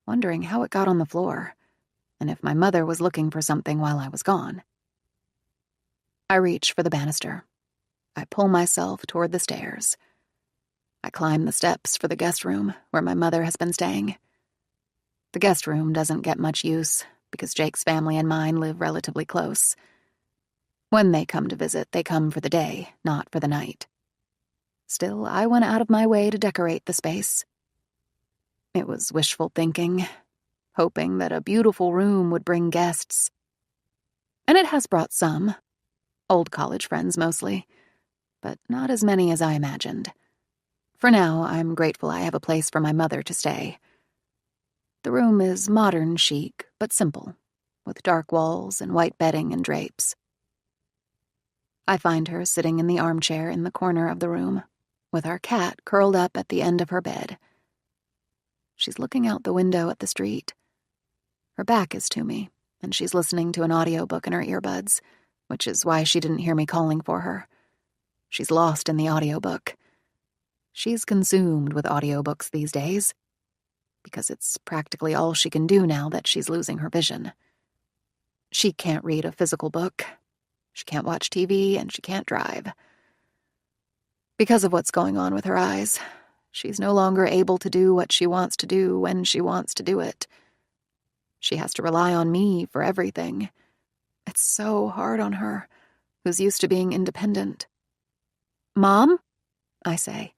wondering how it got on the floor, and if my mother was looking for something while I was gone. I reach for the banister. I pull myself toward the stairs. I climb the steps for the guest room where my mother has been staying. The guest room doesn't get much use because Jake's family and mine live relatively close. When they come to visit, they come for the day, not for the night. Still, I went out of my way to decorate the space. It was wishful thinking, hoping that a beautiful room would bring guests. And it has brought some. Old college friends mostly, but not as many as I imagined. For now, I'm grateful I have a place for my mother to stay. The room is modern chic, but simple, with dark walls and white bedding and drapes. I find her sitting in the armchair in the corner of the room, with our cat curled up at the end of her bed. She's looking out the window at the street. Her back is to me, and she's listening to an audiobook in her earbuds, which is why she didn't hear me calling for her. She's lost in the audiobook. She's consumed with audiobooks these days, because it's practically all she can do now that she's losing her vision. She can't read a physical book, she can't watch TV, and she can't drive. Because of what's going on with her eyes, she's no longer able to do what she wants to do when she wants to do it. She has to rely on me for everything. It's so hard on her, who's used to being independent. "Mom?" I say,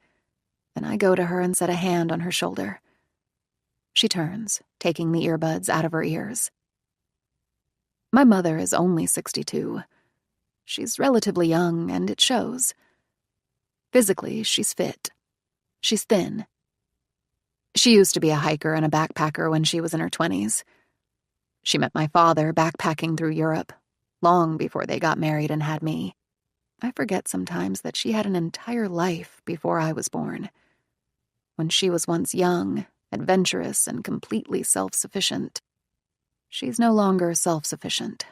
and I go to her and set a hand on her shoulder. She turns, taking the earbuds out of her ears. My mother is only 62. She's relatively young, and it shows. Physically, she's fit. She's thin. She used to be a hiker and a backpacker when she was in her 20s. She met my father backpacking through Europe, long before they got married and had me. I forget sometimes that she had an entire life before I was born. When she was once young, adventurous, and completely self-sufficient. She's no longer self-sufficient.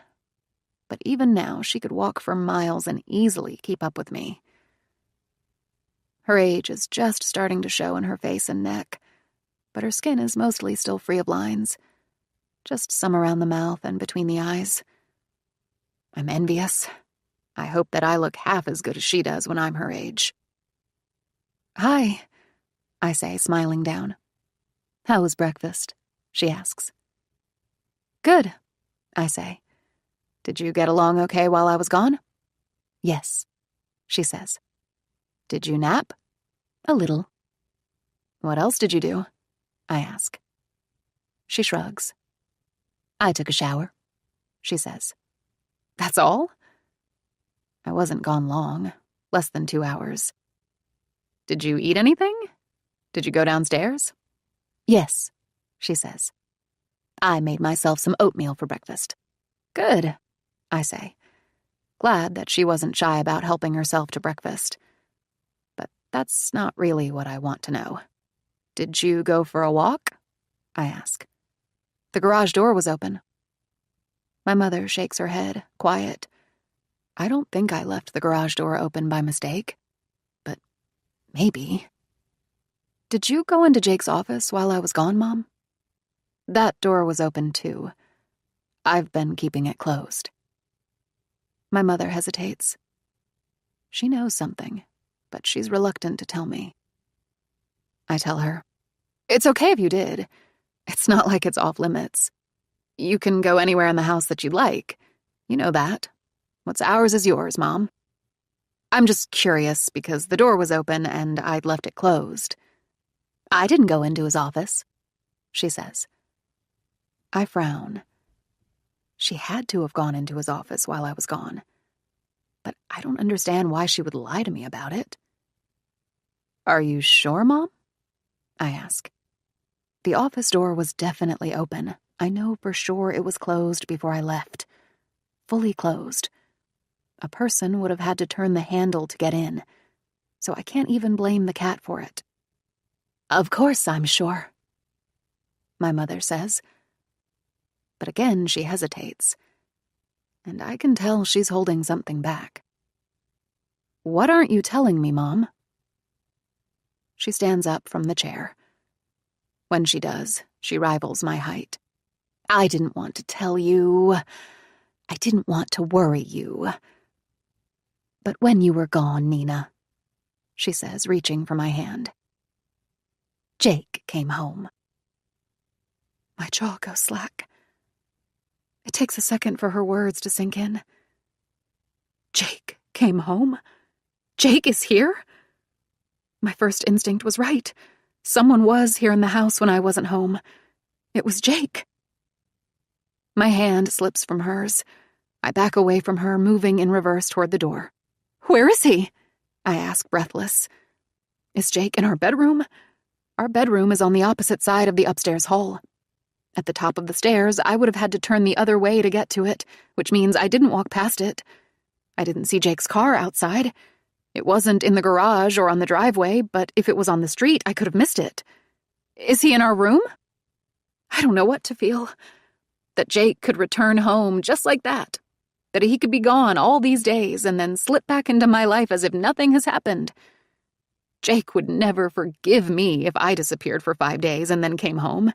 But even now, she could walk for miles and easily keep up with me. Her age is just starting to show in her face and neck, but her skin is mostly still free of lines, just some around the mouth and between the eyes. I'm envious. I hope that I look half as good as she does when I'm her age. "Hi," I say, smiling down. "How was breakfast?" she asks. "Good," I say. "Did you get along okay while I was gone?" "Yes," she says. "Did you nap?" "A little." "What else did you do?" I ask. She shrugs. "I took a shower," she says. "That's all?" I wasn't gone long, less than 2 hours. "Did you eat anything? Did you go downstairs?" "Yes," she says. "I made myself some oatmeal for breakfast." "Good," I say, glad that she wasn't shy about helping herself to breakfast. But that's not really what I want to know. "Did you go for a walk?" I ask. "The garage door was open." My mother shakes her head, quiet. I don't think I left the garage door open by mistake. But maybe. "Did you go into Jake's office while I was gone, Mom?" "That door was open, too. I've been keeping it closed." My mother hesitates. She knows something, but she's reluctant to tell me. I tell her, "It's okay if you did. It's not like it's off limits. You can go anywhere in the house that you'd like. You know that. What's ours is yours, Mom. I'm just curious because the door was open and I'd left it closed. I didn't go into his office, she says. I frown. She had to have gone into his office while I was gone. But I don't understand why she would lie to me about it. Are you sure, Mom? I ask. The office door was definitely open. I know for sure it was closed before I left. Fully closed. A person would have had to turn the handle to get in, so I can't even blame the cat for it. Of course I'm sure, my mother says. But again, she hesitates, and I can tell she's holding something back. What aren't you telling me, Mom? She stands up from the chair. When she does, she rivals my height. I didn't want to tell you. I didn't want to worry you. But when you were gone, Nina, she says, reaching for my hand, Jake came home. My jaw goes slack. It takes a second for her words to sink in. Jake came home? Jake is here? My first instinct was right. Someone was here in the house when I wasn't home. It was Jake. My hand slips from hers. I back away from her, moving in reverse toward the door. Where is he? I ask, breathless. Is Jake in our bedroom? Our bedroom is on the opposite side of the upstairs hall. At the top of the stairs, I would have had to turn the other way to get to it, which means I didn't walk past it. I didn't see Jake's car outside. It wasn't in the garage or on the driveway, but if it was on the street, I could have missed it. Is he in our room? I don't know what to feel. That Jake could return home just like that. That he could be gone all these days and then slip back into my life as if nothing has happened. Jake would never forgive me if I disappeared for 5 days and then came home.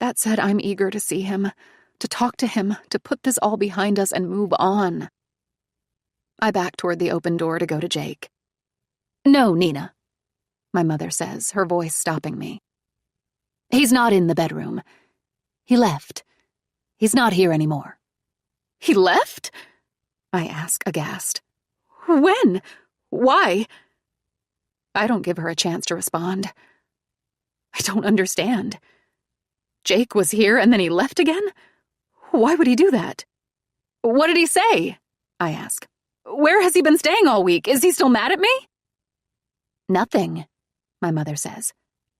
That said, I'm eager to see him, to talk to him, to put this all behind us and move on. I back toward the open door to go to Jake. No, Nina, my mother says, her voice stopping me. He's not in the bedroom. He left. He's not here anymore. He left? I ask, aghast. When? Why? I don't give her a chance to respond. I don't understand. Jake was here and then he left again? Why would he do that? What did he say? I ask. Where has he been staying all week? Is he still mad at me? Nothing, my mother says.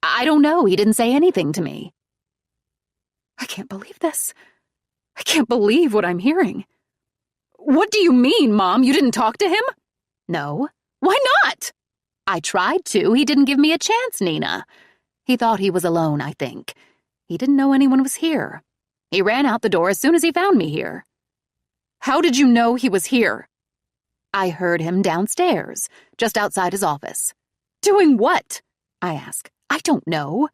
I don't know. He didn't say anything to me. I can't believe this. I can't believe what I'm hearing. What do you mean, Mom? You didn't talk to him? No. Why not? I tried to. He didn't give me a chance, Nina. He thought he was alone, I think. He didn't know anyone was here. He ran out the door as soon as he found me here. How did you know he was here? I heard him downstairs, just outside his office. Doing what? I ask. I don't know,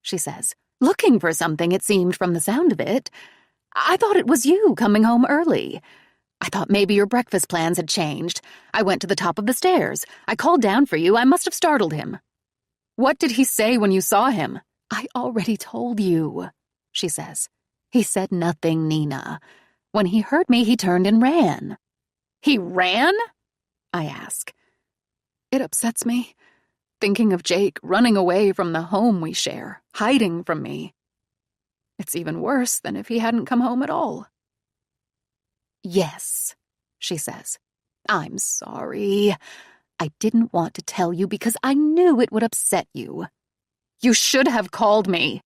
she says. Looking for something, it seemed, from the sound of it. I thought it was you coming home early. I thought maybe your breakfast plans had changed. I went to the top of the stairs. I called down for you. I must have startled him. What did he say when you saw him? I already told you, she says. He said nothing, Nina. When he heard me, he turned and ran. He ran? I ask. It upsets me, thinking of Jake running away from the home we share, hiding from me. It's even worse than if he hadn't come home at all. Yes, she says. I'm sorry. I didn't want to tell you because I knew it would upset you. You should have called me,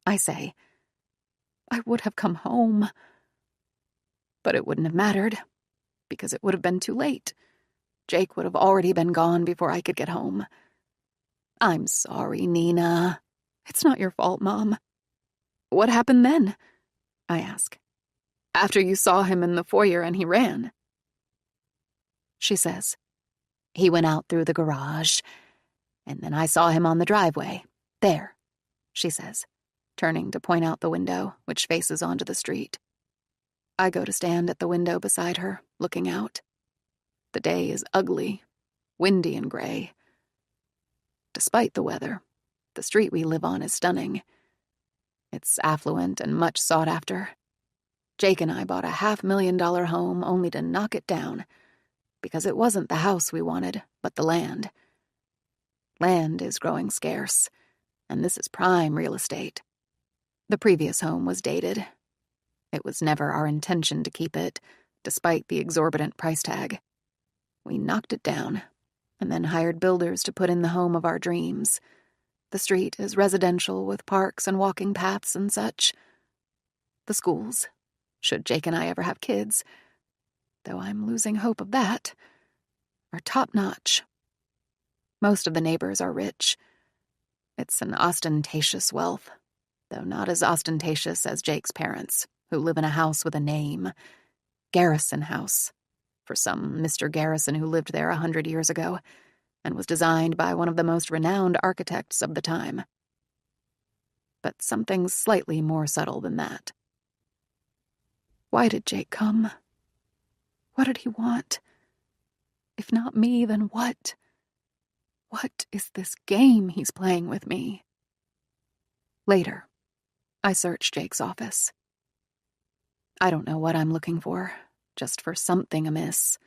I say. I would have come home. But it wouldn't have mattered, because it would have been too late. Jake would have already been gone before I could get home. I'm sorry, Nina. It's not your fault, Mom. What happened then? I ask. After you saw him in the foyer and he ran. She says, he went out through the garage, and then I saw him on the driveway. There, she says, turning to point out the window, which faces onto the street. I go to stand at the window beside her, looking out. The day is ugly, windy and gray. Despite the weather, the street we live on is stunning. It's affluent and much sought after. Jake and I bought a $500,000 home only to knock it down because it wasn't the house we wanted, but the land. Land is growing scarce, and this is prime real estate. The previous home was dated. It was never our intention to keep it, despite the exorbitant price tag. We knocked it down, and then hired builders to put in the home of our dreams. The street is residential with parks and walking paths and such. The schools, should Jake and I ever have kids, though I'm losing hope of that, are top-notch. Most of the neighbors are rich. It's an ostentatious wealth, though not as ostentatious as Jake's parents, who live in a house with a name, Garrison House, for some Mr. Garrison who lived there 100 years ago and was designed by one of the most renowned architects of the time. But something slightly more subtle than that. Why did Jake come? What did he want? If not me, then what? What is this game he's playing with me? Later, I search Jake's office. I don't know what I'm looking for, just for something amiss.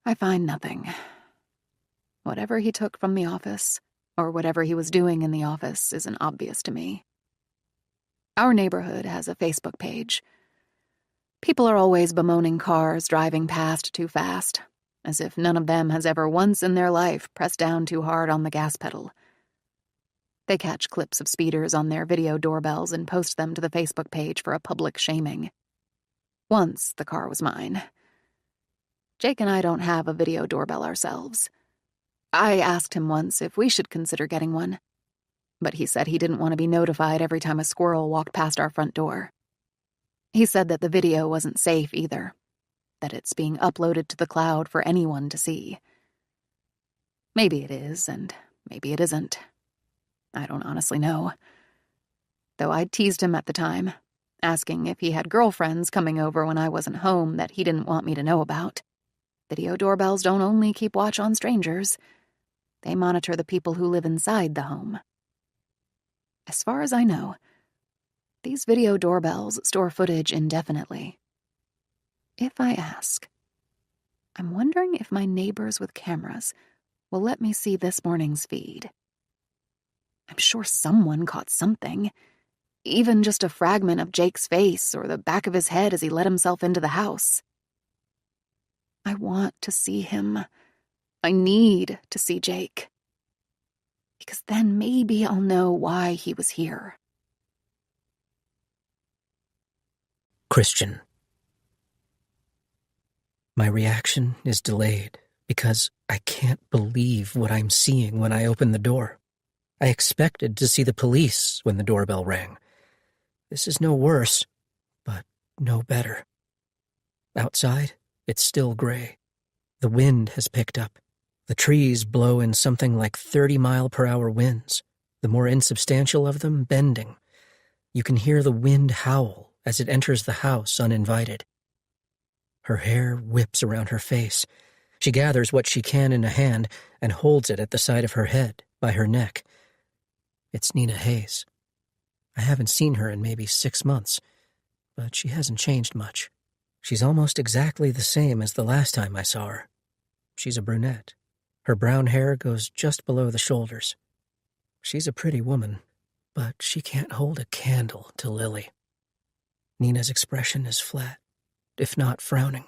I find nothing. Whatever he took from the office, or whatever he was doing in the office, isn't obvious to me. Our neighborhood has a Facebook page. People are always bemoaning cars driving past too fast, as if none of them has ever once in their life pressed down too hard on the gas pedal. They catch clips of speeders on their video doorbells and post them to the Facebook page for a public shaming. Once the car was mine. Jake and I don't have a video doorbell ourselves. I asked him once if we should consider getting one, but he said he didn't want to be notified every time a squirrel walked past our front door. He said that the video wasn't safe either, that it's being uploaded to the cloud for anyone to see. Maybe it is, and maybe it isn't. I don't honestly know. Though I teased him at the time, asking if he had girlfriends coming over when I wasn't home that he didn't want me to know about. Video doorbells don't only keep watch on strangers. They monitor the people who live inside the home. As far as I know, these video doorbells store footage indefinitely. If I ask, I'm wondering if my neighbors with cameras will let me see this morning's feed. I'm sure someone caught something, even just a fragment of Jake's face or the back of his head as he let himself into the house. I want to see him. I need to see Jake. Because then maybe I'll know why he was here. Christian. My reaction is delayed because I can't believe what I'm seeing when I open the door. I expected to see the police when the doorbell rang. This is no worse, but no better. Outside, it's still gray. The wind has picked up. The trees blow in something like 30-mile-per-hour winds, the more insubstantial of them bending. You can hear the wind howl as it enters the house uninvited. Her hair whips around her face. She gathers what she can in a hand and holds it at the side of her head, by her neck. It's Nina Hayes. I haven't seen her in maybe 6 months, but she hasn't changed much. She's almost exactly the same as the last time I saw her. She's a brunette. Her brown hair goes just below the shoulders. She's a pretty woman, but she can't hold a candle to Lily. Nina's expression is flat, if not frowning.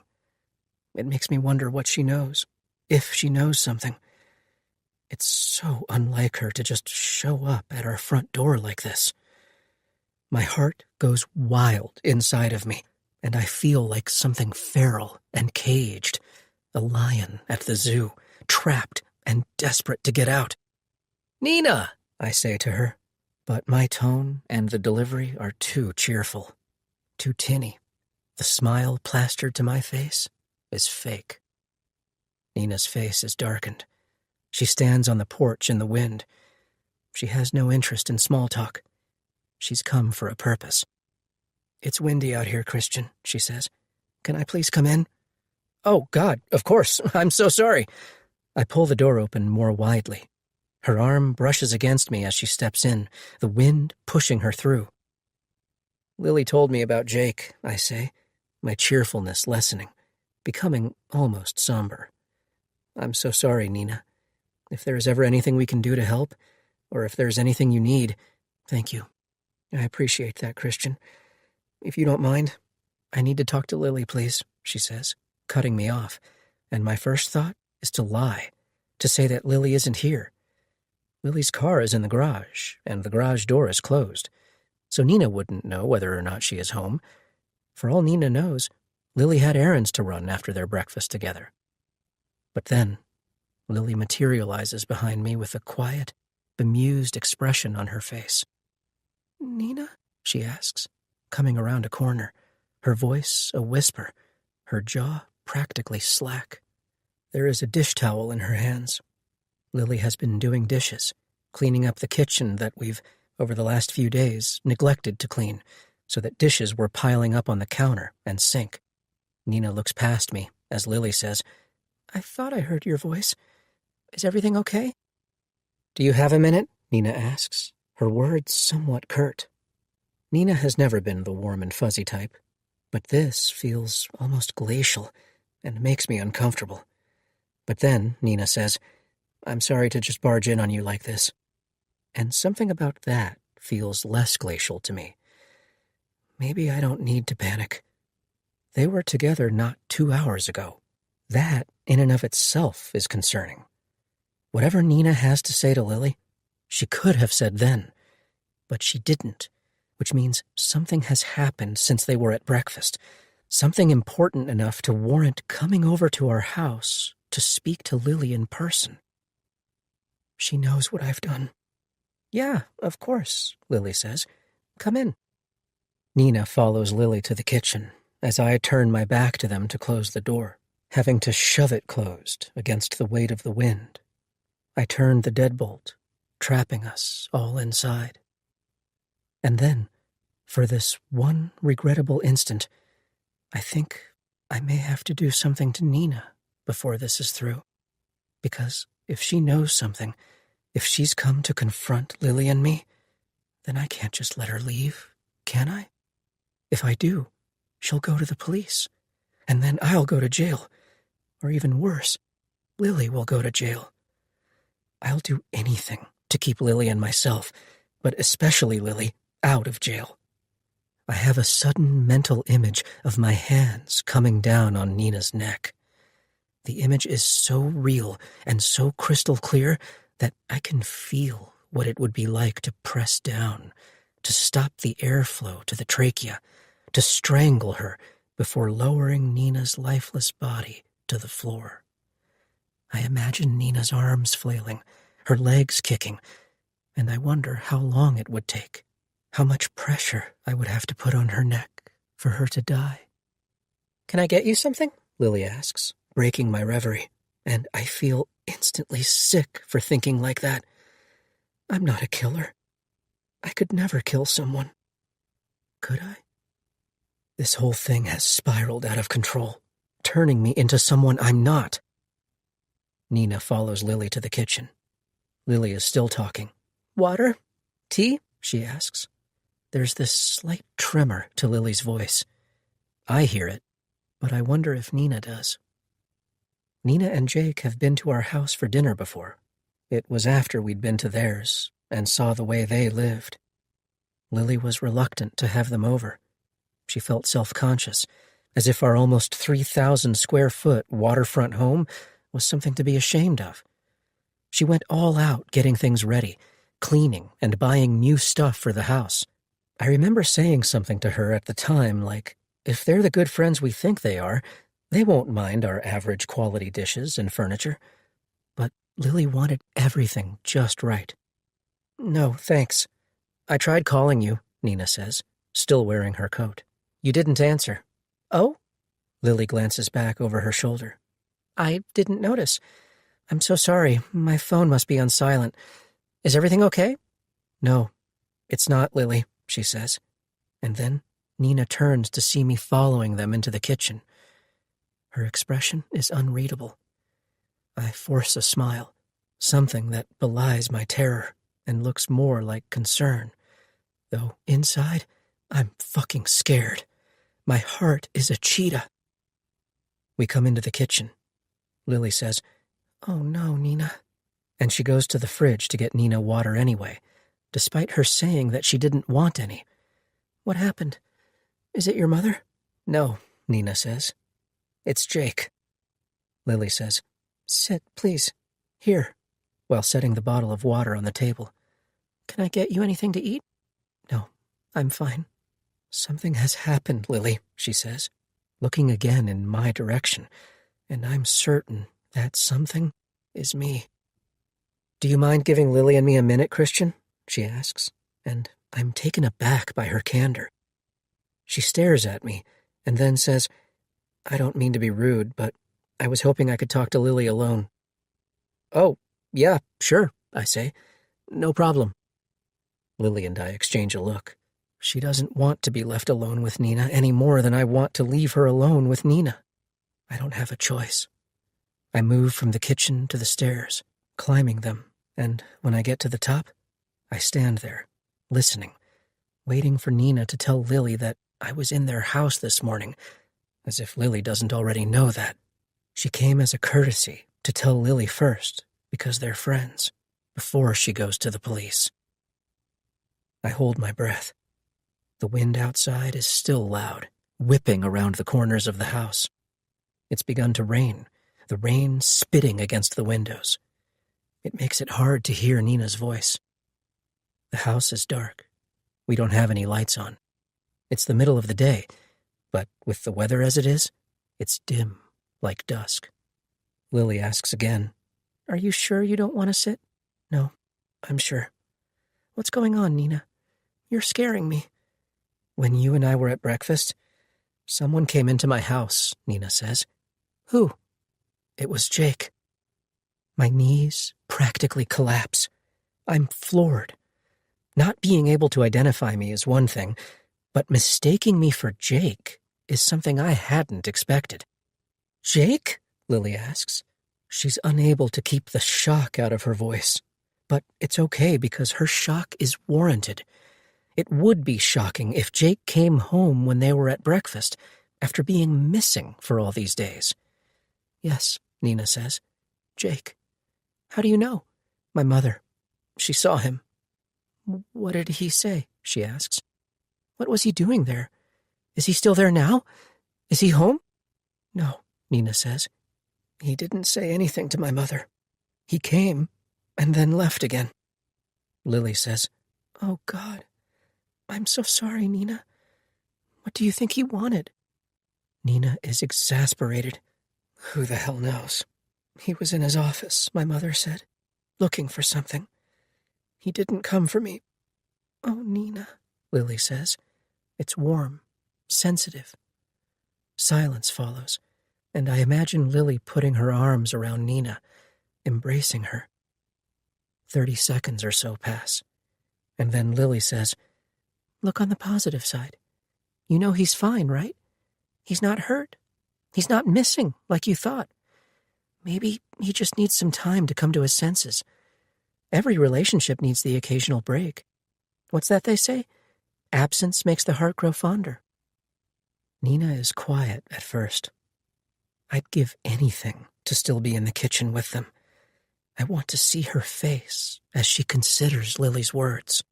It makes me wonder what she knows, if she knows something. It's so unlike her to just show up at our front door like this. My heart goes wild inside of me, and I feel like something feral and caged, a lion at the zoo, trapped and desperate to get out. "Nina," I say to her, but my tone and the delivery are too cheerful, too tinny. The smile plastered to my face is fake. Nina's face is darkened. She stands on the porch in the wind. She has no interest in small talk. She's come for a purpose. "It's windy out here, Christian," she says. "Can I please come in?" "Oh, God, of course. I'm so sorry." I pull the door open more widely. Her arm brushes against me as she steps in, the wind pushing her through. Lily told me about Jake, I say, my cheerfulness lessening, becoming almost somber. I'm so sorry, Nina. If there is ever anything we can do to help, or if there's anything you need, thank you. I appreciate that, Christian. If you don't mind, I need to talk to Lily, please, she says, cutting me off, and my first thought is to lie, to say that Lily isn't here. Lily's car is in the garage, and the garage door is closed, so Nina wouldn't know whether or not she is home. For all Nina knows, Lily had errands to run after their breakfast together. But then, Lily materializes behind me with a quiet, bemused expression on her face. "Nina?" she asks, coming around a corner, her voice a whisper, her jaw practically slack. There is a dish towel in her hands. Lily has been doing dishes, cleaning up the kitchen that we've, over the last few days, neglected to clean, so that dishes were piling up on the counter and sink. Nina looks past me as Lily says, "I thought I heard your voice. Is everything okay?" "Do you have a minute?" Nina asks, her words somewhat curt. Nina has never been the warm and fuzzy type, but this feels almost glacial and makes me uncomfortable. But then Nina says, "I'm sorry to just barge in on you like this." And something about that feels less glacial to me. Maybe I don't need to panic. They were together not 2 hours ago. That, in and of itself, is concerning. Whatever Nina has to say to Lily, she could have said then, but she didn't, which means something has happened since they were at breakfast, something important enough to warrant coming over to our house to speak to Lily in person. She knows what I've done. "Yeah, of course," Lily says. "Come in." Nina follows Lily to the kitchen as I turn my back to them to close the door, having to shove it closed against the weight of the wind. I turn the deadbolt, trapping us all inside. And then, for this one regrettable instant, I think I may have to do something to Nina before this is through. Because if she knows something, if she's come to confront Lily and me, then I can't just let her leave, can I? If I do, she'll go to the police, and then I'll go to jail. Or even worse, Lily will go to jail. I'll do anything to keep Lily and myself, but especially Lily, out of jail. I have a sudden mental image of my hands coming down on Nina's neck. The image is so real and so crystal clear that I can feel what it would be like to press down, to stop the airflow to the trachea, to strangle her before lowering Nina's lifeless body to the floor. I imagine Nina's arms flailing, her legs kicking, and I wonder how long it would take, how much pressure I would have to put on her neck for her to die. "Can I get you something?" Lily asks, breaking my reverie, and I feel instantly sick for thinking like that. I'm not a killer. I could never kill someone. Could I? This whole thing has spiraled out of control, turning me into someone I'm not. Nina follows Lily to the kitchen. Lily is still talking. "Water? Tea?" she asks. There's this slight tremor to Lily's voice. I hear it, but I wonder if Nina does. Nina and Jake have been to our house for dinner before. It was after we'd been to theirs and saw the way they lived. Lily was reluctant to have them over. She felt self-conscious, as if our almost 3,000 square foot waterfront home was something to be ashamed of. She went all out getting things ready, cleaning and buying new stuff for the house. I remember saying something to her at the time like, if they're the good friends we think they are, they won't mind our average quality dishes and furniture. But Lily wanted everything just right. "No, thanks. I tried calling you," Nina says, still wearing her coat. "You didn't answer." "Oh?" Lily glances back over her shoulder. "I didn't notice. I'm so sorry. My phone must be on silent. Is everything okay?" "No, it's not, Lily," she says. And then Nina turns to see me following them into the kitchen. Her expression is unreadable. I force a smile, something that belies my terror and looks more like concern, though inside I'm fucking scared. My heart is a cheetah. We come into the kitchen. Lily says, "Oh no, Nina." And she goes to the fridge to get Nina water anyway, despite her saying that she didn't want any. "What happened? Is it your mother?" "No," Nina says. "It's Jake." Lily says, "Sit, please. Here," while setting the bottle of water on the table. "Can I get you anything to eat?" "No, I'm fine." "Something has happened, Lily," she says, looking again in my direction, and I'm certain that something is me. "Do you mind giving Lily and me a minute, Christian?" she asks, and I'm taken aback by her candor. She stares at me and then says, "I don't mean to be rude, but I was hoping I could talk to Lily alone." "Oh, yeah, sure," I say. "No problem." Lily and I exchange a look. She doesn't want to be left alone with Nina any more than I want to leave her alone with Nina. I don't have a choice. I move from the kitchen to the stairs, climbing them, and when I get to the top, I stand there, listening, waiting for Nina to tell Lily that I was in their house this morning, as if Lily doesn't already know that. She came as a courtesy to tell Lily first, because they're friends, before she goes to the police. I hold my breath. The wind outside is still loud, whipping around the corners of the house. It's begun to rain, the rain spitting against the windows. It makes it hard to hear Nina's voice. The house is dark. We don't have any lights on. It's the middle of the day, but with the weather as it is, it's dim, like dusk. Lily asks again, "Are you sure you don't want to sit?" "No, I'm sure." "What's going on, Nina? You're scaring me." "When you and I were at breakfast, someone came into my house," Nina says. "Who?" "It was Jake." My knees practically collapse. I'm floored. Not being able to identify me is one thing, but mistaking me for Jake is something I hadn't expected. "Jake?" Lily asks. She's unable to keep the shock out of her voice. But it's okay because her shock is warranted. It would be shocking if Jake came home when they were at breakfast, after being missing for all these days. "Yes," Nina says. "Jake." "How do you know?" "My mother. She saw him." "What did he say?" she asks. "What was he doing there? Is he still there now? Is he home?" "No," Nina says. "He didn't say anything to my mother. He came and then left again." Lily says, "Oh, God. I'm so sorry, Nina. What do you think he wanted?" Nina is exasperated. "Who the hell knows? He was in his office," my mother said, "looking for something. He didn't come for me." "Oh, Nina," Lily says. It's warm, sensitive. Silence follows, and I imagine Lily putting her arms around Nina, embracing her. 30 seconds or so pass, and then Lily says, "Look on the positive side. You know he's fine, right? He's not hurt. He's not missing like you thought. Maybe he just needs some time to come to his senses. Every relationship needs the occasional break. What's that they say? Absence makes the heart grow fonder." Nina is quiet at first. I'd give anything to still be in the kitchen with them. I want to see her face as she considers Lily's words.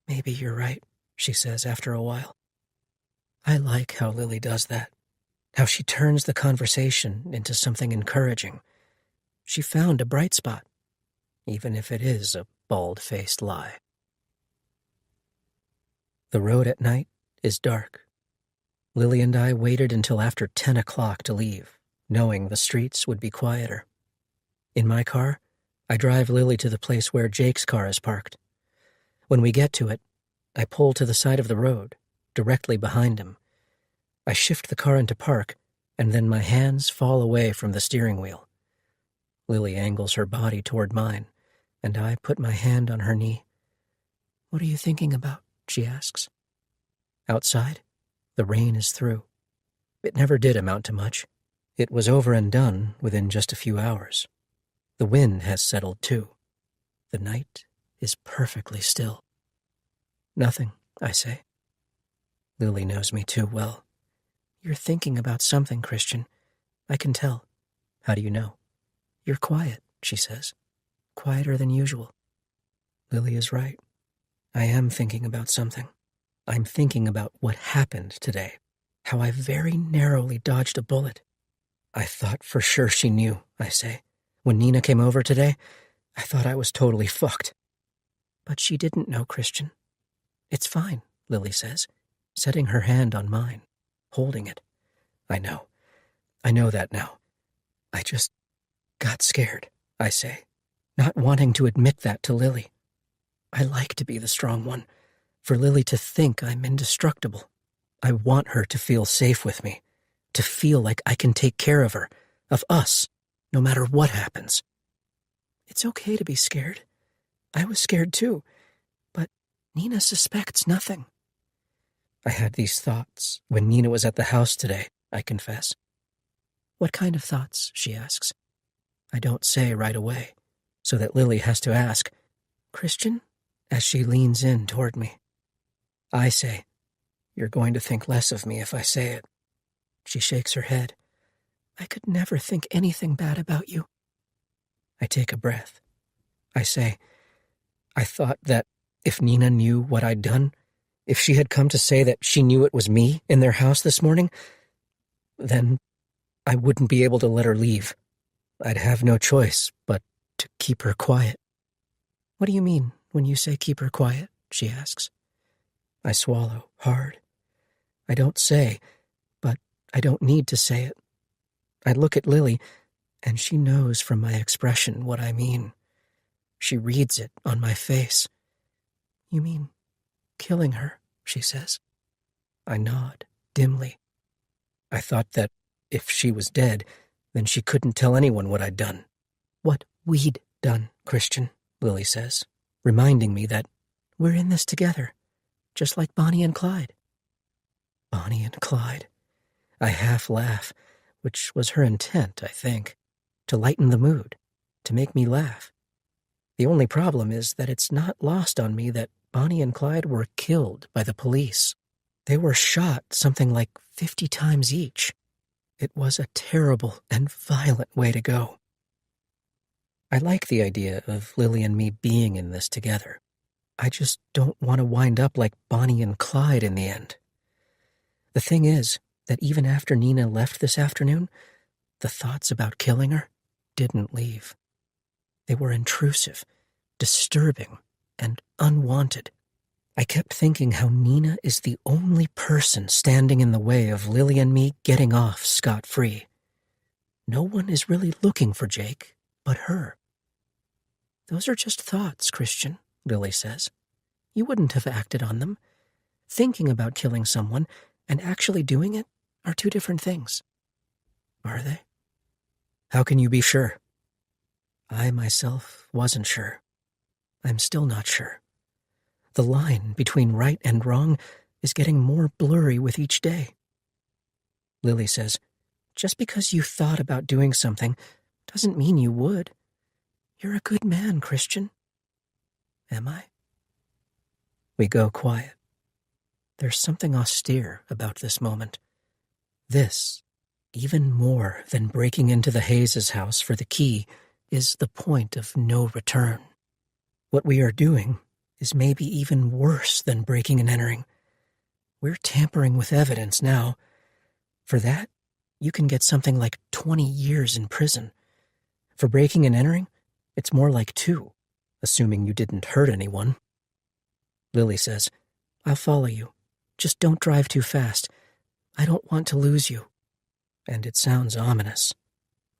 "Maybe you're right," she says after a while. I like how Lily does that, how she turns the conversation into something encouraging. She found a bright spot, even if it is a bald-faced lie. The road at night is dark. Lily and I waited until after 10 o'clock to leave, knowing the streets would be quieter. In my car, I drive Lily to the place where Jake's car is parked. When we get to it, I pull to the side of the road, directly behind him. I shift the car into park, and then my hands fall away from the steering wheel. Lily angles her body toward mine, and I put my hand on her knee. "What are you thinking about?" she asks. Outside, the rain is through. It never did amount to much. It was over and done within just a few hours. The wind has settled too. The night is perfectly still. "Nothing," I say. Lily knows me too well. You're thinking about something, Christian. I can tell. How do you know? You're quiet, she says. Quieter than usual. Lily is right. I am thinking about something. I'm thinking about what happened today. How I very narrowly dodged a bullet. I thought for sure she knew, I say. When Nina came over today, I thought I was totally fucked. But she didn't know, Christian. It's fine, Lily says, setting her hand on mine, holding it. I know that now. I just got scared, I say, not wanting to admit that to Lily. I like to be the strong one, for Lily to think I'm indestructible. I want her to feel safe with me, to feel like I can take care of her, of us, no matter what happens. It's okay to be scared. I was scared too, but Nina suspects nothing. I had these thoughts when Nina was at the house today, I confess. What kind of thoughts, she asks. I don't say right away, so that Lily has to ask, Christian, as she leans in toward me. I say, you're going to think less of me if I say it. She shakes her head. I could never think anything bad about you. I take a breath. I say, I thought that if Nina knew what I'd done, if she had come to say that she knew it was me in their house this morning, then I wouldn't be able to let her leave. I'd have no choice but to keep her quiet. What do you mean when you say keep her quiet? She asks. I swallow hard. I don't say, but I don't need to say it. I look at Lily, and she knows from my expression what I mean. She reads it on my face. You mean killing her, she says. I nod, dimly. I thought that if she was dead, then she couldn't tell anyone what I'd done. What we'd done, Christian, Lily says, reminding me that we're in this together, just like Bonnie and Clyde. Bonnie and Clyde. I half laugh, which was her intent, I think, to lighten the mood, to make me laugh. The only problem is that it's not lost on me that Bonnie and Clyde were killed by the police. They were shot something like 50 times each. It was a terrible and violent way to go. I like the idea of Lily and me being in this together. I just don't want to wind up like Bonnie and Clyde in the end. The thing is that even after Nina left this afternoon, the thoughts about killing her didn't leave. They were intrusive, disturbing, and unwanted. I kept thinking how Nina is the only person standing in the way of Lily and me getting off scot-free. No one is really looking for Jake but her. Those are just thoughts, Christian, Lily says. You wouldn't have acted on them. Thinking about killing someone and actually doing it are two different things. Are they? How can you be sure? I myself wasn't sure. I'm still not sure. The line between right and wrong is getting more blurry with each day. Lily says, just because you thought about doing something doesn't mean you would. You're a good man, Christian. Am I? We go quiet. There's something austere about this moment. This, even more than breaking into the Hayes' house for the key, is the point of no return. What we are doing is maybe even worse than breaking and entering. We're tampering with evidence now. For that, you can get something like 20 years in prison. For breaking and entering, it's more like 2, assuming you didn't hurt anyone. Lily says, I'll follow you. Just don't drive too fast. I don't want to lose you. And it sounds ominous,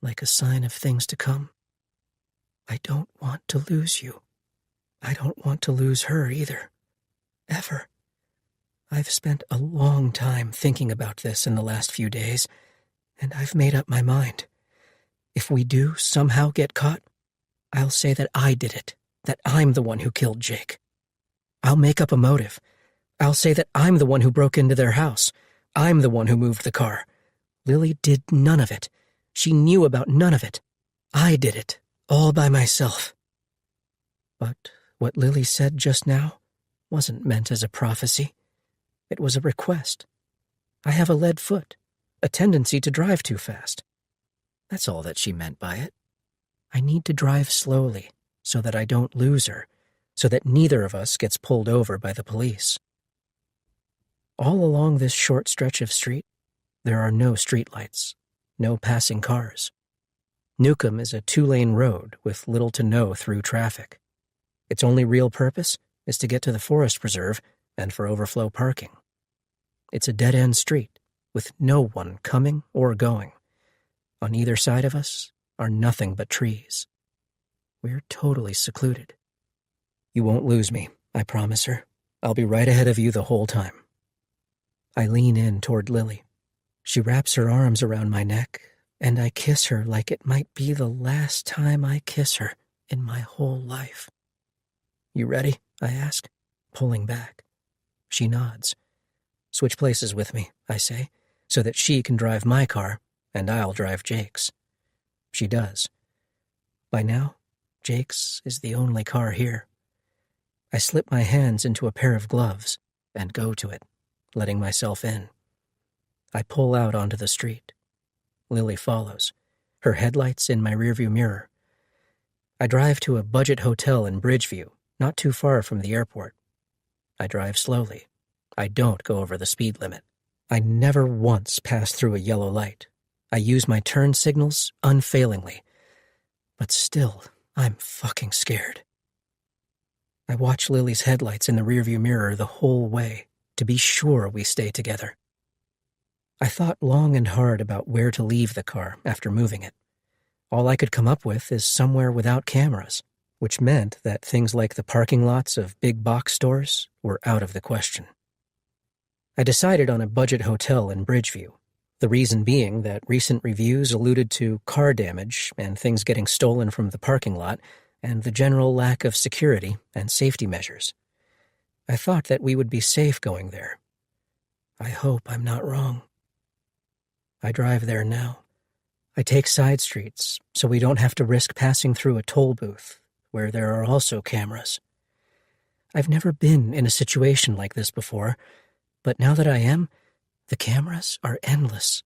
like a sign of things to come. I don't want to lose you. I don't want to lose her either. Ever. I've spent a long time thinking about this in the last few days, and I've made up my mind. If we do somehow get caught, I'll say that I did it, that I'm the one who killed Jake. I'll make up a motive. I'll say that I'm the one who broke into their house. I'm the one who moved the car. Lily did none of it. She knew about none of it. I did it, all by myself. But what Lily said just now wasn't meant as a prophecy. It was a request. I have a lead foot, a tendency to drive too fast. That's all that she meant by it. I need to drive slowly so that I don't lose her, so that neither of us gets pulled over by the police. All along this short stretch of street, there are no streetlights, no passing cars. Newcomb is a 2-lane road with little to no through traffic. Its only real purpose is to get to the forest preserve and for overflow parking. It's a dead-end street with no one coming or going. On either side of us are nothing but trees. We're totally secluded. You won't lose me, I promise her. I'll be right ahead of you the whole time. I lean in toward Lily. She wraps her arms around my neck, and I kiss her like it might be the last time I kiss her in my whole life. You ready? I ask, pulling back. She nods. Switch places with me, I say, so that she can drive my car and I'll drive Jake's. She does. By now, Jake's is the only car here. I slip my hands into a pair of gloves and go to it, letting myself in. I pull out onto the street. Lily follows, her headlights in my rearview mirror. I drive to a budget hotel in Bridgeview, not too far from the airport. I drive slowly. I don't go over the speed limit. I never once pass through a yellow light. I use my turn signals unfailingly. But still, I'm fucking scared. I watch Lily's headlights in the rearview mirror the whole way to be sure we stay together. I thought long and hard about where to leave the car after moving it. All I could come up with is somewhere without cameras, which meant that things like the parking lots of big box stores were out of the question. I decided on a budget hotel in Bridgeview, the reason being that recent reviews alluded to car damage and things getting stolen from the parking lot and the general lack of security and safety measures. I thought that we would be safe going there. I hope I'm not wrong. I drive there now. I take side streets so we don't have to risk passing through a toll booth where there are also cameras. I've never been in a situation like this before, but now that I am, the cameras are endless.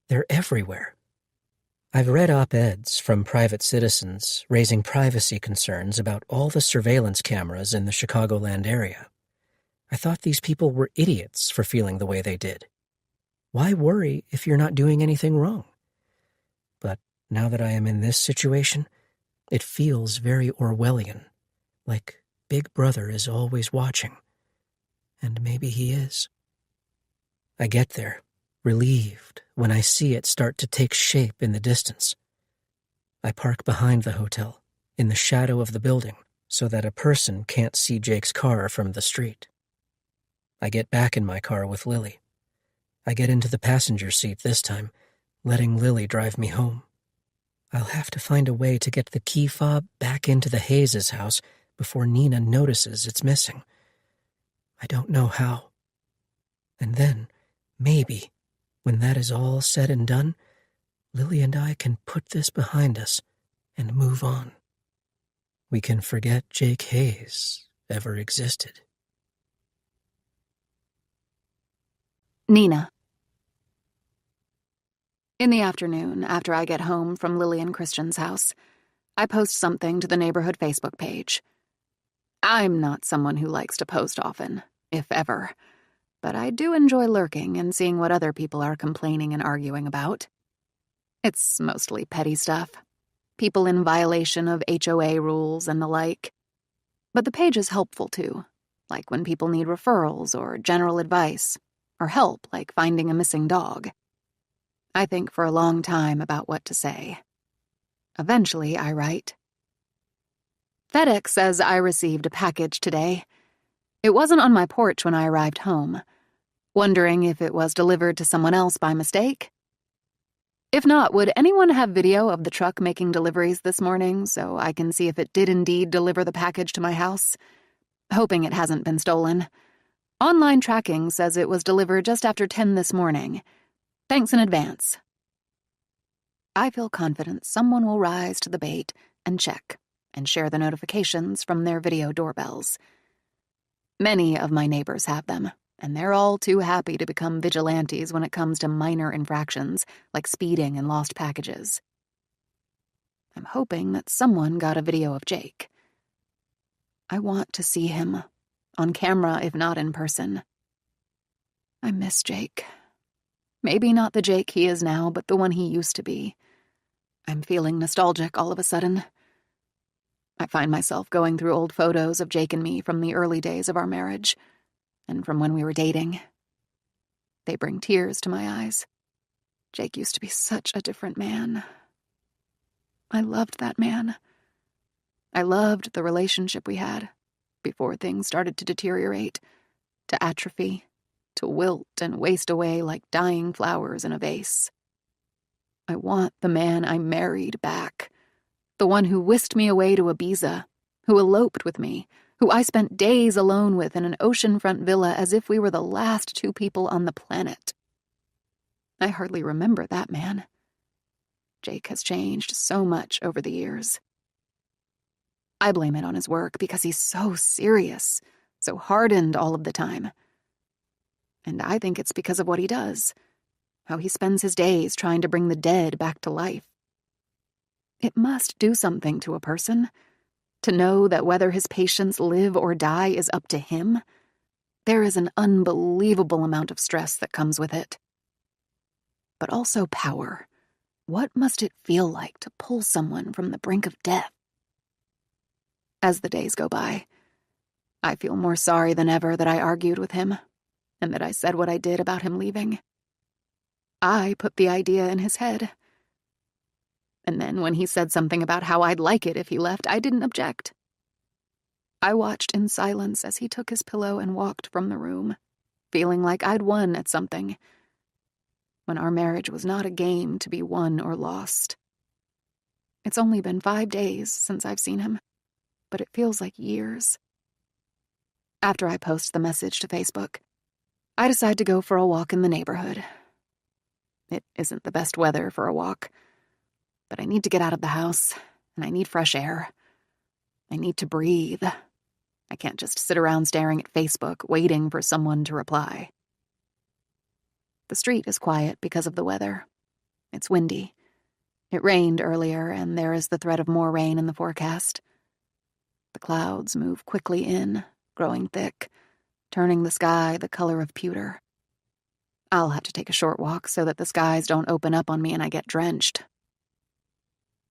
They're everywhere. I've read op-eds from private citizens raising privacy concerns about all the surveillance cameras in the Chicagoland area. I thought these people were idiots for feeling the way they did. Why worry if you're not doing anything wrong? But now that I am in this situation, it feels very Orwellian, like Big Brother is always watching. And maybe he is. I get there, relieved, when I see it start to take shape in the distance. I park behind the hotel, in the shadow of the building, so that a person can't see Jake's car from the street. I get back in my car with Lily. I get into the passenger seat this time, letting Lily drive me home. I'll have to find a way to get the key fob back into the Hayes' house before Nina notices it's missing. I don't know how. And then, maybe, when that is all said and done, Lily and I can put this behind us and move on. We can forget Jake Hayes ever existed. Nina. In the afternoon, after I get home from Lily and Christian's house, I post something to the neighborhood Facebook page. I'm not someone who likes to post often, if ever, but I do enjoy lurking and seeing what other people are complaining and arguing about. It's mostly petty stuff, people in violation of HOA rules and the like. But the page is helpful too, like when people need referrals or general advice, or help like finding a missing dog. I think for a long time about what to say. Eventually, I write. FedEx says I received a package today. It wasn't on my porch when I arrived home. Wondering if it was delivered to someone else by mistake? If not, would anyone have video of the truck making deliveries this morning so I can see if it did indeed deliver the package to my house? Hoping it hasn't been stolen. Online tracking says it was delivered just after 10 this morning. Thanks in advance. I feel confident someone will rise to the bait and check and share the notifications from their video doorbells. Many of my neighbors have them, And they're all too happy to become vigilantes when it comes to minor infractions, like speeding and lost packages. I'm hoping that someone got a video of Jake. I want to see him, on camera if not in person. I miss Jake. Maybe not the Jake he is now, but the one he used to be. I'm feeling nostalgic all of a sudden. I find myself going through old photos of Jake and me from the early days of our marriage, and from when we were dating. They bring tears to my eyes. Jake used to be such a different man. I loved that man. I loved the relationship we had before things started to deteriorate, to atrophy, to wilt and waste away like dying flowers in a vase. I want the man I married back, the one who whisked me away to Ibiza, who eloped with me, who I spent days alone with in an oceanfront villa as if we were the last two people on the planet. I hardly remember that man. Jake has changed so much over the years. I blame it on his work because he's so serious, so hardened all of the time. And I think it's because of what he does, how he spends his days trying to bring the dead back to life. It must do something to a person to know that whether his patients live or die is up to him. There is an unbelievable amount of stress that comes with it. But also power. What must it feel like to pull someone from the brink of death? As the days go by, I feel more sorry than ever that I argued with him, and that I said what I did about him leaving. I put the idea in his head. And then when he said something about how I'd like it if he left, I didn't object. I watched in silence as he took his pillow and walked from the room, feeling like I'd won at something, when our marriage was not a game to be won or lost. It's only been 5 days since I've seen him, but it feels like years. After I post the message to Facebook, I decide to go for a walk in the neighborhood. It isn't the best weather for a walk, but I need to get out of the house, and I need fresh air. I need to breathe. I can't just sit around staring at Facebook, waiting for someone to reply. The street is quiet because of the weather. It's windy. It rained earlier, and there is the threat of more rain in the forecast. The clouds move quickly in, growing thick, turning the sky the color of pewter. I'll have to take a short walk so that the skies don't open up on me and I get drenched.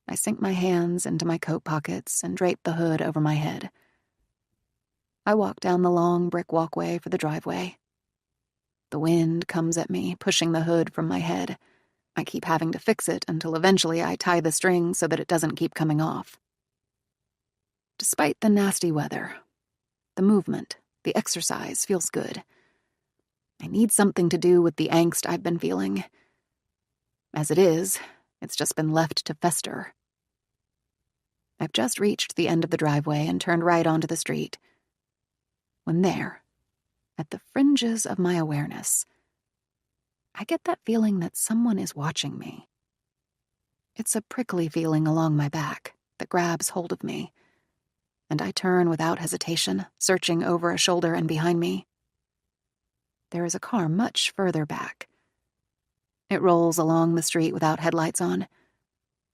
I sink my hands into my coat pockets and drape the hood over my head. I walk down the long brick walkway for the driveway. The wind comes at me, pushing the hood from my head. I keep having to fix it until eventually I tie the string so that it doesn't keep coming off. Despite the nasty weather, the movement, the exercise feels good. I need something to do with the angst I've been feeling. As it is, it's just been left to fester. I've just reached the end of the driveway and turned right onto the street, when there, at the fringes of my awareness, I get that feeling that someone is watching me. It's a prickly feeling along my back that grabs hold of me, and I turn without hesitation, searching over a shoulder and behind me. There is a car much further back. It rolls along the street without headlights on,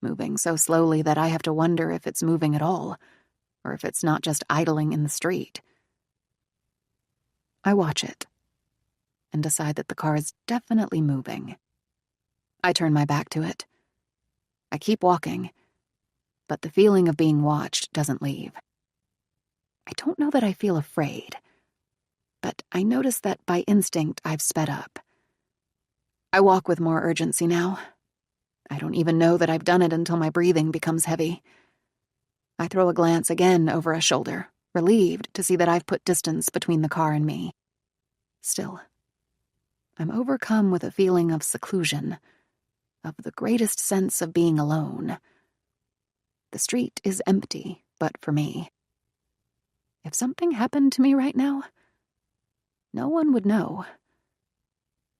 moving so slowly that I have to wonder if it's moving at all, or if it's not just idling in the street. I watch it, and decide that the car is definitely moving. I turn my back to it. I keep walking, but the feeling of being watched doesn't leave. I don't know that I feel afraid, but I notice that by instinct I've sped up. I walk with more urgency now. I don't even know that I've done it until my breathing becomes heavy. I throw a glance again over a shoulder, relieved to see that I've put distance between the car and me. Still, I'm overcome with a feeling of seclusion, of the greatest sense of being alone. The street is empty, but for me. If something happened to me right now, no one would know.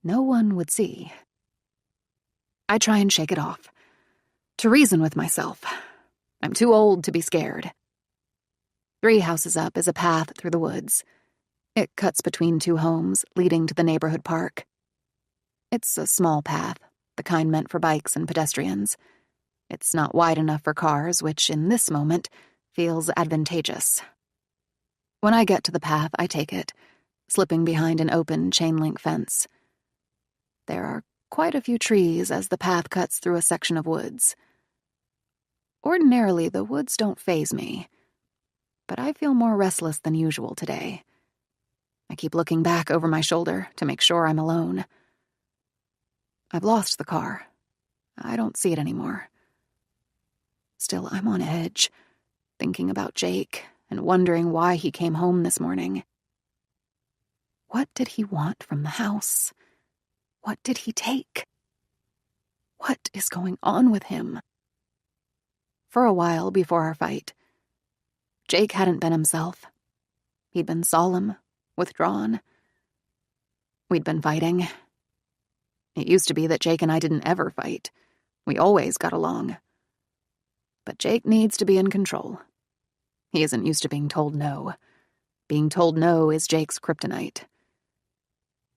No one would see. I try and shake it off, to reason with myself. I'm too old to be scared. 3 houses up is a path through the woods. It cuts between two homes leading to the neighborhood park. It's a small path, the kind meant for bikes and pedestrians. It's not wide enough for cars, which in this moment feels advantageous. When I get to the path, I take it, slipping behind an open chain-link fence. There are quite a few trees as the path cuts through a section of woods. Ordinarily, the woods don't faze me, but I feel more restless than usual today. I keep looking back over my shoulder to make sure I'm alone. I've lost the car. I don't see it anymore. Still, I'm on edge, thinking about Jake and wondering why he came home this morning. What did he want from the house? What did he take? What is going on with him? For a while before our fight, Jake hadn't been himself. He'd been solemn, withdrawn. We'd been fighting. It used to be that Jake and I didn't ever fight. We always got along. But Jake needs to be in control. He isn't used to being told no. Being told no is Jake's kryptonite.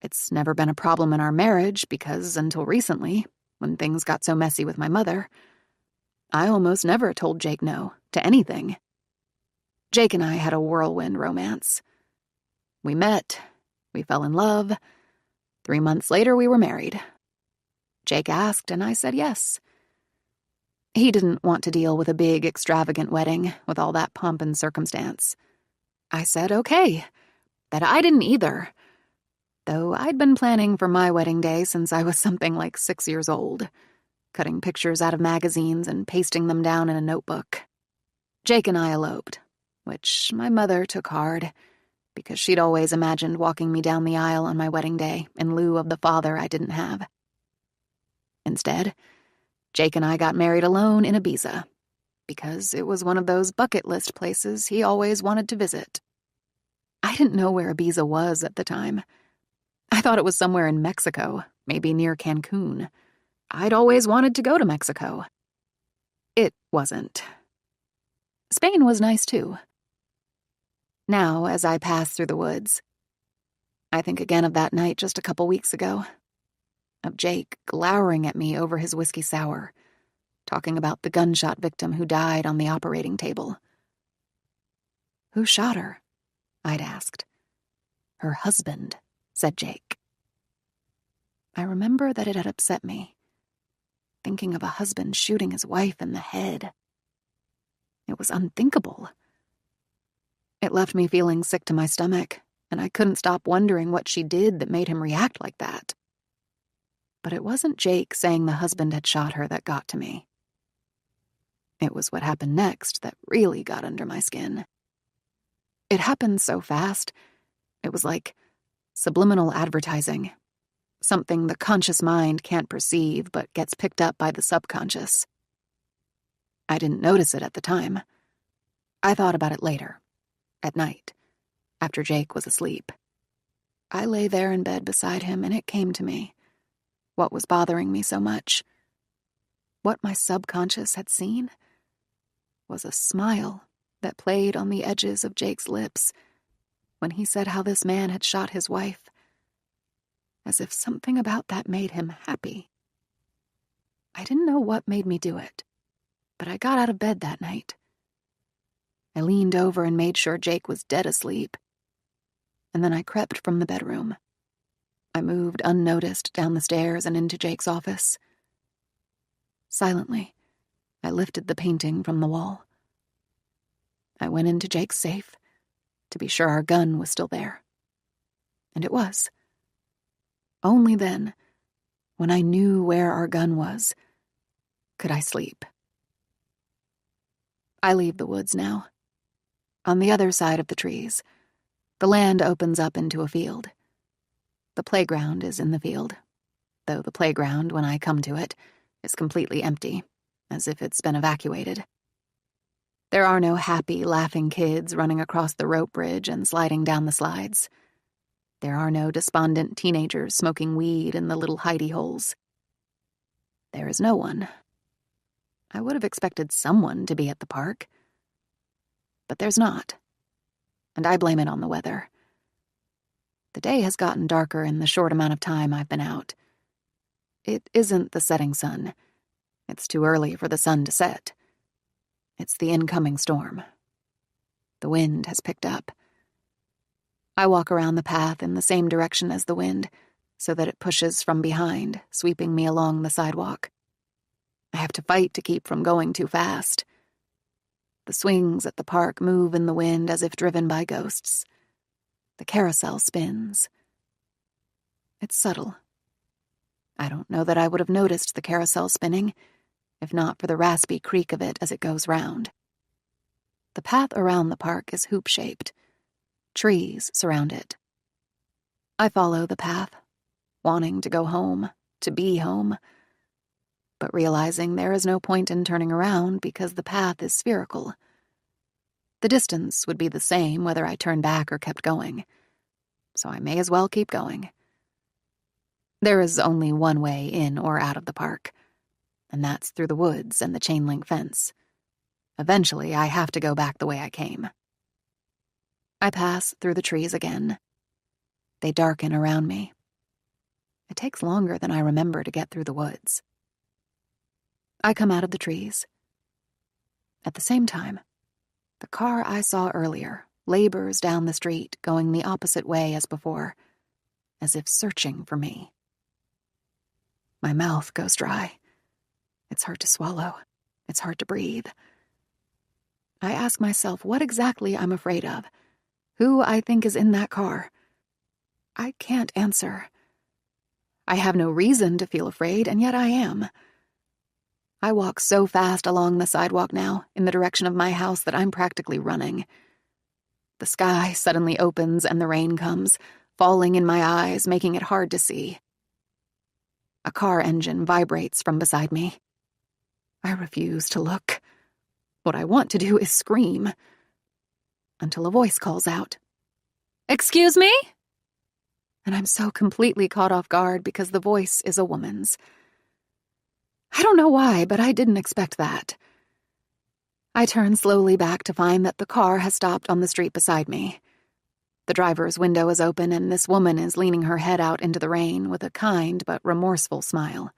It's never been a problem in our marriage because, until recently, when things got so messy with my mother, I almost never told Jake no to anything. Jake and I had a whirlwind romance. We met, we fell in love. 3 months later, we were married. Jake asked, and I said yes. He didn't want to deal with a big, extravagant wedding with all that pomp and circumstance. I said okay, that I didn't either, though I'd been planning for my wedding day since I was something like 6 years old, cutting pictures out of magazines and pasting them down in a notebook. Jake and I eloped, which my mother took hard, because she'd always imagined walking me down the aisle on my wedding day in lieu of the father I didn't have. Instead, Jake and I got married alone in Ibiza, because it was one of those bucket list places he always wanted to visit. I didn't know where Ibiza was at the time. I thought it was somewhere in Mexico, maybe near Cancun. I'd always wanted to go to Mexico. It wasn't. Spain was nice, too. Now, as I pass through the woods, I think again of that night just a couple weeks ago, of Jake glowering at me over his whiskey sour, talking about the gunshot victim who died on the operating table. Who shot her? I'd asked. Her husband, said Jake. I remember that it had upset me, thinking of a husband shooting his wife in the head. It was unthinkable. It left me feeling sick to my stomach, and I couldn't stop wondering what she did that made him react like that. But it wasn't Jake saying the husband had shot her that got to me. It was what happened next that really got under my skin. It happened so fast, it was like subliminal advertising, something the conscious mind can't perceive but gets picked up by the subconscious. I didn't notice it at the time. I thought about it later, at night, after Jake was asleep. I lay there in bed beside him, and it came to me. What was bothering me so much? What my subconscious had seen was a smile that played on the edges of Jake's lips when he said how this man had shot his wife, as if something about that made him happy. I didn't know what made me do it, but I got out of bed that night. I leaned over and made sure Jake was dead asleep, and then I crept from the bedroom. I moved unnoticed down the stairs and into Jake's office. Silently, I lifted the painting from the wall. I went into Jake's safe to be sure our gun was still there. And it was. Only then, when I knew where our gun was, could I sleep. I leave the woods now. On the other side of the trees, the land opens up into a field. The playground is in the field, though the playground, when I come to it, is completely empty, as if it's been evacuated. There are no happy, laughing kids running across the rope bridge and sliding down the slides. There are no despondent teenagers smoking weed in the little hidey holes. There is no one. I would have expected someone to be at the park. But there's not. And I blame it on the weather. The day has gotten darker in the short amount of time I've been out. It isn't the setting sun. It's too early for the sun to set. It's the incoming storm. The wind has picked up. I walk around the path in the same direction as the wind, so that it pushes from behind, sweeping me along the sidewalk. I have to fight to keep from going too fast. The swings at the park move in the wind as if driven by ghosts. The carousel spins. It's subtle. I don't know that I would have noticed the carousel spinning, if not for the raspy creak of it as it goes round. The path around the park is hoop-shaped. Trees surround it. I follow the path, wanting to go home, to be home, but realizing there is no point in turning around because the path is spherical. The distance would be the same whether I turned back or kept going, so I may as well keep going. There is only one way in or out of the park, and that's through the woods and the chain-link fence. Eventually, I have to go back the way I came. I pass through the trees again. They darken around me. It takes longer than I remember to get through the woods. I come out of the trees. At the same time, the car I saw earlier labors down the street, going the opposite way as before, as if searching for me. My mouth goes dry. It's hard to swallow. It's hard to breathe. I ask myself what exactly I'm afraid of, who I think is in that car. I can't answer. I have no reason to feel afraid, and yet I am. I walk so fast along the sidewalk now, in the direction of my house, that I'm practically running. The sky suddenly opens and the rain comes, falling in my eyes, making it hard to see. A car engine vibrates from beside me. I refuse to look. What I want to do is scream. Until a voice calls out, "Excuse me?" And I'm so completely caught off guard because the voice is a woman's. I don't know why, but I didn't expect that. I turn slowly back to find that the car has stopped on the street beside me. The driver's window is open and this woman is leaning her head out into the rain with a kind but remorseful smile.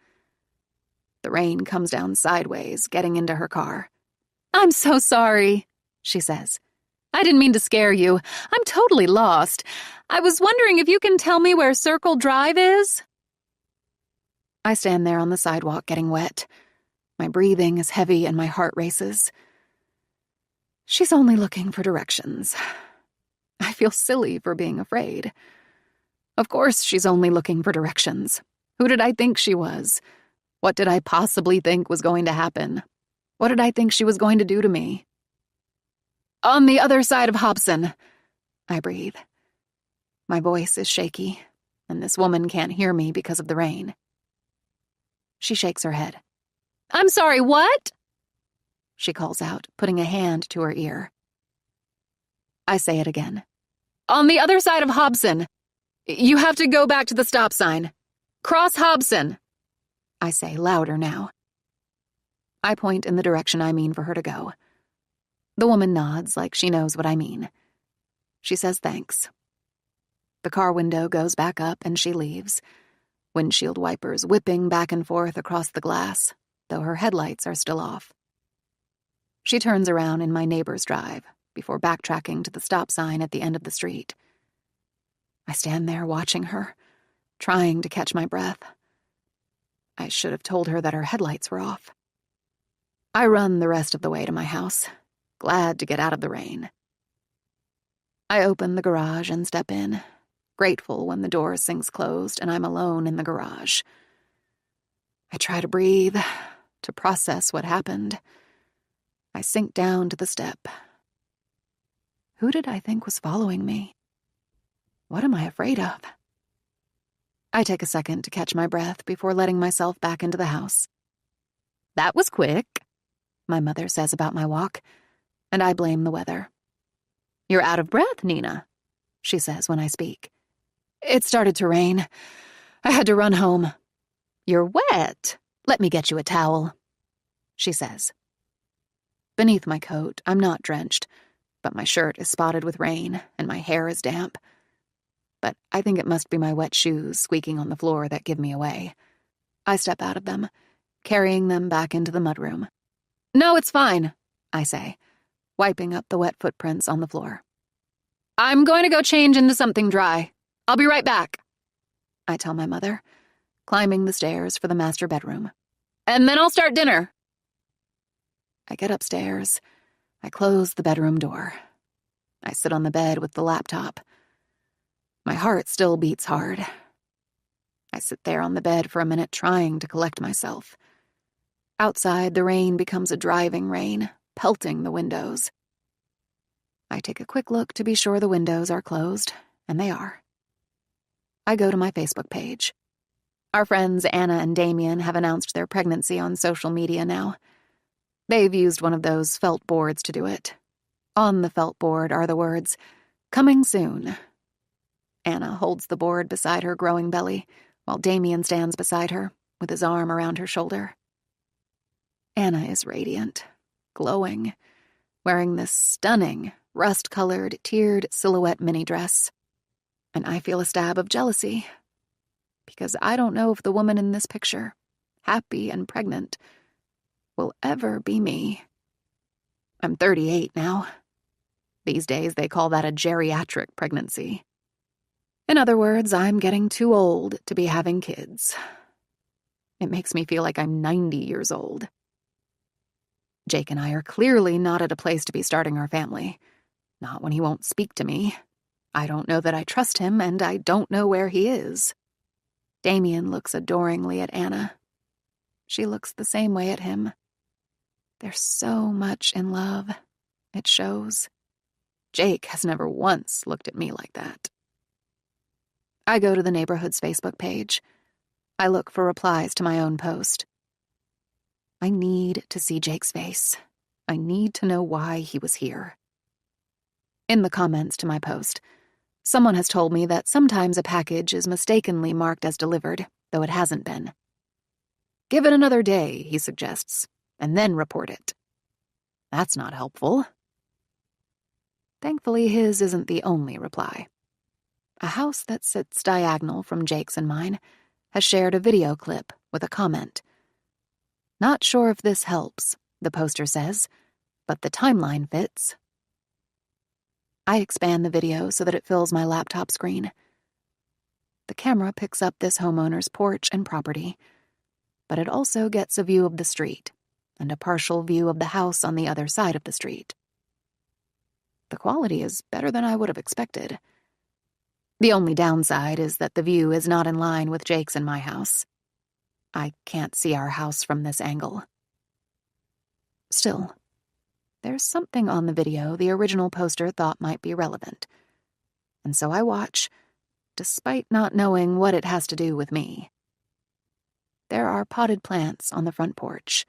The rain comes down sideways, getting into her car. "I'm so sorry," she says. "I didn't mean to scare you. I'm totally lost. I was wondering if you can tell me where Circle Drive is?" I stand there on the sidewalk getting wet. My breathing is heavy and my heart races. She's only looking for directions. I feel silly for being afraid. Of course she's only looking for directions. Who did I think she was? What did I possibly think was going to happen? What did I think she was going to do to me? "On the other side of Hobson," I breathe. My voice is shaky, and this woman can't hear me because of the rain. She shakes her head. "I'm sorry, what?" she calls out, putting a hand to her ear. I say it again. "On the other side of Hobson. You have to go back to the stop sign. Cross Hobson," I say louder now. I point in the direction I mean for her to go. The woman nods like she knows what I mean. She says thanks. The car window goes back up and she leaves, windshield wipers whipping back and forth across the glass, though her headlights are still off. She turns around in my neighbor's drive before backtracking to the stop sign at the end of the street. I stand there watching her, trying to catch my breath. I should have told her that her headlights were off. I run the rest of the way to my house, glad to get out of the rain. I open the garage and step in, grateful when the door sinks closed and I'm alone in the garage. I try to breathe, to process what happened. I sink down to the step. Who did I think was following me? What am I afraid of? I take a second to catch my breath before letting myself back into the house. "That was quick," my mother says about my walk, and I blame the weather. "You're out of breath, Nina," she says when I speak. "It started to rain. I had to run home." "You're wet. Let me get you a towel," she says. Beneath my coat, I'm not drenched, but my shirt is spotted with rain and my hair is damp. but I think it must be my wet shoes squeaking on the floor that give me away. I step out of them, carrying them back into the mudroom. "No, it's fine," I say, wiping up the wet footprints on the floor. "I'm going to go change into something dry. I'll be right back," I tell my mother, climbing the stairs for the master bedroom. "And then I'll start dinner." I get upstairs. I close the bedroom door. I sit on the bed with the laptop. My heart still beats hard. I sit there on the bed for a minute trying to collect myself. Outside, the rain becomes a driving rain, pelting the windows. I take a quick look to be sure the windows are closed, and they are. I go to my Facebook page. Our friends Anna and Damien have announced their pregnancy on social media now. They've used one of those felt boards to do it. On the felt board are the words, "Coming soon." Anna holds the board beside her growing belly, while Damien stands beside her, with his arm around her shoulder. Anna is radiant, glowing, wearing this stunning, rust-colored, tiered silhouette mini dress. And I feel a stab of jealousy, because I don't know if the woman in this picture, happy and pregnant, will ever be me. I'm 38 now. These days they call that a geriatric pregnancy. In other words, I'm getting too old to be having kids. It makes me feel like I'm 90 years old. Jake and I are clearly not at a place to be starting our family. Not when he won't speak to me. I don't know that I trust him, and I don't know where he is. Damien looks adoringly at Anna. She looks the same way at him. They're so much in love. It shows. Jake has never once looked at me like that. I go to the neighborhood's Facebook page. I look for replies to my own post. I need to see Jake's face. I need to know why he was here. In the comments to my post, someone has told me that sometimes a package is mistakenly marked as delivered, though it hasn't been. Give it another day, he suggests, and then report it. That's not helpful. Thankfully, his isn't the only reply. A house that sits diagonal from Jake's and mine has shared a video clip with a comment. Not sure if this helps, the poster says, but the timeline fits. I expand the video so that it fills my laptop screen. The camera picks up this homeowner's porch and property, but it also gets a view of the street and a partial view of the house on the other side of the street. The quality is better than I would have expected. The only downside is that the view is not in line with Jake's and my house. I can't see our house from this angle. Still, there's something on the video the original poster thought might be relevant, and so I watch, despite not knowing what it has to do with me. There are potted plants on the front porch.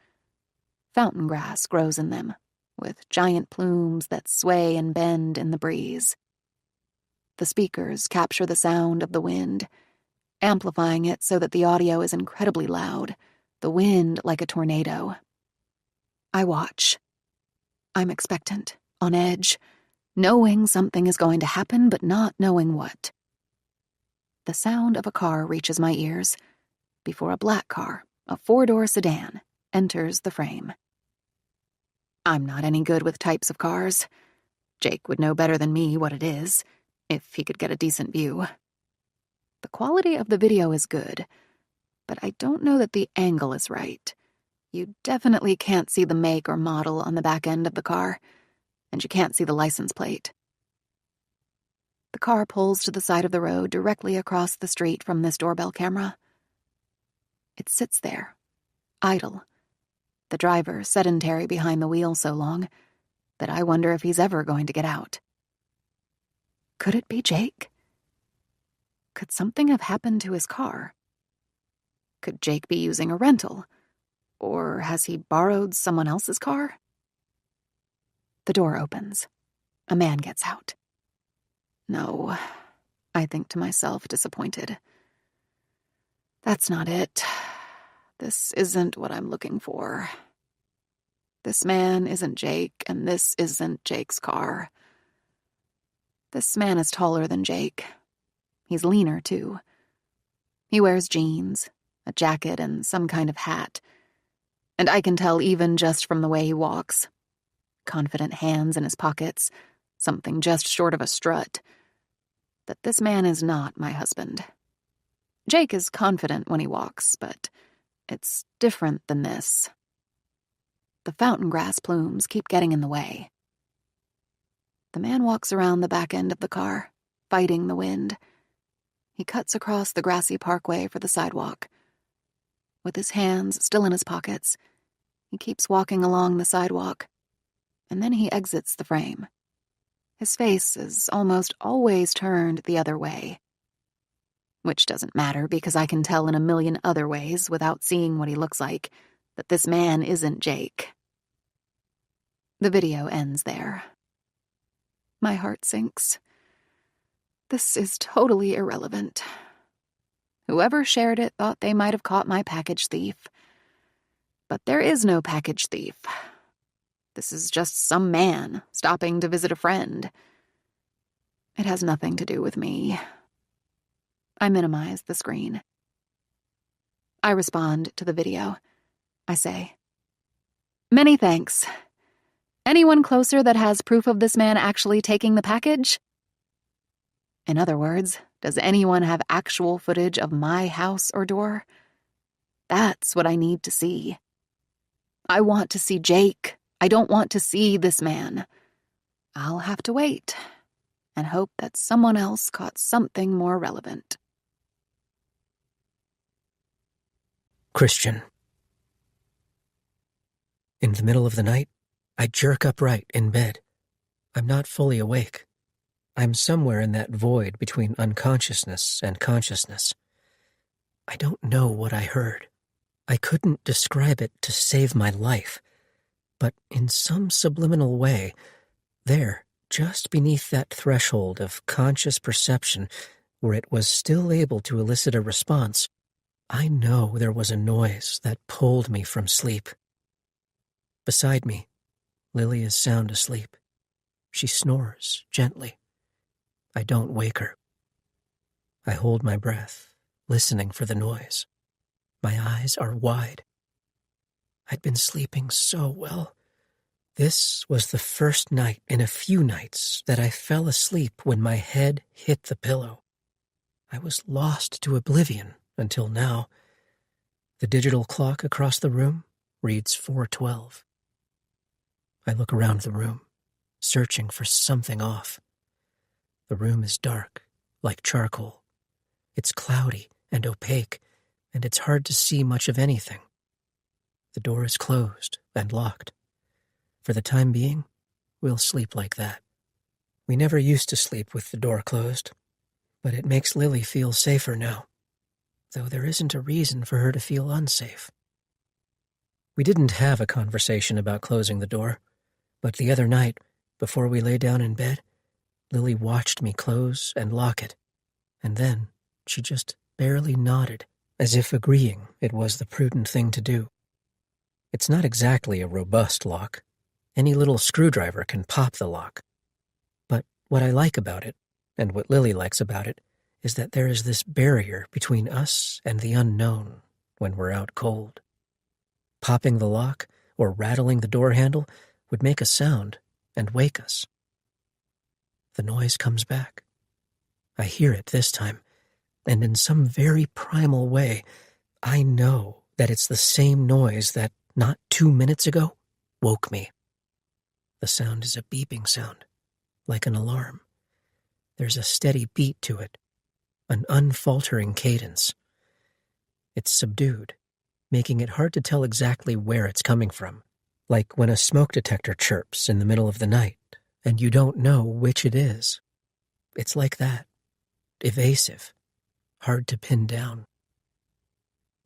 Fountain grass grows in them, with giant plumes that sway and bend in the breeze. The speakers capture the sound of the wind, amplifying it so that the audio is incredibly loud, the wind like a tornado. I watch. I'm expectant, on edge, knowing something is going to happen, but not knowing what. The sound of a car reaches my ears before a black car, a 4-door sedan, enters the frame. I'm not any good with types of cars. Jake would know better than me what it is, if he could get a decent view. The quality of the video is good, but I don't know that the angle is right. You definitely can't see the make or model on the back end of the car, and you can't see the license plate. The car pulls to the side of the road directly across the street from this doorbell camera. It sits there, idle, the driver sedentary behind the wheel so long that I wonder if he's ever going to get out. Could it be Jake? Could something have happened to his car? Could Jake be using a rental? Or has he borrowed someone else's car? The door opens. A man gets out. No, I think to myself, disappointed. That's not it. This isn't what I'm looking for. This man isn't Jake, and this isn't Jake's car. This man is taller than Jake. He's leaner, too. He wears jeans, a jacket, and some kind of hat. And I can tell even just from the way he walks. Confident hands in his pockets, something just short of a strut. That this man is not my husband. Jake is confident when he walks, but it's different than this. The fountain grass plumes keep getting in the way. The man walks around the back end of the car, fighting the wind. He cuts across the grassy parkway for the sidewalk. With his hands still in his pockets, he keeps walking along the sidewalk, and then he exits the frame. His face is almost always turned the other way. Which doesn't matter because I can tell in a million other ways without seeing what he looks like that this man isn't Jake. The video ends there. My heart sinks. This is totally irrelevant. Whoever shared it thought they might have caught my package thief. But there is no package thief. This is just some man stopping to visit a friend. It has nothing to do with me. I minimize the screen. I respond to the video. I say, "Many thanks. Anyone closer that has proof of this man actually taking the package?" In other words, does anyone have actual footage of my house or door? That's what I need to see. I want to see Jake. I don't want to see this man. I'll have to wait and hope that someone else caught something more relevant. Christian. In the middle of the night, I jerk upright in bed. I'm not fully awake. I'm somewhere in that void between unconsciousness and consciousness. I don't know what I heard. I couldn't describe it to save my life. But in some subliminal way, there, just beneath that threshold of conscious perception where it was still able to elicit a response, I know there was a noise that pulled me from sleep. Beside me, Lily is sound asleep. She snores gently. I don't wake her. I hold my breath, listening for the noise. My eyes are wide. I'd been sleeping so well. This was the first night in a few nights that I fell asleep when my head hit the pillow. I was lost to oblivion until now. The digital clock across the room reads 4:12. I look around the room, searching for something off. The room is dark, like charcoal. It's cloudy and opaque, and it's hard to see much of anything. The door is closed and locked. For the time being, we'll sleep like that. We never used to sleep with the door closed, but it makes Lily feel safer now, though there isn't a reason for her to feel unsafe. We didn't have a conversation about closing the door, but the other night, before we lay down in bed, Lily watched me close and lock it, and then she just barely nodded, as if agreeing it was the prudent thing to do. It's not exactly a robust lock. Any little screwdriver can pop the lock. But what I like about it, and what Lily likes about it, is that there is this barrier between us and the unknown when we're out cold. Popping the lock or rattling the door handle would make a sound and wake us. The noise comes back. I hear it this time, and in some very primal way, I know that it's the same noise that, not 2 minutes ago, woke me. The sound is a beeping sound, like an alarm. There's a steady beat to it, an unfaltering cadence. It's subdued, making it hard to tell exactly where it's coming from, like when a smoke detector chirps in the middle of the night, and you don't know which it is. It's like that, evasive, hard to pin down.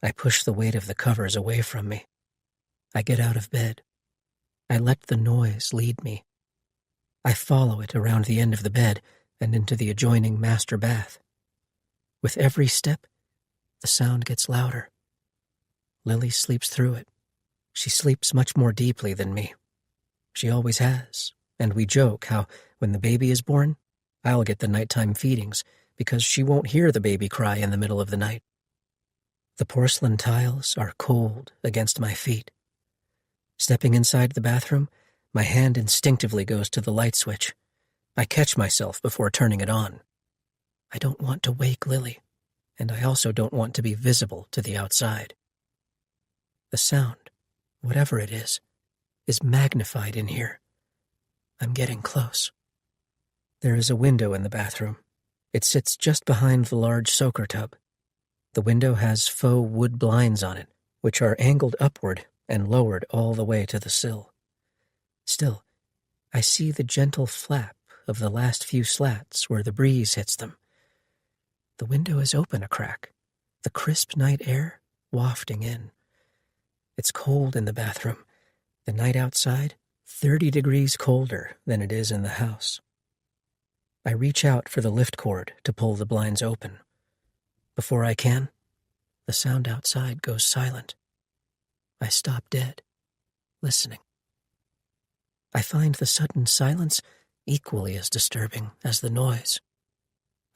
I push the weight of the covers away from me. I get out of bed. I let the noise lead me. I follow it around the end of the bed and into the adjoining master bath. With every step, the sound gets louder. Lily sleeps through it. She sleeps much more deeply than me. She always has, and we joke how, when the baby is born, I'll get the nighttime feedings, because she won't hear the baby cry in the middle of the night. The porcelain tiles are cold against my feet. Stepping inside the bathroom, my hand instinctively goes to the light switch. I catch myself before turning it on. I don't want to wake Lily, and I also don't want to be visible to the outside. The sound, whatever it is magnified in here. I'm getting close. There is a window in the bathroom. It sits just behind the large soaker tub. The window has faux wood blinds on it, which are angled upward and lowered all the way to the sill. Still, I see the gentle flap of the last few slats where the breeze hits them. The window is open a crack, the crisp night air wafting in. It's cold in the bathroom. The night outside, 30 degrees colder than it is in the house. I reach out for the lift cord to pull the blinds open. Before I can, the sound outside goes silent. I stop dead, listening. I find the sudden silence equally as disturbing as the noise.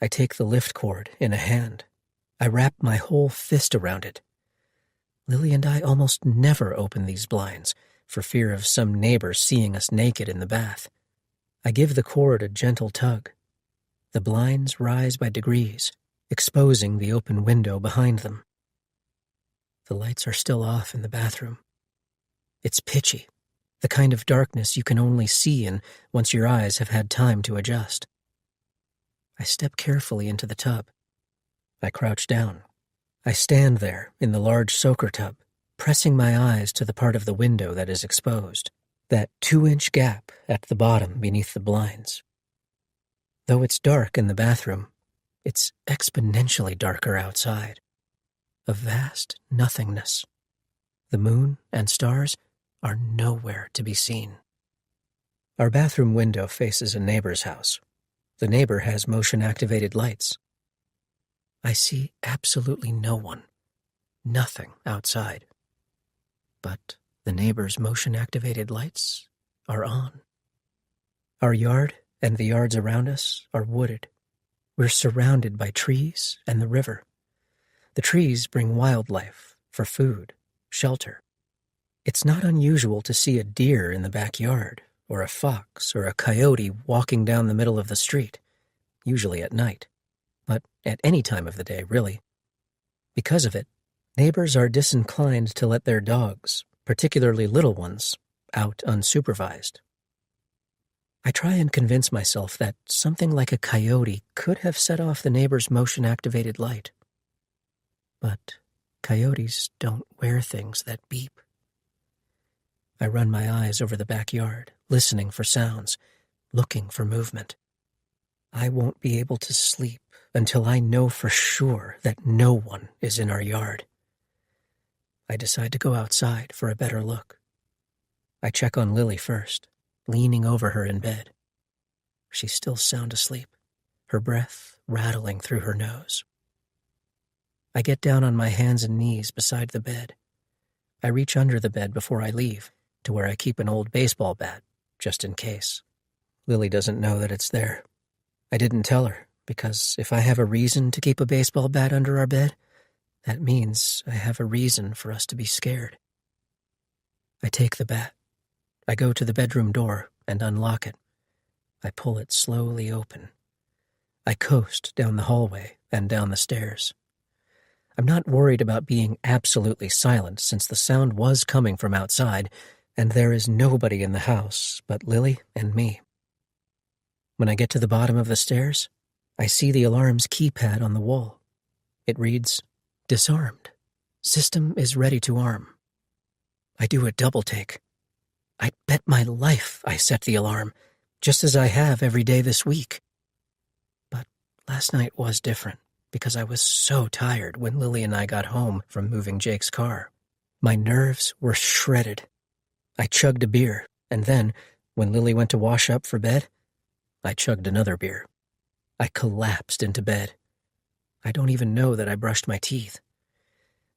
I take the lift cord in a hand. I wrap my whole fist around it. Lily and I almost never open these blinds for fear of some neighbor seeing us naked in the bath. I give the cord a gentle tug. The blinds rise by degrees, exposing the open window behind them. The lights are still off in the bathroom. It's pitchy, the kind of darkness you can only see in once your eyes have had time to adjust. I step carefully into the tub. I crouch down. I stand there in the large soaker tub, pressing my eyes to the part of the window that is exposed, that 2-inch gap at the bottom beneath the blinds. Though it's dark in the bathroom, it's exponentially darker outside. A vast nothingness. The moon and stars are nowhere to be seen. Our bathroom window faces a neighbor's house. The neighbor has motion-activated lights. I see absolutely no one, nothing outside. But the neighbor's motion-activated lights are on. Our yard and the yards around us are wooded. We're surrounded by trees and the river. The trees bring wildlife for food, shelter. It's not unusual to see a deer in the backyard, or a fox or a coyote walking down the middle of the street, usually at night, but at any time of the day, really. Because of it, neighbors are disinclined to let their dogs, particularly little ones, out unsupervised. I try and convince myself that something like a coyote could have set off the neighbor's motion-activated light. But coyotes don't wear things that beep. I run my eyes over the backyard, listening for sounds, looking for movement. I won't be able to sleep until I know for sure that no one is in our yard. I decide to go outside for a better look. I check on Lily first, leaning over her in bed. She's still sound asleep, her breath rattling through her nose. I get down on my hands and knees beside the bed. I reach under the bed before I leave, to where I keep an old baseball bat, just in case. Lily doesn't know that it's there. I didn't tell her, because if I have a reason to keep a baseball bat under our bed, that means I have a reason for us to be scared. I take the bat. I go to the bedroom door and unlock it. I pull it slowly open. I coast down the hallway and down the stairs. I'm not worried about being absolutely silent since the sound was coming from outside and there is nobody in the house but Lily and me. When I get to the bottom of the stairs, I see the alarm's keypad on the wall. It reads, "Disarmed. System is ready to arm." I do a double take. I bet my life I set the alarm, just as I have every day this week. But last night was different, because I was so tired when Lily and I got home from moving Jake's car. My nerves were shredded. I chugged a beer, and then, when Lily went to wash up for bed, I chugged another beer. I collapsed into bed. I don't even know that I brushed my teeth.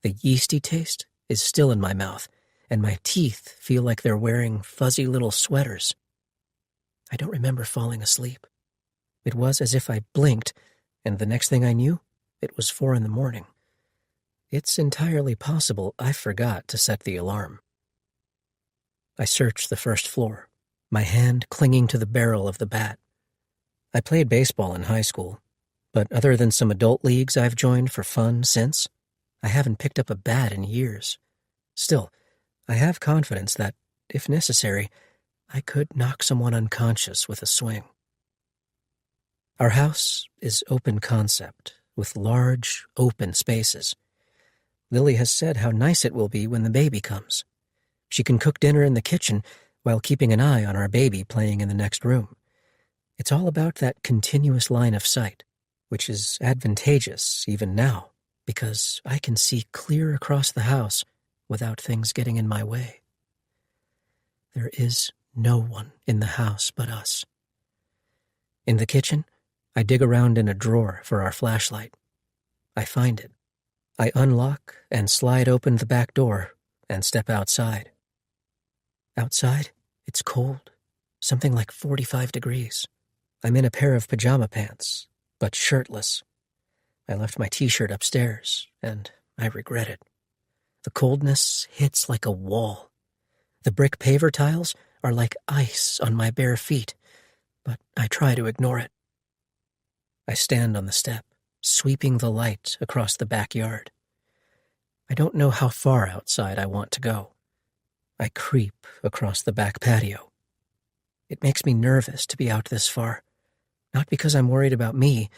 The yeasty taste is still in my mouth, and my teeth feel like they're wearing fuzzy little sweaters. I don't remember falling asleep. It was as if I blinked, and the next thing I knew, it was 4 in the morning. It's entirely possible I forgot to set the alarm. I searched the first floor, my hand clinging to the barrel of the bat. I played baseball in high school, but other than some adult leagues I've joined for fun since, I haven't picked up a bat in years. Still, I have confidence that, if necessary, I could knock someone unconscious with a swing. Our house is open concept, with large, open spaces. Lily has said how nice it will be when the baby comes. She can cook dinner in the kitchen while keeping an eye on our baby playing in the next room. It's all about that continuous line of sight, which is advantageous even now, because I can see clear across the house without things getting in my way. There is no one in the house but us. In the kitchen, I dig around in a drawer for our flashlight. I find it. I unlock and slide open the back door and step outside. Outside, it's cold, something like 45 degrees. I'm in a pair of pajama pants, but shirtless. I left my t-shirt upstairs, and I regret it. The coldness hits like a wall. The brick paver tiles are like ice on my bare feet, but I try to ignore it. I stand on the step, sweeping the light across the backyard. I don't know how far outside I want to go. I creep across the back patio. It makes me nervous to be out this far, not because I'm worried about me,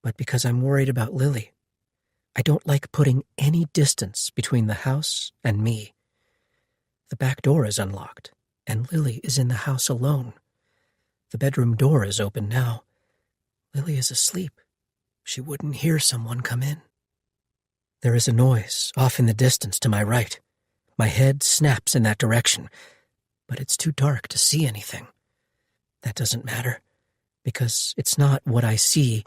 but because I'm worried about Lily. I don't like putting any distance between the house and me. The back door is unlocked, and Lily is in the house alone. The bedroom door is open now. Lily is asleep. She wouldn't hear someone come in. There is a noise off in the distance to my right. My head snaps in that direction, but it's too dark to see anything. That doesn't matter, because it's not what I see,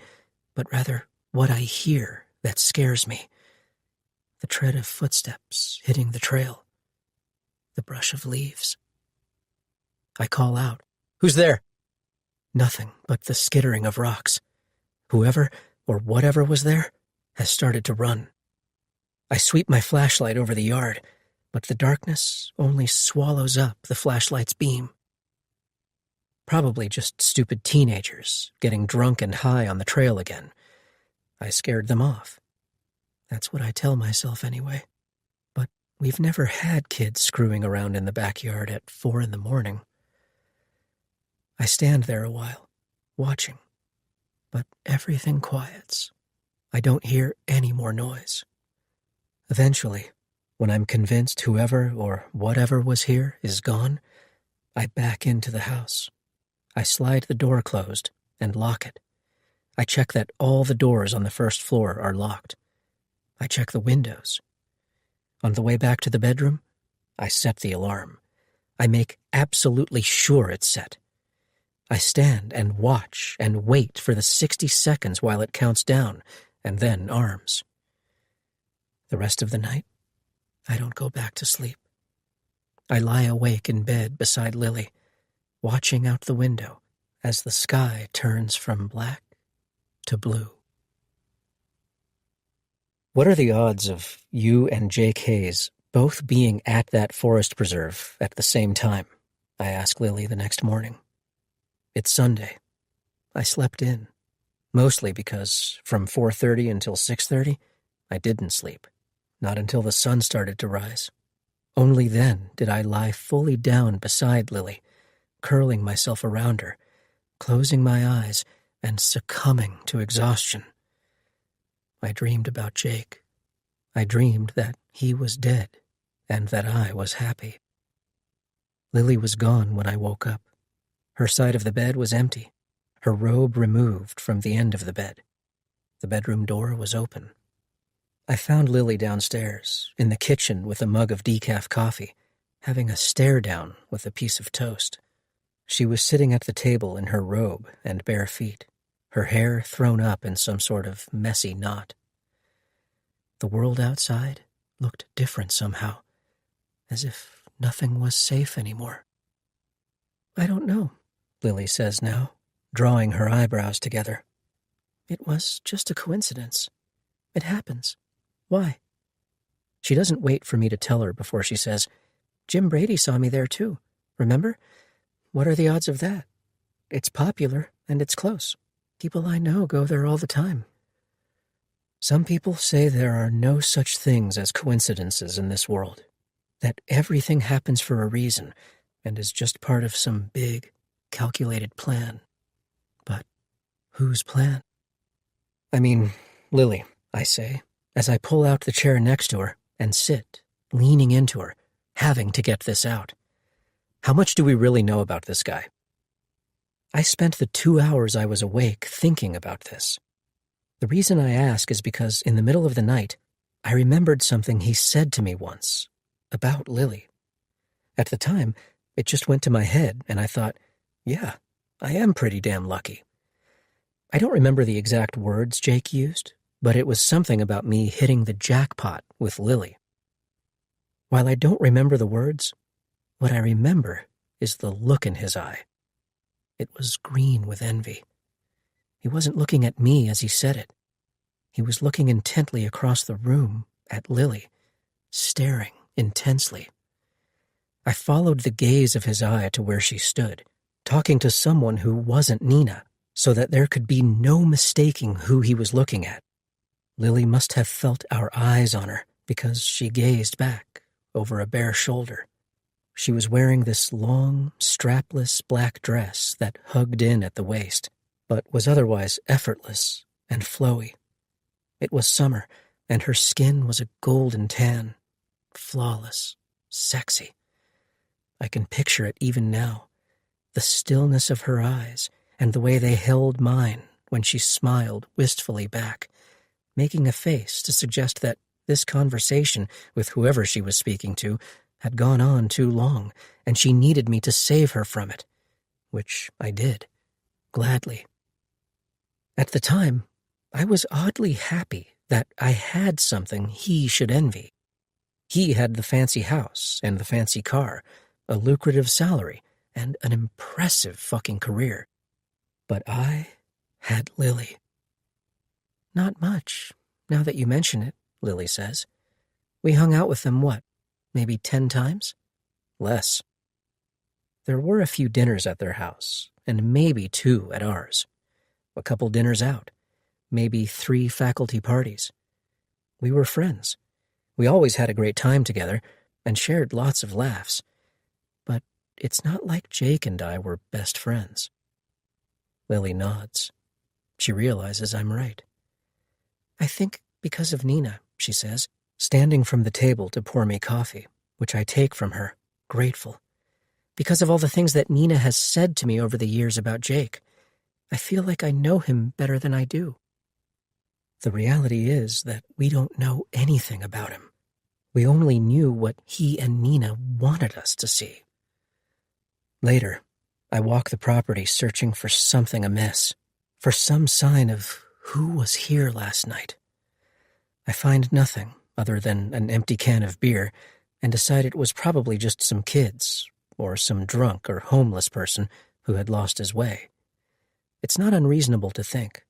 but rather what I hear that scares me. The tread of footsteps hitting the trail. The brush of leaves. I call out, "Who's there?" Nothing but the skittering of rocks. Whoever or whatever was there has started to run. I sweep my flashlight over the yard, but the darkness only swallows up the flashlight's beam. Probably just stupid teenagers getting drunk and high on the trail again. I scared them off. That's what I tell myself anyway. But we've never had kids screwing around in the backyard at 4 in the morning. I stand there a while, watching, but everything quiets. I don't hear any more noise. Eventually, when I'm convinced whoever or whatever was here is gone, I back into the house. I slide the door closed and lock it. I check that all the doors on the first floor are locked. I check the windows. On the way back to the bedroom, I set the alarm. I make absolutely sure it's set. I stand and watch and wait for the 60 seconds while it counts down, and then arms. The rest of the night, I don't go back to sleep. I lie awake in bed beside Lily, watching out the window as the sky turns from black to blue. What are the odds of you and Jake Hayes both being at that forest preserve at the same time? I ask Lily the next morning. It's Sunday. I slept in, mostly because from 4:30 until 6:30, I didn't sleep, not until the sun started to rise. Only then did I lie fully down beside Lily, curling myself around her, closing my eyes and succumbing to exhaustion. I dreamed about Jake. I dreamed that he was dead and that I was happy. Lily was gone when I woke up. Her side of the bed was empty, her robe removed from the end of the bed. The bedroom door was open. I found Lily downstairs, in the kitchen with a mug of decaf coffee, having a stare down with a piece of toast. She was sitting at the table in her robe and bare feet, her hair thrown up in some sort of messy knot. The world outside looked different somehow, as if nothing was safe anymore. "I don't know," Lily says now, drawing her eyebrows together. It was just a coincidence. It happens. Why? She doesn't wait for me to tell her before she says, Jim Brady saw me there too. Remember? What are the odds of that? It's popular and it's close. People I know go there all the time. Some people say there are no such things as coincidences in this world, that everything happens for a reason and is just part of some big, calculated plan. But whose plan? I mean, Lily, I say, as I pull out the chair next to her and sit, leaning into her, having to get this out. How much do we really know about this guy? I spent the 2 hours I was awake thinking about this. The reason I ask is because in the middle of the night, I remembered something he said to me once about Lily. At the time, it just went to my head, and I thought, yeah, I am pretty damn lucky. I don't remember the exact words Jake used, but it was something about me hitting the jackpot with Lily. While I don't remember the words, what I remember is the look in his eye. It was green with envy. He wasn't looking at me as he said it. He was looking intently across the room at Lily, staring intensely. I followed the gaze of his eye to where she stood, talking to someone who wasn't Nina, so that there could be no mistaking who he was looking at. Lily must have felt our eyes on her because she gazed back over a bare shoulder. She was wearing this long, strapless black dress that hugged in at the waist, but was otherwise effortless and flowy. It was summer, and her skin was a golden tan, flawless, sexy. I can picture it even now, the stillness of her eyes and the way they held mine when she smiled wistfully back, making a face to suggest that this conversation with whoever she was speaking to had gone on too long, and she needed me to save her from it, which I did, gladly. At the time, I was oddly happy that I had something he should envy. He had the fancy house and the fancy car, a lucrative salary, and an impressive fucking career. But I had Lily. Not much, now that you mention it, Lily says. We hung out with them, maybe 10 times? Less. There were a few dinners at their house, and maybe 2 at ours. A couple dinners out, maybe 3 faculty parties. We were friends. We always had a great time together and shared lots of laughs. But it's not like Jake and I were best friends. Lily nods. She realizes I'm right. I think because of Nina, she says, standing from the table to pour me coffee, which I take from her, grateful. Because of all the things that Nina has said to me over the years about Jake, I feel like I know him better than I do. The reality is that we don't know anything about him. We only knew what he and Nina wanted us to see. Later, I walk the property searching for something amiss, for some sign of who was here last night. I find nothing other than an empty can of beer and decide it was probably just some kids or some drunk or homeless person who had lost his way. It's not unreasonable to think.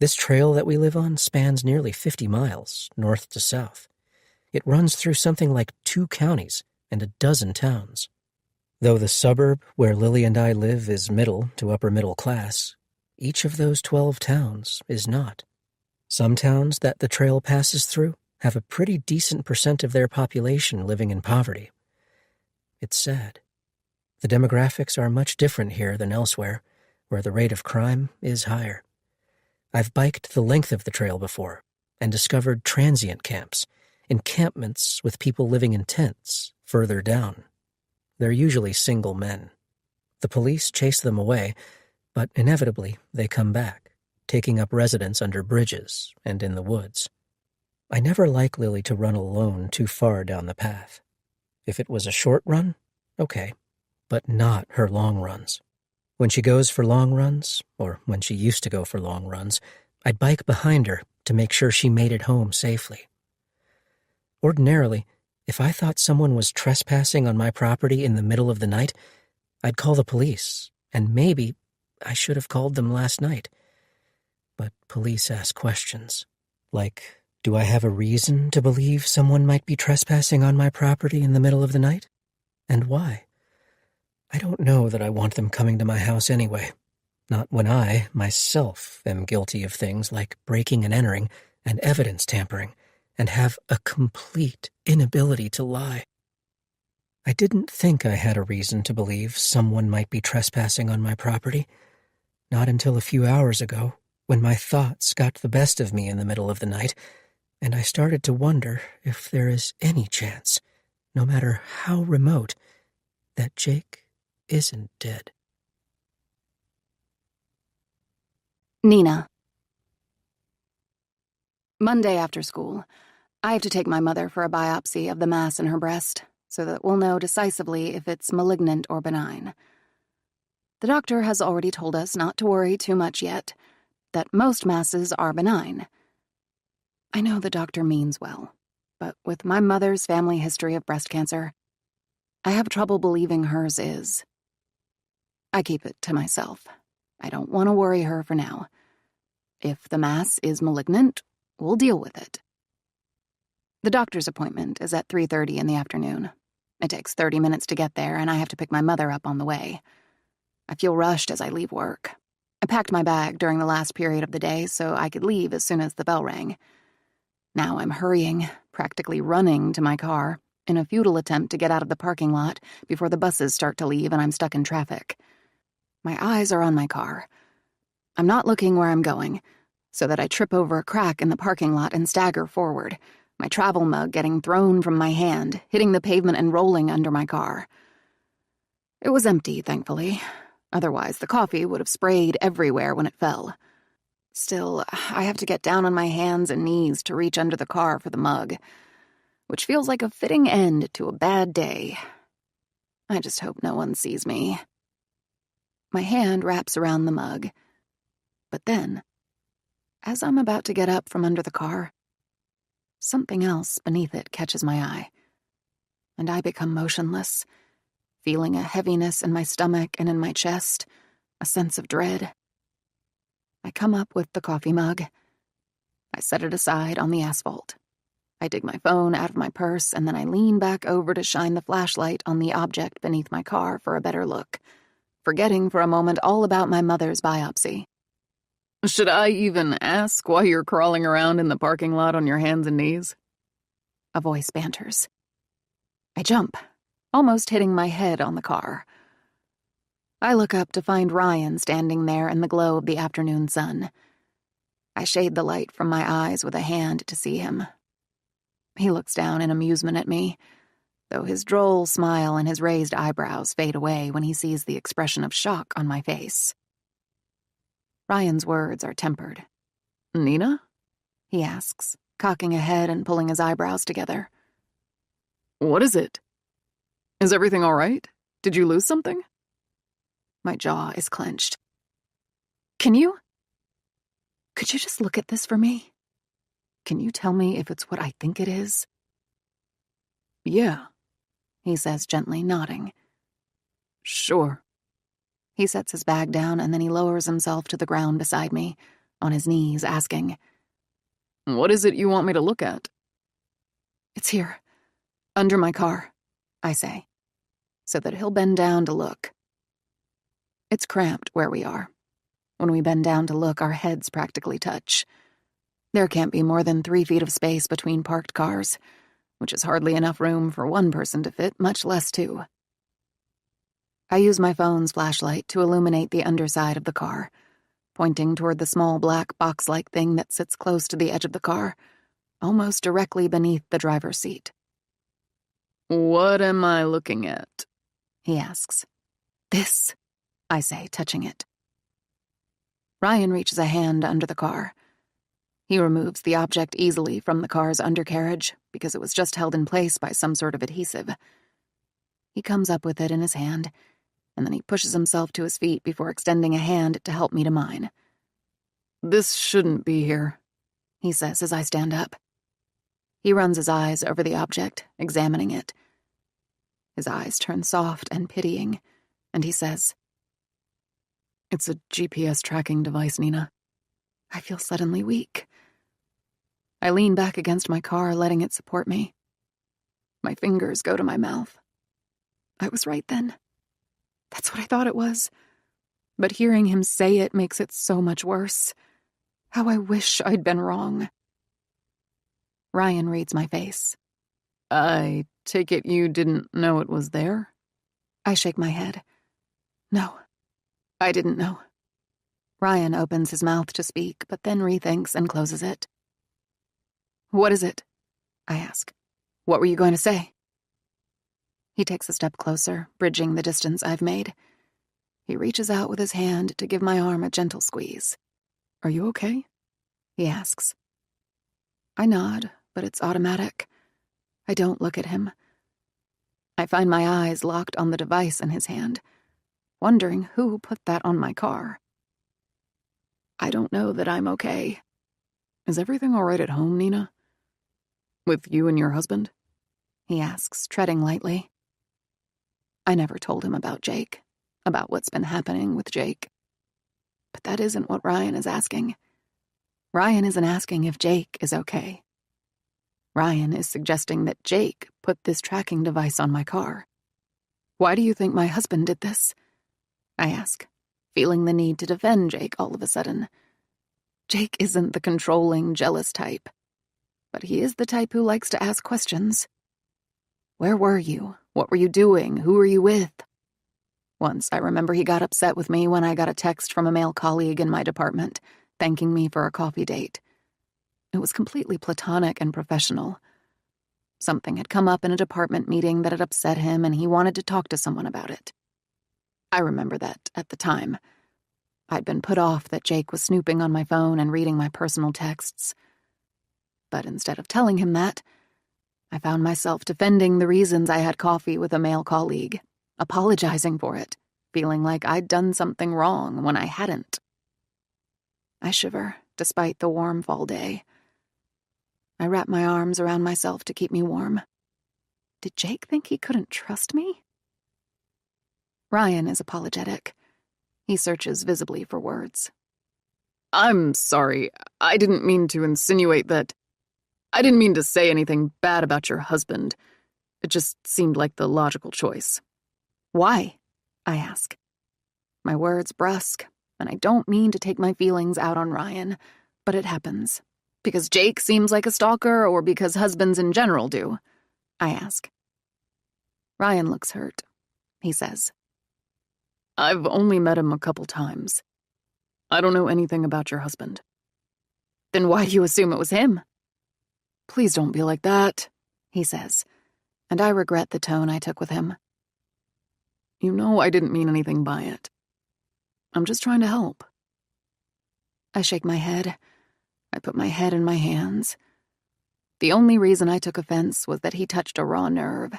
This trail that we live on spans nearly 50 miles, north to south. It runs through something like 2 counties and a dozen towns. Though the suburb where Lily and I live is middle to upper middle class, each of those 12 towns is not. Some towns that the trail passes through have a pretty decent percent of their population living in poverty. It's sad. The demographics are much different here than elsewhere, where the rate of crime is higher. I've biked the length of the trail before and discovered transient camps, encampments with people living in tents further down. They're usually single men. The police chase them away, but inevitably they come back, taking up residence under bridges and in the woods. I never like Lily to run alone too far down the path. If it was a short run, okay, but not her long runs. When she goes for long runs, or when she used to go for long runs, I'd bike behind her to make sure she made it home safely. Ordinarily, if I thought someone was trespassing on my property in the middle of the night, I'd call the police, and maybe I should have called them last night. but police ask questions. Like, do I have a reason to believe someone might be trespassing on my property in the middle of the night? And why? I don't know that I want them coming to my house anyway. Not when I, myself, am guilty of things like breaking and entering and evidence tampering, and have a complete inability to lie. I didn't think I had a reason to believe someone might be trespassing on my property, not until a few hours ago, when my thoughts got the best of me in the middle of the night, and I started to wonder if there is any chance, no matter how remote, that Jake isn't dead. Nina. Monday after school, I have to take my mother for a biopsy of the mass in her breast so that we'll know decisively if it's malignant or benign. The doctor has already told us not to worry too much yet, that most masses are benign. I know the doctor means well, but with my mother's family history of breast cancer, I have trouble believing hers is. I keep it to myself. I don't want to worry her for now. If the mass is malignant, we'll deal with it. The doctor's appointment is at 3:30 in the afternoon. It takes 30 minutes to get there, and I have to pick my mother up on the way. I feel rushed as I leave work. I packed my bag during the last period of the day so I could leave as soon as the bell rang. Now I'm hurrying, practically running to my car, in a futile attempt to get out of the parking lot before the buses start to leave and I'm stuck in traffic. My eyes are on my car. I'm not looking where I'm going, so that I trip over a crack in the parking lot and stagger forward, my travel mug getting thrown from my hand, hitting the pavement and rolling under my car. It was empty, thankfully. Otherwise, the coffee would have sprayed everywhere when it fell. Still, I have to get down on my hands and knees to reach under the car for the mug, which feels like a fitting end to a bad day. I just hope no one sees me. My hand wraps around the mug. But then, as I'm about to get up from under the car, something else beneath it catches my eye, and I become motionless, feeling a heaviness in my stomach and in my chest, a sense of dread. I come up with the coffee mug. I set it aside on the asphalt. I dig my phone out of my purse, and then I lean back over to shine the flashlight on the object beneath my car for a better look, forgetting for a moment all about my mother's biopsy. Should I even ask why you're crawling around in the parking lot on your hands and knees? A voice banters. I jump, almost hitting my head on the car. I look up to find Ryan standing there in the glow of the afternoon sun. I shade the light from my eyes with a hand to see him. He looks down in amusement at me, though his droll smile and his raised eyebrows fade away when he sees the expression of shock on my face. Ryan's words are tempered. Nina? He asks, cocking a head and pulling his eyebrows together. What is it? Is everything all right? Did you lose something? My jaw is clenched. Could you just look at this for me? Can you tell me if it's what I think it is? Yeah, he says gently, nodding. Sure. He sets his bag down and then he lowers himself to the ground beside me, on his knees, asking, What is it you want me to look at? It's here, under my car, I say, so that he'll bend down to look. It's cramped where we are. When we bend down to look, our heads practically touch. There can't be more than 3 feet of space between parked cars, which is hardly enough room for one person to fit, much less 2. I use my phone's flashlight to illuminate the underside of the car, pointing toward the small black box-like thing that sits close to the edge of the car, almost directly beneath the driver's seat. What am I looking at? He asks. This, I say, touching it. Ryan reaches a hand under the car. He removes the object easily from the car's undercarriage because it was just held in place by some sort of adhesive. He comes up with it in his hand, and then he pushes himself to his feet before extending a hand to help me to mine. This shouldn't be here, he says as I stand up. He runs his eyes over the object, examining it. His eyes turn soft and pitying, and he says, It's a GPS tracking device, Nina. I feel suddenly weak. I lean back against my car, letting it support me. My fingers go to my mouth. I was right then. That's what I thought it was. But hearing him say it makes it so much worse. How I wish I'd been wrong. Ryan reads my face. I take it you didn't know it was there? I shake my head. No, I didn't know. Ryan opens his mouth to speak, but then rethinks and closes it. What is it? I ask. What were you going to say? He takes a step closer, bridging the distance I've made. He reaches out with his hand to give my arm a gentle squeeze. Are you okay? He asks. I nod, but it's automatic. I don't look at him. I find my eyes locked on the device in his hand, wondering who put that on my car. I don't know that I'm okay. Is everything all right at home, Nina? With you and your husband? He asks, treading lightly. I never told him about Jake, about what's been happening with Jake. But that isn't what Ryan is asking. Ryan isn't asking if Jake is okay. Ryan is suggesting that Jake put this tracking device on my car. Why do you think my husband did this? I ask, feeling the need to defend Jake all of a sudden. Jake isn't the controlling, jealous type, but he is the type who likes to ask questions. Where were you? What were you doing? Who were you with? Once, I remember he got upset with me when I got a text from a male colleague in my department, thanking me for a coffee date. It was completely platonic and professional. Something had come up in a department meeting that had upset him, and he wanted to talk to someone about it. I remember that at the time. I'd been put off that Jake was snooping on my phone and reading my personal texts. But instead of telling him that, I found myself defending the reasons I had coffee with a male colleague, apologizing for it, feeling like I'd done something wrong when I hadn't. I shiver, despite the warm fall day. I wrap my arms around myself to keep me warm. Did Jake think he couldn't trust me? Ryan is apologetic. He searches visibly for words. I'm sorry. I didn't mean to insinuate that. I didn't mean to say anything bad about your husband. It just seemed like the logical choice. Why? I ask. My words brusque, and I don't mean to take my feelings out on Ryan, but it happens. Because Jake seems like a stalker, or because husbands in general do? I ask. Ryan looks hurt. He says, I've only met him a couple times. I don't know anything about your husband. Then why do you assume it was him? Please don't be like that, he says, and I regret the tone I took with him. You know I didn't mean anything by it. I'm just trying to help. I shake my head. I put my head in my hands. The only reason I took offense was that he touched a raw nerve,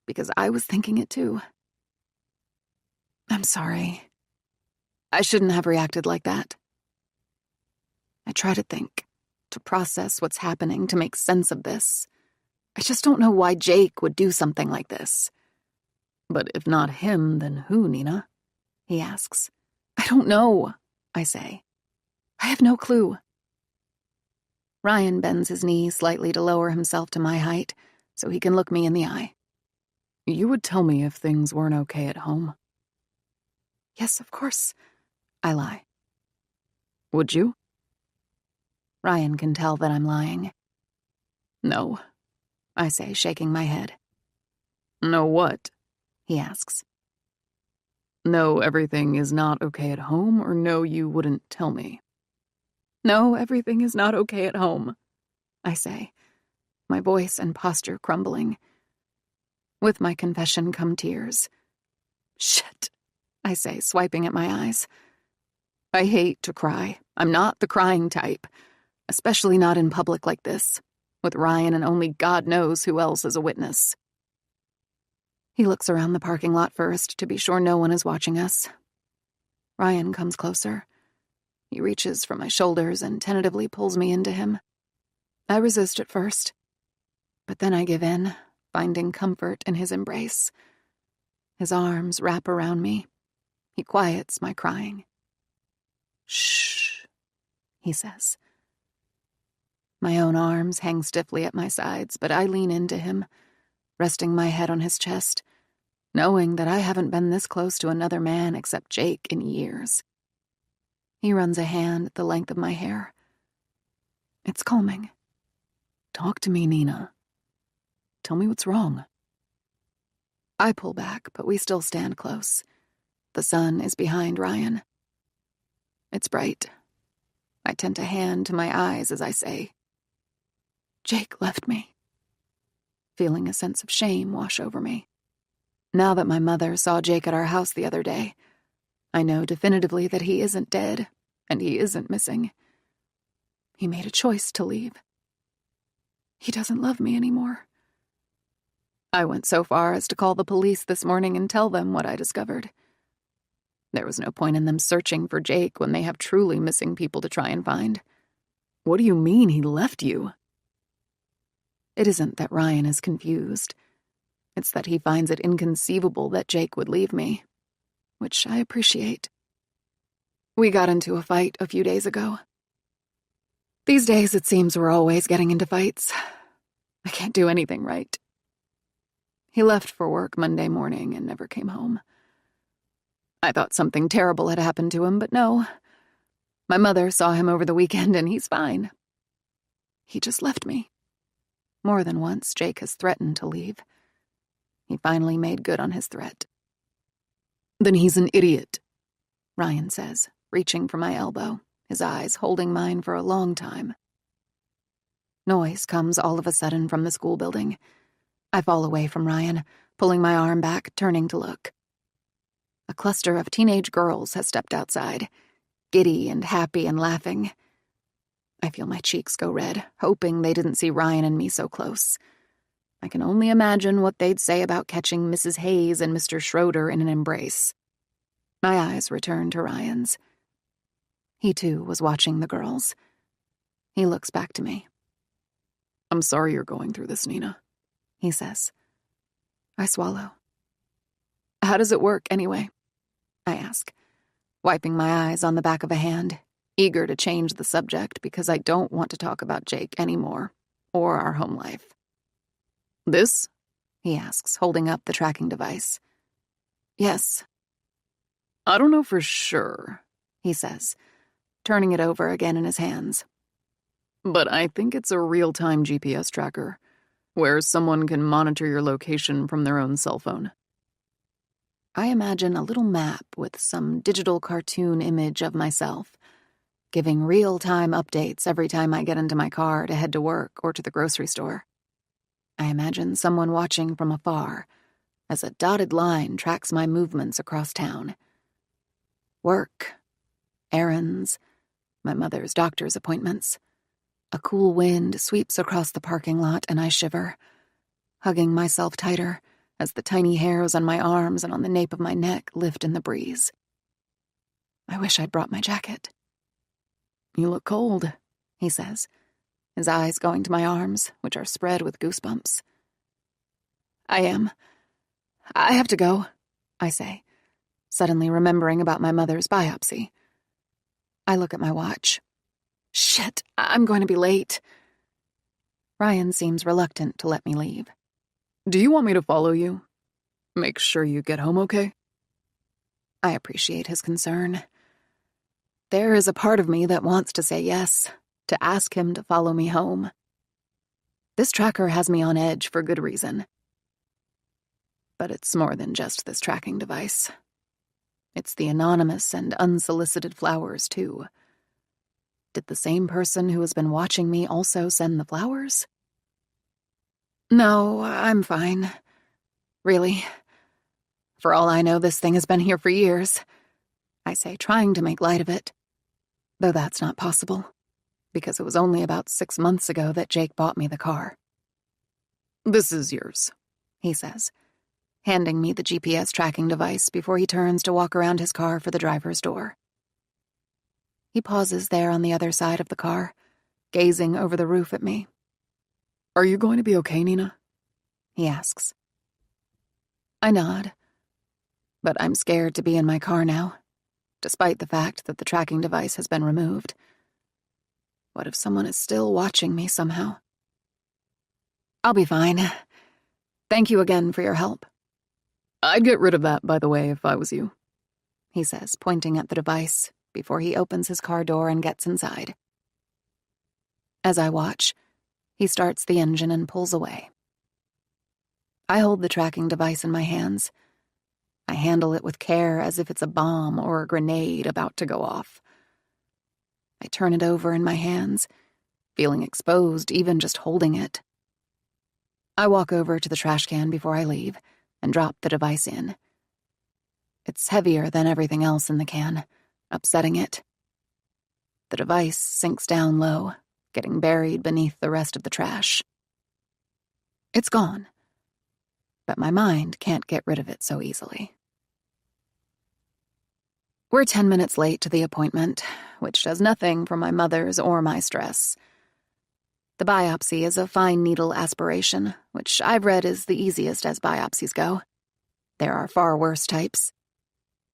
because I was thinking it too. I'm sorry. I shouldn't have reacted like that. I try to think, to process what's happening, to make sense of this. I just don't know why Jake would do something like this. But if not him, then who, Nina? He asks. I don't know, I say. I have no clue. Ryan bends his knee slightly to lower himself to my height so he can look me in the eye. You would tell me if things weren't okay at home. Yes, of course, I lie. Would you? Ryan can tell that I'm lying. No, I say, shaking my head. No what? He asks. No, everything is not okay at home, or no, you wouldn't tell me? No, everything is not okay at home, I say, my voice and posture crumbling. With my confession come tears. Shit, I say, swiping at my eyes. I hate to cry. I'm not the crying type, especially not in public like this, with Ryan and only God knows who else is a witness. He looks around the parking lot first to be sure no one is watching us. Ryan comes closer. He reaches for my shoulders and tentatively pulls me into him. I resist at first, but then I give in, finding comfort in his embrace. His arms wrap around me. He quiets my crying. Shh, he says. My own arms hang stiffly at my sides, but I lean into him, resting my head on his chest, knowing that I haven't been this close to another man except Jake in years. He runs a hand the length of my hair. It's calming. Talk to me, Nina. Tell me what's wrong. I pull back, but we still stand close. The sun is behind Ryan. It's bright. I tend a hand to my eyes as I say, Jake left me. Feeling a sense of shame wash over me. Now that my mother saw Jake at our house the other day, I know definitively that he isn't dead, and he isn't missing. He made a choice to leave. He doesn't love me anymore. I went so far as to call the police this morning and tell them what I discovered. There was no point in them searching for Jake when they have truly missing people to try and find. What do you mean he left you? It isn't that Ryan is confused. It's that he finds it inconceivable that Jake would leave me, which I appreciate. We got into a fight a few days ago. These days, it seems we're always getting into fights. I can't do anything right. He left for work Monday morning and never came home. I thought something terrible had happened to him, but no. My mother saw him over the weekend and he's fine. He just left me. More than once, Jake has threatened to leave. He finally made good on his threat. Then he's an idiot, Ryan says, reaching for my elbow, his eyes holding mine for a long time. Noise comes all of a sudden from the school building. I fall away from Ryan, pulling my arm back, turning to look. A cluster of teenage girls has stepped outside, giddy and happy and laughing. I feel my cheeks go red, hoping they didn't see Ryan and me so close. I can only imagine what they'd say about catching Mrs. Hayes and Mr. Schroeder in an embrace. My eyes return to Ryan's. He, too, was watching the girls. He looks back to me. I'm sorry you're going through this, Nina, he says. I swallow. How does it work, anyway? I ask, wiping my eyes on the back of a hand, eager to change the subject because I don't want to talk about Jake anymore, or our home life. This? He asks, holding up the tracking device. Yes. I don't know for sure, he says, turning it over again in his hands. But I think it's a real-time GPS tracker, where someone can monitor your location from their own cell phone. I imagine a little map with some digital cartoon image of myself, giving real-time updates every time I get into my car to head to work or to the grocery store. I imagine someone watching from afar as a dotted line tracks my movements across town. Work, errands, my mother's doctor's appointments. A cool wind sweeps across the parking lot and I shiver, hugging myself tighter as the tiny hairs on my arms and on the nape of my neck lift in the breeze. I wish I'd brought my jacket. You look cold, he says, his eyes going to my arms, which are spread with goosebumps. I am. I have to go, I say, suddenly remembering about my mother's biopsy. I look at my watch. Shit, I'm going to be late. Ryan seems reluctant to let me leave. Do you want me to follow you? Make sure you get home okay? I appreciate his concern. There is a part of me that wants to say yes, to ask him to follow me home. This tracker has me on edge for good reason. But it's more than just this tracking device. It's the anonymous and unsolicited flowers, too. Did the same person who has been watching me also send the flowers? No, I'm fine. Really. For all I know, this thing has been here for years. I say, trying to make light of it. Though that's not possible, because it was only about 6 months ago that Jake bought me the car. This is yours, he says, handing me the GPS tracking device before he turns to walk around his car for the driver's door. He pauses there on the other side of the car, gazing over the roof at me. Are you going to be okay, Nina? He asks. I nod, but I'm scared to be in my car now, despite the fact that the tracking device has been removed. What if someone is still watching me somehow? I'll be fine. Thank you again for your help. I'd get rid of that, by the way, if I was you, he says, pointing at the device before he opens his car door and gets inside. As I watch, he starts the engine and pulls away. I hold the tracking device in my hands. I handle it with care as if it's a bomb or a grenade about to go off. I turn it over in my hands, feeling exposed even just holding it. I walk over to the trash can before I leave and drop the device in. It's heavier than everything else in the can, upsetting it. The device sinks down low, getting buried beneath the rest of the trash. It's gone, but my mind can't get rid of it so easily. We're 10 minutes late to the appointment, which does nothing for my mother's or my stress. The biopsy is a fine needle aspiration, which I've read is the easiest as biopsies go. There are far worse types.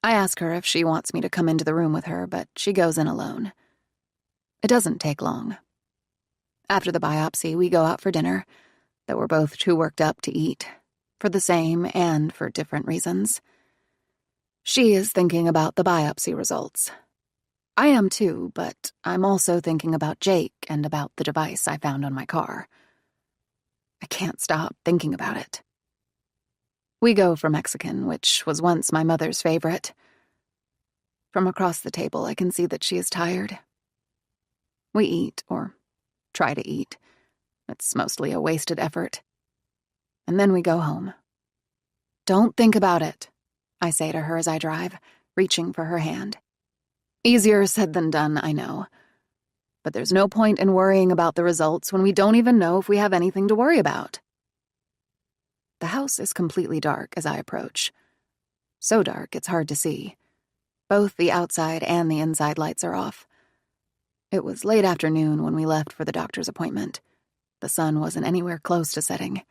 I ask her if she wants me to come into the room with her, but she goes in alone. It doesn't take long. After the biopsy, we go out for dinner, though we're both too worked up to eat, for the same and for different reasons. She is thinking about the biopsy results. I am too, but I'm also thinking about Jake and about the device I found on my car. I can't stop thinking about it. We go for Mexican, which was once my mother's favorite. From across the table, I can see that she is tired. We eat, or try to eat. It's mostly a wasted effort. And then we go home. Don't think about it, I say to her as I drive, reaching for her hand. Easier said than done, I know. But there's no point in worrying about the results when we don't even know if we have anything to worry about. The house is completely dark as I approach. So dark it's hard to see. Both the outside and the inside lights are off. It was late afternoon when we left for the doctor's appointment. The sun wasn't anywhere close to setting.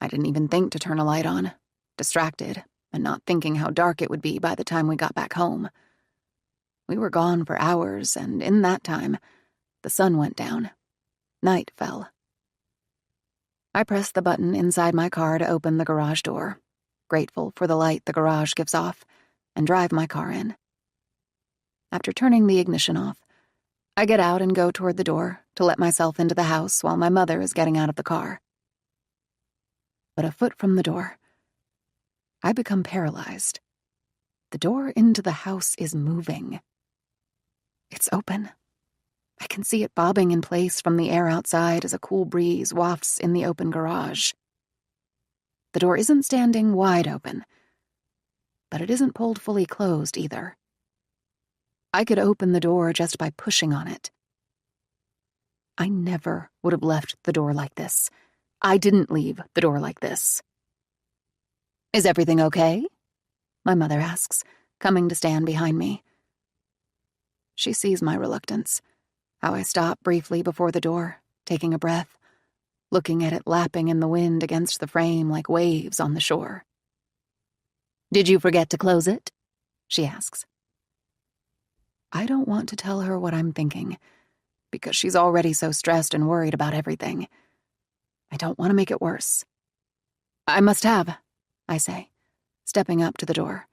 I didn't even think to turn a light on, distracted and not thinking how dark it would be by the time we got back home. We were gone for hours, and in that time, the sun went down. Night fell. I press the button inside my car to open the garage door, grateful for the light the garage gives off, and drive my car in. After turning the ignition off, I get out and go toward the door to let myself into the house while my mother is getting out of the car. But a foot from the door, I become paralyzed. The door into the house is moving. It's open. I can see it bobbing in place from the air outside as a cool breeze wafts in the open garage. The door isn't standing wide open, but it isn't pulled fully closed either. I could open the door just by pushing on it. I never would have left the door like this. I didn't leave the door like this. Is everything okay? My mother asks, coming to stand behind me. She sees my reluctance, how I stop briefly before the door, taking a breath, looking at it lapping in the wind against the frame like waves on the shore. Did you forget to close it? She asks. I don't want to tell her what I'm thinking, because she's already so stressed and worried about everything. I don't want to make it worse. I must have, I say, stepping up to the door.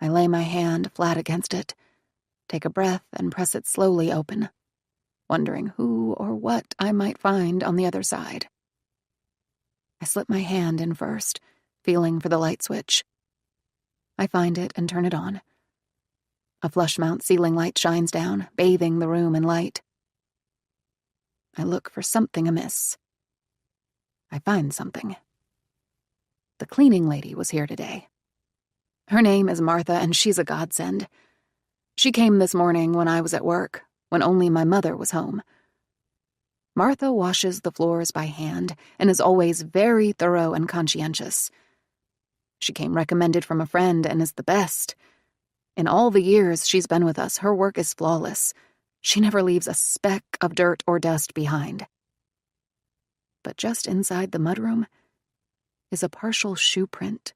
I lay my hand flat against it, take a breath and press it slowly open, wondering who or what I might find on the other side. I slip my hand in first, feeling for the light switch. I find it and turn it on. A flush mount ceiling light shines down, bathing the room in light. I look for something amiss. I find something. The cleaning lady was here today. Her name is Martha, and she's a godsend. She came this morning when I was at work, when only my mother was home. Martha washes the floors by hand and is always very thorough and conscientious. She came recommended from a friend and is the best. In all the years she's been with us, her work is flawless. She never leaves a speck of dirt or dust behind. But just inside the mudroom is a partial shoe print.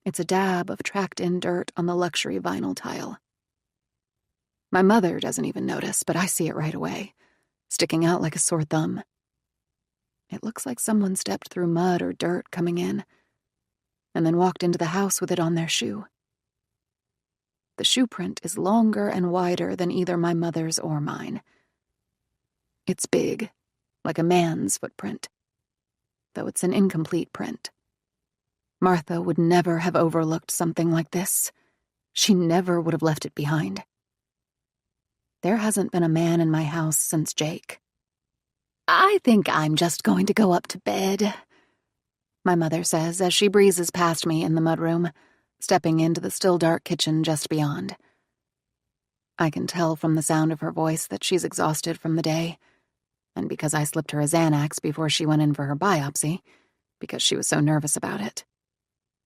It's a dab of tracked-in dirt on the luxury vinyl tile. My mother doesn't even notice, but I see it right away, sticking out like a sore thumb. It looks like someone stepped through mud or dirt coming in, and then walked into the house with it on their shoe. The shoe print is longer and wider than either my mother's or mine. It's big, like a man's footprint, though it's an incomplete print. Martha would never have overlooked something like this. She never would have left it behind. There hasn't been a man in my house since Jake. I think I'm just going to go up to bed, my mother says as she breezes past me in the mudroom, stepping into the still dark kitchen just beyond. I can tell from the sound of her voice that she's exhausted from the day, and because I slipped her a Xanax before she went in for her biopsy, because she was so nervous about it.